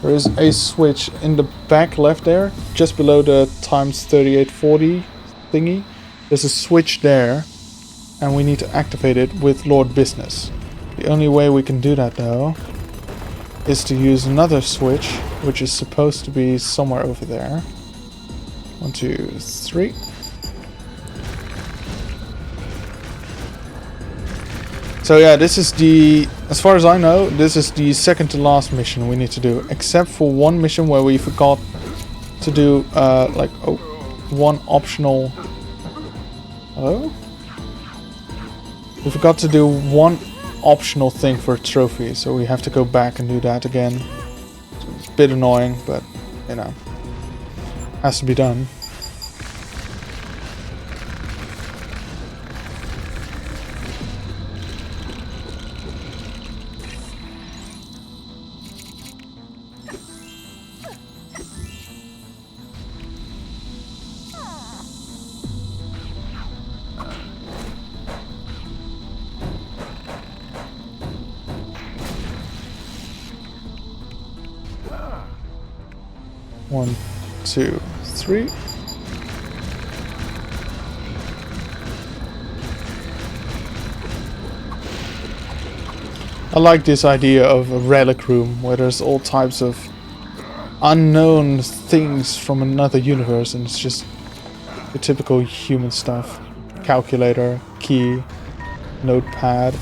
There is a switch in the back left there, just below the times 3840 thingy. There's a switch there, and we need to activate it with Lord Business. The only way we can do that though is to use another switch, which is supposed to be somewhere over there. 1, 2, 3. So yeah, this is the, as far as I know, this is the second to last mission we need to do, except for one mission where we forgot to do one optional. Hello? We forgot to do one optional thing for a trophy, so we have to go back and do that again. It's a bit annoying, but you know, has to be done. One, 2, 3. I like this idea of a relic room where there's all types of unknown things from another universe, and it's just the typical human stuff. Calculator, key, notepad.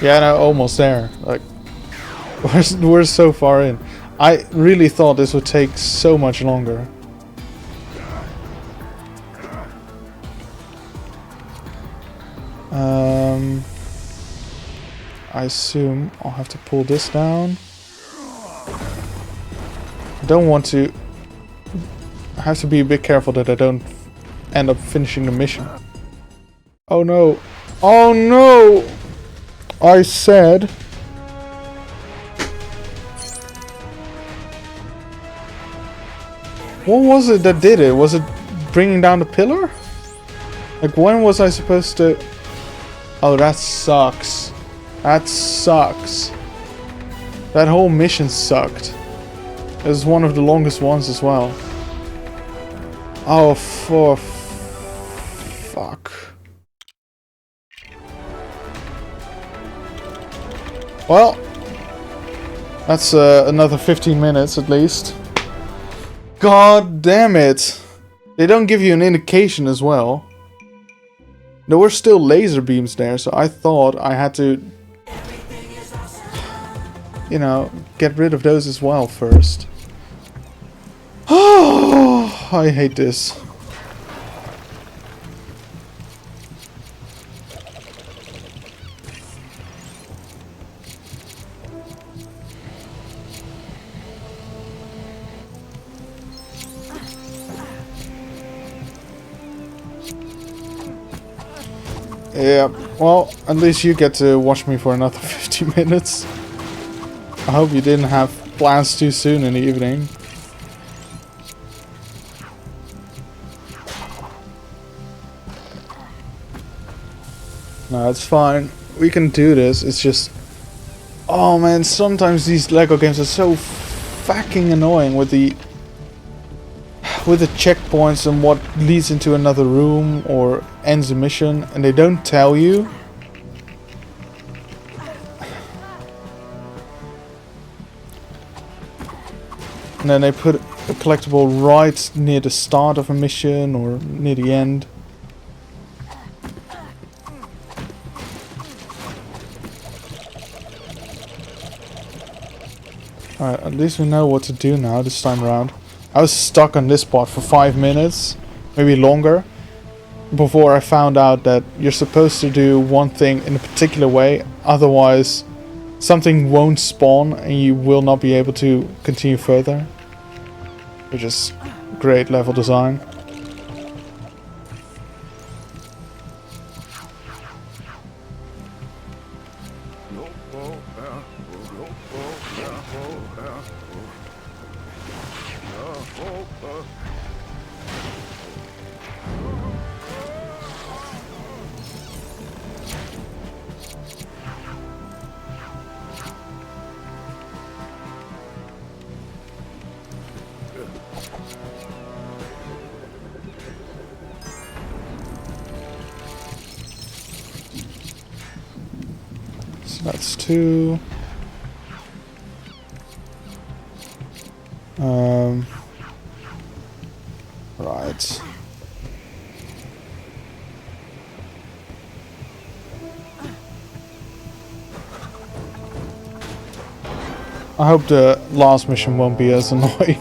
Yeah, no, almost there. Like, we're so far in. I really thought this would take so much longer. I assume I'll have to pull this down. I don't want to. I have to be a bit careful that I don't end up finishing the mission. Oh no! Oh no! I said. What was it that did it? Was it bringing down the pillar? Like, when was I supposed to... Oh, that sucks. That sucks. That whole mission sucked. It was one of the longest ones as well. Oh, for... Fuck. Well, that's another 15 minutes at least. God damn it. They don't give you an indication as well. There were still laser beams there, so I thought I had to, you know, get rid of those as well first. Oh, I hate this. Yeah, well, at least you get to watch me for another 50 minutes. I hope you didn't have plans too soon in the evening. No, it's fine. We can do this. It's just... Oh man, sometimes these Lego games are so fucking annoying with the checkpoints and what leads into another room or ends a mission, and they don't tell you. And then they put a collectible right near the start of a mission or near the end. Alright, at least we know what to do now this time around. I was stuck on this spot for 5 minutes, maybe longer, before I found out that you're supposed to do one thing in a particular way, otherwise something won't spawn and you will not be able to continue further. Which is great level design. So that's 2. Right. I hope the last mission won't be as annoying.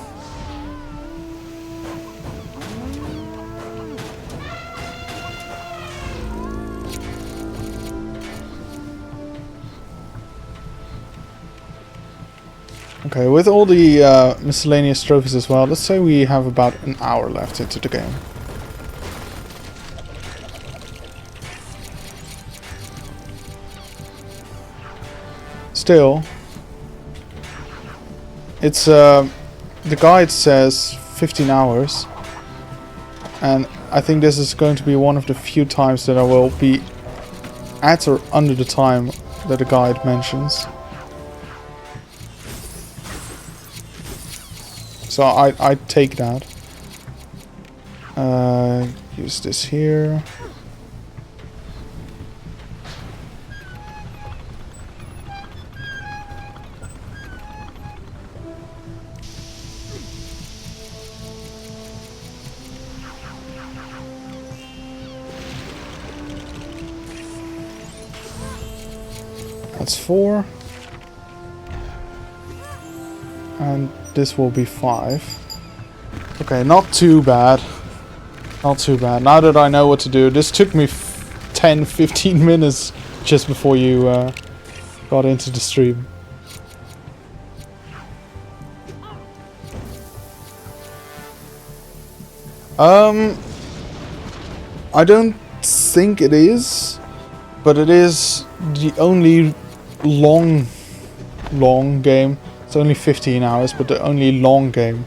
Okay, with all the miscellaneous trophies as well, let's say we have about an hour left into the game. Still, it's the guide says 15 hours, and I think this is going to be one of the few times that I will be at or under the time that the guide mentions. So I take that. Use this here. That's 4. And this will be 5. Okay, not too bad. Not too bad. Now that I know what to do. This took me 10-15 minutes just before you got into the stream. I don't think it is, but it is the only long game. It's only 15 hours, but the only long game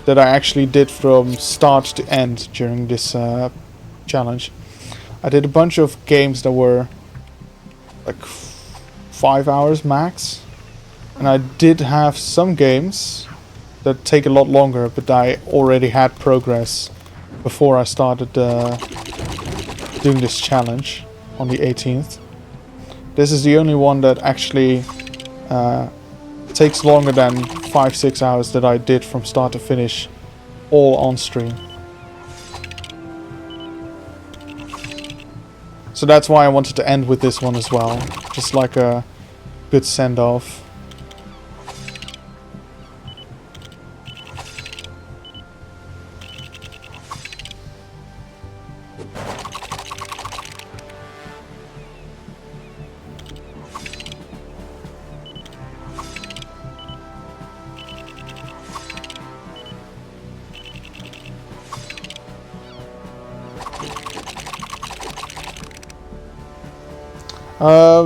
that I actually did from start to end during this challenge. I did a bunch of games that were like 5 hours max, and I did have some games that take a lot longer, but I already had progress before I started doing this challenge on the 18th. This is the only one that actually takes longer than 5-6 hours that I did from start to finish, all on stream. So that's why I wanted to end with this one as well, just like a good send-off.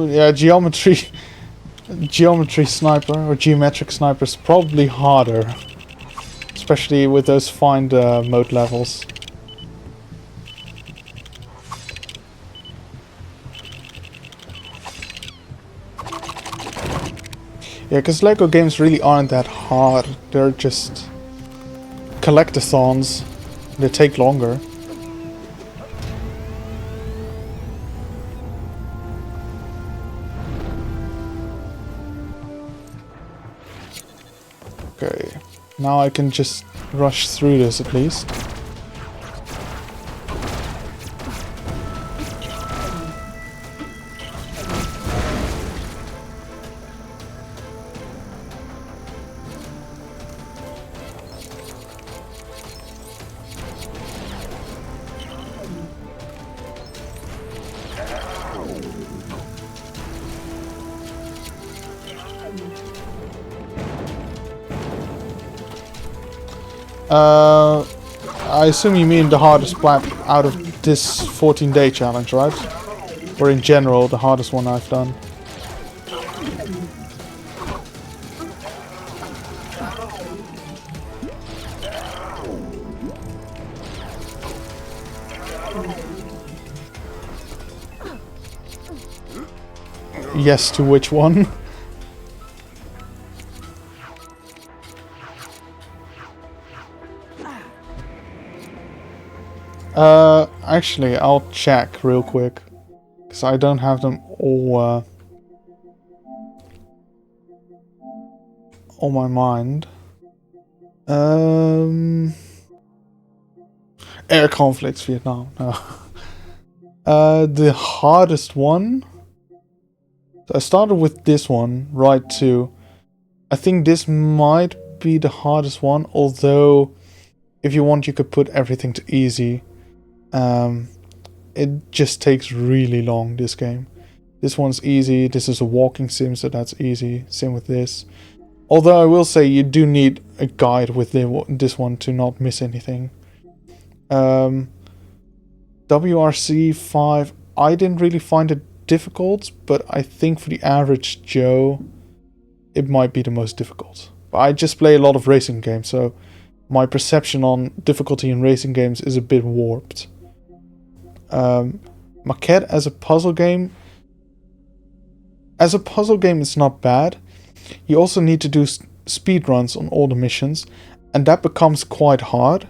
Yeah, geometry sniper or geometric sniper is probably harder, especially with those find mode levels. Yeah, because Lego games really aren't that hard. They're just collectathons. They take longer. Okay, now I can just rush through this at least. I assume you mean the hardest Plat out of this 14-day challenge, right? Or in general, the hardest one I've done. Yes, to which one? Actually, I'll check real quick. Because I don't have them all on my mind. Air conflicts, Vietnam. No. The hardest one. So I started with this one, right 2. I think this might be the hardest one, although if you want you could put everything to easy. It just takes really long, this game. This one's easy, this is a walking sim, so that's easy. Same with this. Although I will say you do need a guide with this one to not miss anything. WRC 5, I didn't really find it difficult, but I think for the average Joe, it might be the most difficult. But I just play a lot of racing games, so my perception on difficulty in racing games is a bit warped. Maquette as a puzzle game. As a puzzle game, it's not bad. You also need to do speed runs on all the missions, and that becomes quite hard.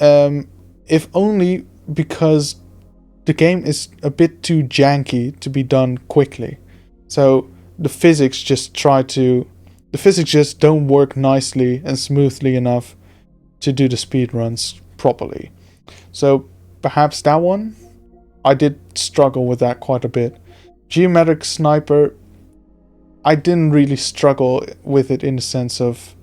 If only because the game is a bit too janky to be done quickly. So the physics just don't work nicely and smoothly enough to do the speed runs properly. So perhaps that one, I did struggle with that quite a bit. Geometric Sniper, I didn't really struggle with it in the sense of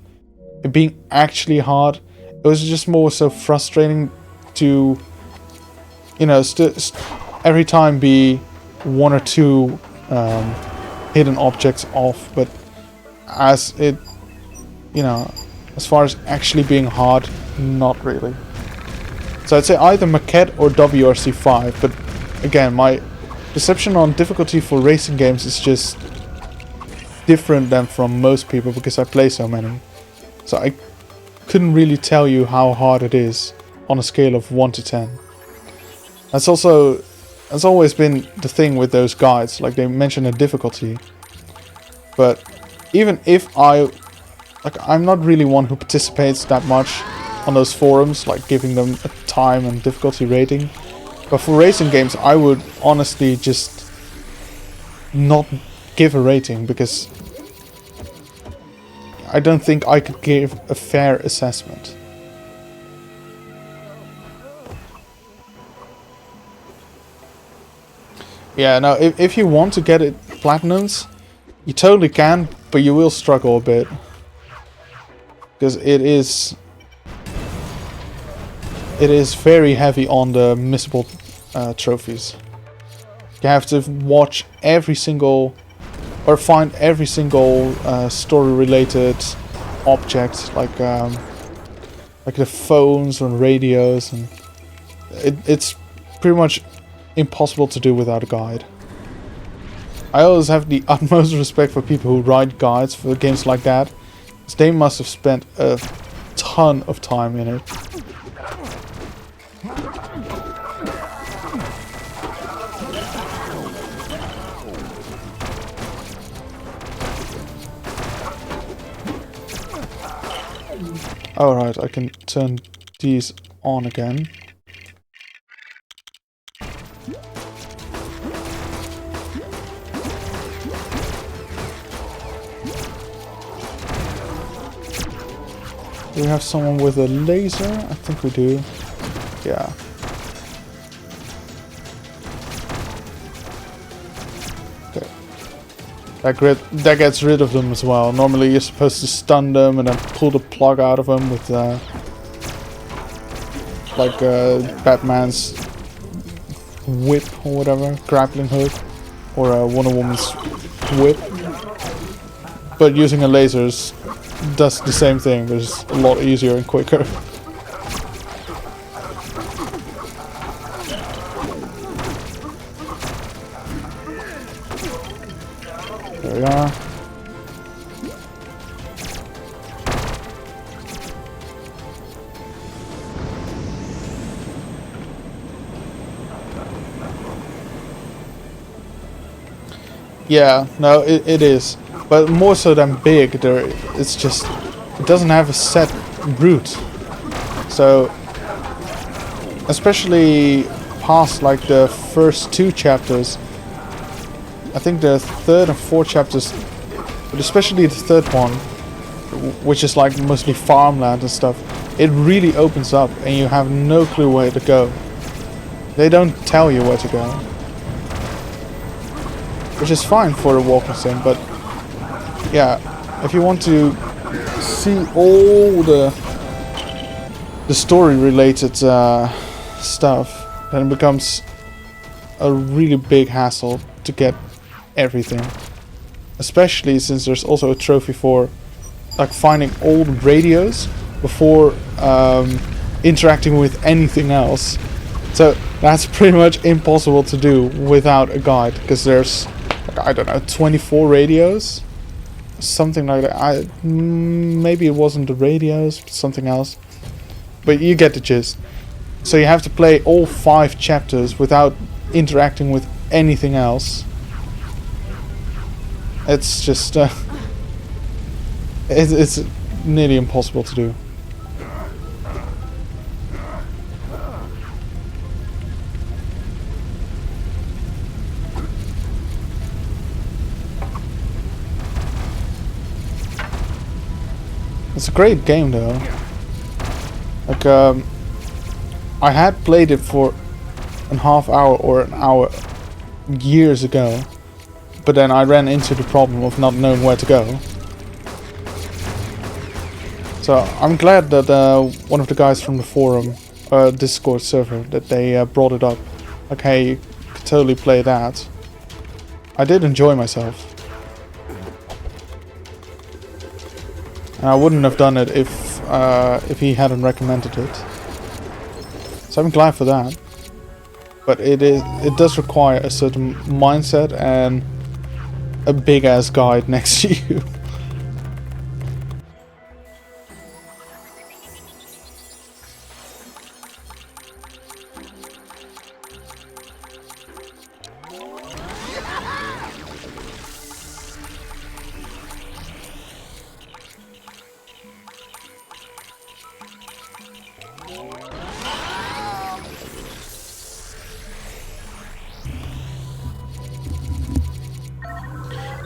it being actually hard. It was just more so frustrating to, you know, every time be 1 or 2 hidden objects off. But as it, you know, as far as actually being hard, not really. So I'd say either Maquette or WRC 5, but again, my perception on difficulty for racing games is just different than from most people because I play so many. So I couldn't really tell you how hard it is on a scale of 1 to 10. That's always been the thing with those guides, like they mention a difficulty. But even if I'm not really one who participates that much on those forums, like giving them a time and difficulty rating. But for racing games, I would honestly just not give a rating because I don't think I could give a fair assessment. Yeah, no, if you want to get it platinums, you totally can, but you will struggle a bit. Because it is very heavy on the missable trophies. You have to watch every single, or find every single story-related object, like the phones and radios, and it's pretty much impossible to do without a guide. I always have the utmost respect for people who write guides for games like that, because they must have spent a ton of time in it. Alright, I can turn these on again. Do we have someone with a laser? I think we do. Yeah. Okay. That gets rid of them as well. Normally you're supposed to stun them and then pull the plug out of them with like Batman's whip or whatever, grappling hook, or Wonder Woman's whip. But using a laser does the same thing, but it's a lot easier and quicker. There we are. Yeah, no, it is. But more so than big, it's just, it doesn't have a set route. So, especially past like the first 2 chapters, I think the 3rd and 4th chapters, but especially the 3rd one, which is like mostly farmland and stuff, it really opens up and you have no clue where to go. They don't tell you where to go. Which is fine for a walking sim, but yeah, if you want to see all the story related stuff, then it becomes a really big hassle to get everything. Especially since there's also a trophy for like finding old radios before interacting with anything else. So that's pretty much impossible to do without a guide, because there's, I don't know, 24 radios? Something like that. Maybe it wasn't the radios, but something else. But you get the gist. So you have to play all 5 chapters without interacting with anything else. It's just... it's nearly impossible to do. It's a great game though. Like, I had played it for a half hour or an hour years ago, but then I ran into the problem of not knowing where to go. So I'm glad that one of the guys from the forum, Discord server, that they brought it up. Like, hey, you could totally play that. I did enjoy myself. And I wouldn't have done it if he hadn't recommended it. So I'm glad for that. But it does require a certain mindset and a big ass guide next to you.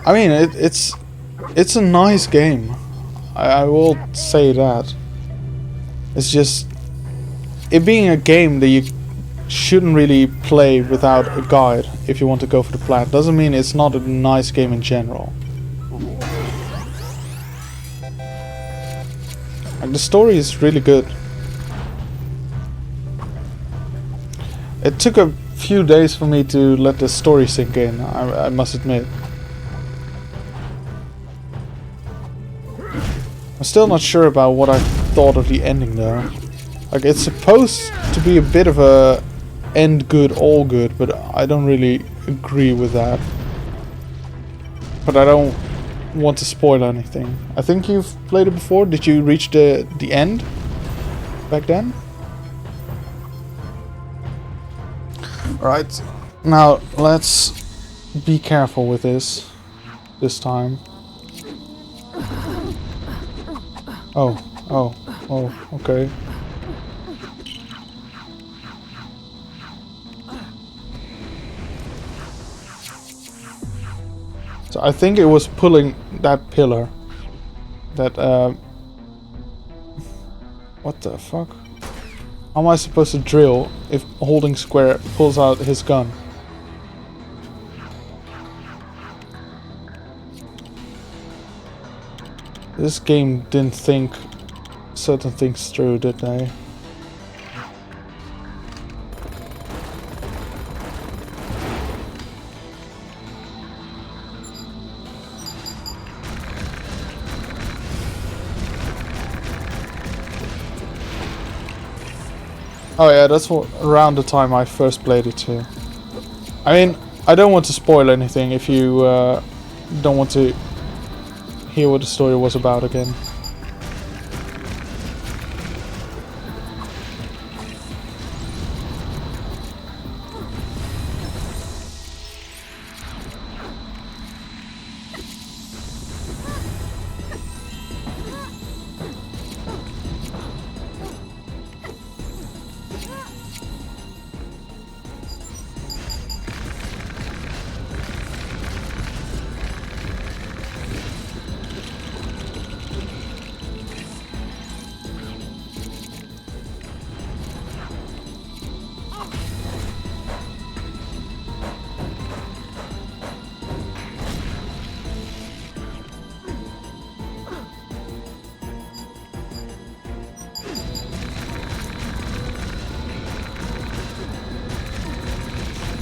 I mean, it's a nice game. I will say that. It's just, it being a game that you shouldn't really play without a guide if you want to go for the Plat doesn't mean it's not a nice game in general. And the story is really good. It took a few days for me to let the story sink in, I must admit. I'm still not sure about what I thought of the ending though. Like, it's supposed to be a bit of a end good, all good, but I don't really agree with that. But I don't want to spoil anything. I think you've played it before. Did you reach the end back then? Alright, now let's be careful with this time. Oh, Oh, oh, okay. So I think it was pulling that pillar. That, what the fuck? How am I supposed to drill if holding square pulls out his gun? This game didn't think certain things through, did they? Oh yeah, that's around the time I first played it too. I mean, I don't want to spoil anything if you don't want to hear what the story was about again.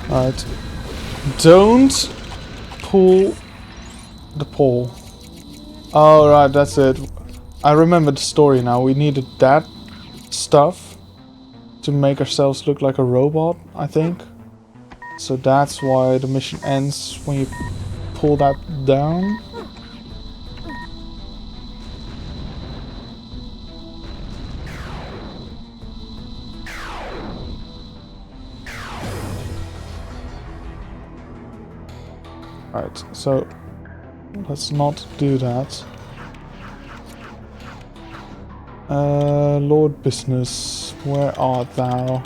Alright. Don't pull the pole. Oh, right, that's it. I remember the story now. We needed that stuff to make ourselves look like a robot, I think. So that's why the mission ends when you pull that down. Alright, so let's not do that. Lord Business, where art thou?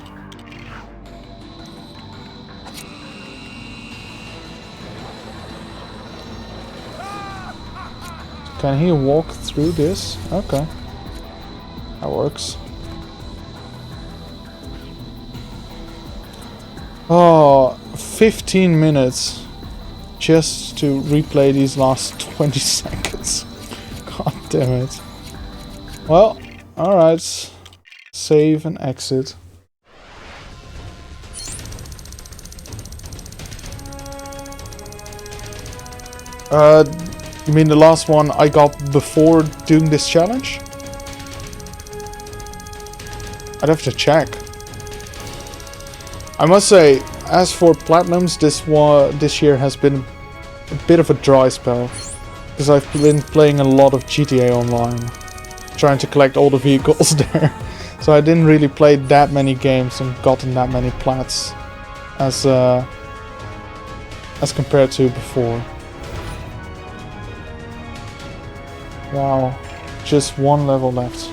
Can he walk through this? Okay. That works. Oh, 15 minutes just to replay these last 20 seconds. God damn it. Well, alright. Save and exit. You mean the last one I got before doing this challenge? I'd have to check. I must say, as for platinums, this year has been a bit of a dry spell. Because I've been playing a lot of GTA Online. Trying to collect all the vehicles there. So I didn't really play that many games and gotten that many plats as compared to before. Wow, just one level left.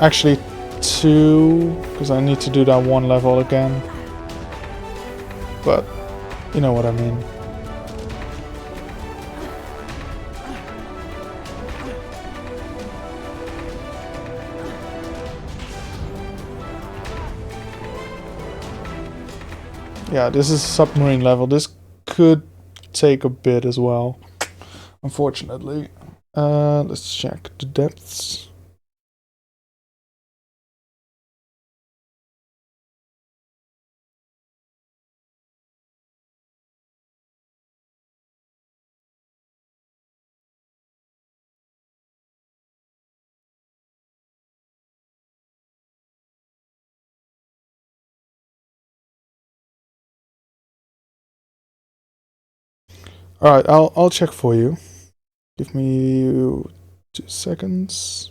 Actually, two, because I need to do that one level again. But, you know what I mean. Yeah, this is submarine level. This could take a bit as well, unfortunately. Let's check the depths. Alright, I'll check for you. Give me 2 seconds.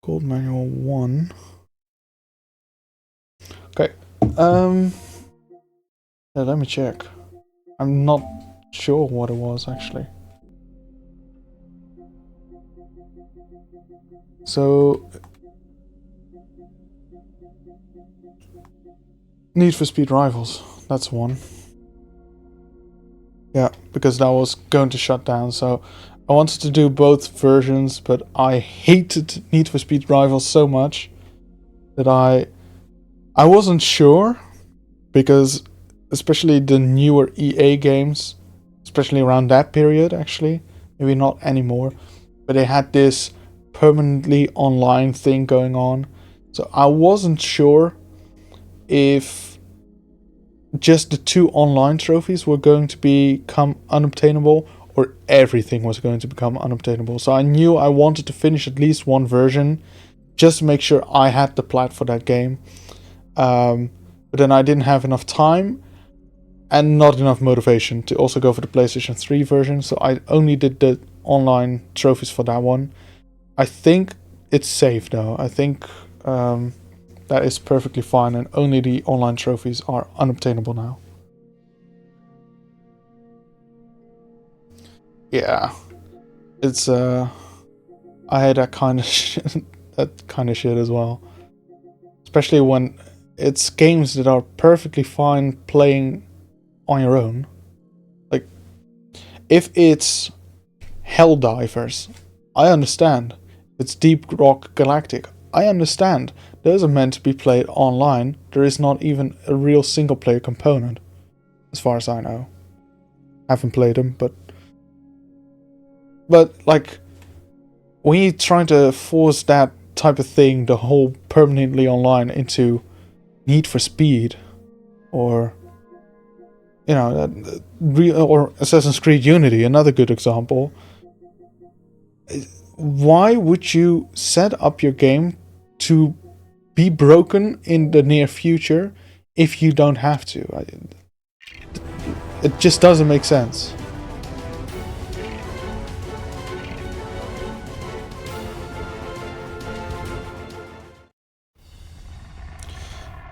Gold manual 1. Okay. Yeah, let me check. I'm not sure what it was actually. So Need for Speed Rivals, that's one. Yeah, because that was going to shut down, so I wanted to do both versions, but I hated Need for Speed Rivals so much that I wasn't sure, because especially the newer EA games, especially around that period actually, maybe not anymore, but they had this permanently online thing going on. So I wasn't sure if just the 2 online trophies were going to become unobtainable or everything was going to become unobtainable. So I knew I wanted to finish at least one version just to make sure I had the plat for that game. But then I didn't have enough time and not enough motivation to also go for the PlayStation 3 version. So I only did the online trophies for that one. I think it's safe though. I think that is perfectly fine, and only the online trophies are unobtainable now. Yeah, it's I had that kind of shit as well, especially when it's games that are perfectly fine playing on your own. Like if it's Helldivers, I understand. It's Deep Rock Galactic, I understand. Those are meant to be played online. There is not even a real single player component, as far as I know. Haven't played them, but like when you try to force that type of thing, the whole permanently online, into Need for Speed, or you know, or Assassin's Creed Unity, another good example. Why would you set up your game to be broken in the near future if you don't have to? It just doesn't make sense.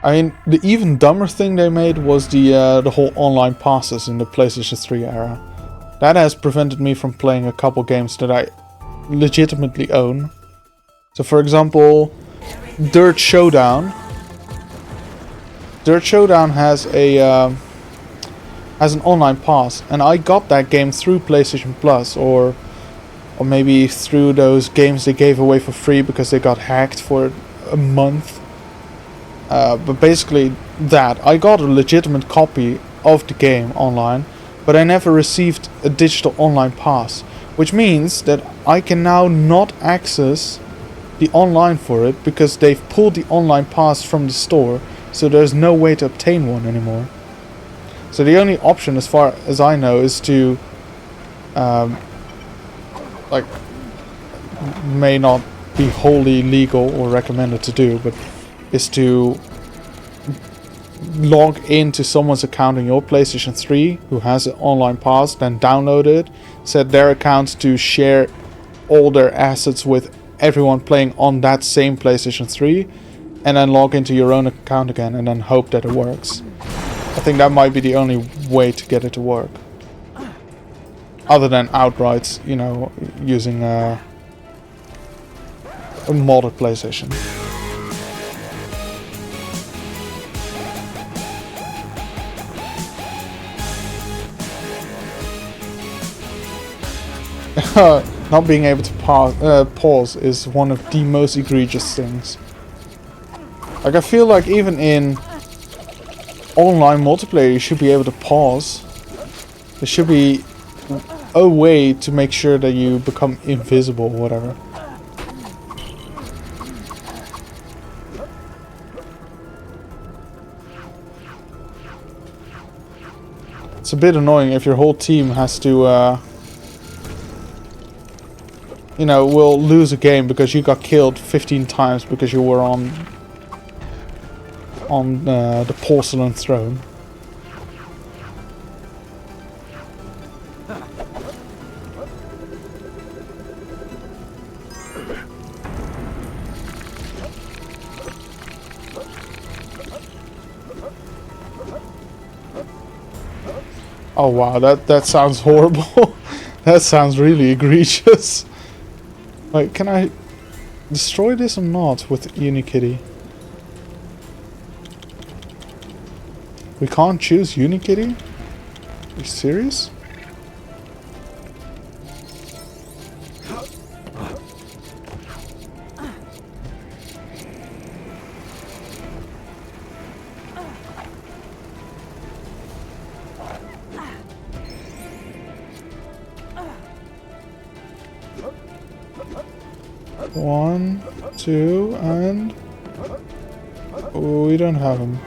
I mean, the even dumber thing they made was the whole online passes in the PlayStation 3 era. That has prevented me from playing a couple games that I legitimately own. So for example, Dirt Showdown. Dirt Showdown has an online pass, and I got that game through PlayStation Plus, or maybe through those games they gave away for free because they got hacked for a month. But basically that. I got a legitimate copy of the game online, but I never received a digital online pass, which means that I can now not access the online for it because they've pulled the online pass from the store, so there's no way to obtain one anymore. So the only option, as far as I know, is to like, may not be wholly legal or recommended to do, but is to log into someone's account on your PlayStation 3 who has an online pass, then download it, set their account to share all their assets with everyone playing on that same PlayStation 3, and then log into your own account again and then hope that it works. I think that might be the only way to get it to work. Other than outright, you know, using a modded PlayStation. Not being able to pause is one of the most egregious things. Like, I feel like even in online multiplayer you should be able to pause. There should be a way to make sure that you become invisible or whatever. It's a bit annoying if your whole team has to you know, will lose a game because you got killed 15 times because you were on the porcelain throne. Oh wow, that sounds horrible. That sounds really egregious. Wait, can I destroy this or not with Unikitty? We can't choose Unikitty? Are you serious? One, two, and... Oh, we don't have him.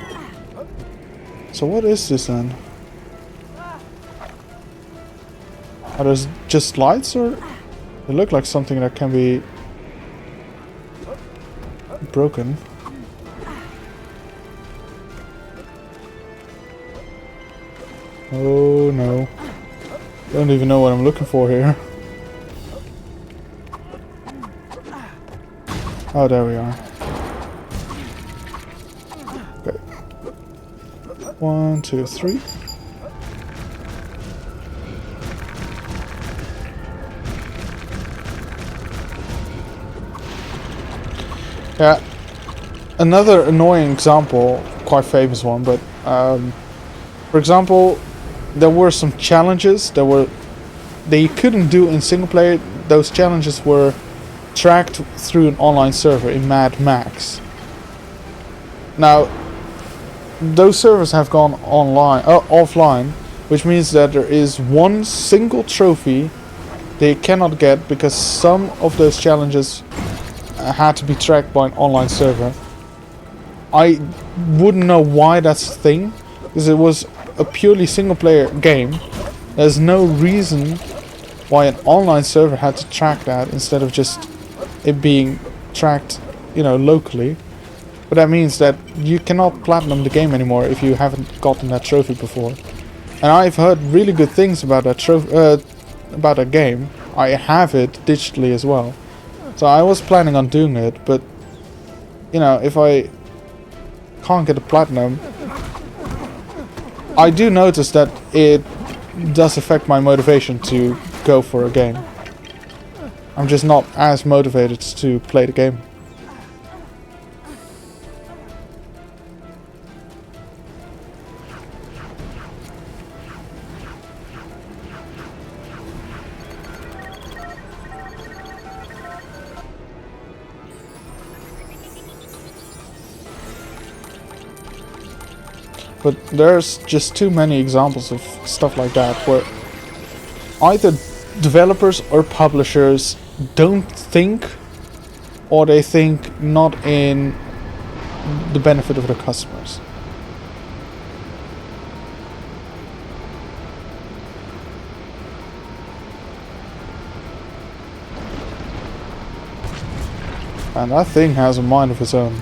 So what is this then? Are those just lights, or... They look like something that can be... broken. Oh no. Don't even know what I'm looking for here. Oh, there we are. Okay. 1, 2, 3. Yeah. Another annoying example, quite famous one, but for example, there were some challenges that you couldn't do in single player. Those challenges were tracked through an online server in Mad Max. Now, those servers have gone offline, which means that there is one single trophy they cannot get because some of those challenges had to be tracked by an online server. I wouldn't know why that's a thing, because it was a purely single player game. There's no reason why an online server had to track that instead of just it being tracked, you know, locally. But that means that you cannot platinum the game anymore if you haven't gotten that trophy before. And I've heard really good things about that about that game. I have it digitally as well. So I was planning on doing it, but you know, if I can't get a platinum, I do notice that it does affect my motivation to go for a game. I'm just not as motivated to play the game. But there's just too many examples of stuff like that where either developers or publishers don't think, or they think not in the benefit of their customers. And that thing has a mind of its own.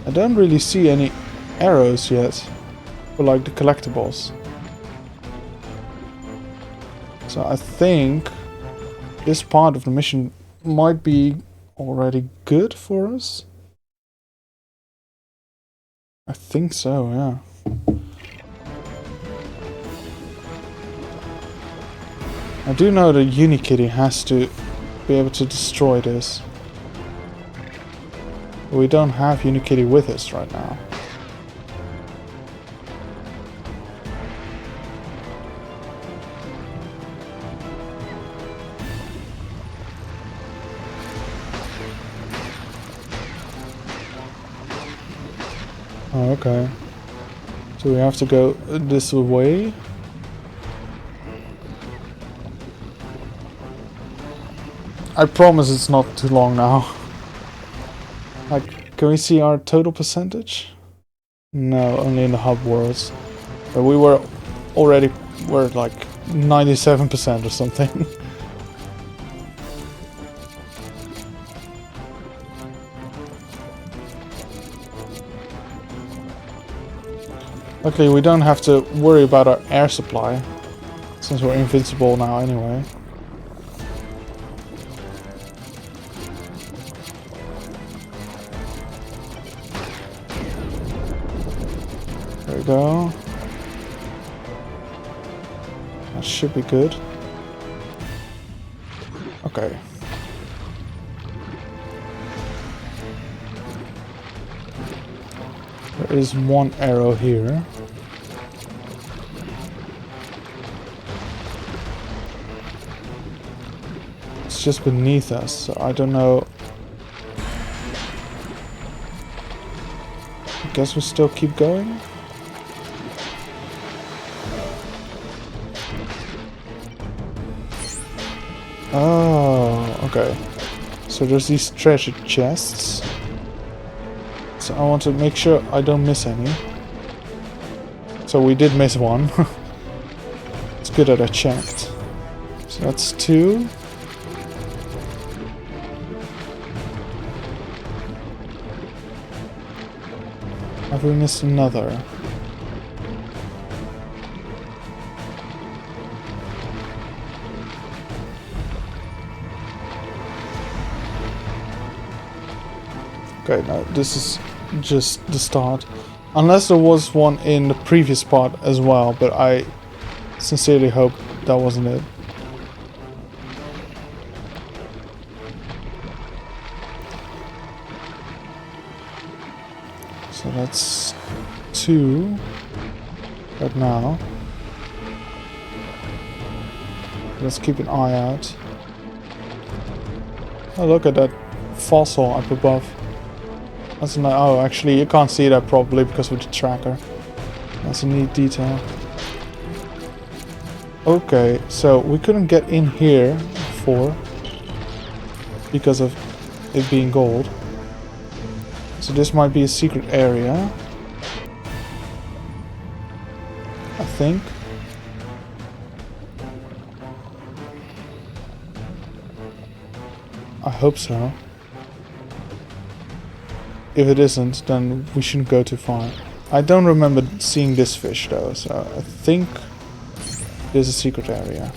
I don't really see any arrows yet for like the collectibles. So I think this part of the mission might be already good for us. I think so, yeah. I do know that Unikitty has to be able to destroy this. But we don't have Unikitty with us right now. Oh, okay. So we have to go this way. I promise it's not too long now. Like, can we see our total percentage? No, only in the hub worlds. But we were like 97% or something. Luckily, we don't have to worry about our air supply, since we're invincible now anyway. There we go. That should be good. Okay. There is one arrow here. It's just beneath us, so I don't know. I guess we still keep going. Oh, okay. So there's these treasure chests. So I want to make sure I don't miss any. So we did miss one. It's good that I checked. So that's 2. Have we missed another? Okay, no, this is just the start. Unless there was one in the previous part as well, but I sincerely hope that wasn't it. So that's 2 right now. Let's keep an eye out. Oh, look at that fossil up above. That's a oh, actually, you can't see that properly because of the tracker. That's a neat detail. Okay, so we couldn't get in here before because of it being gold. So this might be a secret area, I think. I hope so. If it isn't, then we shouldn't go too far. I don't remember seeing this fish though, so I think there's a secret area.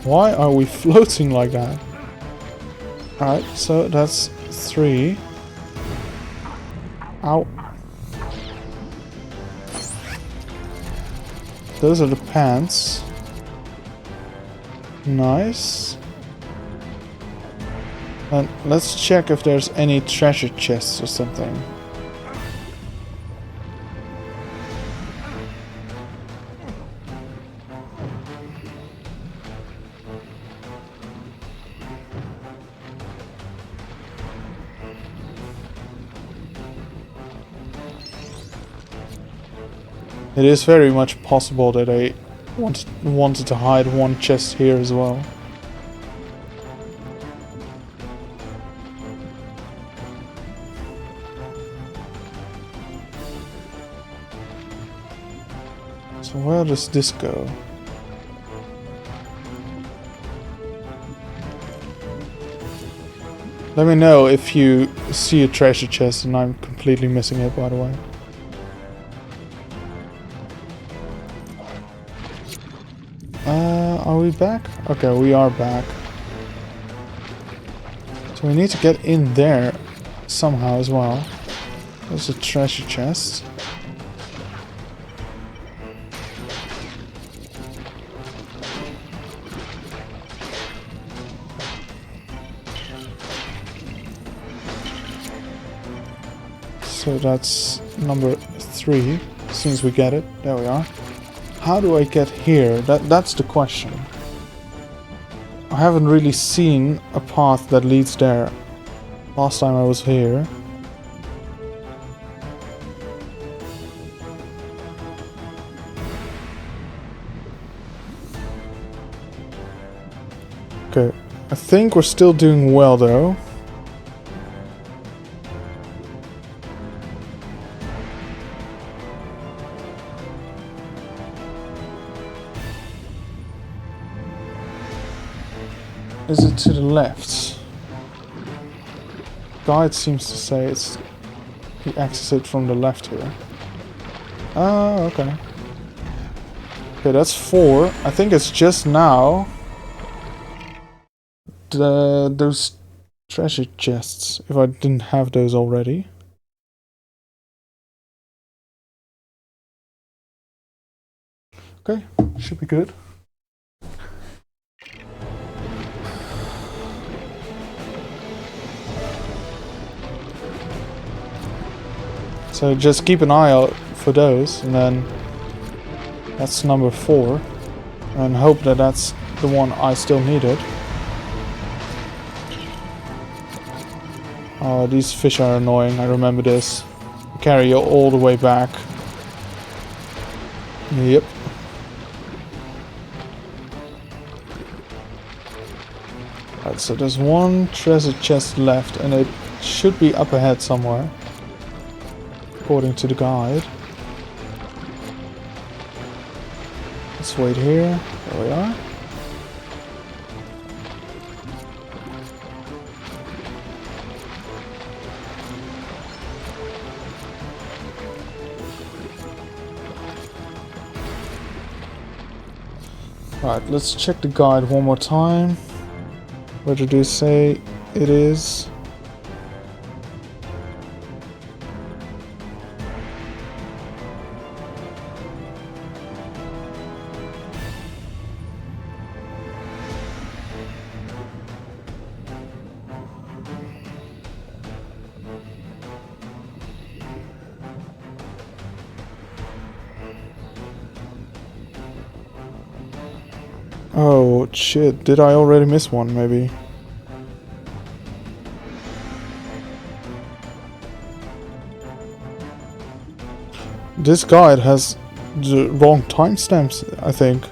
Why are we floating like that? Alright, so that's 3. Ow. Those are the pants. Nice. And let's check if there's any treasure chests or something. It is very much possible that I wanted to hide one chest here as well. So where does this go? Let me know if you see a treasure chest and I'm completely missing it, by the way. Are we back? Okay, we are back. So we need to get in there somehow as well. There's a treasure chest. So that's number 3. As soon as we get it, there we are. How do I get here? That's the question. I haven't really seen a path that leads there. Last time I was here. Okay, I think we're still doing well though. Is it to the left? Guide seems to say it's... He accesses it from the left here. Ah, okay. Okay, that's 4. I think it's just now... those treasure chests, if I didn't have those already. Okay, should be good. So just keep an eye out for those, and then that's number 4, and hope that that's the one I still needed. Oh, these fish are annoying, I remember this. Carry you all the way back. Yep. Right, so there's one treasure chest left, and it should be up ahead somewhere, according to the guide. Let's wait here. There we are. Right, let's check the guide one more time. Where did they say it is? Oh shit, did I already miss one maybe? This guide has the wrong timestamps, I think.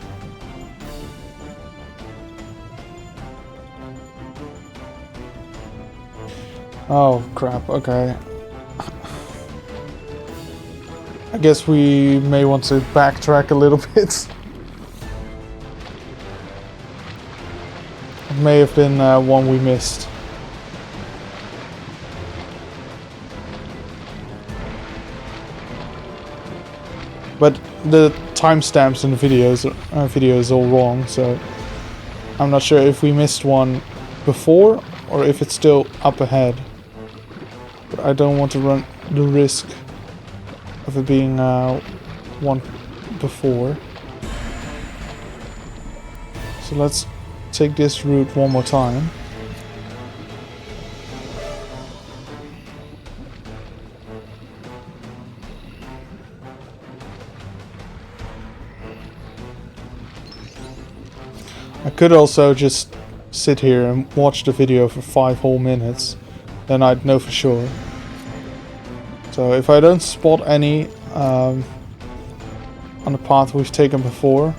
Oh crap, okay. I guess we may want to backtrack a little bit. It may have been one we missed. But the timestamps in the video is all wrong, so I'm not sure if we missed one before or if it's still up ahead. But I don't want to run the risk of it being one before. So let's take this route one more time. I could also just sit here and watch the video for 5 whole minutes, then I'd know for sure. So if I don't spot any on the path we've taken before,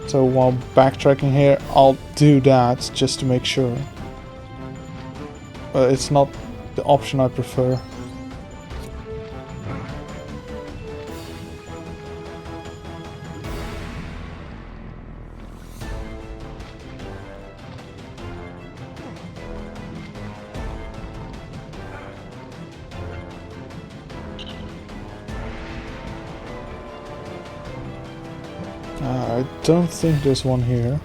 so while backtracking here, I'll do that just to make sure. But it's not the option I prefer. I don't think there's one here.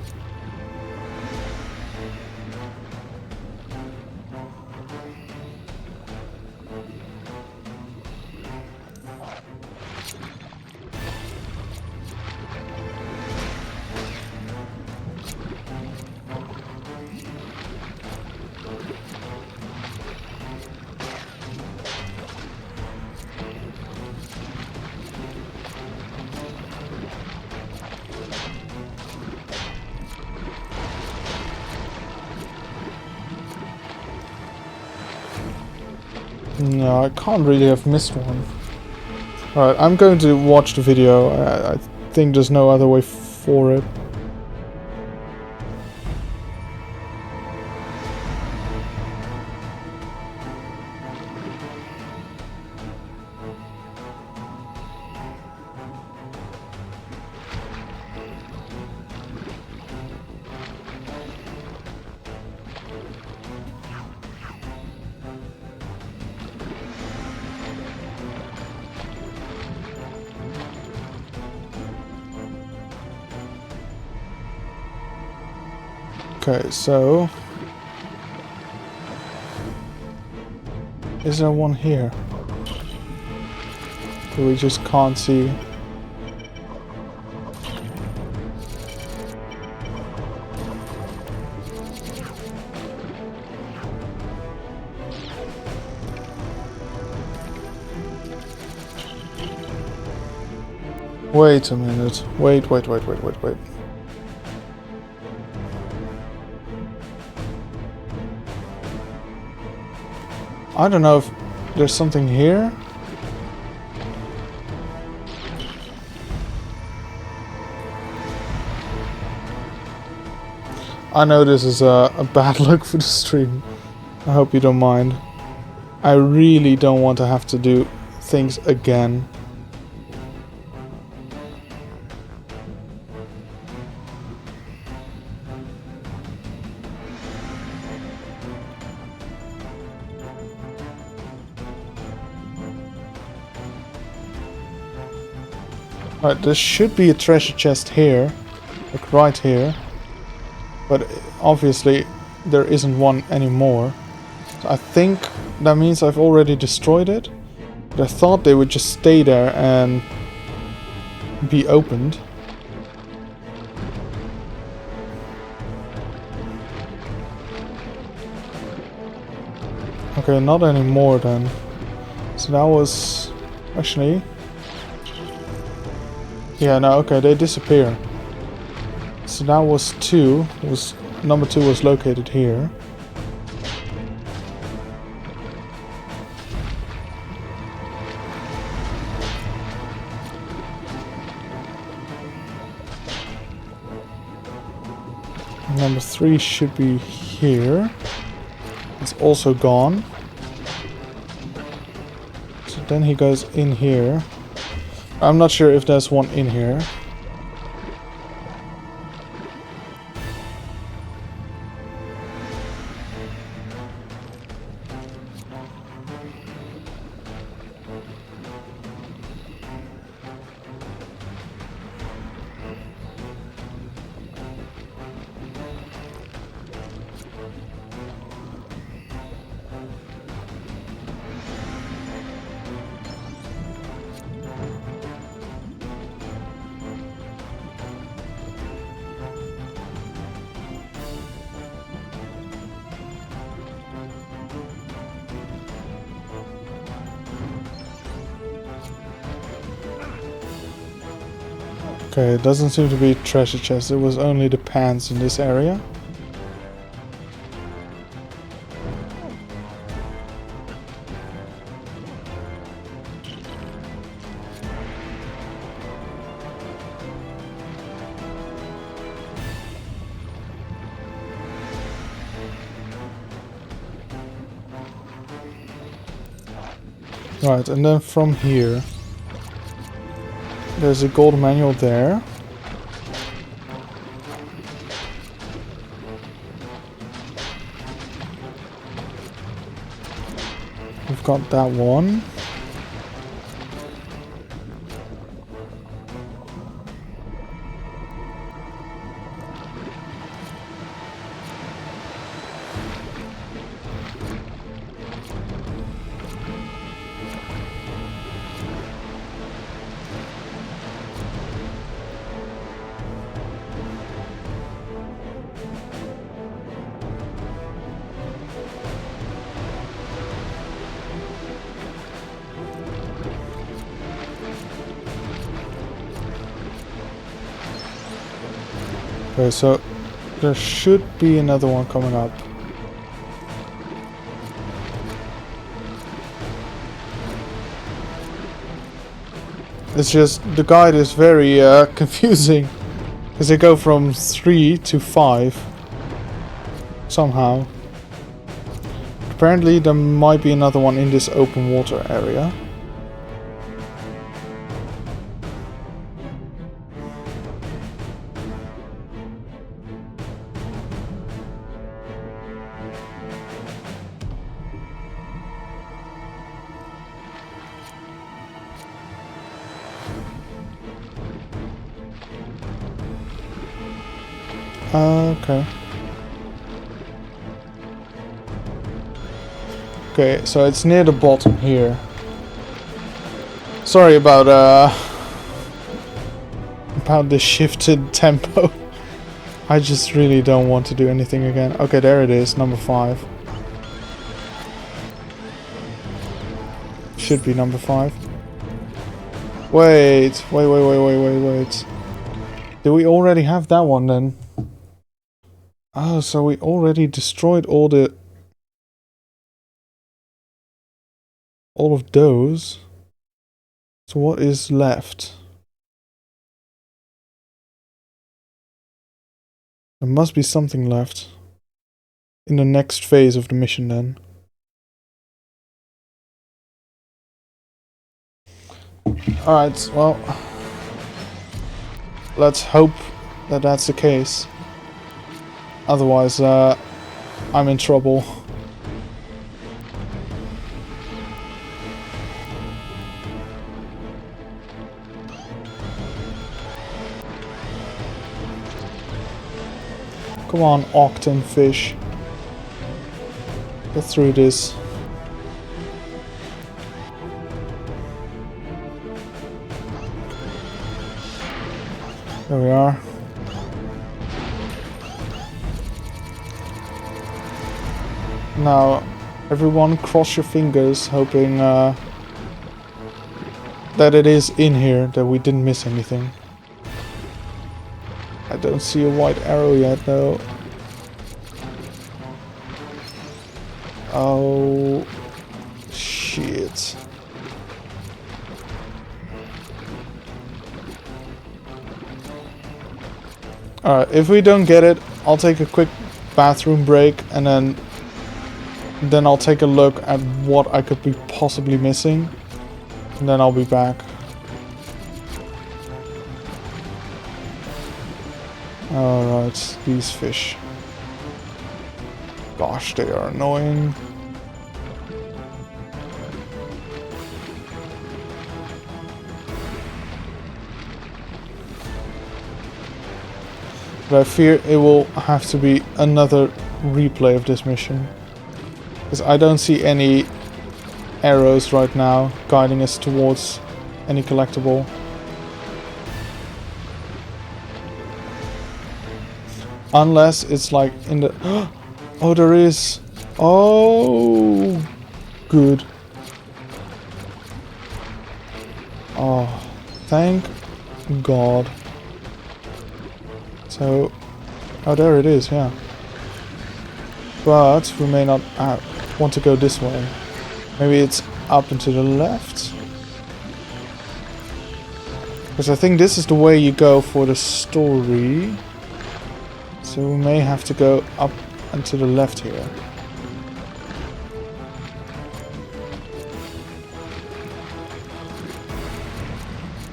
No, I can't really have missed one. Alright, I'm going to watch the video. I think there's no other way for it. Okay, so is there one here? We just can't see. Wait a minute. Wait. I don't know if there's something here. I know this is a bad look for the stream. I hope you don't mind. I really don't want to have to do things again. Right, there should be a treasure chest here, like right here, but obviously there isn't one anymore. So I think that means I've already destroyed it, but I thought they would just stay there and be opened. Okay, not anymore then. So that was actually... Yeah, no, okay, they disappear. So that was 2. Number 2 was located here. Number 3 should be here. It's also gone. So then he goes in here. I'm not sure if there's one in here. Okay, it doesn't seem to be a treasure chest, it was only the pants in this area. Right, and then from here, there's a gold manual there. We've got that one. Okay, so there should be another one coming up. It's just, the guide is very confusing, because they go from 3 to 5, somehow. Apparently there might be another one in this open water area. Okay. Okay, so it's near the bottom here. Sorry about the shifted tempo. I just really don't want to do anything again. Okay, there it is, number 5. Should be number 5. Wait. Do we already have that one then? Oh, so we already destroyed all of those. So what is left? There must be something left in the next phase of the mission then. Alright, well, let's hope that that's the case. Otherwise, I'm in trouble. Come on, Octon fish. Get through this. There we are. Now, everyone cross your fingers, hoping that it is in here, that we didn't miss anything. I don't see a white arrow yet, though. Oh, shit. Alright, if we don't get it, I'll take a quick bathroom break, and then I'll take a look at what I could be possibly missing, and then I'll be back. Alright, these fish. Gosh, they are annoying. But I fear it will have to be another replay of this mission. Because I don't see any arrows right now guiding us towards any collectible. Unless it's like in the... Oh, there is! Oh! Good. Oh, thank God. So... Oh, there it is, yeah. But we may not want to go this way. Maybe it's up and to the left? Because I think this is the way you go for the story. So we may have to go up and to the left here.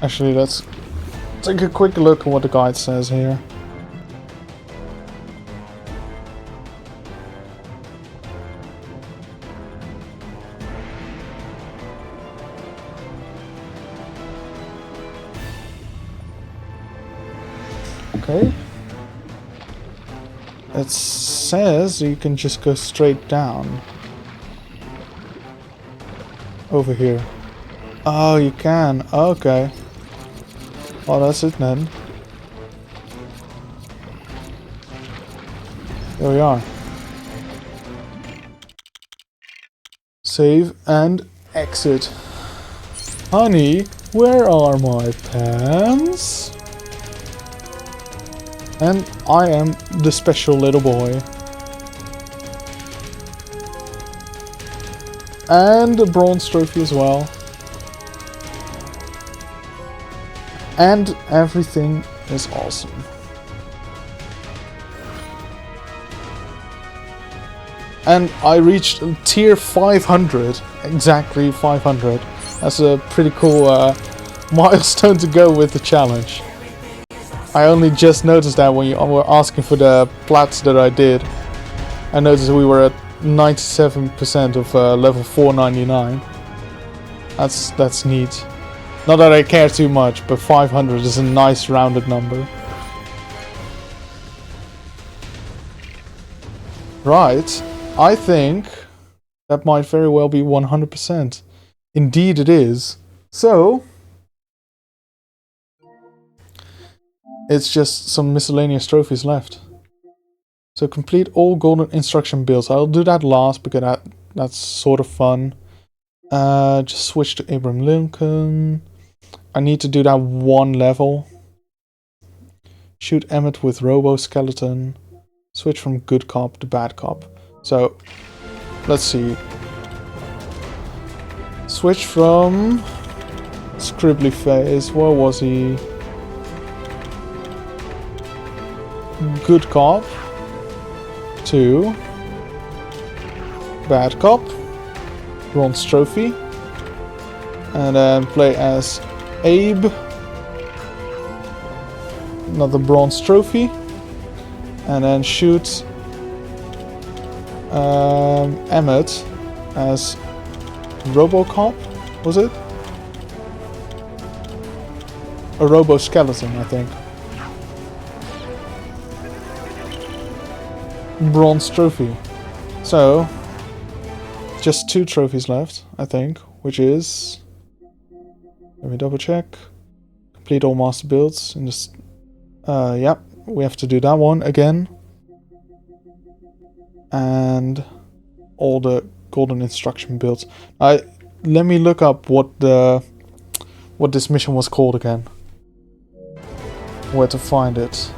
Actually, let's take a quick look at what the guide says here. Okay. It says you can just go straight down. Over here. Oh, you can. Okay. Oh, that's it then. There we are. Save and exit. Honey, where are my pants? And I am the special little boy. And a bronze trophy as well. And everything is awesome. And I reached tier 500. Exactly 500. That's a pretty cool milestone to go with the challenge. I only just noticed that when you were asking for the plats that I did. I noticed we were at 97% of level 499. That's neat. Not that I care too much, but 500 is a nice rounded number. Right, I think That might very well be 100%. Indeed it is. So, it's just some miscellaneous trophies left. So complete all golden instruction builds. I'll do that last because that's sort of fun. Just switch to Abraham Lincoln. I need to do that one level. Shoot Emmett with Robo Skeleton. Switch from good cop to bad cop. So, let's see. Switch from Scribbly Face. Where was he? Good cop to bad cop. Bronze trophy. And then play as Abe. Another bronze trophy. And then shoot Emmett as Robocop, was it? A Robo Skeleton, I think. Bronze trophy. So, just 2 trophies left, I think, which is... Let me double check. Complete all master builds in this... yep, we have to do that one again. And all the golden instruction builds. Let me look up what this mission was called again. Where to find it.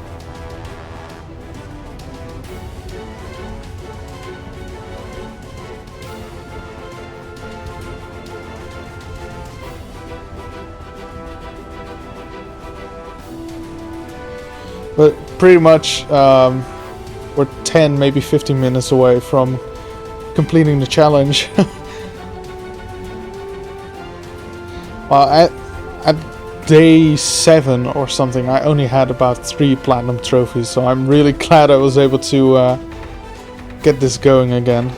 But pretty much we're 10, maybe 15 minutes away from completing the challenge. Well, at day 7 or something, I only had about 3 platinum trophies, so I'm really glad I was able to get this going again.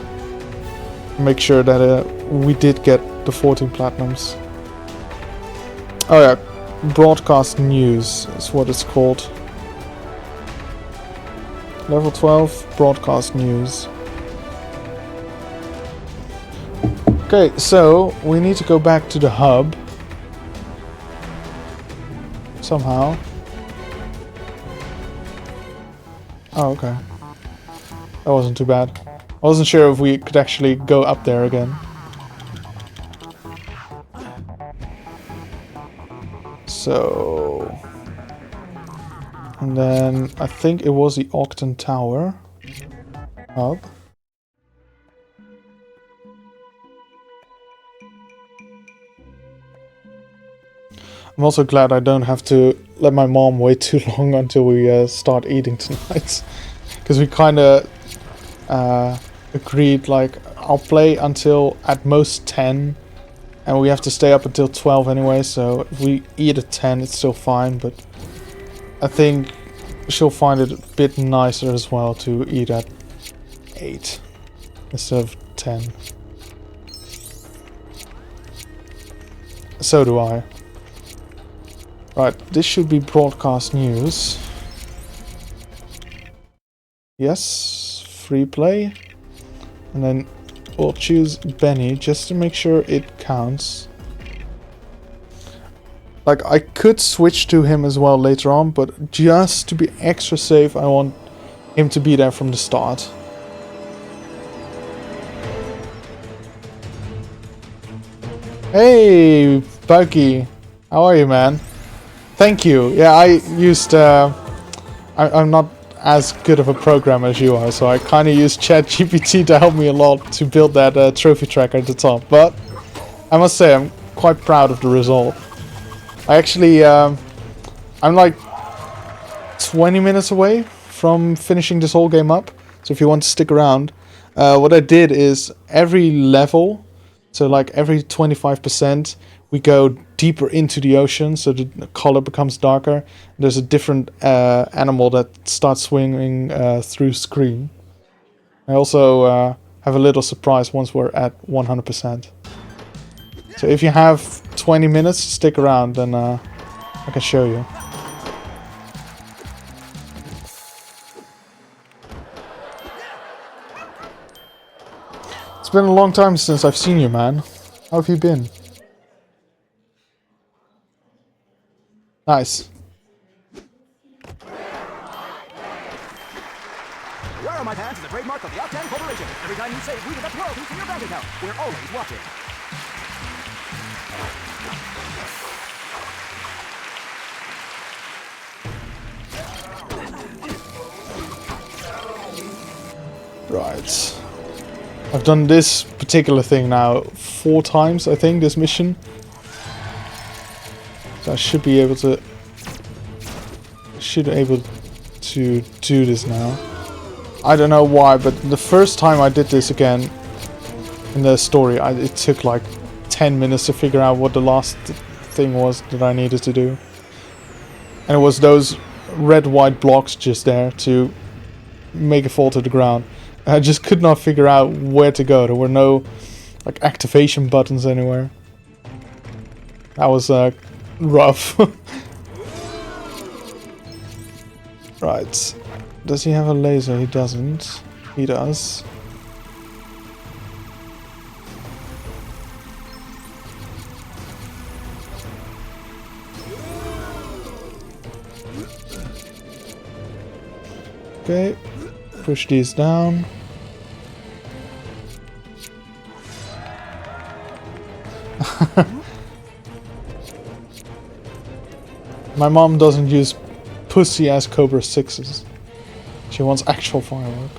Make sure that we did get the 14 platinums. Oh yeah, broadcast news is what it's called. Level 12, broadcast news. Okay, so we need to go back to the hub. Somehow. Oh, okay. That wasn't too bad. I wasn't sure if we could actually go up there again. So... And then I think it was the Octon Tower hub. I'm also glad I don't have to let my mom wait too long until we start eating tonight. Because we kind of agreed, like, I'll play until at most 10. And we have to stay up until 12 anyway, so if we eat at 10 it's still fine, but... I think she'll find it a bit nicer as well to eat at 8 instead of 10. So do I. Right, this should be broadcast news. Yes, free play. And then we'll choose Benny just to make sure it counts. Like, I could switch to him as well later on, but just to be extra safe, I want him to be there from the start. Hey, Bucky. How are you, man? Thank you. Yeah, I used... I'm not as good of a programmer as you are, so I kind of used ChatGPT to help me a lot to build that trophy tracker at the top. But I must say, I'm quite proud of the result. I actually, I'm like 20 minutes away from finishing this whole game up. So if you want to stick around, what I did is every level, so like every 25%, we go deeper into the ocean, so the color becomes darker. There's a different animal that starts swinging through screen. I also have a little surprise once we're at 100%. So if you have 20 minutes, stick around, then I can show you. It's been a long time since I've seen you, man. How have you been? Nice. Where are my pants is a trademark of the Octane Corporation. Every time you save, we deduct royalties from your bank account. We're always watching. Right. I've done this particular thing now 4 times, I think, this mission. So I should be able to... do this now. I don't know why, but the first time I did this again in the story, it took like 10 minutes to figure out what the last thing was that I needed to do. And it was those red-white blocks just there to make it fall to the ground. I just could not figure out where to go. There were no like activation buttons anywhere. That was rough. Right. Does he have a laser? He doesn't. He does. Okay. Push these down. My mom doesn't use pussy as Cobra 6s. She wants actual firework.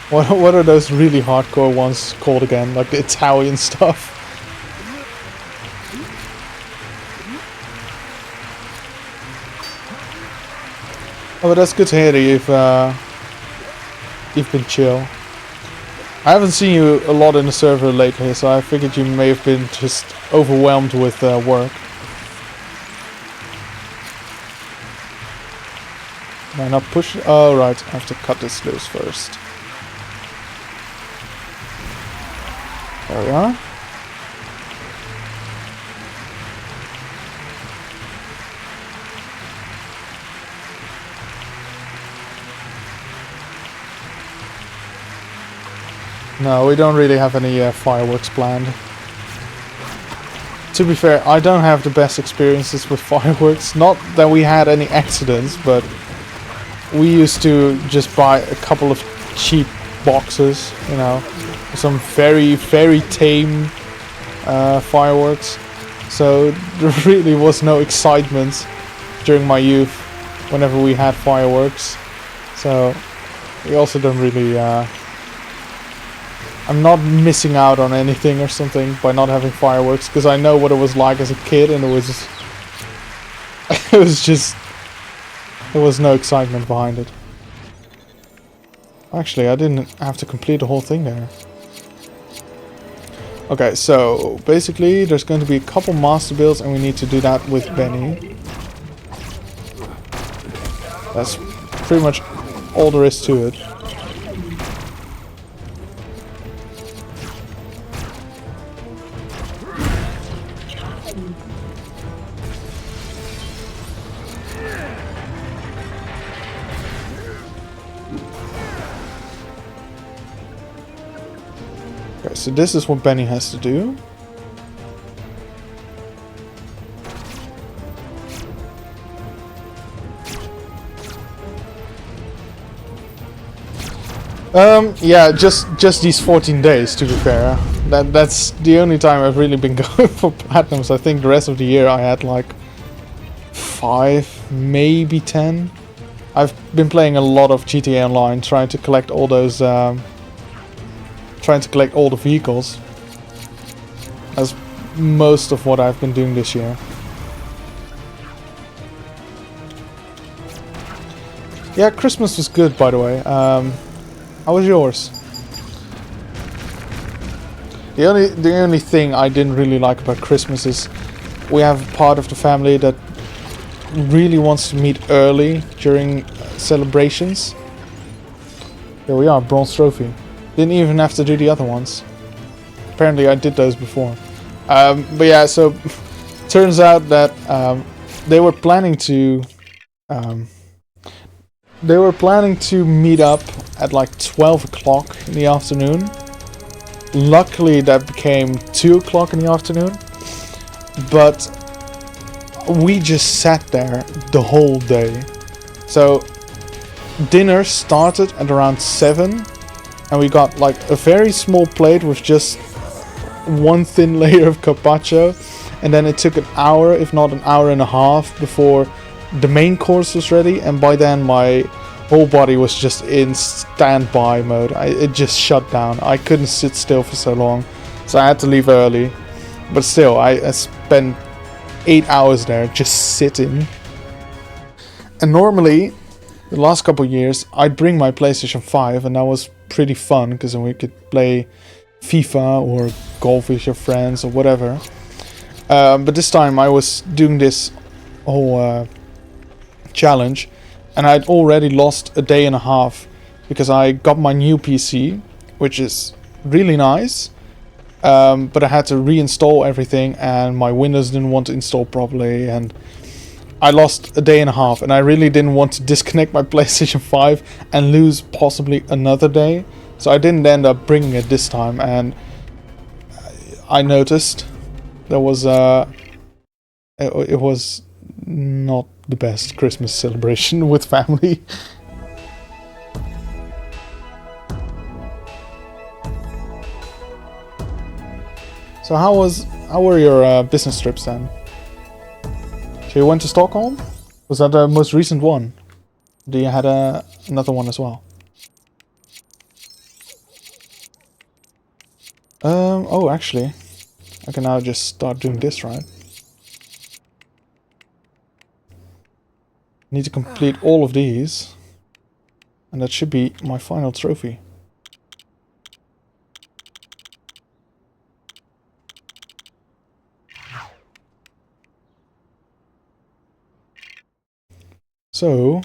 What are those really hardcore ones called again? Like the Italian stuff? Oh, but that's good to hear that you've been chill. I haven't seen you a lot in the server lately, so I figured you may have been just overwhelmed with work. Can I not push? Oh, right. I have to cut this loose first. There we are. No, we don't really have any fireworks planned. To be fair, I don't have the best experiences with fireworks. Not that we had any accidents, but we used to just buy a couple of cheap boxes, you know, some very, very tame fireworks. So there really was no excitement during my youth whenever we had fireworks. So we also don't really... I'm not missing out on anything or something by not having fireworks, because I know what it was like as a kid, and it was just there was no excitement behind it. Actually, I didn't have to complete the whole thing there. Okay, so basically there's going to be a couple master builds, and we need to do that with Benny. That's pretty much all there is to it. Okay, so this is what Benny has to do. Yeah, just these 14 days, to be fair. That's the only time I've really been going for platinums. I think the rest of the year I had like 5, maybe 10. I've been playing a lot of GTA Online, trying to collect all those, trying to collect all the vehicles. That's most of what I've been doing this year. Yeah, Christmas was good, by the way. How was yours? The only thing I didn't really like about Christmas is we have a part of the family that really wants to meet early during celebrations. Here we are, bronze trophy. Didn't even have to do the other ones. Apparently I did those before. But yeah, so turns out that they were planning to meet up at like 12 o'clock in the afternoon. Luckily that became 2 o'clock in the afternoon. But we just sat there the whole day. So dinner started at around 7. And we got like a very small plate with just one thin layer of carpaccio. And then it took an hour, if not an hour and a half, before the main course was ready. And by then my whole body was just in standby mode. It just shut down. I couldn't sit still for so long. So I had to leave early. But still, I spent 8 hours there just sitting. And normally, the last couple of years, I'd bring my PlayStation 5. And that was pretty fun. Because then we could play FIFA or golf with your friends or whatever. But this time I was doing this whole challenge, and I'd already lost a day and a half because I got my new PC, which is really nice, but I had to reinstall everything and my Windows didn't want to install properly, and I lost a day and a half, and I really didn't want to disconnect my PlayStation 5 and lose possibly another day, so I didn't end up bringing it this time. And I noticed there was it was not the best Christmas celebration with family. So how were your business trips then? So you went to Stockholm? Was that the most recent one? Do you had another one as well? Oh, actually, I can now just start doing this, right? Need to complete all of these, and that should be my final trophy. So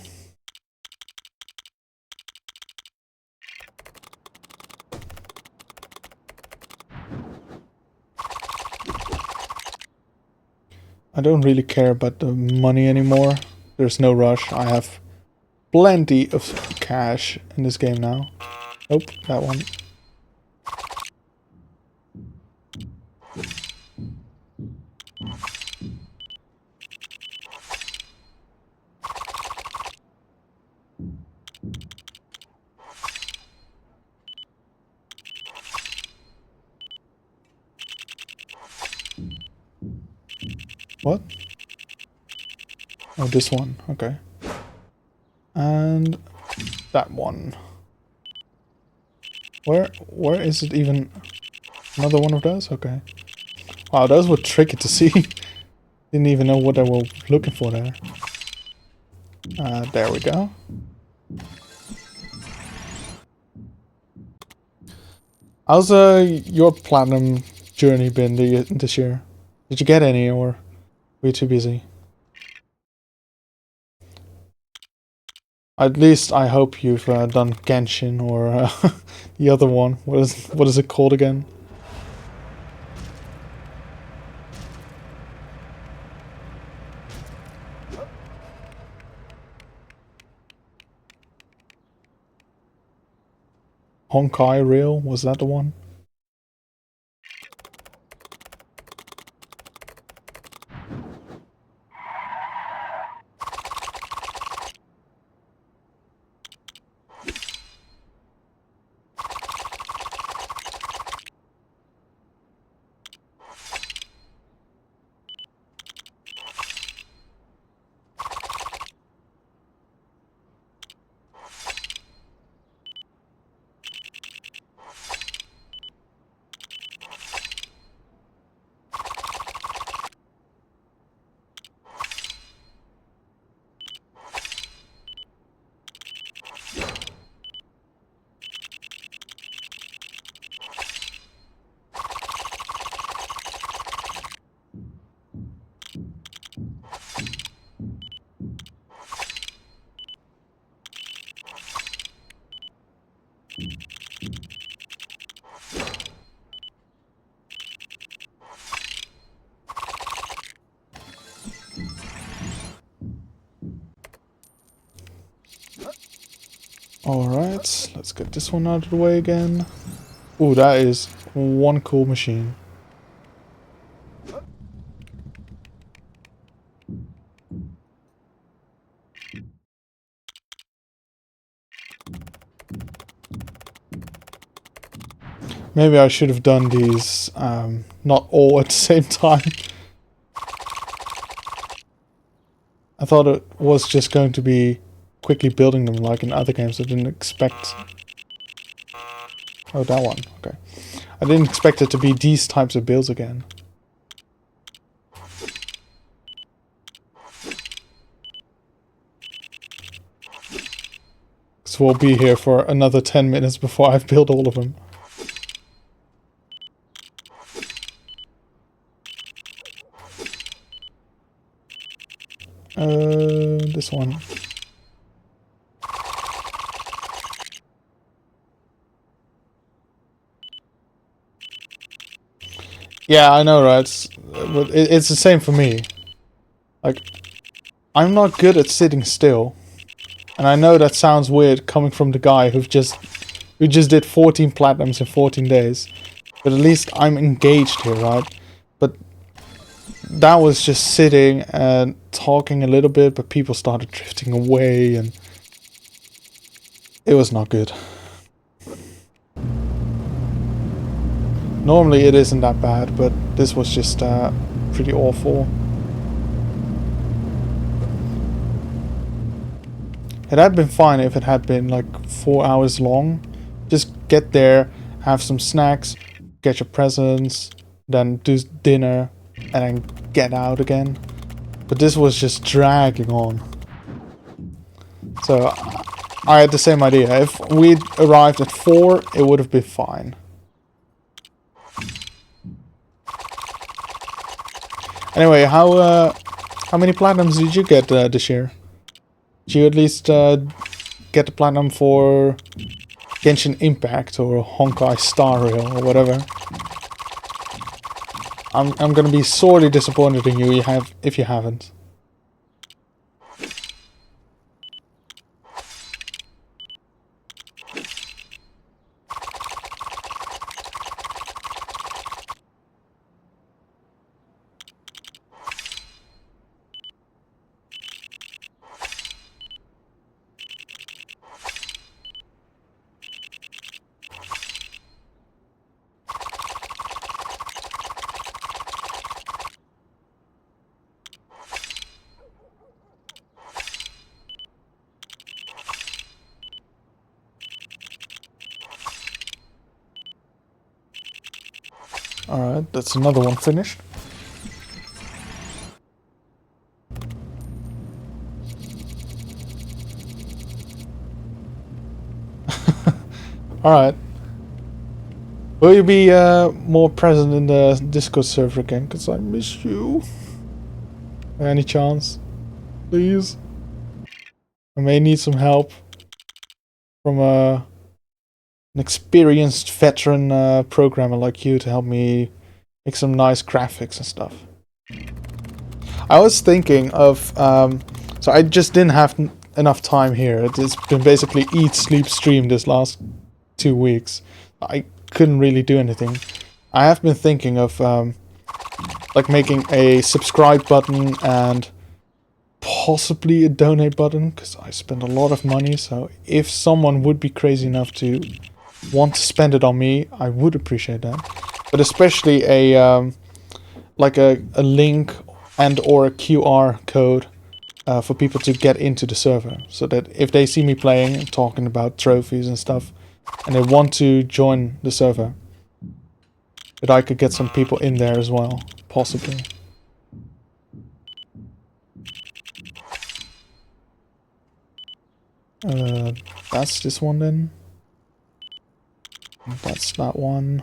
I don't really care about the money anymore. There's no rush. I have plenty of cash in this game now. Nope, that one. What? Oh, this one. Okay. And that one. Where is it even? Another one of those? Okay. Wow, those were tricky to see. Didn't even know what they were looking for there. There we go. How's your platinum journey been this year? Did you get any, or were you too busy? At least I hope you've done Genshin or the other one. What is it called again? Honkai Rail, was that the one? Alright, let's get this one out of the way again. Ooh, that is one cool machine. Maybe I should have done these not all at the same time. I thought it was just going to be quickly building them like in other games. I didn't expect... Oh, that one. Okay. I didn't expect it to be these types of builds again. So we'll be here for another 10 minutes before I've built all of them. This one. Yeah, I know, right? It's the same for me. Like, I'm not good at sitting still. And I know that sounds weird coming from the guy who just did 14 platinums in 14 days. But at least I'm engaged here, right? But that was just sitting and talking a little bit, but people started drifting away and it was not good. Normally it isn't that bad, but this was just pretty awful. It had been fine if it had been like 4 hours long. Just get there, have some snacks, get your presents, then do dinner, and then get out again. But this was just dragging on. So I had the same idea. If we'd arrived at 4, it would have been fine. Anyway, how many platinums did you get this year? Did you at least get the platinum for Genshin Impact or Honkai Star Rail or whatever? I'm gonna be sorely disappointed in you if you haven't. Alright, that's another one finished. Alright. Will you be more present in the Discord server again? Because I miss you. Any chance? Please? I may need some help from an experienced veteran programmer like you to help me make some nice graphics and stuff. I was thinking of... so I just didn't have enough time here. It's been basically eat, sleep, stream this last 2 weeks. I couldn't really do anything. I have been thinking of like making a subscribe button and possibly a donate button, because I spend a lot of money. So if someone would be crazy enough to want to spend it on me, I would appreciate that. But especially a like a link and or a QR code for people to get into the server, so that if they see me playing and talking about trophies and stuff and they want to join the server, that I could get some people in there as well, possibly. That's this one then. That's that one.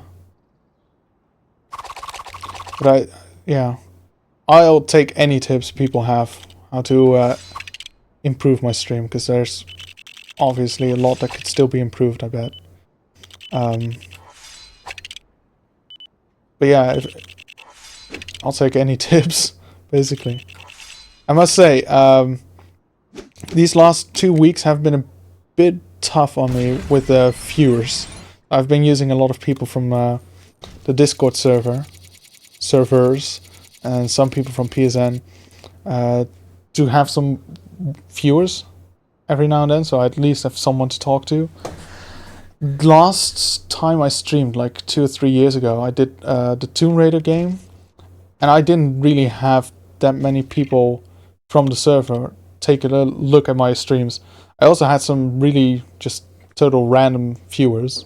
But yeah, I'll take any tips people have how to improve my stream, because there's obviously a lot that could still be improved, I bet. But yeah, I'll take any tips, basically. I must say, these last 2 weeks have been a bit tough on me with the viewers. I've been using a lot of people from the Discord servers, and some people from PSN to have some viewers every now and then, so I at least have someone to talk to. Last time I streamed, like 2 or 3 years ago, I did the Tomb Raider game, and I didn't really have that many people from the server take a look at my streams. I also had some really just total random viewers.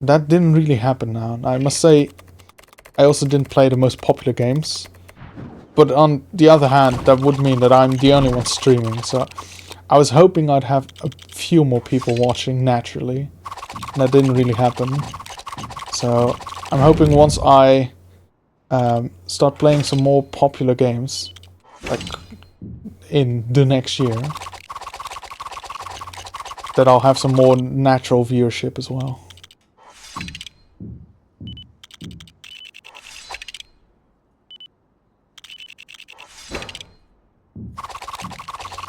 That didn't really happen now. And I must say, I also didn't play the most popular games. But on the other hand, that would mean that I'm the only one streaming. So I was hoping I'd have a few more people watching naturally. And that didn't really happen. So I'm hoping once I start playing some more popular games, like in the next year, that I'll have some more natural viewership as well.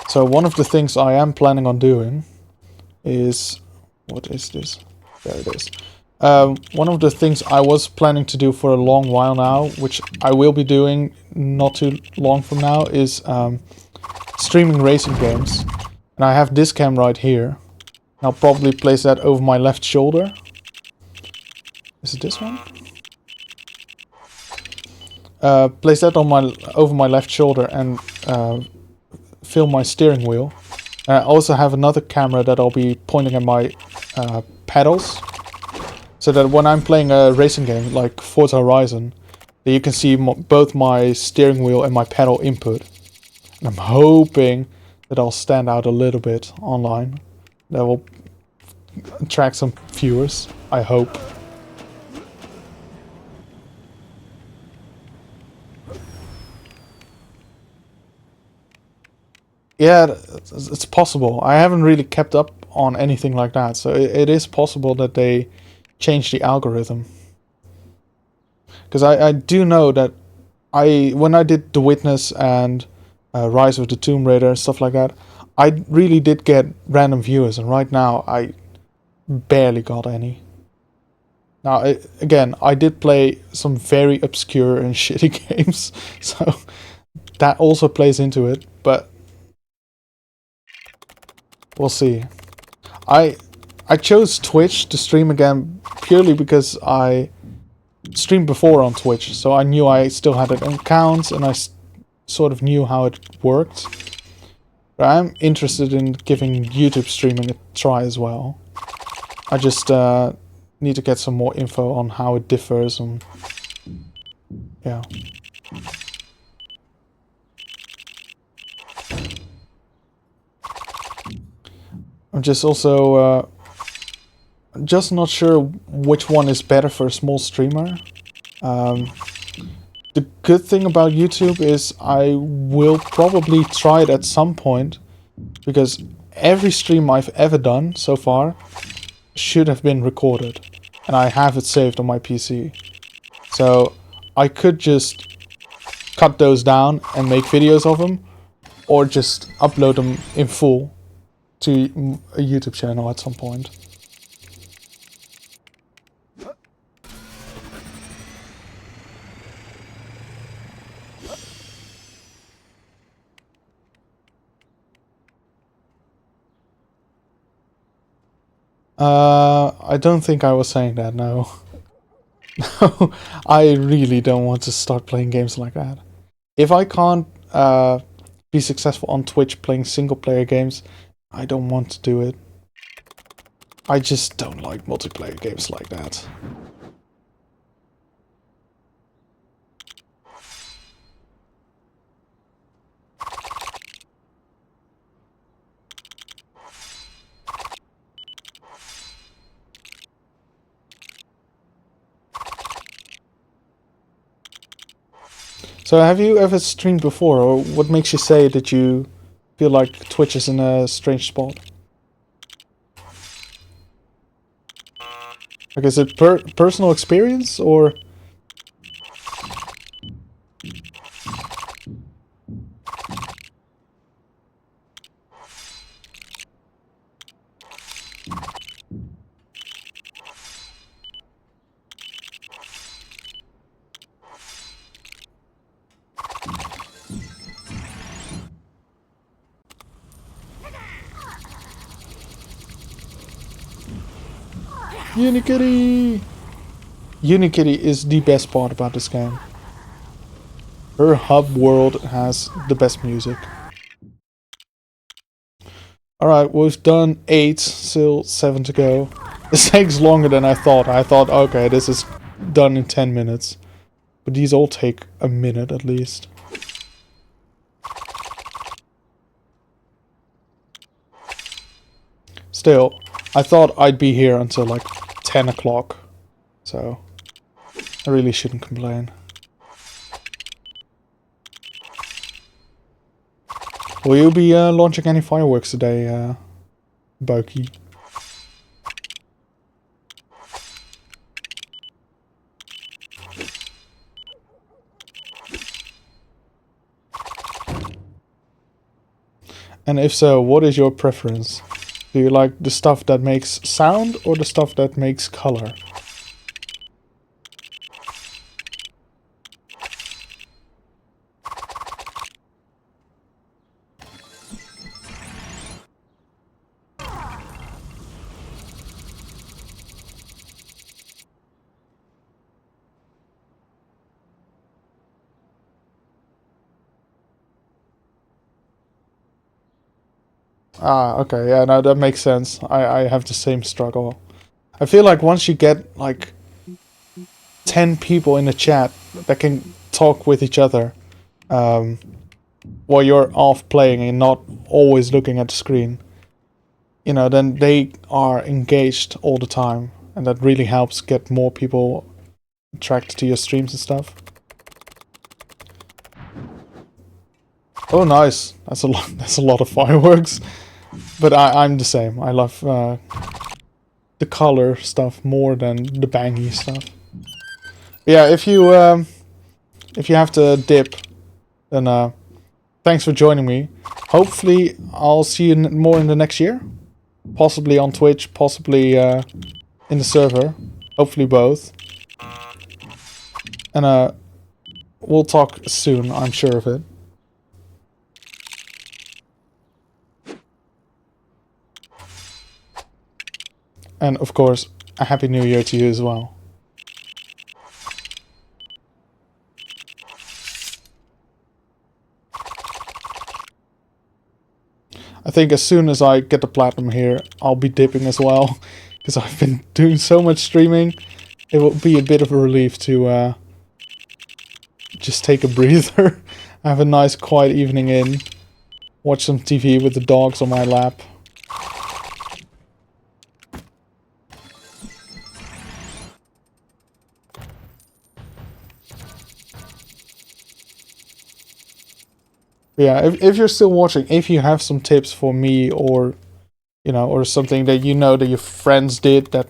So one of the things I am planning on doing is... What is this? There it is. One of the things I was planning to do for a long while now, which I will be doing not too long from now, is streaming racing games. And I have this cam right here. I'll probably place that over my left shoulder. Is it this one? Place that on over my left shoulder and film my steering wheel. I also have another camera that I'll be pointing at my pedals, so that when I'm playing a racing game like Forza Horizon, you can see both my steering wheel and my pedal input. And I'm hoping that I'll stand out a little bit online. That will attract some viewers, I hope. Yeah, it's possible. I haven't really kept up on anything like that, so it is possible that they change the algorithm. Because I do know that when I did The Witness and Rise of the Tomb Raider, stuff like that, I really did get random viewers, and right now I barely got any. Now, again, I did play some very obscure and shitty games, so that also plays into it, but we'll see. I chose Twitch to stream again purely because I streamed before on Twitch, so I knew I still had an account and I sort of knew how it worked. But I'm interested in giving YouTube streaming a try as well. I just need to get some more info on how it differs and yeah. I'm just also just not sure which one is better for a small streamer. The good thing about YouTube is I will probably try it at some point, because every stream I've ever done so far should have been recorded, and I have it saved on my PC. So I could just cut those down and make videos of them, or just upload them in full to a YouTube channel at some point. I don't think I was saying that, no. No, I really don't want to start playing games like that. If I can't be successful on Twitch playing single player games, I don't want to do it. I just don't like multiplayer games like that. So have you ever streamed before, or what makes you say that you feel like Twitch is in a strange spot? Like, is it personal experience, or...? Unikitty! Unikitty is the best part about this game. Her hub world has the best music. Alright, we've done 8, still 7 to go. This takes longer than I thought. I thought, okay, this is done in 10 minutes. But these all take a minute at least. Still, I thought I'd be here until like 10 o'clock. So, I really shouldn't complain. Will you be launching any fireworks today, Boki? And if so, what is your preference? Do you like the stuff that makes sound or the stuff that makes color? Ah, okay, yeah, no, that makes sense. I have the same struggle. I feel like once you get like 10 people in the chat that can talk with each other while you're off playing and not always looking at the screen, you know, then they are engaged all the time, and that really helps get more people attracted to your streams and stuff. Oh, nice! That's a lot. That's a lot of fireworks. But I'm the same. I love the color stuff more than the bangy stuff. But yeah, if you have to dip, then thanks for joining me. Hopefully, I'll see you more in the next year. Possibly on Twitch, possibly in the server. Hopefully both. And we'll talk soon, I'm sure of it. And of course, a Happy New Year to you as well. I think as soon as I get the platinum here, I'll be dipping as well. Because I've been doing so much streaming. It will be a bit of a relief to just take a breather. Have a nice quiet evening in. Watch some TV with the dogs on my lap. Yeah, if you're still watching, if you have some tips for me or, you know, or something that you know that your friends did that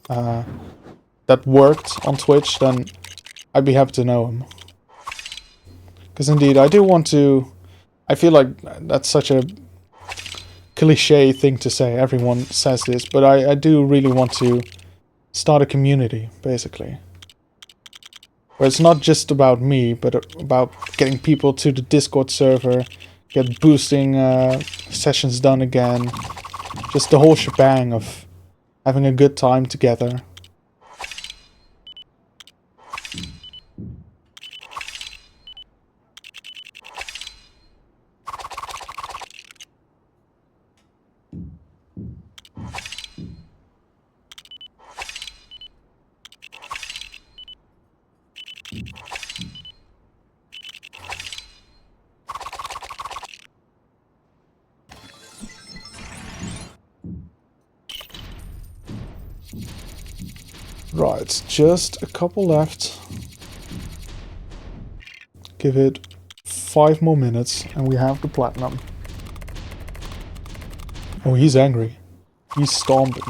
that worked on Twitch, then I'd be happy to know them. Because indeed, I do want to... I feel like that's such a cliche thing to say. Everyone says this, but I do really want to start a community, basically. Where it's not just about me, but about getting people to the Discord server, get boosting sessions done again. Just the whole shebang of having a good time together. Right, just a couple left. Give it 5 more minutes and we have the platinum. Oh, he's angry. He's stomping.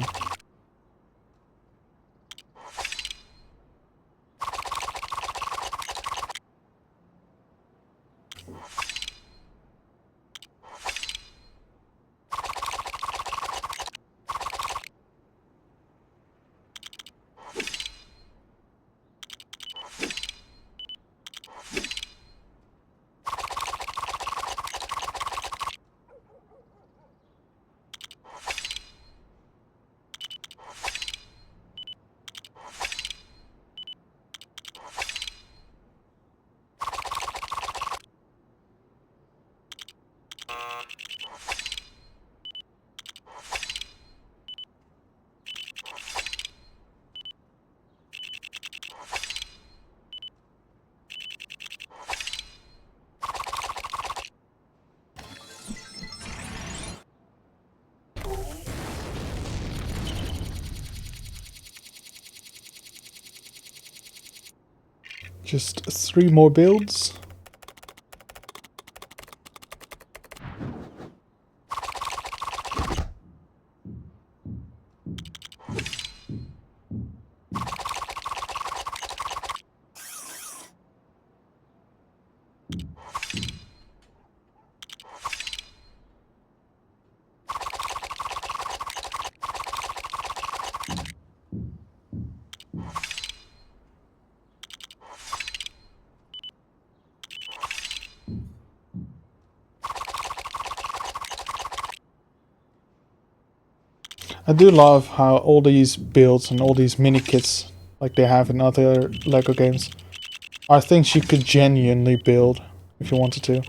Just 3 more builds. I do love how all these builds and all these mini kits, like they have in other LEGO games, are things you could genuinely build if you wanted to.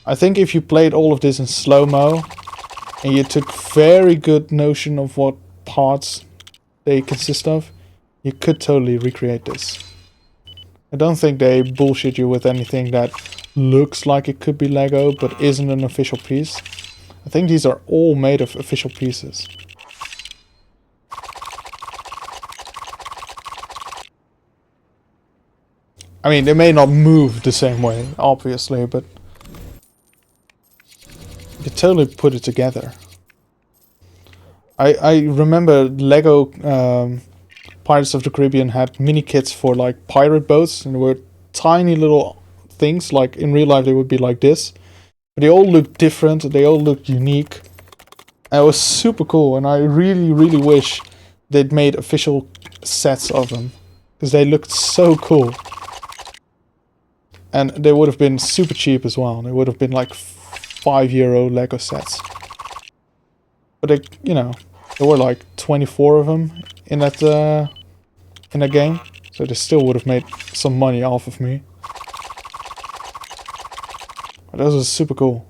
I think if you played all of this in slow-mo and you took very good notion of what parts they consist of, you could totally recreate this. I don't think they bullshit you with anything that looks like it could be LEGO but isn't an official piece. I think these are all made of official pieces. I mean, they may not move the same way, obviously, but you could totally put it together. I remember Lego Pirates of the Caribbean had mini kits for like pirate boats, and they were tiny little things. Like in real life, they would be like this, but they all looked different. They all looked unique. And it was super cool, and I really, really wish they'd made official sets of them because they looked so cool. And they would have been super cheap as well. They would have been like €5 Lego sets. But they, you know, there were like 24 of them in that game, so they still would have made some money off of me. But those are super cool.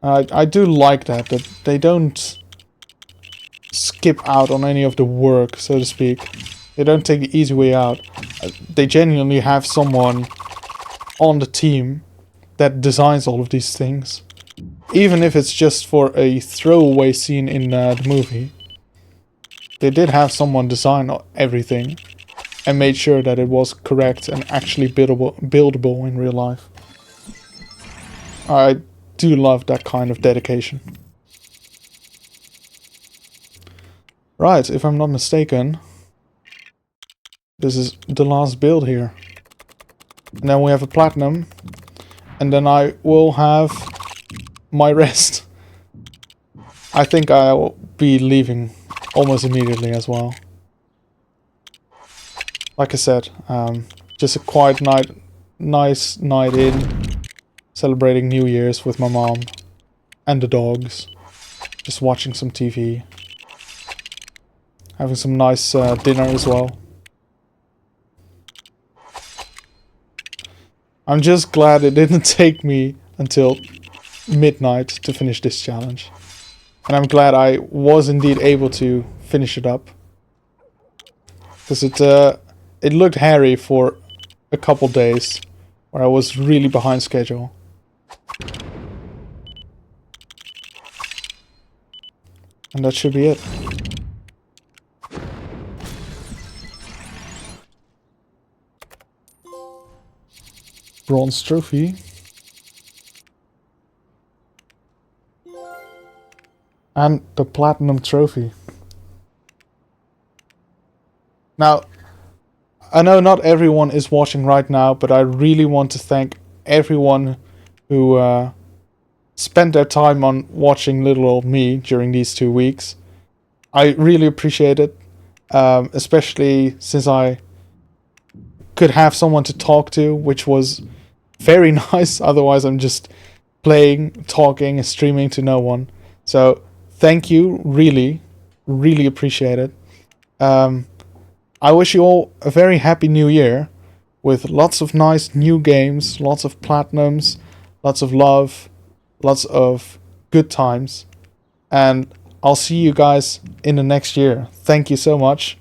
I do like that they don't skip out on any of the work, so to speak. They don't take the easy way out. They genuinely have someone on the team that designs all of these things. Even if it's just for a throwaway scene in the movie. They did have someone design everything and made sure that it was correct and actually buildable in real life. I do love that kind of dedication. Right, if I'm not mistaken, this is the last build here. And then we have a platinum. And then I will have my rest. I think I'll be leaving almost immediately as well. Like I said, just a quiet night, nice night in, celebrating New Year's with my mom and the dogs. Just watching some TV. Having some nice dinner as well. I'm just glad it didn't take me until midnight to finish this challenge. And I'm glad I was indeed able to finish it up. Because it looked hairy for a couple days, where I was really behind schedule. And that should be it. Bronze trophy. And the platinum trophy. Now, I know not everyone is watching right now, but I really want to thank everyone who spent their time on watching little old me during these 2 weeks. I really appreciate it, especially since I could have someone to talk to, which was very nice. Otherwise, I'm just playing, talking, and streaming to no one. So, thank you, really, really appreciate it. I wish you all a very happy new year, with lots of nice new games, lots of platinums, lots of love, lots of good times. And I'll see you guys in the next year. Thank you so much,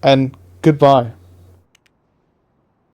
and goodbye.